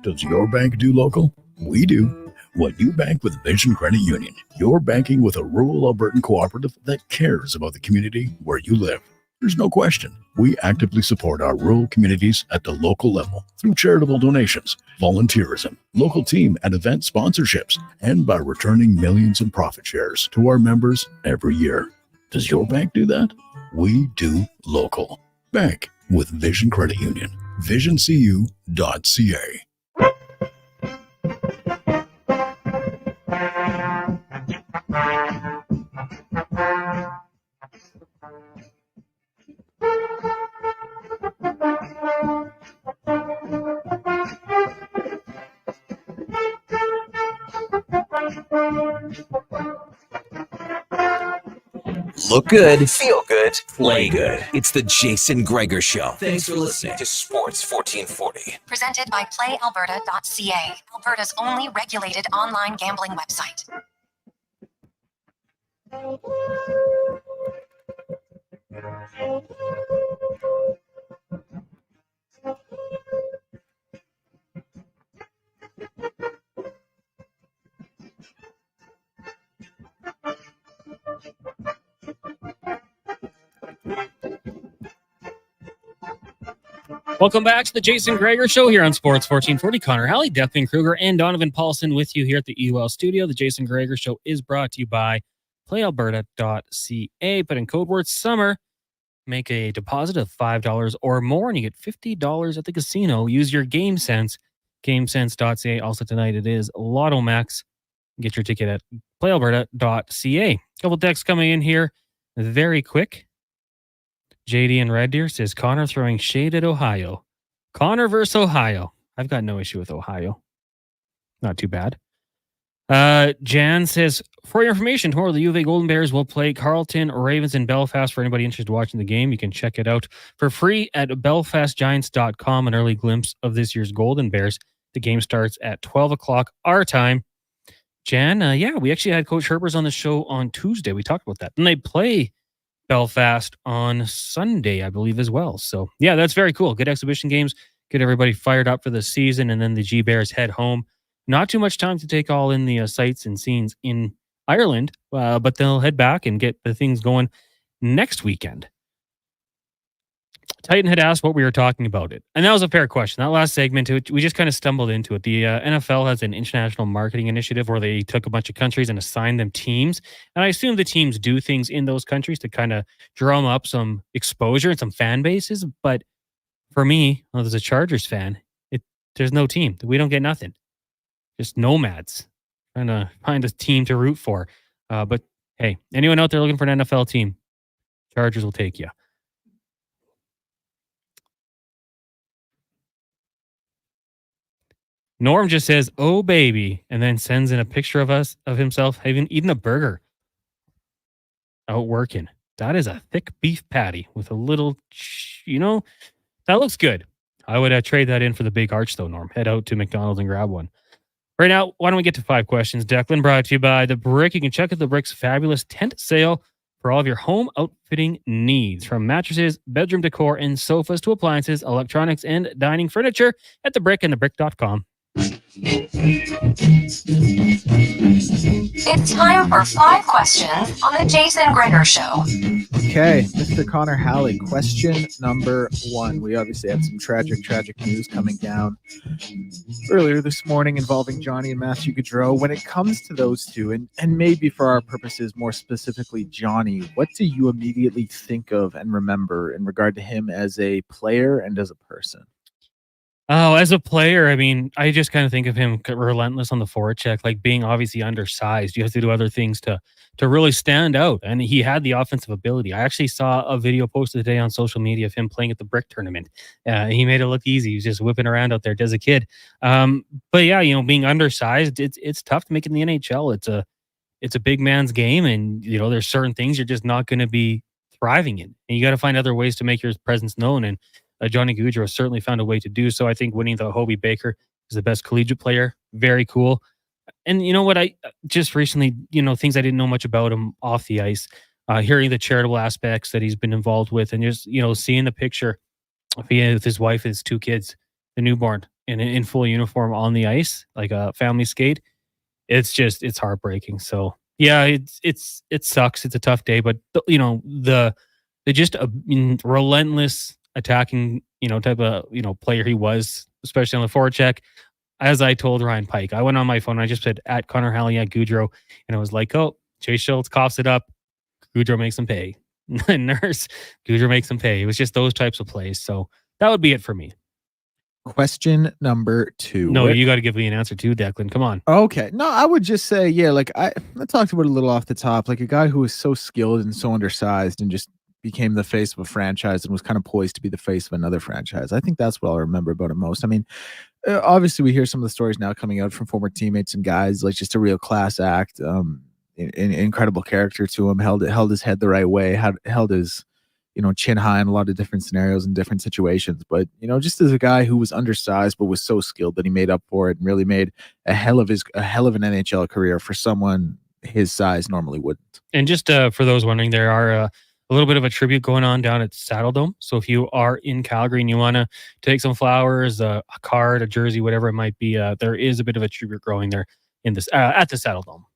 Does your bank do local? We do. When you bank with Vision Credit Union, you're banking with a rural Albertan cooperative that cares about the community where you live. There's no question. We actively support our rural communities at the local level through charitable donations, volunteerism, local team and event sponsorships, and by returning millions in profit shares to our members every year. Does your bank do that? We do local. Bank with Vision Credit Union. VisionCU.ca. Look good, feel good, play good. It's the Jason Gregor Show. Thanks for listening to Sports 1440. Presented by PlayAlberta.ca, Alberta's only regulated online gambling website. Welcome back to the Jason Gregor Show here on Sports 1440. Connor Halley, Declan Kruger, and Donovan Paulson with you here at the UL studio. The Jason Gregor Show is brought to you by PlayAlberta.ca. But in code word SUMMER, make a deposit of $5 or more, and you get $50 at the casino. Use your GameSense, GameSense.ca. Also tonight it is Lotto Max. Get your ticket at PlayAlberta.ca. Couple texts coming in here very quick. JD and Red Deer says, Connor throwing shade at Ohio. Connor versus Ohio. I've got no issue with Ohio. Not too bad. Jan says, for your information, tomorrow the U of A Golden Bears will play Carleton Ravens in Belfast. For anybody interested in watching the game, you can check it out for free at belfastgiants.com. An early glimpse of this year's Golden Bears. The game starts at 12 o'clock our time. Jan, yeah, we actually had Coach Herbers on the show on Tuesday. We talked about that. And they play Belfast on Sunday, I believe, as well. So, yeah, that's very cool. Good exhibition games. Get everybody fired up for the season. And then the G Bears head home. Not too much time to take all in the sights and scenes in Ireland, but they'll head back and get the things going next weekend. Titan had asked what we were talking about it. And that was a fair question. That last segment, we just kind of stumbled into it. The NFL has an international marketing initiative where they took a bunch of countries and assigned them teams. And I assume the teams do things in those countries to kind of drum up some exposure and some fan bases. But for me, as a Chargers fan, there's no team. We don't get nothing. Just nomads trying to find a team to root for. But hey, anyone out there looking for an NFL team, Chargers will take you. Norm just says, oh, baby, and then sends in a picture of himself having eaten a burger. Out working. That is a thick beef patty with a little, that looks good. I would trade that in for the big arch, though, Norm. Head out to McDonald's and grab one. Right now, why don't we get to 5 questions? Declan, brought to you by The Brick. You can check out The Brick's fabulous tent sale for all of your home outfitting needs. From mattresses, bedroom decor, and sofas to appliances, electronics, and dining furniture at The Brick and thebrick.com. It's time for 5 questions on the Jason Gregor Show. Okay, Mr. Connor Halley, question number 1. We obviously had some tragic news coming down earlier this morning involving Johnny and Matthew Gaudreau. When it comes to those two, and maybe for our purposes, more specifically Johnny, what do you immediately think of and remember in regard to him as a player and as a person? Oh, as a player, I mean, I just kind of think of him relentless on the forecheck, like being obviously undersized. You have to do other things to really stand out. And he had the offensive ability. I actually saw a video posted today on social media of him playing at the Brick tournament. He made it look easy. He was just whipping around out there as a kid. But yeah, being undersized, it's tough to make it in the NHL. It's a big man's game, and there's certain things you're just not going to be thriving in, and you got to find other ways to make your presence known. And Johnny Gaudreau certainly found a way to do so. I think winning the Hobey Baker is the best collegiate player. Very cool. And you know what? I just recently, things I didn't know much about him off the ice, hearing the charitable aspects that he's been involved with, and just, seeing the picture of him with his wife and his 2 kids, the newborn in full uniform on the ice, like a family skate. It's heartbreaking. So yeah, it sucks. It's a tough day, but the just a relentless attacking, type of, player he was, especially on the forecheck. As I told Ryan Pike, I went on my phone and I just said at Connor Halley at Gaudreau, and I was like, oh, Chase Schultz coughs it up, Gaudreau makes him pay. Nurse, Gaudreau makes him pay. It was just those types of plays. So that would be it for me. Question number 2. No, you got to give me an answer too, Declan. Come on. Okay. No, I would just say, yeah, like I talked about it a little off the top, like a guy who was so skilled and so undersized and just became the face of a franchise and was kind of poised to be the face of another franchise. I think that's what I'll remember about him most. I mean, obviously we hear some of the stories now coming out from former teammates and guys, like just a real class act. incredible character to him. Held his head the right way. Held his chin high in a lot of different scenarios and different situations. But just as a guy who was undersized but was so skilled that he made up for it and really made a hell of an NHL career for someone his size normally wouldn't. And just for those wondering, there are a little bit of a tribute going on down at Saddle Dome. So if you are in Calgary and you want to take some flowers, a card, a jersey, whatever it might be, there is a bit of a tribute growing there in this at the Saddle Dome.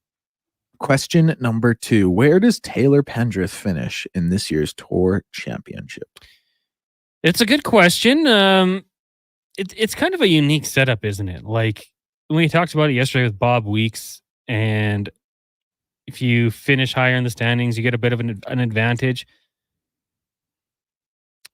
Question number 2. Where does Taylor Pendrith finish in this year's Tour Championship? It's a good question. It's kind of a unique setup, isn't it? Like we talked about it yesterday with Bob Weeks, and if you finish higher in the standings, you get a bit of an advantage.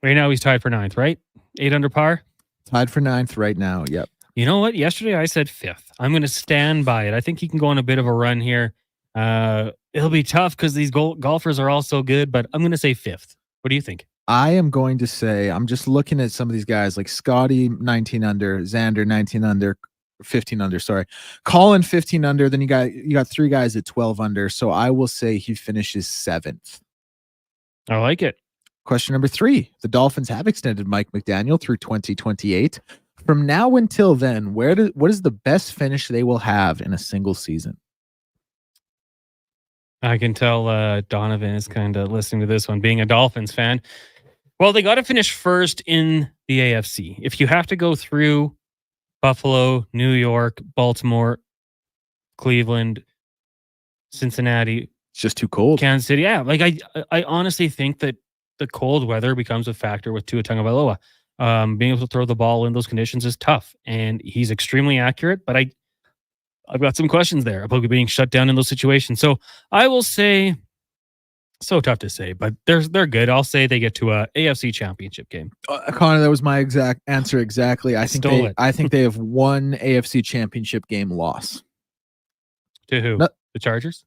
Right now, he's tied for 9th, right? 8 under par? Tied for 9th right now, yep. You know what? Yesterday, I said 5th. I'm going to stand by it. I think he can go on a bit of a run here. It'll be tough because these golfers are all so good, but I'm going to say 5th. What do you think? I am going to say, I'm just looking at some of these guys like Scotty 19 under, Xander 19 under, 15 under, sorry. Colin 15 under, then you got 3 guys at 12 under, so I will say he finishes 7th. I like it. Question number 3. The Dolphins have extended Mike McDaniel through 2028. From now until then, what is the best finish they will have in a single season? I can tell Donovan is kind of listening to this one, being a Dolphins fan. Well, they got to finish first in the AFC. If you have to go through Buffalo, New York, Baltimore, Cleveland, Cincinnati, it's just too cold. Kansas City, yeah. Like I honestly think that the cold weather becomes a factor with Tua Tagovailoa. Being able to throw the ball in those conditions is tough, and he's extremely accurate. But I've got some questions there about being shut down in those situations. So I will say, so tough to say, but they're good. I'll say they get to a AFC Championship game. Connor, that was my exact answer. Exactly. I think they have one AFC Championship game loss. To who? The Chargers.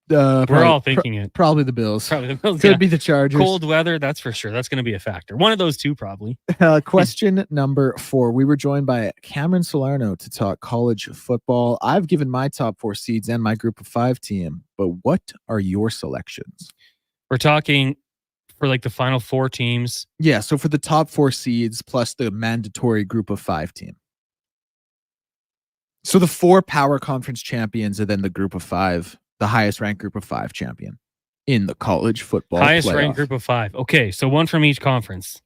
We're all thinking it. Probably the Bills. Probably the Bills. Could be the Chargers. Cold weather, that's for sure. That's going to be a factor. One of those two, probably. Question number 4. We were joined by Cameron Salerno to talk college football. I've given my top 4 seeds and my group of 5 team, but what are your selections? We're talking for like the final 4 teams. Yeah, so for the top 4 seeds plus the mandatory group of 5 team. So the 4 power conference champions and then the group of 5. The highest ranked group of 5 champion in the college football highest playoff. ranked group of 5. Okay, so one from each conference.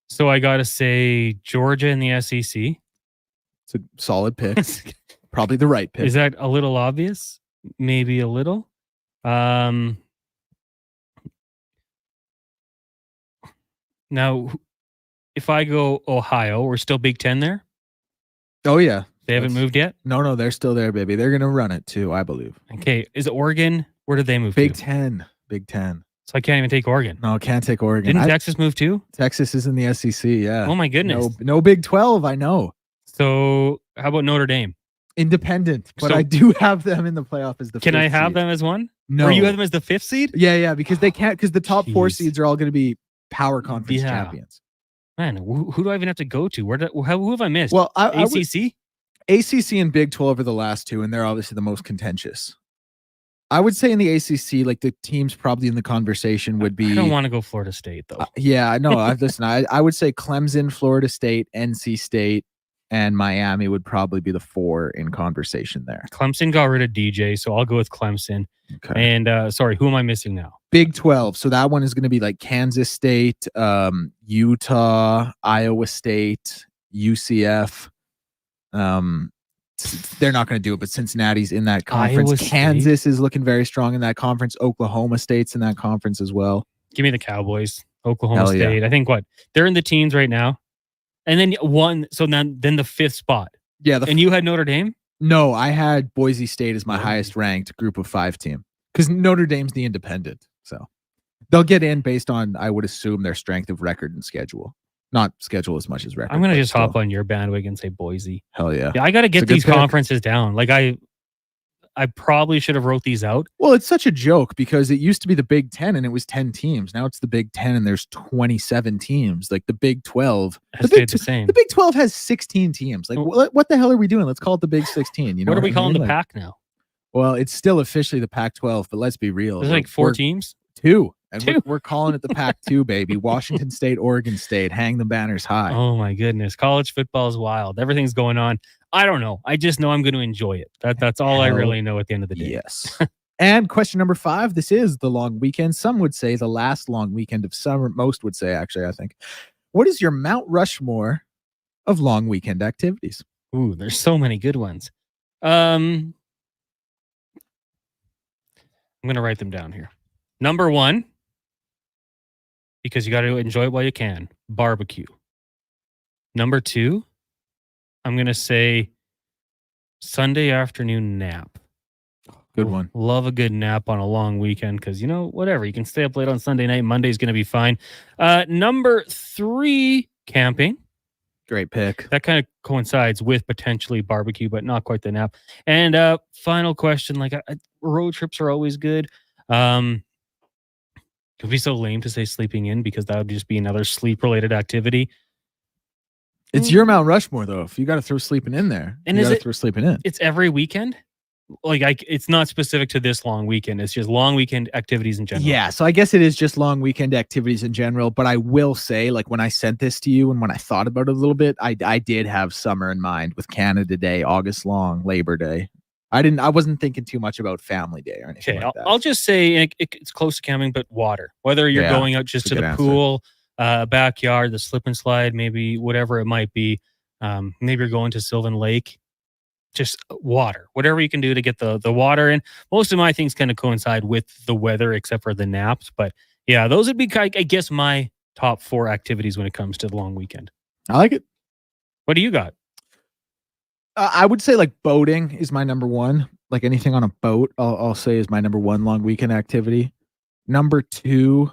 So I got to say Georgia in the SEC. It's a solid pick. Probably the right pick. Is that a little obvious? Maybe a little. Now, if I go Ohio, we're still Big Ten there? Oh, yeah. They haven't moved yet? No, they're still there, baby. They're going to run it too, I believe. Okay. Is it Oregon? Where did they move Big to? Big Ten. So I can't even take Oregon. No, can't take Oregon. Didn't Texas move too? Texas is in the SEC, yeah. Oh my goodness. No Big 12, I know. So how about Notre Dame? Independent, but I do have them in the playoff as the 5th Can I have seed. them as one? No. Or you have them as the 5th seed? Yeah, because they can't, because the top 4 seeds are all going to be power conference champions. Man, who do I even have to go to? Who have I missed? Well, ACC? ACC and Big 12 are the last 2, and they're obviously the most contentious. I would say in the ACC, like the teams probably in the conversation would be. I don't want to go Florida State though. Yeah, I know. Listen, I would say Clemson, Florida State, NC State, and Miami would probably be the 4 in conversation there. Clemson got rid of DJ, so I'll go with Clemson. Okay. And sorry, who am I missing now? Big 12. So that one is going to be like Kansas State, Utah, Iowa State, UCF. They're not going to do it, but Cincinnati's in that conference. Kansas is looking very strong in that conference. Oklahoma State's in that conference as well. Give me the Cowboys. Oklahoma State. I think they're in the teens right now. And then then the 5th spot. Yeah. And you had Notre Dame? No, I had Boise State as my highest ranked group of 5 team because Notre Dame's the independent. So they'll get in based on, I would assume, their strength of record and schedule. Not schedule as much as record. I'm going to just hop on your bandwagon and say Boise. Hell yeah. Yeah, I got to get these conferences down. Like I probably should have wrote these out. Well, it's such a joke because it used to be the Big 10 and it was 10 teams. Now it's the Big 10 and there's 27 teams. Like the Big 12. The Big 12 has 16 teams. Like what the hell are we doing? Let's call it the Big 16. You know what are we calling the pack now? Well, it's still officially the Pac-12, but let's be real. There's like 4 teams? 2. And Two. we're calling it the Pac-2, baby. Washington State, Oregon State. Hang the banners high. Oh, my goodness. College football is wild. Everything's going on. I don't know. I just know I'm going to enjoy it. That's all I really know at the end of the day. Yes. And question number 5. This is the long weekend. Some would say the last long weekend of summer. Most would say, actually, I think. What is your Mount Rushmore of long weekend activities? Ooh, there's so many good ones. I'm going to write them down here. Number 1, because you got to enjoy it while you can, barbecue. Number 2, I'm going to say Sunday afternoon nap. Good one. Love a good nap on a long weekend because, whatever. You can stay up late on Sunday night. Monday's going to be fine. Number 3, camping. Great pick. That kind of coincides with potentially barbecue, but not quite the nap. And final question, road trips are always good. It would be so lame to say sleeping in because that would just be another sleep-related activity. It's your Mount Rushmore, though. If you got to throw sleeping in there, and you is got to it throw sleeping in. It's every weekend? It's not specific to this long weekend. It's just long weekend activities in general. Yeah, so I guess it is just long weekend activities in general. But I will say, when I sent this to you and when I thought about it a little bit, I did have summer in mind with Canada Day, August long, Labor Day. I wasn't thinking too much about Family Day or anything like that. I'll just say it's close to camping, but water. Whether you're going out just to the pool, backyard, the slip and slide, maybe whatever it might be. Maybe you're going to Sylvan Lake. Just water, whatever you can do to get the water in. Most of my things kind of coincide with the weather, except for the naps. But yeah, those would be, I guess, my top 4 activities when it comes to the long weekend. I like it. What do you got? I would say boating is my number 1. Anything on a boat, I'll say is my number 1 long weekend activity. Number 2,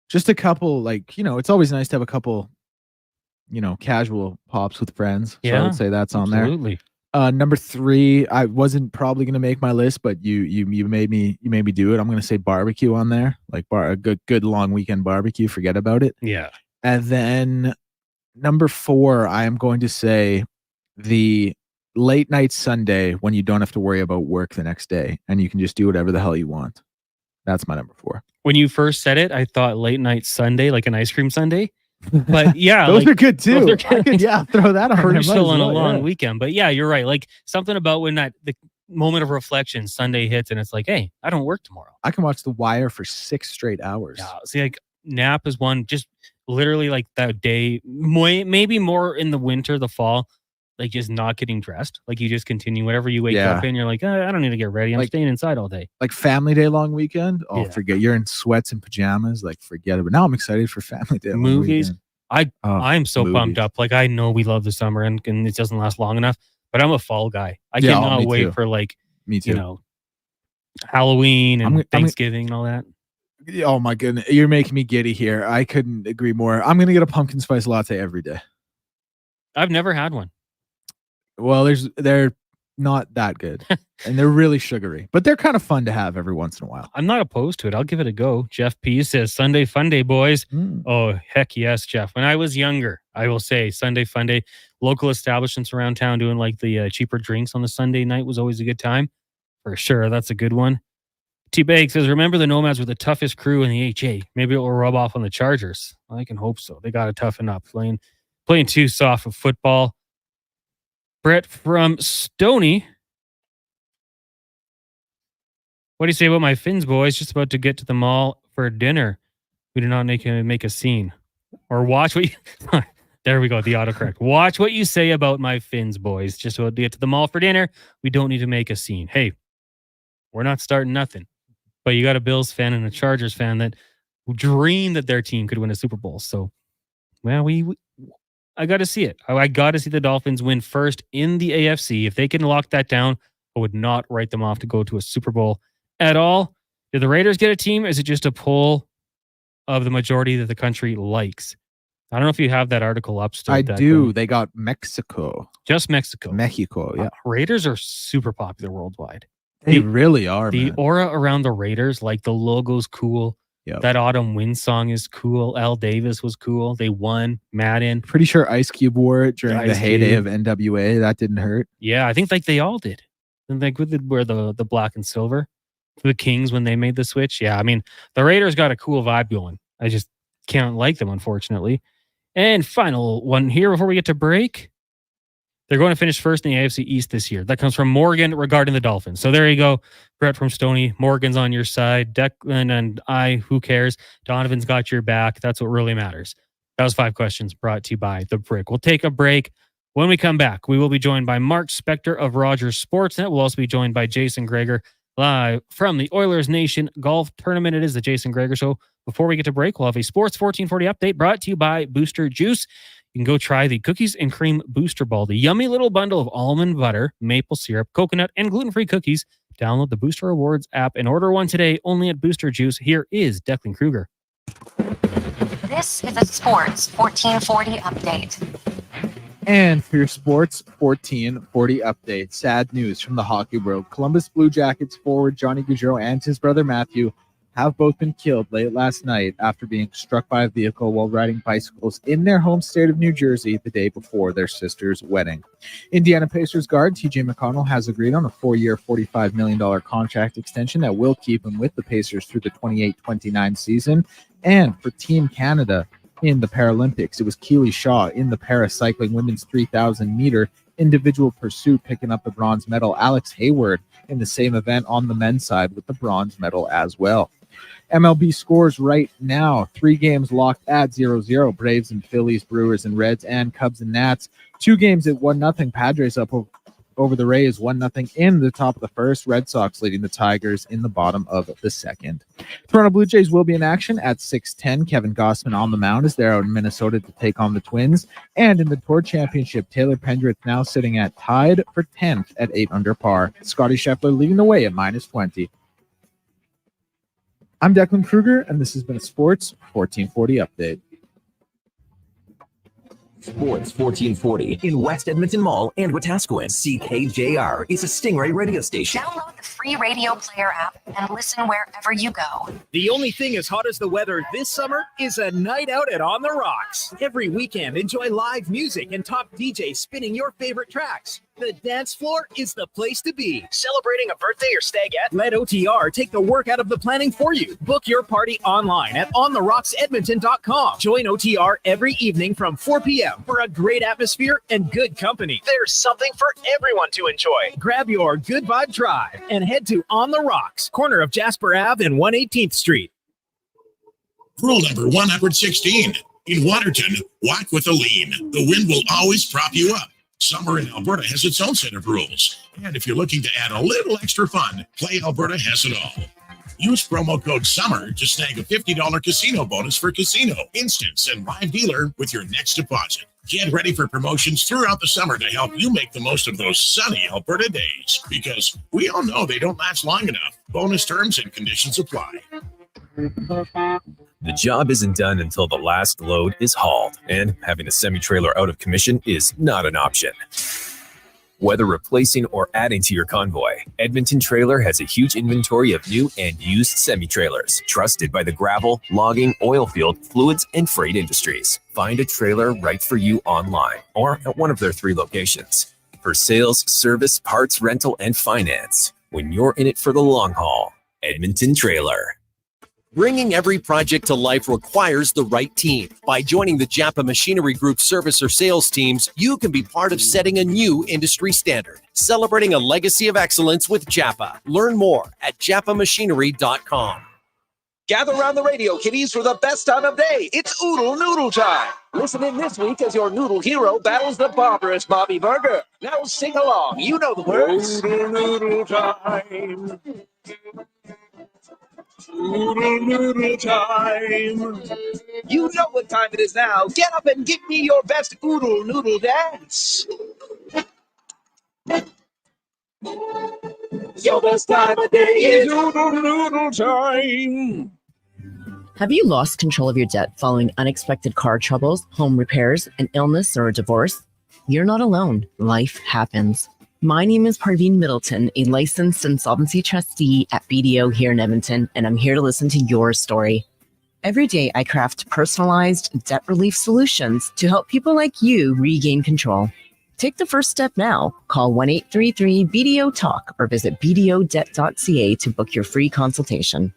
just a couple, it's always nice to have a couple, casual pops with friends. So I would say that's on there. Absolutely. Number 3, I wasn't probably going to make my list, but you made me do it. I'm going to say barbecue on there, a good long weekend barbecue. Forget about it. Yeah. And then number 4, I am going to say the late night Sunday when you don't have to worry about work the next day and you can just do whatever the hell you want. That's my number 4. When you first said it, I thought late night Sunday, like an ice cream sundae. But yeah, those are good too. I could, throw that on. Pretty chill on a long weekend. But yeah, you're right. Something about when the moment of reflection Sunday hits and it's hey, I don't work tomorrow. I can watch The Wire for 6 straight hours. Yeah, see, nap is one. Just literally that day. Maybe more in the winter, the fall. Just not getting dressed. You just continue whatever you wake up in. You're I don't need to get ready. I'm staying inside all day. Family Day long weekend. Oh, forget. You're in sweats and pajamas. Forget it. But now I'm excited for Family Day. Movies. I'm so pumped up. I know we love the summer and it doesn't last long enough. But I'm a fall guy. I cannot wait for me too. Halloween and Thanksgiving and all that. Oh my goodness, you're making me giddy here. I couldn't agree more. I'm gonna get a pumpkin spice latte every day. I've never had one. Well, they're not that good, and they're really sugary, but they're kind of fun to have every once in a while. I'm not opposed to it. I'll give it a go. Jeff P says Sunday Fun Day, boys. Oh, heck yes, Jeff. When I was younger, I will say Sunday Fun Day. Local establishments around town doing the cheaper drinks on the Sunday night was always a good time. For sure, that's a good one. T-Bag says, remember the Nomads were the toughest crew in the HA. Maybe it will rub off on the Chargers. I can hope so. They got to toughen up. Playing too soft of football. Brett from Stony. What do you say about my Finns boys? Just about to get to the mall for dinner. We do not make a scene. Or watch what you... There we go, the autocorrect. Watch what you say about my Finns boys. Just about to get to the mall for dinner. We don't need to make a scene. Hey, we're not starting nothing. But you got a Bills fan and a Chargers fan that dreamed that their team could win a Super Bowl. So, well, I got to see it. I got to see the Dolphins win first in the AFC. If they can lock that down, I would not write them off to go to a Super Bowl at all. Do the Raiders get a team? Or is it just a poll of the majority that the country likes? I don't know if you have that article up still. I do. They got Mexico. Just Mexico. Mexico, yeah. Raiders are super popular worldwide. They really are, The man. aura around the Raiders, the logo's cool. Yep. That Autumn Wind song is cool. Al Davis was cool. They won. Madden. Pretty sure Ice Cube wore it during the heyday of NWA. That didn't hurt. Yeah, I think they all did. And like with wear the black and silver for the Kings when they made the switch. Yeah, I mean, the Raiders got a cool vibe going. I just can't like them, unfortunately. And final one here before we get to break. They're going to finish first in the AFC East this year. That comes from Morgan regarding the Dolphins. So there you go. Brett from Stony. Morgan's on your side. Declan and I, who cares? Donovan's got your back. That's what really matters. That was 5 questions brought to you by The Brick. We'll take a break. When we come back, we will be joined by Mark Spector of Rogers Sportsnet. We'll also be joined by Jason Gregor live from the Oilers Nation Golf Tournament. It is the Jason Gregor Show. Before we get to break, we'll have a Sports 1440 update brought to you by Booster Juice. You can go try the Cookies and Cream Booster Ball, the yummy little bundle of almond butter, maple syrup, coconut, and gluten-free cookies. Download the Booster Rewards app and order one today only at Booster Juice. Here is Declan Kruger. This is a Sports 1440 update. And for your Sports 1440 update, sad news from the hockey world. Columbus Blue Jackets forward Johnny Gaudreau and his brother Matthew have both been killed late last night after being struck by a vehicle while riding bicycles in their home state of New Jersey the day before their sister's wedding. Indiana Pacers guard TJ McConnell has agreed on a 4-year, $45 million contract extension that will keep him with the Pacers through the 28-29 season. And for Team Canada in the Paralympics, it was Keely Shaw in the paracycling women's 3,000 meter individual pursuit picking up the bronze medal. Alex Hayward in the same event on the men's side with the bronze medal as well. MLB scores right now. 3 games locked at 0-0. Braves and Phillies, Brewers and Reds, and Cubs and Nats. 2 games at 1-0. Padres up over the Rays 1-0 in the top of the first. Red Sox leading the Tigers in the bottom of the second. Toronto Blue Jays will be in action at 6:10. Kevin Gossman on the mound as they're out in Minnesota to take on the Twins. And in the Tour Championship, Taylor Pendrith now sitting at tied for 10th at 8 under par. Scotty Scheffler leading the way at -20. I'm Declan Kruger, and this has been a Sports 1440 update. Sports 1440 in West Edmonton Mall and Wetaskiwin. CKJR is a Stingray radio station. Download the free radio player app and listen wherever you go. The only thing as hot as the weather this summer is a night out at On the Rocks. Every weekend, enjoy live music and top DJs spinning your favorite tracks. The dance floor is the place to be. Celebrating a birthday or stagette? Let OTR take the work out of the planning for you. Book your party online at ontherocksedmonton.com. Join OTR every evening from 4 p.m. for a great atmosphere and good company. There's something for everyone to enjoy. Grab your Good Vibe Drive and head to On the Rocks, corner of Jasper Ave and 118th Street. Rule number 116. In Waterton, walk with a lean. The wind will always prop you up. Summer in Alberta has its own set of rules. And if you're looking to add a little extra fun, Play Alberta has it all. Use promo code SUMMER to snag a $50 casino bonus for casino, instants, and live dealer with your next deposit. Get ready for promotions throughout the summer to help you make the most of those sunny Alberta days. Because we all know they don't last long enough. Bonus terms and conditions apply. The job isn't done until the last load is hauled, and having a semi-trailer out of commission is not an option. Whether replacing or adding to your convoy, Edmonton Trailer has a huge inventory of new and used semi-trailers, trusted by the gravel, logging, oil field, fluids, and freight industries. Find a trailer right for you online or at one of their 3 locations. For sales, service, parts, rental, and finance, when you're in it for the long haul, Edmonton Trailer. Bringing every project to life requires the right team. By joining the Japa Machinery Group service or sales teams, you can be part of setting a new industry standard. Celebrating a legacy of excellence with Japa. Learn more at japamachinery.com. Gather around the radio, kiddies, for the best time of day. It's Oodle Noodle time. Listen in this week as your noodle hero battles the barbarous Bobby Burger. Now sing along. You know the words. Oodle Noodle time. Oodle Noodle time. You know what time it is now. Get up and give me your best Oodle Noodle dance. Your best time of day is Oodle Noodle time. Have you lost control of your debt following unexpected car troubles, home repairs, an illness, or a divorce? You're not alone. Life happens. My name is Parveen Middleton, a licensed insolvency trustee at BDO here in Edmonton, and I'm here to listen to your story. Every day, I craft personalized debt relief solutions to help people like you regain control. Take the first step now. Call 1-833-BDO-TALK or visit bdodebt.ca to book your free consultation.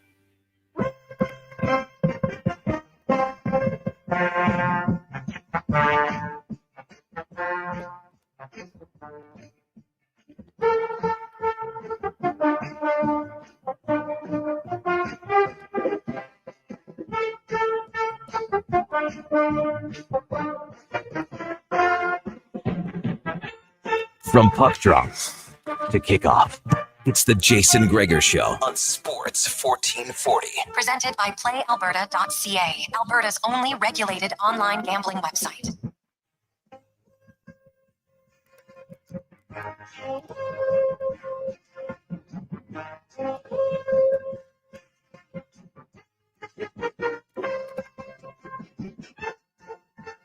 From puck drop to kickoff, it's the Jason Gregor Show on Sports 1440. Presented by PlayAlberta.ca, Alberta's only regulated online gambling website.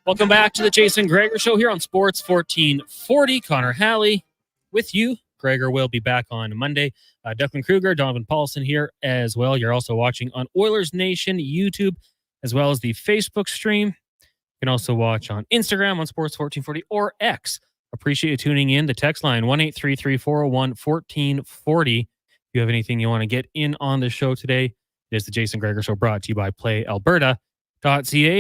Welcome back to the Jason Gregor Show here on Sports 1440. Connor Halley with you. Gregor will be back on Monday. Declan Kruger, Donovan Paulson here as well. You're also watching on Oilers Nation YouTube as well as the Facebook stream. You can also watch on Instagram on Sports 1440 or X. Appreciate you tuning in. The text line 1-833-401-1440. If you have anything you want to get in on the show today, it is the Jason Gregor Show brought to you by PlayAlberta.ca.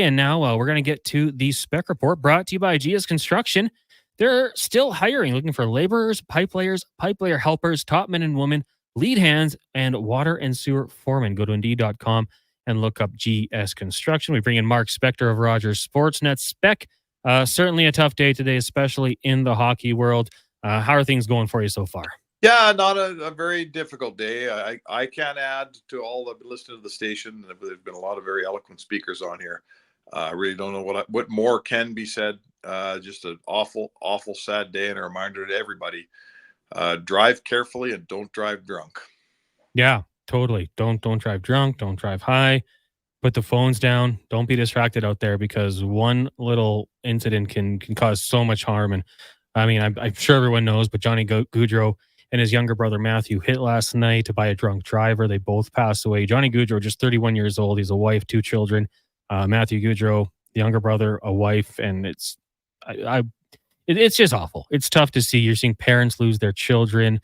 And now we're going to get to the spec report brought to you by GS Construction. They're still hiring, looking for laborers, pipe layers, pipe layer helpers, top men and women, lead hands, and water and sewer foremen. Go to Indeed.com and look up GS Construction. We bring in Mark Spector of Rogers Sportsnet. Spec, certainly a tough day today, especially in the hockey world. How are things going for you so far? Yeah, not a very difficult day. I can't add to all I've been listening to the station. There's been a lot of very eloquent speakers on here. I really don't know what more can be said. Just an awful, sad day and a reminder to everybody. Drive carefully and don't drive drunk. Yeah, totally. Don't drive drunk. Don't drive high. Put the phones down. Don't be distracted out there because one little incident can cause so much harm. And I mean, I'm sure everyone knows, but Johnny Gaudreau and his younger brother Matthew hit last night by a drunk driver. They both passed away. Johnny Gaudreau, just 31 years old. He's a wife, 2 children. Matthew Gaudreau, the younger brother, a wife, and it's just awful. It's tough to see. You're seeing parents lose their children.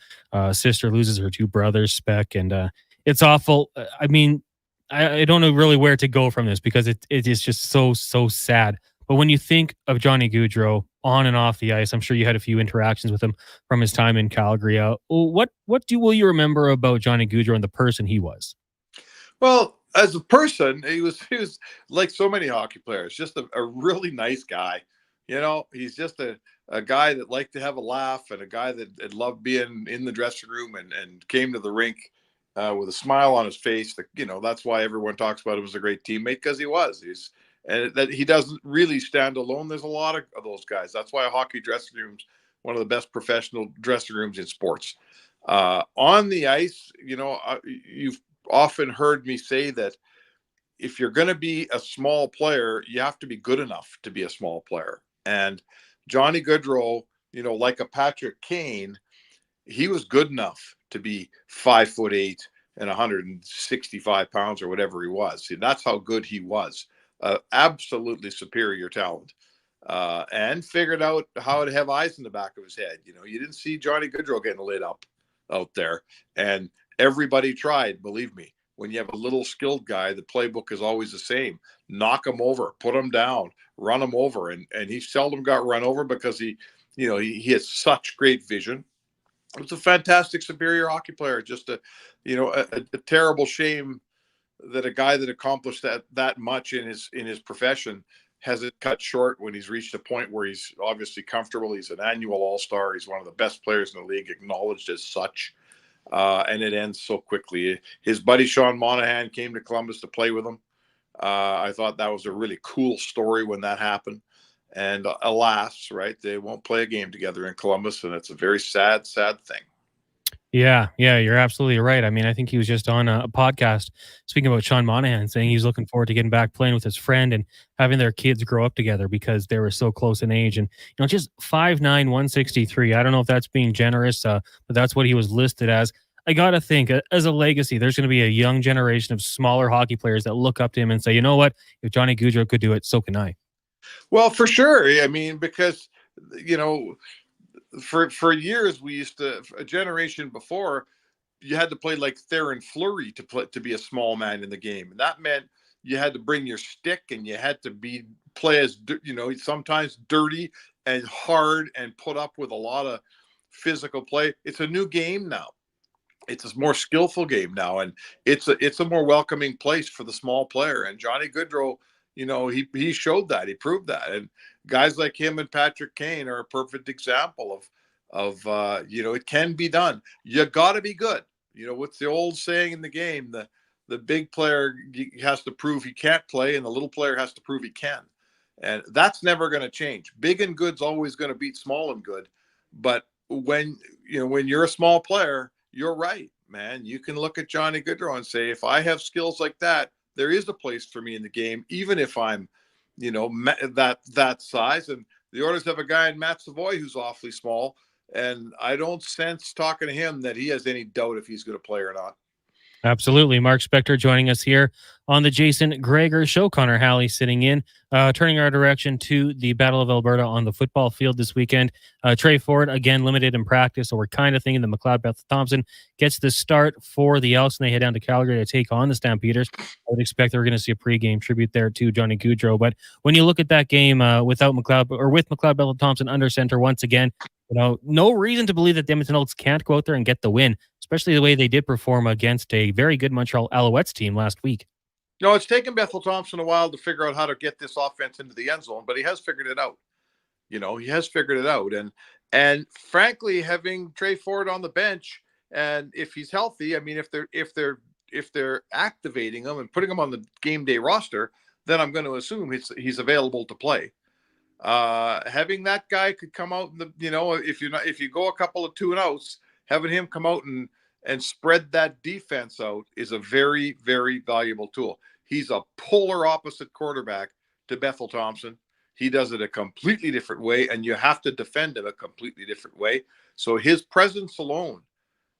Sister loses her 2 brothers, Spec, and it's awful. I mean, I don't know really where to go from this because it is just so sad. But when you think of Johnny Gaudreau on and off the ice, I'm sure you had a few interactions with him from his time in Calgary. What will you remember about Johnny Gaudreau and the person he was? Well, as a person, he was like so many hockey players, just a really nice guy. You know, he's just a guy that liked to have a laugh and a guy that loved being in the dressing room and came to the rink with a smile on his face. That's why everyone talks about him as a great teammate, because he was. And that he doesn't really stand alone. There's a lot of those guys. That's why a hockey dressing room's one of the best professional dressing rooms in sports. On the ice, you've often heard me say that if you're going to be a small player, you have to be good enough to be a small player. And Johnny Gaudreau, like a Patrick Kane, he was good enough to be 5'8" and 165 pounds or whatever he was. See, that's how good he was. Absolutely superior talent, and figured out how to have eyes in the back of his head. You didn't see Johnny Gaudreau getting lit up out there, and everybody tried. Believe me, when you have a little skilled guy, the playbook is always the same: knock him over, put him down, run him over, and he seldom got run over because he has such great vision. It was a fantastic, superior hockey player. Just a terrible shame that a guy that accomplished that much in his profession has it cut short when he's reached a point where he's obviously comfortable. He's an annual All-Star. He's one of the best players in the league, acknowledged as such. And it ends so quickly. His buddy Sean Monahan came to Columbus to play with him. I thought that was a really cool story when that happened. And alas, right, they won't play a game together in Columbus, and it's a very sad thing. Yeah, you're absolutely right. I mean, I think he was just on a podcast speaking about Sean Monahan, saying he's looking forward to getting back playing with his friend and having their kids grow up together because they were so close in age. And, just 5'9", 163. I don't know if that's being generous, but that's what he was listed as. I got to think, as a legacy, there's going to be a young generation of smaller hockey players that look up to him and say, you know what, if Johnny Gaudreau could do it, so can I. Well, for sure. I mean, because, for years, we used to, a generation before, you had to play like Theron Fleury to be a small man in the game. And that meant you had to bring your stick and you had to play as, sometimes dirty and hard and put up with a lot of physical play. It's a new game now. It's a more skillful game now, and it's a more welcoming place for the small player. And Johnny Gaudreau, he showed that, he proved that. And guys like him and Patrick Kane are a perfect example of it can be done. You got to be good. What's the old saying in the game? The big player has to prove he can't play, and the little player has to prove he can. And that's never going to change. Big and good's always going to beat small and good. But when you're a small player, you're right, man. You can look at Johnny Gaudreau and say, if I have skills like that, there is a place for me in the game, even if I'm, that size. And the Oilers have a guy in Matt Savoy who's awfully small. And I don't sense talking to him that he has any doubt if he's going to play or not. Absolutely. Mark Spector joining us here on the Jason Gregor Show. Connor Halley sitting in, turning our direction to the Battle of Alberta on the football field this weekend. Trey Ford, again, limited in practice, so we're kind of thinking that McLeod Bethel-Thompson gets the start for the Elks, and they head down to Calgary to take on the Stampeders. I would expect they're going to see a pregame tribute there to Johnny Gaudreau. But when you look at that game without McLeod, or with McLeod Bethel-Thompson under center once again, no reason to believe that the Edmonton Elks can't go out there and get the win, especially the way they did perform against a very good Montreal Alouettes team last week. No, it's taken Bethel-Thompson a while to figure out how to get this offense into the end zone, but he has figured it out. He has figured it out. And frankly, having Trey Ford on the bench, and if he's healthy, I mean, if they're activating him and putting him on the game day roster, then I'm going to assume he's available to play. Having that guy could come out in if you go a couple of 2-and-outs, having him come out and spread that defense out is a very, very valuable tool. He's a polar opposite quarterback to Bethel-Thompson. He does it a completely different way, and you have to defend him a completely different way. So his presence alone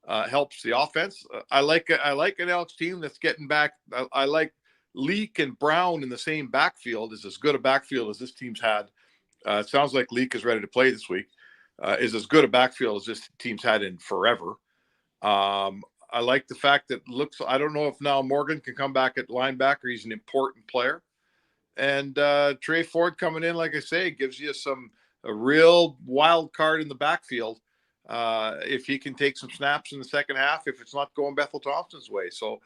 helps the offense. I like an Elks team that's getting back. I like Leak and Brown in the same backfield. Is as good a backfield as this team's had. It sounds like Leak is ready to play this week. Is as good a backfield as this team's had in forever. I like the fact that I don't know if now Morgan can come back at linebacker. He's an important player. And Trey Ford coming in, like I say, gives you a real wild card in the backfield. If he can take some snaps in the second half, if it's not going Bethel-Thompson's way. So,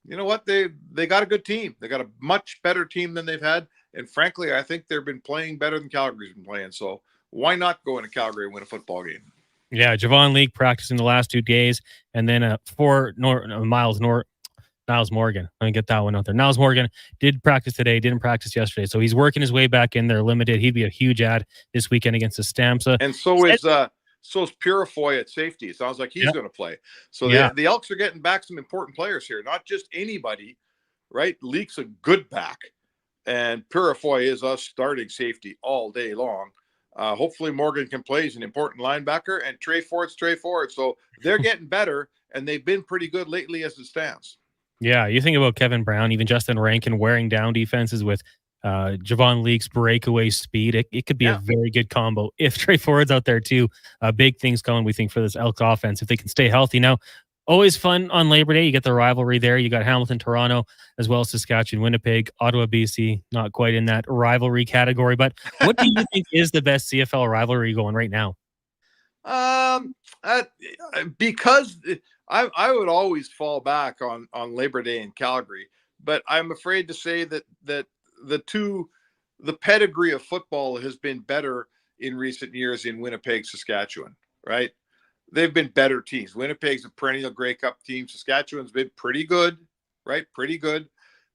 you know what? They got a good team. They got a much better team than they've had. And frankly, I think they've been playing better than Calgary's been playing. So why not go into Calgary and win a football game? Yeah, Javon Leake practicing the last 2 days, and then Niles Morgan. Let me get that one out there. Niles Morgan did practice today, didn't practice yesterday, so he's working his way back in there. Limited. He'd be a huge add this weekend against the Stamps. And so is Purifoy at safety. It sounds like he's going to play. So the Elks are getting back some important players here, not just anybody, right? Leake's a good back, and Purifoy is us starting safety all day long. Hopefully Morgan can play. He's an important linebacker, and Trey Ford's Trey Ford. So they're getting better, and they've been pretty good lately as it stands. Yeah, you think about Kevin Brown, even Justin Rankin wearing down defenses with Javon Leake's breakaway speed. It could be a very good combo if Trey Ford's out there too. Big things coming, we think, for this Elks offense if they can stay healthy. Now, always fun on Labor Day. You get the rivalry there. You got Hamilton, Toronto, as well as Saskatchewan, Winnipeg, Ottawa, BC. Not quite in that rivalry category, but what do you think is the best CFL rivalry going right now? Because I would always fall back on Labor Day in Calgary, but I'm afraid to say that the pedigree of football has been better in recent years in Winnipeg, Saskatchewan, right? They've been better teams. Winnipeg's a perennial Grey Cup team. Saskatchewan's been pretty good, right? Pretty good.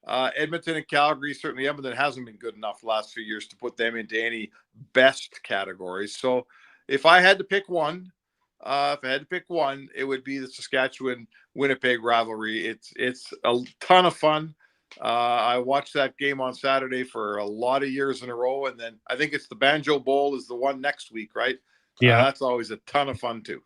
Edmonton and Calgary, certainly Edmonton hasn't been good enough the last few years to put them into any best categories. So if I had to pick one, it would be the Saskatchewan-Winnipeg rivalry. It's a ton of fun. I watched that game on Saturday for a lot of years in a row, and then I think it's the Banjo Bowl is the one next week, right? Yeah. That's always a ton of fun too.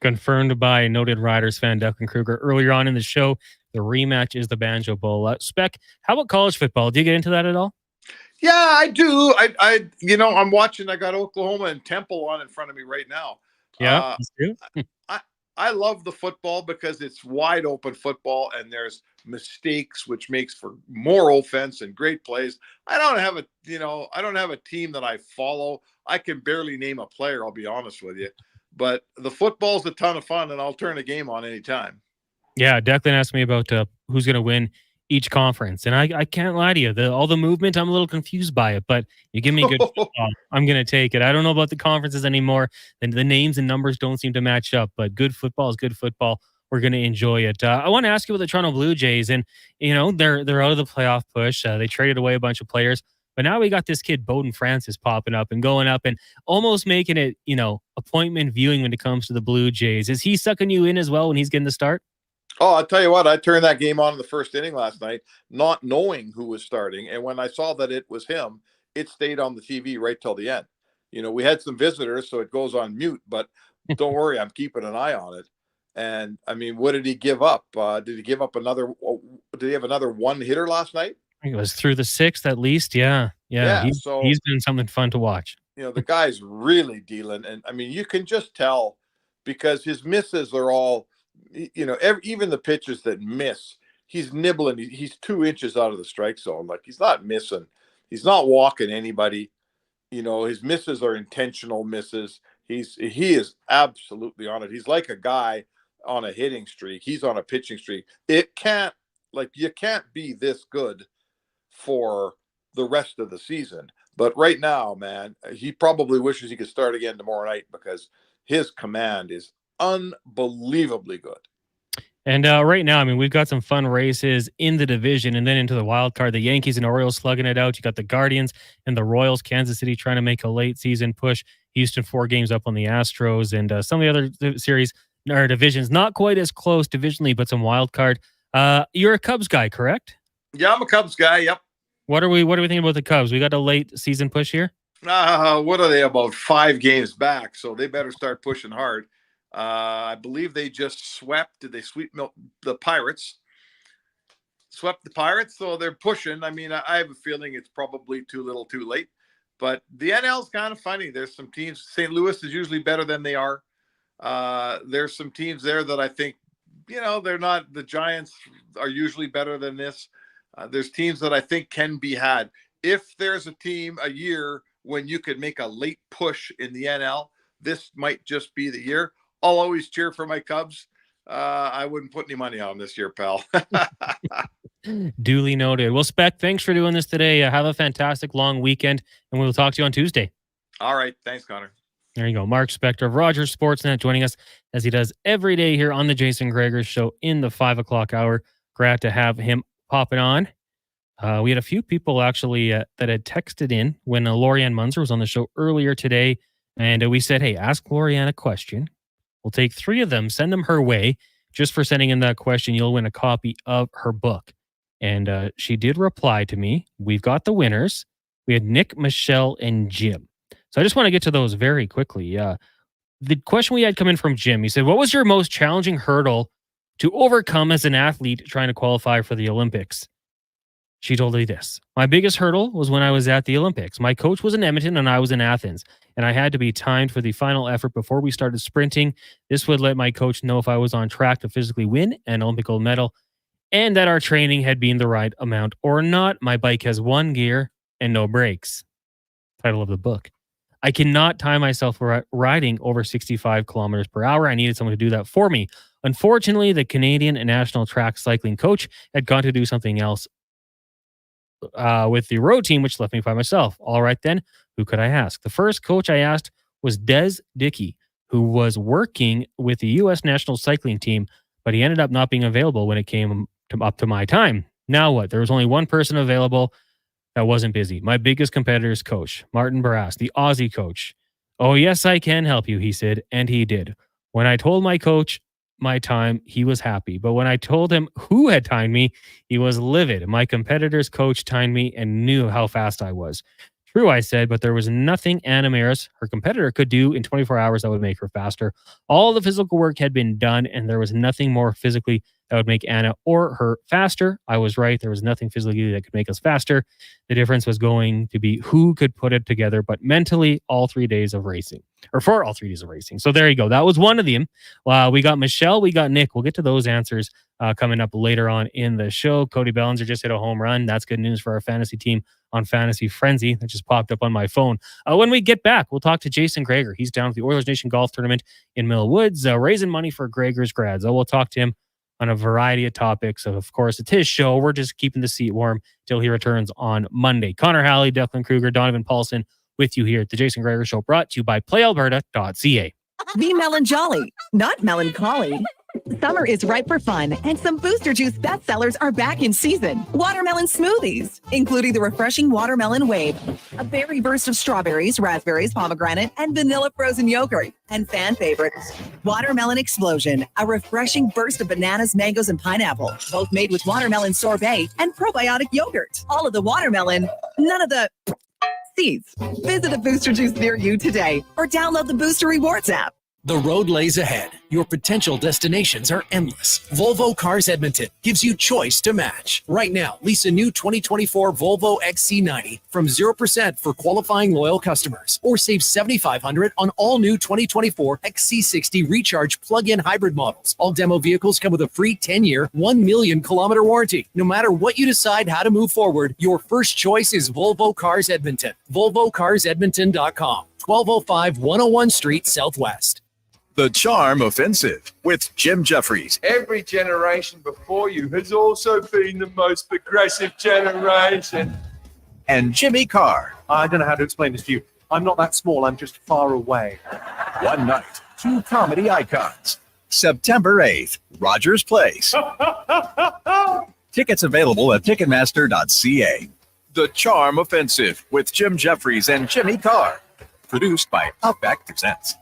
Confirmed by noted Riders fan Declan Kruger earlier on in the show. The rematch is the Banjo Bowl. Spec, how about college football? Do you get into that at all? Yeah, I do. I'm watching. I got Oklahoma and Temple on in front of me right now. Yeah, that's true. I love the football because it's wide open football and there's mistakes, which makes for more offense and great plays. I don't have a team that I follow. I can barely name a player, I'll be honest with you. But the football's a ton of fun, and I'll turn a game on anytime. Yeah, Declan asked me about who's going to win each conference, and I can't lie to you. All the movement, I'm a little confused by it, but you give me good football, I'm going to take it. I don't know about the conferences anymore. The names and numbers don't seem to match up, but good football is good football. We're going to enjoy it. I want to ask you about the Toronto Blue Jays, and they're out of the playoff push. They traded away a bunch of players. But now we got this kid, Bowden Francis, popping up and going up and almost making it, appointment viewing when it comes to the Blue Jays. Is he sucking you in as well when he's getting the start? Oh, I'll tell you what, I turned that game on in the first inning last night, not knowing who was starting. And when I saw that it was him, it stayed on the TV right till the end. We had some visitors, so it goes on mute, but don't worry, I'm keeping an eye on it. And I mean, what did he give up? Did he give up did he have another one hitter last night? I think it was through the sixth at least. Yeah. He's been something fun to watch. The guy's really dealing. And I mean, you can just tell because his misses are all, even the pitches that miss, he's nibbling. He's 2 inches out of the strike zone. Like, he's not missing. He's not walking anybody. His misses are intentional misses. He is absolutely on it. He's like a guy on a hitting streak. He's on a pitching streak. You can't be this good for the rest of the season. But right now, man, he probably wishes he could start again tomorrow night because his command is unbelievably good. And right now, I mean, we've got some fun races in the division and then into the wild card. The Yankees and Orioles slugging it out. You got the Guardians and the Royals. Kansas City trying to make a late season push. Houston 4 games up on the Astros. And some of the other series or divisions, not quite as close divisionally, but some wild card. You're a Cubs guy, correct? Yeah, I'm a Cubs guy. Yep. What are we thinking about the Cubs? We got a late season push here? What are they, about 5 games back? So they better start pushing hard. I believe they just swept. Did they sweep the Pirates? Swept the Pirates, so they're pushing. I mean, I have a feeling it's probably too little too late. But the NL's kind of funny. There's some teams. St. Louis is usually better than they are. There's some teams there that I think, they're not. The Giants are usually better than this. There's teams that I think can be had. If there's a year when you could make a late push in the NL, this might just be the year. I'll always cheer for my Cubs. I wouldn't put any money on them this year, pal. Duly noted. Well, Spec, thanks for doing this today. Have a fantastic long weekend, and we'll talk to you on Tuesday. All right. Thanks, Connor. There you go. Mark Spector of Rogers Sportsnet joining us as he does every day here on the Jason Gregor Show in the 5 o'clock hour. Glad to have him popping on. We had a few people actually that had texted in when Lori-Ann Muenzer was on the show earlier today, and we said, hey, ask Lori-Ann a question. We'll take 3 of them, send them her way. Just for sending in that question, you'll win a copy of her book. And she did reply to me. We've got the winners. We had Nick, Michelle, and Jim. So I just want to get to those very quickly. The question we had come in from Jim, he said, what was your most challenging hurdle to overcome as an athlete trying to qualify for the Olympics? She told me this. My biggest hurdle was when I was at the Olympics. My coach was in Edmonton and I was in Athens, and I had to be timed for the final effort before we started sprinting. This would let my coach know if I was on track to physically win an Olympic gold medal and that our training had been the right amount or not. My bike has 1 gear and no brakes. Title of the book. I cannot time myself riding over 65 kilometers per hour. I needed someone to do that for me. Unfortunately, the Canadian and national track cycling coach had gone to do something else with the road team, which left me by myself. All right, then, who could I ask? The first coach I asked was Des Dickey, who was working with the U.S. national cycling team, but he ended up not being available when it came up to my time. Now what? There was only one person available that wasn't busy. My biggest competitor's coach, Martin Barras, the Aussie coach. Oh, yes, I can help you, he said, and he did. When I told my coach my time, he was happy. But when I told him who had timed me, he was livid. My competitor's coach timed me and knew how fast I was. True, I said, but there was nothing Anna Maris, her competitor, could do in 24 hours that would make her faster. All the physical work had been done, and there was nothing more physically that would make Anna or her faster. I was right. There was nothing physically that could make us faster. The difference was going to be who could put it together, but mentally, all 3 days of racing, or for all 3 days of racing. So there you go. That was one of them. We got Michelle, we got Nick. We'll get to those answers coming up later on in the show. Cody Bellinger just hit a home run. That's good news for our fantasy team on Fantasy Frenzy. That just popped up on my phone. When we get back, we'll talk to Jason Gregor. He's down at the Oilers Nation Golf Tournament in Mill Woods, raising money for Gregor's grads. We'll talk to him on a variety of topics. Of course, it's his show. We're just keeping the seat warm till he returns on Monday. Connor Halley, Declan Kruger, Donovan Paulson with you here at the Jason Gregor Show, brought to you by playalberta.ca. Be melon jolly, not melancholy. Summer is ripe for fun, and some Booster Juice bestsellers are back in season. Watermelon smoothies, including the refreshing Watermelon Wave, a berry burst of strawberries, raspberries, pomegranate, and vanilla frozen yogurt. And fan favorites, Watermelon Explosion, a refreshing burst of bananas, mangoes, and pineapple, both made with watermelon sorbet and probiotic yogurt. All of the watermelon, none of the seeds. Visit a Booster Juice near you today, or download the Booster Rewards app. The road lays ahead. Your potential destinations are endless. Volvo Cars Edmonton gives you choice to match. Right now, lease a new 2024 Volvo XC90 from 0% for qualifying loyal customers, or save $7,500 on all new 2024 XC60 Recharge plug-in hybrid models. All demo vehicles come with a free 10-year, 1 million kilometer warranty. No matter what you decide how to move forward, your first choice is Volvo Cars Edmonton. VolvoCarsEdmonton.com. 1205 101 Street Southwest. The Charm Offensive with Jim Jeffries. Every generation before you has also been the most progressive generation. And Jimmy Carr. I don't know how to explain this to you. I'm not that small. I'm just far away. One night, two comedy icons. September 8th, Rogers Place. Tickets available at Ticketmaster.ca. The Charm Offensive with Jim Jeffries and Jimmy Carr. Produced by Outback Presents.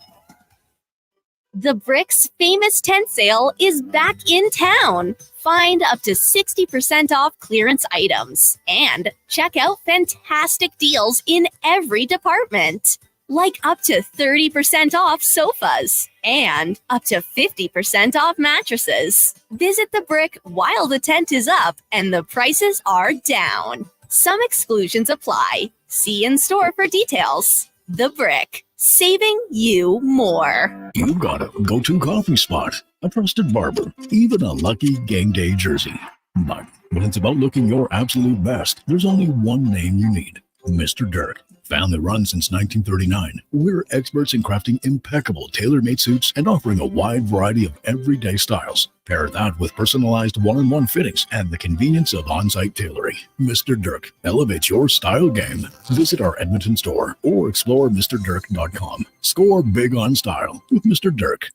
The Brick's famous tent sale is back in town. Find up to 60% off clearance items and check out fantastic deals in every department, like up to 30% off sofas and up to 50% off mattresses. Visit The Brick while the tent is up and the prices are down. Some exclusions apply. See in store for details. The Brick. Saving you more. You got a go-to coffee spot, a trusted barber, even a lucky game day jersey. But when it's about looking your absolute best, there's only one name you need, Mr. Dirk. Family run since 1939, we're experts in crafting impeccable tailor-made suits and offering a wide variety of everyday styles. Pair that with personalized one-on-one fittings and the convenience of on-site tailoring. Mr. Dirk elevates your style game. Visit our Edmonton store or explore MrDirk.com. Score big on style with Mr. Dirk.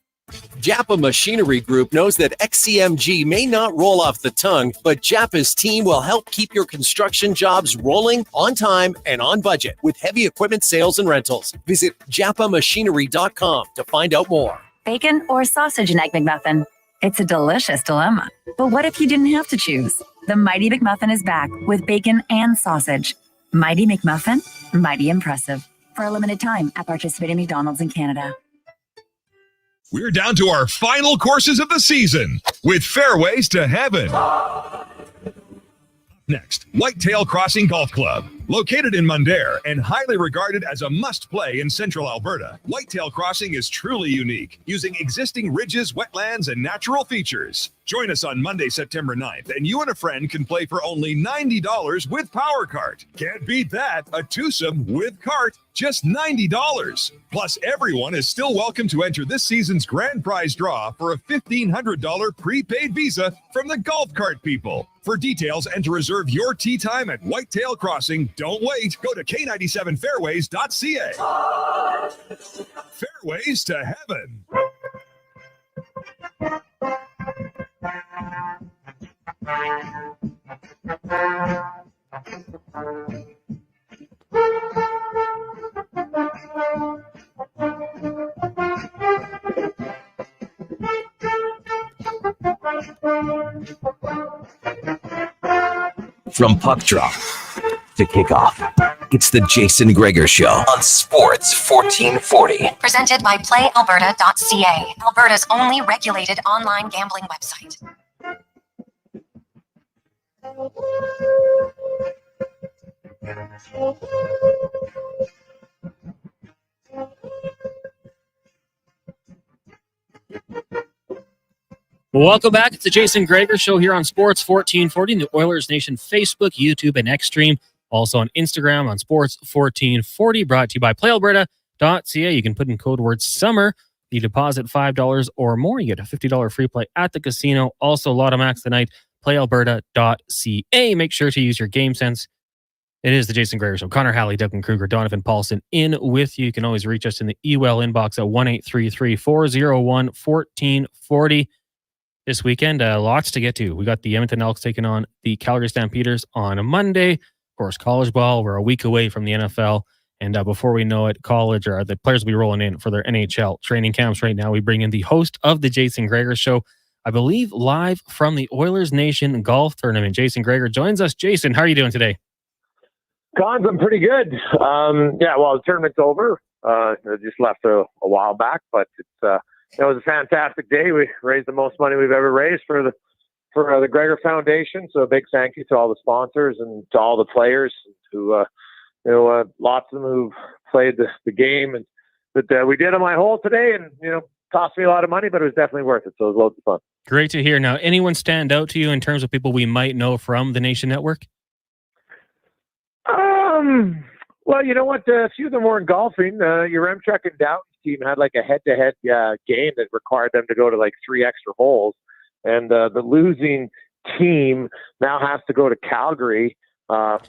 Japa Machinery Group knows that XCMG may not roll off the tongue, but Japa's team will help keep your construction jobs rolling on time and on budget with heavy equipment sales and rentals. Visit japamachinery.com to find out more. Bacon or sausage and egg McMuffin? It's a delicious dilemma. But what if you didn't have to choose? The Mighty McMuffin is back with bacon and sausage. Mighty McMuffin, mighty impressive. For a limited time at participating McDonald's in Canada. We're down to our final courses of the season with Fairways to Heaven. Next, Whitetail Crossing Golf Club. Located in Mundare and highly regarded as a must-play in central Alberta, Whitetail Crossing is truly unique, using existing ridges, wetlands, and natural features. Join us on Monday, September 9th, and you and a friend can play for only $90 with Power Cart. Can't beat that. A twosome with cart, just $90. Plus, everyone is still welcome to enter this season's grand prize draw for a $1,500 prepaid visa from the Golf Cart people. For details and to reserve your tee time at Whitetail Crossing, don't wait. Go to K97fairways.ca. Fairways to Heaven. From puck drop to kickoff, it's the Jason Gregor Show on Sports 1440. Presented by PlayAlberta.ca, Alberta's only regulated online gambling website. Welcome back. It's the Jason Gregor Show here on Sports 1440, the Oilers Nation Facebook, YouTube, and X Stream. Also on Instagram on Sports 1440, brought to you by PlayAlberta.ca. You can put in code word SUMMER. You deposit $5 or more, you get a $50 free play at the casino. Also, Lotto Max tonight, PlayAlberta.ca. Make sure to use your game sense. It is the Jason Gregor Show. Connor Halley, Declan Kruger, Donovan Paulson in with you. You can always reach us in the email inbox at 1-833-401-1440. This weekend, lots to get to. We got the Edmonton Elks taking on the Calgary Stampeders on a Monday. Of course, college ball. We're a week away from the NFL. And before we know it, college or the players will be rolling in for their NHL training camps right now. We bring in the host of the Jason Gregor Show, I believe live from the Oilers Nation golf tournament. Jason Gregor joins us. Jason, how are you doing today? Cons, I'm pretty good. The tournament's over. I just left a while back, but it was a fantastic day. We raised the most money we've ever raised for the Gregor Foundation. So a big thank you to all the sponsors and to all the players who, lots of them who've played the game. And but we did on my hole today, and cost me a lot of money, but it was definitely worth it. So it was loads of fun. Great to hear. Now, anyone stand out to you in terms of people we might know from the Nation Network? Well, you know what? A few of them weren't golfing. Yaremchuk and Downton's team had like a head-to-head game that required them to go to like 3 extra holes. And the losing team now has to go to Calgary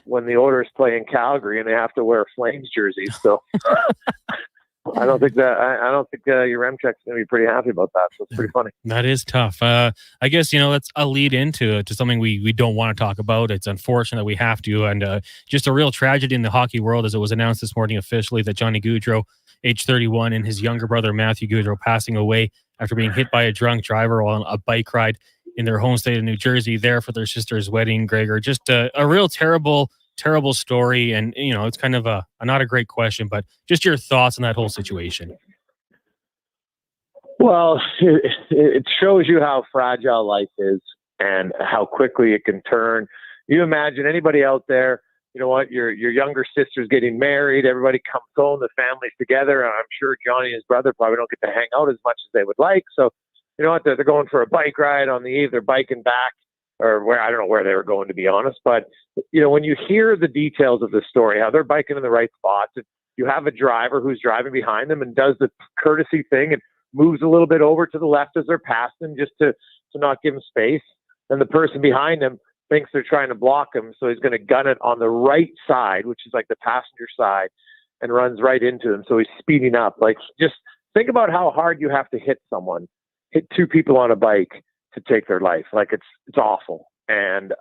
when the Oilers play in Calgary, and they have to wear Flames jerseys. So I don't think Yaremchuk's going to be pretty happy about that. So it's pretty funny. That is tough. I guess, that's a lead into something we don't want to talk about. It's unfortunate that we have to. And just a real tragedy in the hockey world, as it was announced this morning officially that Johnny Gaudreau, age 31, and his younger brother, Matthew Gaudreau, passing away after being hit by a drunk driver on a bike ride in their home state of New Jersey there for their sister's wedding. Gregor, just a real terrible story. And, it's kind of not a great question, but just your thoughts on that whole situation. Well, it shows you how fragile life is and how quickly it can turn. You imagine anybody out there, your younger sister's getting married, everybody comes home, the family's together, and I'm sure Johnny and his brother probably don't get to hang out as much as they would like. So, they're going for a bike ride on the eve, they're biking back, or where, I don't know where they were going, to be honest. But, when you hear the details of the story, how they're biking in the right spots, and you have a driver who's driving behind them and does the courtesy thing and moves a little bit over to the left as they're passing just to not give him space. And the person behind him thinks they're trying to block him, so he's going to gun it on the right side, which is like the passenger side, and runs right into them. So he's speeding up. Like, just think about how hard you have to hit 2 people on a bike to take their life. Like, it's awful. And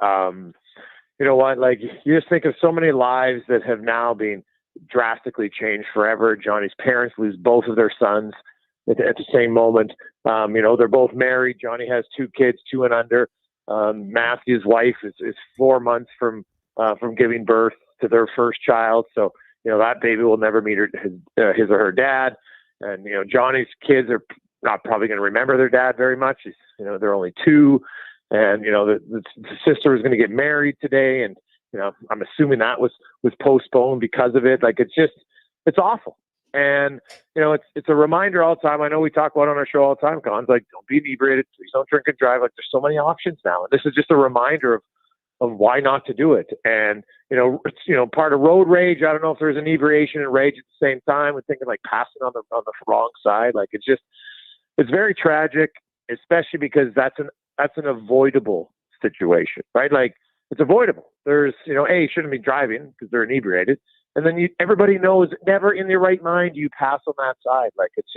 you know what? Like, you just think of so many lives that have now been drastically changed forever. Johnny's parents lose both of their sons at the same moment. They're both married. Johnny has 2 kids, 2 and under. Matthew's wife is 4 months from giving birth to their first child. So, that baby will never meet his or her dad. And, Johnny's kids are not probably going to remember their dad very much. They're only 2. And, the sister is going to get married today. And, I'm assuming that was postponed because of it. Like, it's awful. And, it's a reminder all the time. I know we talk about it on our show all the time, Cons, like, don't be inebriated, please don't drink and drive. Like, there's so many options now. And this is just a reminder of why not to do it. And, it's, part of road rage. I don't know if there's inebriation and rage at the same time. We're thinking like passing on the wrong side. Like, it's very tragic, especially because that's an avoidable situation, right? Like, it's avoidable. There's, you shouldn't be driving because they're inebriated. And then everybody knows, never in their right mind do you pass on that side. Like, it's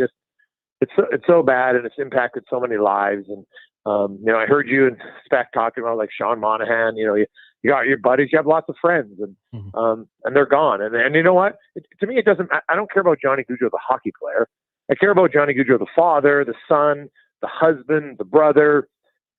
so bad, and it's impacted so many lives. And I heard you and Spec talking about like Sean Monahan. You got your buddies, you have lots of friends, and they're gone. And you know what? To me, it doesn't. I don't care about Johnny Gaudreau, the hockey player. I care about Johnny Gaudreau, the father, the son, the husband, the brother,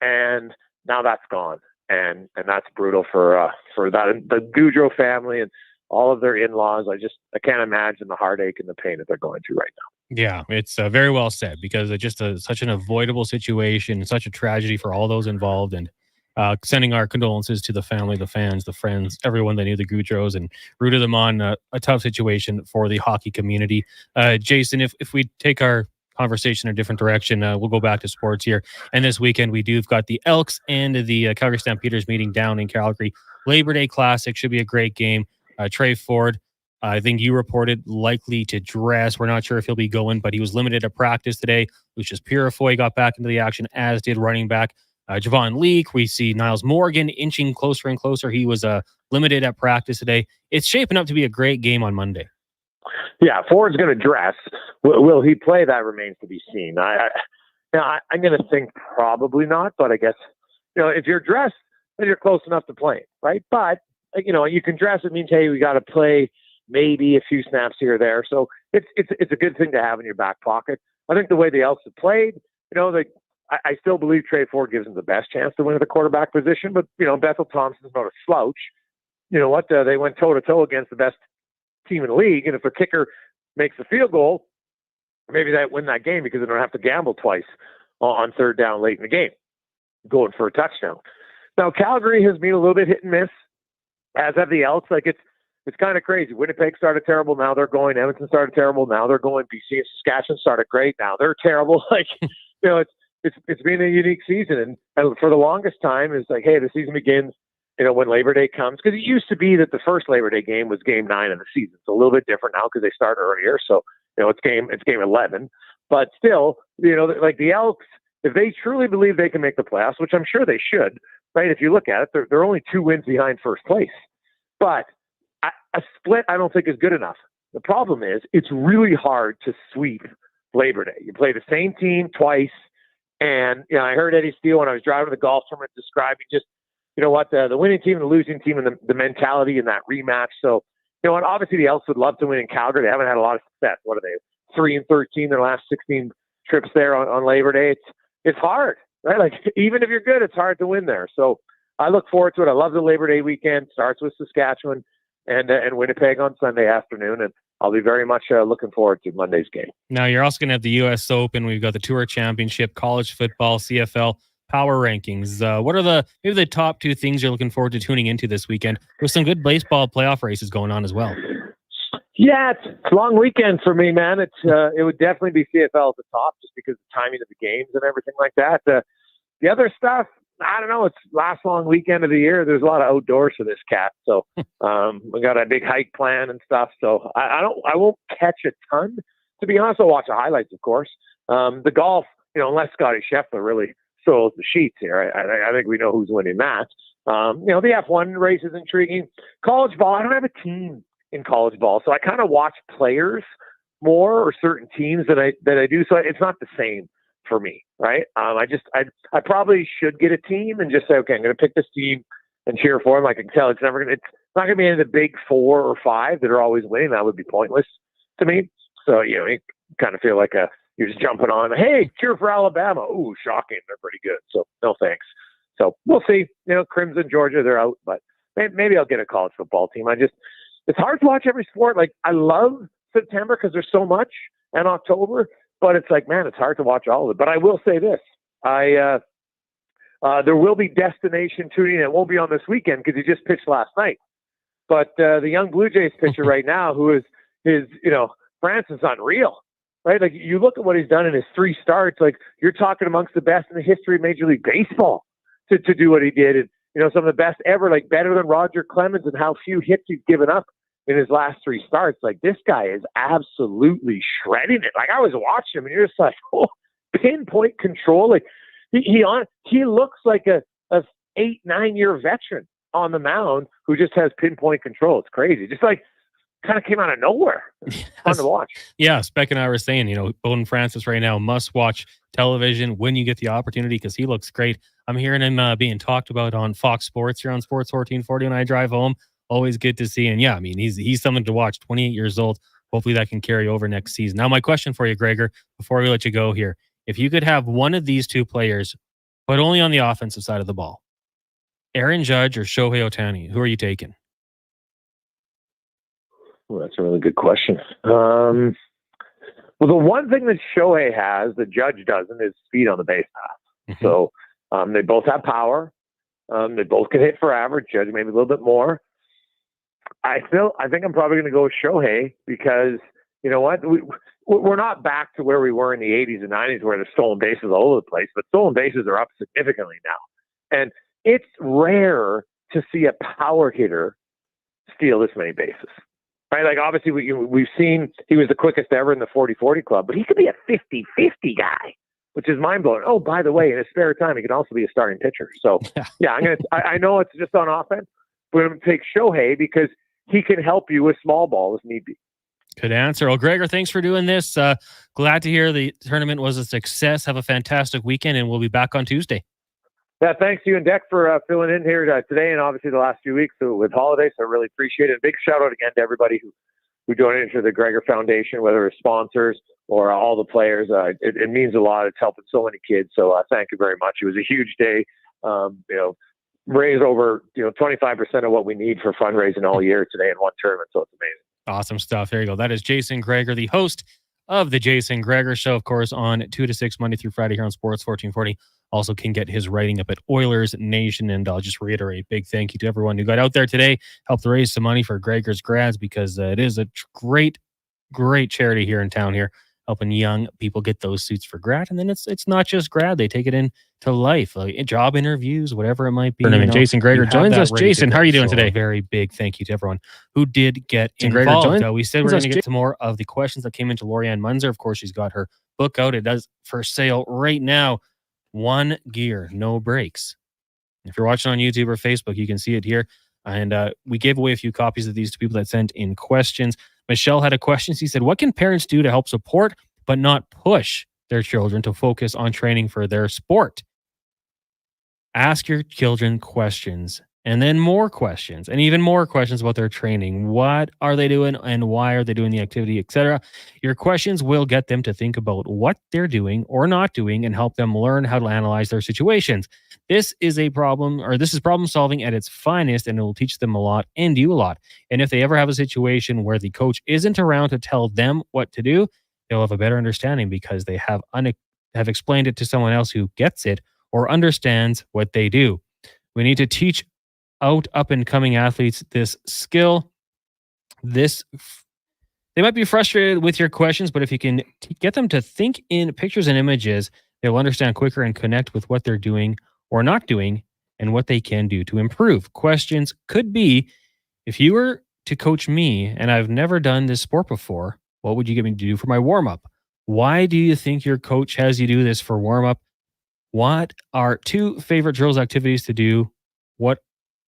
and now that's gone. And that's brutal for the Gaudreau family and all of their in-laws. I can't imagine the heartache and the pain that they're going through right now. Yeah, it's very well said, because it's just such an avoidable situation, such a tragedy for all those involved. And Sending our condolences to the family, the fans, the friends, everyone that knew the Gaudreaus and rooted them on a tough situation for the hockey community. Jason, if we take our conversation in a different direction, we'll go back to sports here. And this weekend, we've got the Elks and the Calgary Stampeders meeting down in Calgary. Labor Day Classic should be a great game. Trey Ford, I think you reported likely to dress. We're not sure if he'll be going, but he was limited at practice today. Lucius Purifoy got back into the action, as did running back Javon Leake. We see Niles Morgan inching closer and closer. He was limited at practice today. It's shaping up to be a great game on Monday. Yeah, Ford's going to dress. Will he play? That remains to be seen. I'm going to think probably not, but I guess, if you're dressed, then you're close enough to playing, right? But, you can dress. It means, hey, we got to play maybe a few snaps here or there. So it's a good thing to have in your back pocket. I think the way the Elks have played, I still believe Trey Ford gives them the best chance to win at the quarterback position, but, Bethel Thompson's not a slouch. You know what? They went toe-to-toe against the best team in the league, and if their kicker makes a field goal, maybe they win that game because they don't have to gamble twice on third down late in the game, going for a touchdown. Now, Calgary has been a little bit hit and miss, as have the Elks. It's kind of crazy. Winnipeg started terrible, now they're going. Edmonton started terrible, now they're going. BC and Saskatchewan started great, now they're terrible. It's been a unique season, and for the longest time, it's like, hey, the season begins, when Labor Day comes, because it used to be that the first Labor Day game was game 9 of the season. It's a little bit different now because they start earlier, so it's game 11. But still, like the Elks, if they truly believe they can make the playoffs, which I'm sure they should, right? If you look at it, they're only 2 wins behind first place. But a split, I don't think is good enough. The problem is it's really hard to sweep Labor Day. You play the same team twice. And, I heard Eddie Steele when I was driving the golf tournament describing just, the winning team and the losing team and the mentality in that rematch. So, obviously the Elks would love to win in Calgary. They haven't had a lot of success. What are they, 3-13 their last 16 trips there on Labor Day? It's hard, right? Like, even if you're good, it's hard to win there. So I look forward to it. I love the Labor Day weekend. Starts with Saskatchewan and Winnipeg on Sunday afternoon. And I'll be very much looking forward to Monday's game. Now, you're also going to have the U.S. Open. We've got the Tour Championship, college football, CFL, power rankings. What are maybe the top 2 things you're looking forward to tuning into this weekend? With some good baseball playoff races going on as well. Yeah, it's a long weekend for me, man. It would definitely be CFL at the top just because of the timing of the games and everything like that. The other stuff, I don't know. It's last long weekend of the year. There's a lot of outdoors for this cat. So we got a big hike plan and stuff. So I won't catch a ton. To be honest, I'll watch the highlights, of course. The golf, unless Scotty Scheffler really soils the sheets here, I think we know who's winning that. The F1 race is intriguing. College ball, I don't have a team in college ball, so I kind of watch players more or certain teams that I do. So it's not the same for me, right? I probably should get a team and just say, okay, I'm going to pick this team and cheer for them. I can tell it's not going to be any of the big 4 or 5 that are always winning. That would be pointless to me. So, you kind of feel like you're just jumping on, hey, cheer for Alabama. Ooh, shocking. They're pretty good. So no thanks. So we'll see. Crimson, Georgia, they're out, but maybe I'll get a college football team. It's hard to watch every sport. Like, I love September because there's so much, and October, but it's like, man, it's hard to watch all of it. But I will say this. There will be destination tuning. It won't be on this weekend because he just pitched last night. But the young Blue Jays pitcher right now, who is France is unreal, right? Like, you look at what he's done in his 3 starts, like, you're talking amongst the best in the history of Major League Baseball to do what he did. And, some of the best ever, like better than Roger Clemens, and how few hits he's given up in his last 3 starts. Like, this guy is absolutely shredding it. Like, I was watching him and you're just like, oh, pinpoint control. Like, he looks like a 8-9 year veteran on the mound who just has pinpoint control. It's crazy. Just like, kind of came out of nowhere. Fun to watch. Yeah, Speck and I were saying, Bowden Francis right now must watch television when you get the opportunity because he looks great. I'm hearing him being talked about on Fox Sports here on Sports 1440 when I drive home. Always good to see. And yeah, I mean, he's something to watch. 28 years old. Hopefully that can carry over next season. Now, my question for you, Gregor, before we let you go here, if you could have one of these 2 players, but only on the offensive side of the ball, Aaron Judge or Shohei Ohtani, who are you taking? Well, that's a really good question. Well, the one thing that Shohei has that Judge doesn't is speed on the base path. Mm-hmm. So they both have power. They both can hit for average. Judge maybe a little bit more. I think I'm probably going to go with Shohei because you know what? We're not back to where we were in the 80s and 90s where there's stolen bases all over the place, but stolen bases are up significantly now. And it's rare to see a power hitter steal this many bases. Right? Like, obviously, we've seen he was the quickest ever in the 40-40 club, but he could be a 50-50 guy, which is mind-blowing. Oh, by the way, in his spare time, he can also be a starting pitcher. So, yeah, I know it's just on offense, but I'm going to take Shohei because he can help you with small ball if need be. Good answer. Well, Gregor, thanks for doing this. Glad to hear the tournament was a success. Have a fantastic weekend, and we'll be back on Tuesday. Yeah, thanks to you and Deck for filling in here today and obviously the last few weeks with holidays. So I really appreciate it. Big shout out again to everybody who donated to the Gregor Foundation, whether it's sponsors or all the players. It means a lot. It's helping so many kids. So thank you very much. It was a huge day. Raise over 25% of what we need for fundraising all year today in one tournament. So it's amazing. Awesome stuff. There you go. That is Jason Gregor, the host of the Jason Gregor Show, of course, on 2 to 6 Monday through Friday here on Sports 1440. Also can get his writing up at Oilers Nation. And I'll just reiterate, big thank you to everyone who got out there today, helped raise some money for Gregor's grads, because it is a great charity here in town here, helping young people get those suits for grad. And then it's not just grad. They take it into life, like job interviews, whatever it might be. And Jason Gregor joins us. Jason, how are you doing today? Very big thank you to everyone who did get involved. We said we're going to get to more of the questions that came into Lori-Ann Muenzer. Of course, she's got her book out. It does for sale right now. One Gear, No Breaks. If you're watching on YouTube or Facebook, you can see it here. And we gave away a few copies of these to people that sent in questions. Michelle had a question. She said, what can parents do to help support but not push their children to focus on training for their sport? Ask your children questions, and then more questions, and even more questions about their training. What are they doing, and why are they doing the activity, etc.? Your questions will get them to think about what they're doing or not doing and help them learn how to analyze their situations. This is problem solving at its finest, and it will teach them a lot and you a lot. And if they ever have a situation where the coach isn't around to tell them what to do, they'll have a better understanding because they have explained it to someone else who gets it or understands what they do. We need to teach up and coming athletes this skill. They might be frustrated with your questions, but if you can get them to think in pictures and images, they'll understand quicker and connect with what they're doing or not doing and what they can do to improve. Questions could be, if you were to coach me and I've never done this sport before, what would you get me to do for my warm-up? Why do you think your coach has you do this for warm-up? What are 2 favorite drills activities to do? What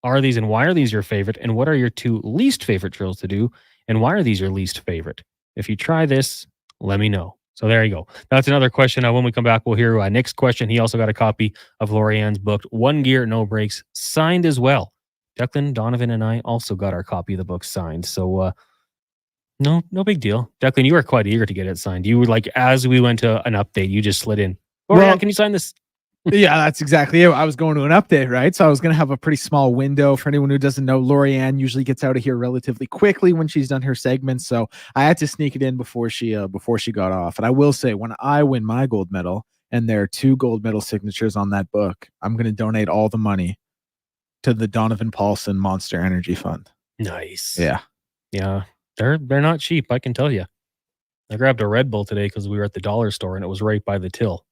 are these and why are these your favorite? And what are your 2 least favorite drills to do? And why are these your least favorite? If you try this, let me know. So there you go. That's another question. When we come back, we'll hear Nick's question. He also got a copy of Lori-Ann's book, One Gear, No Breaks, signed as well. Declan, Donovan, and I also got our copy of the book signed. So no big deal. Declan, you were quite eager to get it signed. You were as we went to an update, you just slid in. Lori-Ann, can you sign this? Yeah, that's exactly it. I was going to an update, right? So I was going to have a pretty small window. For anyone who doesn't know, Lori-Ann usually gets out of here relatively quickly when she's done her segments. So I had to sneak it in before she got off. And I will say, when I win my gold medal and there are 2 gold medal signatures on that book, I'm going to donate all the money to the Donovan Paulson Monster Energy Fund. Nice. Yeah. Yeah. They're not cheap, I can tell you. I grabbed a Red Bull today because we were at the dollar store and it was right by the till.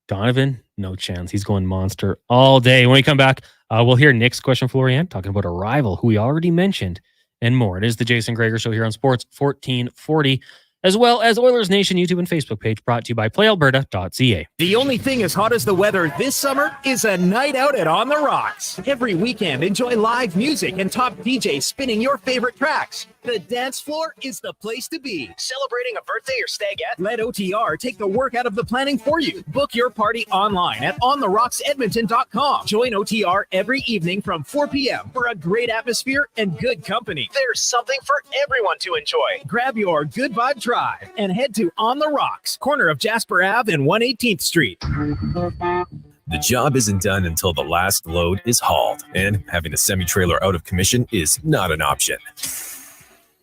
Donovan, no chance. He's going Monster all day. When we come back, we'll hear Nick's question for Lori-Ann, talking about a rival who we already mentioned and more. It is the Jason Gregor Show here on Sports 1440, as well as Oilers Nation YouTube and Facebook page, brought to you by playalberta.ca. The only thing as hot as the weather this summer is a night out at On the Rocks. Every weekend, enjoy live music and top DJs spinning your favorite tracks. The dance floor is the place to be. Celebrating a birthday or stagette? Let OTR take the work out of the planning for you. Book your party online at ontherocksedmonton.com. Join OTR every evening from 4 p.m. for a great atmosphere and good company. There's something for everyone to enjoy. Grab your Good Vibe Drive and head to On the Rocks, corner of Jasper Ave and 118th Street. The job isn't done until the last load is hauled, and having a semi-trailer out of commission is not an option.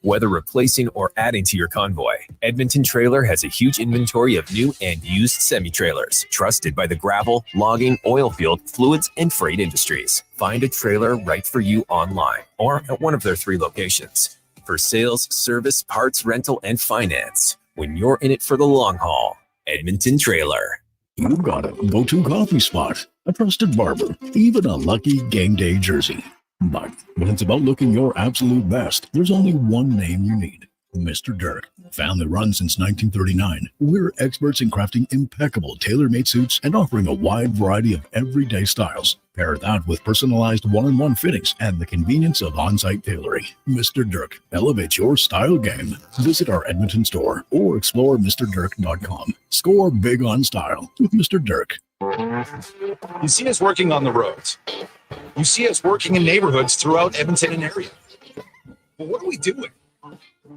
Whether replacing or adding to your convoy, Edmonton Trailer has a huge inventory of new and used semi-trailers, trusted by the gravel, logging, oil field, fluids, and freight industries. Find a trailer right for you online or at one of their 3 locations. For sales, service, parts, rental, and finance, when you're in it for the long haul, Edmonton Trailer. You've got a go-to coffee spot, a trusted barber, even a lucky game day jersey. But when it's about looking your absolute best, there's only one name you need. Mr. Dirk. Family run since 1939. We're experts in crafting impeccable tailor-made suits and offering a wide variety of everyday styles. Pair that with personalized one-on-one fittings and the convenience of on-site tailoring. Mr. Dirk, elevate your style game. Visit our Edmonton store or explore MrDirk.com. Score big on style with Mr. Dirk. You see us working on the roads. You see us working in neighborhoods throughout Edmonton and area. But what are we doing?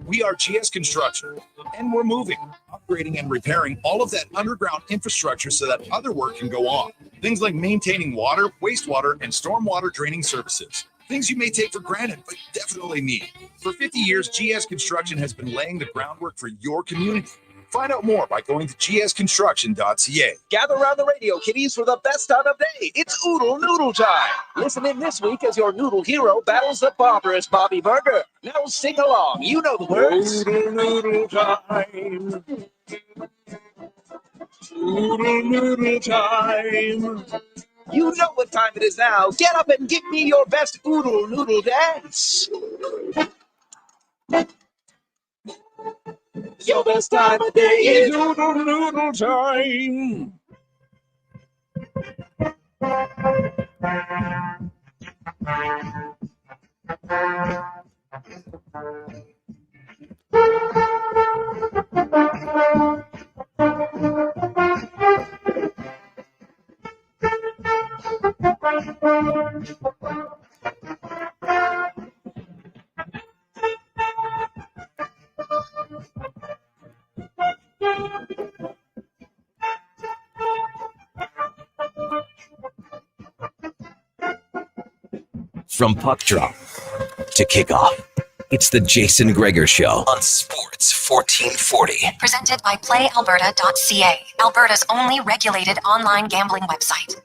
We are GS Construction, and we're moving, upgrading, and repairing all of that underground infrastructure so that other work can go on. Things like maintaining water, wastewater, and stormwater draining services. Things you may take for granted, but definitely need. For 50 years, GS Construction has been laying the groundwork for your community. Find out more by going to gsconstruction.ca. Gather around the radio, kiddies, for the best time of day. It's Oodle Noodle time. Listen in this week as your noodle hero battles the barbarous Bobby Burger. Now sing along. You know the words. Oodle Noodle time. Oodle Noodle time. You know what time it is now. Get up and give me your best Oodle Noodle dance. Your best time of day is Oodle Noodle time. From puck drop to kickoff, it's the Jason Gregor Show on Sports 1440. Presented by PlayAlberta.ca, Alberta's only regulated online gambling website.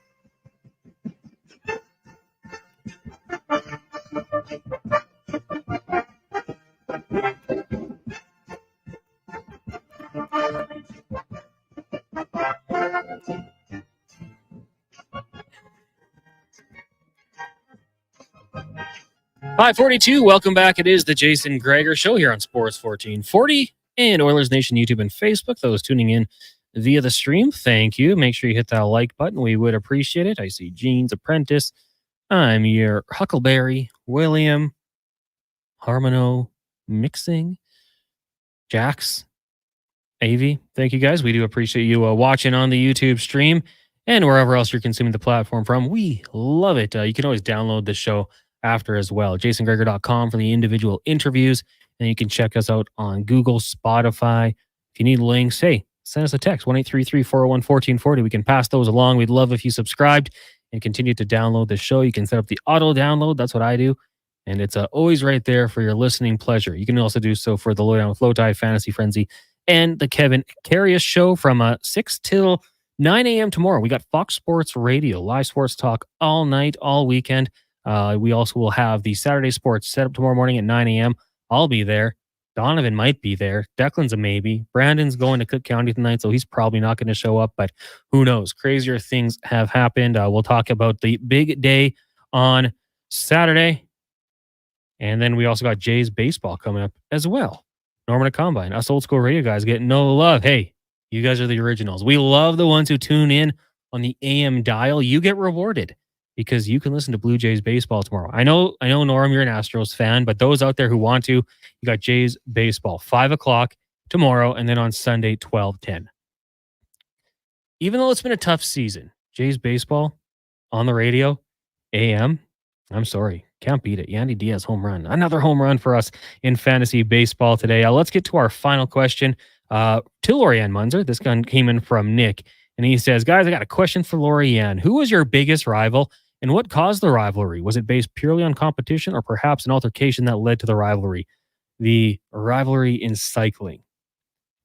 Hi, 42. Welcome back. It is the Jason Gregor Show here on Sports 1440 and Oilers Nation YouTube and Facebook. Those tuning in via the stream, thank you. Make sure you hit that like button. We would appreciate it. I see Gene's Apprentice. I'm your Huckleberry, William, Harmono, Mixing, Jax, Avi. Thank you, guys. We do appreciate you watching on the YouTube stream and wherever else you're consuming the platform from. We love it. You can always download the show after as well. JasonGregor.com for the individual interviews. And you can check us out on Google, Spotify. If you need links, hey, send us a text, 1-833-401-1440. We can pass those along. We'd love if you subscribed and continue to download the show. You can set up the auto download. That's what I do. And it's always right there for your listening pleasure. You can also do so for the Lowdown with Lowtie, Fantasy Frenzy, and the Kevin Carius Show from 6 till 9 a.m. tomorrow. We got Fox Sports Radio, live sports talk all night, all weekend. We also will have the Saturday Sports set up tomorrow morning at 9 a.m. I'll be there. Donovan might be there. Declan's a maybe. Brandon's going to Cook County tonight, so he's probably not going to show up, but who knows? Crazier things have happened. We'll talk about the big day on Saturday. And then we also got Jays baseball coming up as well. Norman at Combine. Us old school radio guys getting no love. Hey, you guys are the originals. We love the ones who tune in on the AM dial. You get rewarded because you can listen to Blue Jays baseball tomorrow. I know, Norm, you're an Astros fan, but those out there who want to, you got Jays baseball, 5 o'clock tomorrow, and then on Sunday, 12:10. Even though it's been a tough season, Jays baseball on the radio, AM, I'm sorry, can't beat it. Yandy Diaz home run. Another home run for us in fantasy baseball today. Let's get to our final question to Lori-Ann Muenzer. This gun came in from Nick, and he says, guys, I got a question for Lori-Ann. Who was your biggest rival? And what caused the rivalry? Was it based purely on competition or perhaps an altercation that led to the rivalry? The rivalry in cycling.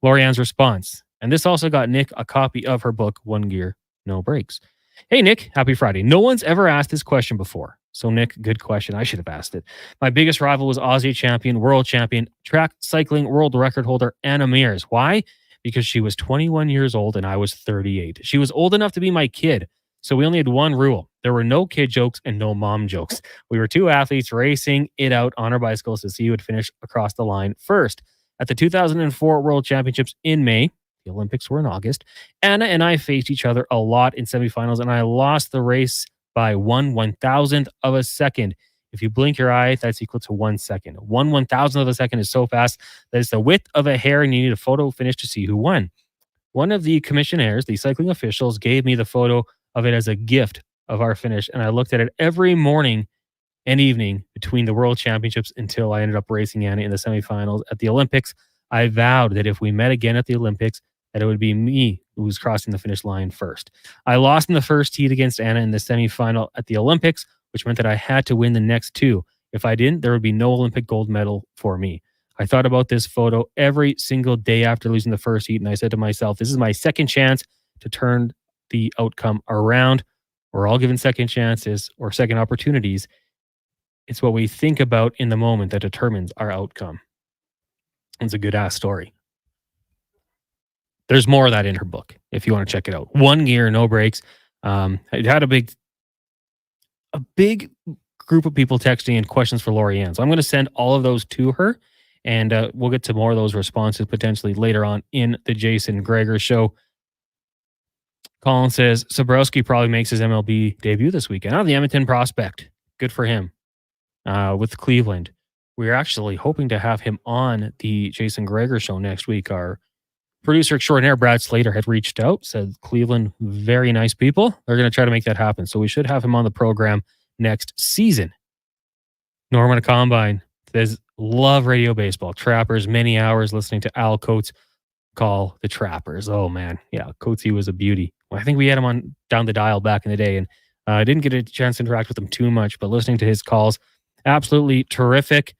Lori-Ann's response. And this also got Nick a copy of her book, One Gear, No Breaks. Hey, Nick, happy Friday. No one's ever asked this question before. So, Nick, good question. I should have asked it. My biggest rival was Aussie champion, world champion, track cycling world record holder, Anna Mears. Why? Because she was 21 years old and I was 38. She was old enough to be my kid. So we only had one rule. There were no kid jokes and no mom jokes. We were two athletes racing it out on our bicycles to see who would finish across the line first. At the 2004 World Championships in May, the Olympics were in August, Anna and I faced each other a lot in semifinals, and I lost the race by 1/1000th of a second. If you blink your eye, that's equal to 1 second. 1/1000th of a second is so fast that it's the width of a hair, and you need a photo finish to see who won. One of the commissionaires, the cycling officials, gave me the photo of it as a gift of our finish, and I looked at it every morning and evening between the World Championships until I ended up racing Anna in the semifinals at the Olympics. I vowed that if we met again at the Olympics, that it would be me who was crossing the finish line first. I lost in the first heat against Anna in the semifinal at the Olympics, which meant that I had to win the next two. If I didn't, there would be no Olympic gold medal for me. I thought about this photo every single day after losing the first heat, and I said to myself, this is my second chance to turn the outcome around. We're all given second chances or second opportunities. It's what we think about in the moment that determines our outcome. It's a good ass story. There's more of that in her book if you want to check it out. One Gear, No Breaks. It had a big group of people texting in questions for Lori-Ann. So I'm going to send all of those to her, and we'll get to more of those responses potentially later on in the Jason Gregor Show. Colin says, Sobrowski probably makes his MLB debut this weekend. Oh, the Edmonton prospect. Good for him. With Cleveland. We're actually hoping to have him on the Jason Gregor Show next week. Our producer extraordinaire, Brad Slater, had reached out, said Cleveland, very nice people. They're going to try to make that happen. So we should have him on the program next season. Norman Combine says, love radio baseball. Trappers, many hours listening to Al Coates call the Trappers. Oh, man. Yeah, Coates, he was a beauty. Well, I think we had him on down the dial back in the day, and I didn't get a chance to interact with him too much, but listening to his calls, absolutely terrific.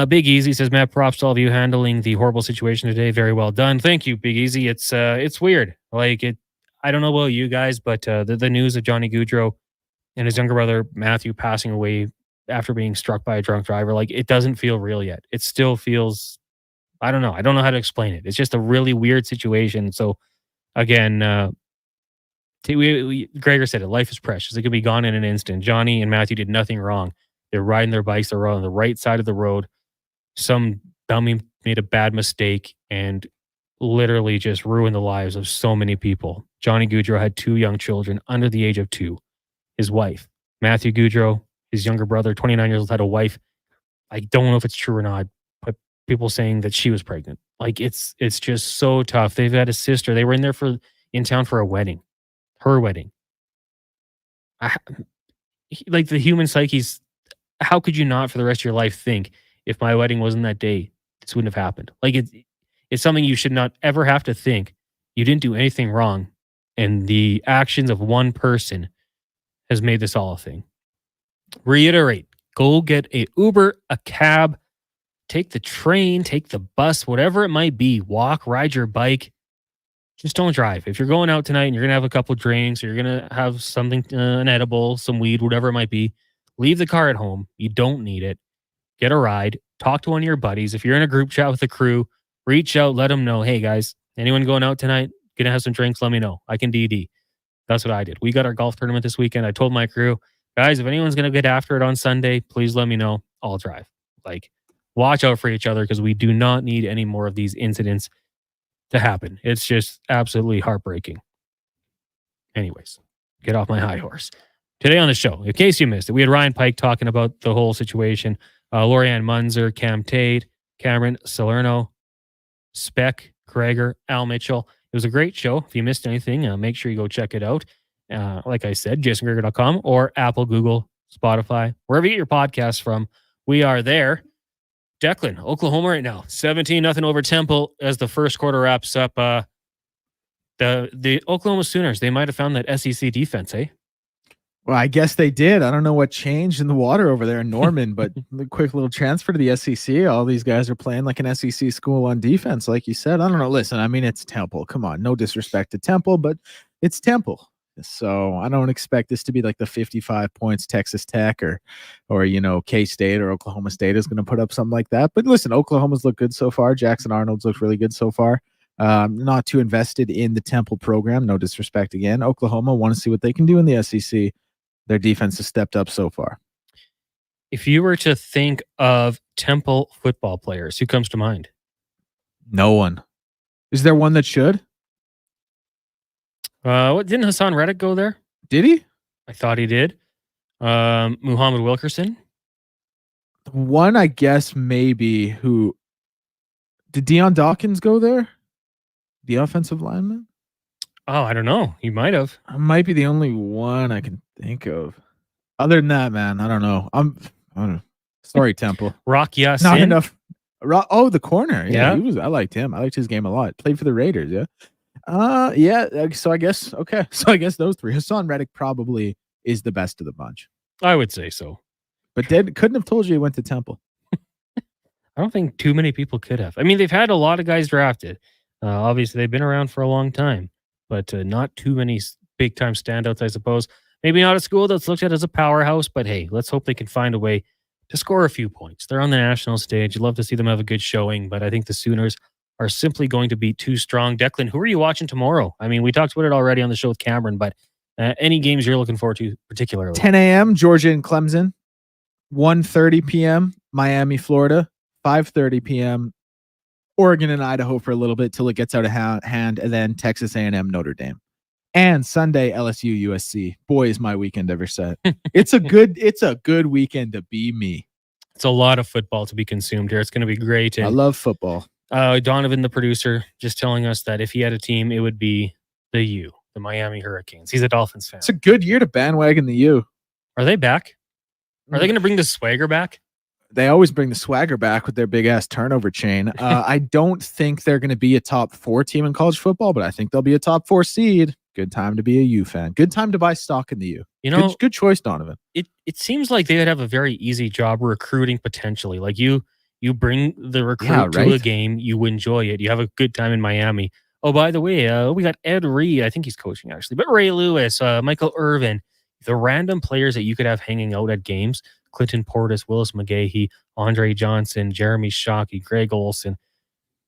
Big Easy says, Matt, props to all of you handling the horrible situation today. Very well done. Thank you, Big Easy. It's weird. Like it, I don't know about you guys, but the news of Johnny Gaudreau and his younger brother Matthew passing away after being struck by a drunk driver, like it doesn't feel real yet. It still feels, I don't know. I don't know how to explain it. It's just a really weird situation. So again, Gregor said it. Life is precious. It could be gone in an instant. Johnny and Matthew did nothing wrong. They're riding their bikes. They're on the right side of the road. Some dummy made a bad mistake and literally just ruined the lives of so many people. Johnny Gaudreau had 2 young children under the age of 2. His wife, Matthew Gaudreau, his younger brother, 29 years old, had a wife. I don't know if it's true or not, but people saying that she was pregnant. Like it's just so tough. They've had a sister. They were in town for a wedding, her wedding. Like the human psyche's. How could you not for the rest of your life think if my wedding wasn't that day, this wouldn't have happened? Like it's something you should not ever have to think. You didn't do anything wrong. And the actions of one person has made this all a thing. Reiterate, go get a Uber, a cab, take the train, take the bus, whatever it might be. Walk, ride your bike. Just don't drive. If you're going out tonight and you're going to have a couple drinks or you're going to have something, an edible, some weed, whatever it might be, leave the car at home. You don't need it. Get a ride. Talk to one of your buddies. If you're in a group chat with the crew, reach out. Let them know, hey, guys, anyone going out tonight? Going to have some drinks? Let me know. I can DD. That's what I did. We got our golf tournament this weekend. I told my crew, guys, if anyone's going to get after it on Sunday, please let me know. I'll drive. Like, watch out for each other because we do not need any more of these incidents to happen. It's just absolutely heartbreaking. Anyways, get off my high horse. Today on the show, in case you missed it, we had Ryan Pike talking about the whole situation. Lori-Ann Muenzer, Cam Tate, Cameron Salerno, Speck, Gregor, Al Mitchell. It was a great show. If you missed anything, make sure you go check it out. Like I said, jasongregor.com or Apple, Google, Spotify, wherever you get your podcasts from. We are there. Declan, Oklahoma right now, 17-0 over Temple as the first quarter wraps up. The Oklahoma Sooners, they might have found that SEC defense, eh? Well, I guess they did. I don't know what changed in the water over there in Norman, but the quick little transfer to the SEC. All these guys are playing like an SEC school on defense, like you said. I don't know. Listen, I mean, it's Temple. Come on. No disrespect to Temple, but it's Temple. So I don't expect this to be like the 55 points Texas Tech or K-State or Oklahoma State is going to put up something like that. But listen, Oklahoma's looked good so far. Jackson Arnold's looked really good so far. Not too invested in the Temple program. No disrespect again. Oklahoma want to see what they can do in the SEC. Their defense has stepped up so far. If you were to think of Temple football players, who comes to mind? No one. Is there one that should? What didn't Hassan Reddick go there? Did he? I thought he did. Muhammad Wilkerson. One, I guess, maybe who did Deion Dawkins go there? The offensive lineman? Oh, I don't know. He might have. I might be the only one I can think of. Other than that, man, I don't know. I don't know. Sorry, Temple. Rock Yassin. Not enough. Oh, the corner. Yeah. I liked him. I liked his game a lot. Played for the Raiders, yeah. So I guess those three. Hassan Reddick probably is the best of the bunch. I would say so. But couldn't have told you he went to Temple. I don't think too many people could have. I mean, they've had a lot of guys drafted. Obviously, they've been around for a long time, but not too many big-time standouts, I suppose. Maybe not a school that's looked at as a powerhouse, but hey, let's hope they can find a way to score a few points. They're on the national stage. You'd love to see them have a good showing, but I think the Sooners are simply going to be too strong. Declan, who are you watching tomorrow? I mean, we talked about it already on the show with Cameron, but any games you're looking forward to particularly? 10 a.m., Georgia and Clemson. 1:30 p.m., Miami, Florida. 5:30 p.m., Oregon and Idaho for a little bit till it gets out of hand, and then Texas A&M, Notre Dame. And Sunday, LSU, USC. Boy, is my weekend ever set. It's a good weekend to be me. It's a lot of football to be consumed here. It's going to be great. And I love football. Donovan, the producer, just telling us that if he had a team, it would be the Miami Hurricanes. He's a Dolphins fan. It's a good year to bandwagon the U. Are they back? Are they going to bring the swagger back? They always bring the swagger back with their big-ass turnover chain. I don't think they're going to be a top 4 team in college football, but I think they'll be a top 4 seed. Good time to be a U fan. Good time to buy stock in the U. You know, good choice, Donovan. It seems like they would have a very easy job recruiting potentially. Like you bring the recruit to a game, you enjoy it, you have a good time in Miami. Oh, by the way, we got Ed Reed. I think he's coaching actually, but Ray Lewis, Michael Irvin, the random players that you could have hanging out at games. Clinton Portis, Willis McGahee, Andre Johnson, Jeremy Shockey, Greg Olson,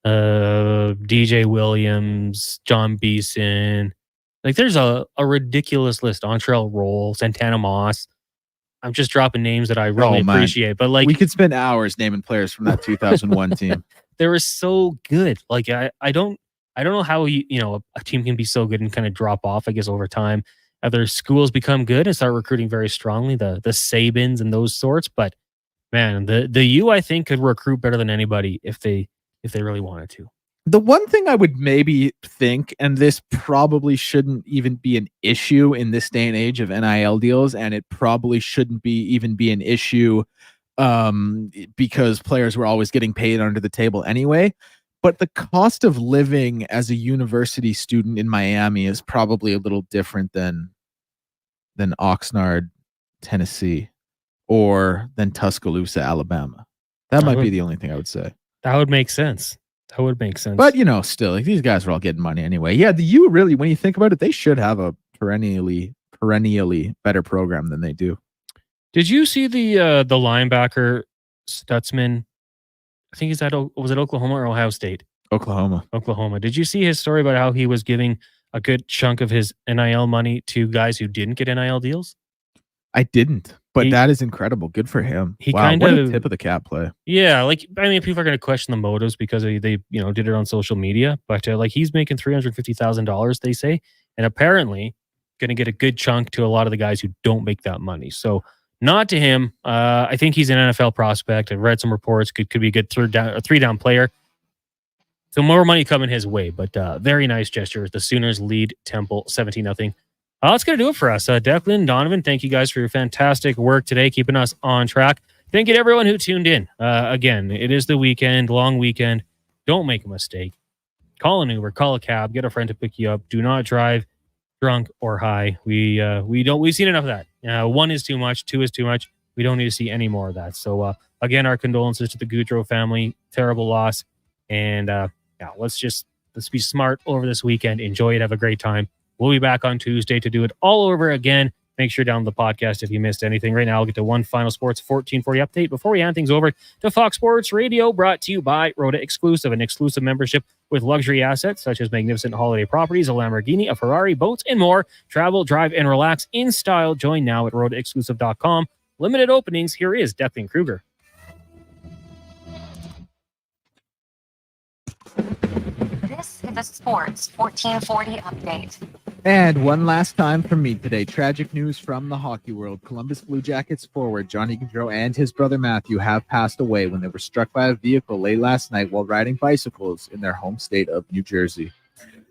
DJ Williams, John Beeson. Like there's a ridiculous list. Entrell Roll, Santana Moss. I'm just dropping names that I really appreciate. But like we could spend hours naming players from that 2001 team. They were so good. Like I don't know how a team can be so good and kind of drop off, I guess, over time. Other schools become good and start recruiting very strongly, the Sabins and those sorts. But man, the U I think could recruit better than anybody if they really wanted to. The one thing I would maybe think, and this probably shouldn't even be an issue in this day and age of NIL deals, and it probably shouldn't even be an issue because players were always getting paid under the table anyway. But the cost of living as a university student in Miami is probably a little different than Oxnard, Tennessee, or than Tuscaloosa, Alabama. That might be the only thing I would say. That would make sense. But still, like, these guys are all getting money anyway. Yeah, the U really, when you think about it, they should have a perennially better program than they do. Did you see the linebacker Stutzman? I think was it Oklahoma or Ohio State? Oklahoma. Did you see his story about how he was giving a good chunk of his NIL money to guys who didn't get NIL deals? I didn't, but that is incredible. Good for him. What a tip of the cap play. Yeah, people are going to question the motives because they did it on social media, but he's making $350,000, they say, and apparently going to get a good chunk to a lot of the guys who don't make that money. So not to him. I think he's an NFL prospect. I've read some reports. Could be a good three down player. So more money coming his way, but very nice gesture. The Sooners lead Temple 17-0. That's going to do it for us. Declan, Donovan, thank you guys for your fantastic work today, keeping us on track. Thank you to everyone who tuned in. Again, it is the weekend, long weekend. Don't make a mistake. Call an Uber, call a cab, get a friend to pick you up. Do not drive drunk or high. We've seen enough of that. 1 is too much, 2 is too much. We don't need to see any more of that. So again, our condolences to the Gaudreau family. Terrible loss. And let's be smart over this weekend. Enjoy it. Have a great time. We'll be back on Tuesday to do it all over again. Make sure to download the podcast if you missed anything. Right now, I'll get to one final Sports 1440 update before we hand things over to Fox Sports Radio, brought to you by Rhoda Exclusive, an exclusive membership with luxury assets such as magnificent holiday properties, a Lamborghini, a Ferrari, boats, and more. Travel, drive, and relax in style. Join now at RhodaExclusive.com. Limited openings. Here is Declan Kruger. This is the Sports 1440 update. And one last time from me today, tragic news from the hockey world. Columbus Blue Jackets forward Johnny Gaudreau and his brother Matthew have passed away when they were struck by a vehicle late last night while riding bicycles in their home state of New Jersey.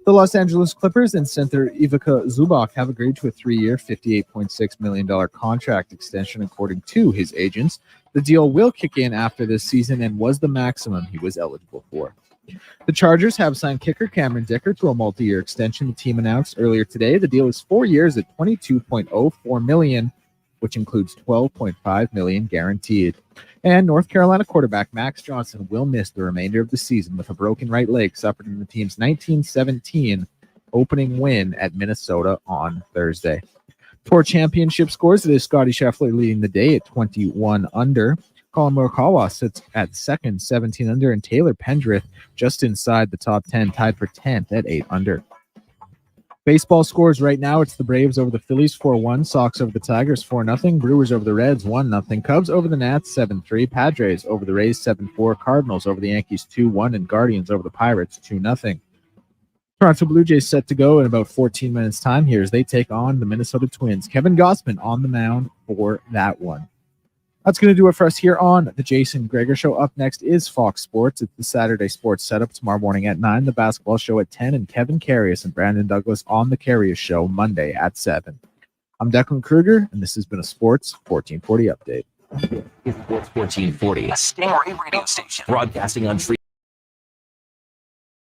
The Los Angeles Clippers and center Ivica Zubac have agreed to a 3-year, $58.6 million contract extension, according to his agents. The deal will kick in after this season and was the maximum he was eligible for. The Chargers have signed kicker Cameron Dicker to a multi-year extension. The team announced earlier today the deal is 4 years at $22.04 million, which includes $12.5 million guaranteed. And North Carolina quarterback Max Johnson will miss the remainder of the season with a broken right leg suffered in the team's 1917 opening win at Minnesota on Thursday. For championship scores, it is Scotty Scheffler leading the day at 21 under. Colin Morikawa sits at second, 17 under, and Taylor Pendrith just inside the top 10, tied for 10th at 8 under. Baseball scores right now, it's the Braves over the Phillies 4-1, Sox over the Tigers 4-0, Brewers over the Reds 1-0, Cubs over the Nats 7-3, Padres over the Rays 7-4, Cardinals over the Yankees 2-1, and Guardians over the Pirates 2-0. Toronto Blue Jays set to go in about 14 minutes time here as they take on the Minnesota Twins. Kevin Gausman on the mound for that one. That's going to do it for us here on the Jason Gregor Show. Up next is Fox Sports. It's the Saturday Sports Setup tomorrow morning at 9, the basketball show at 10, and Kevin Carius and Brandon Douglas on the Carius Show Monday at 7. I'm Declan Kruger, and this has been a Sports 1440 update. Sports 1440, a Stingray radio station broadcasting on free.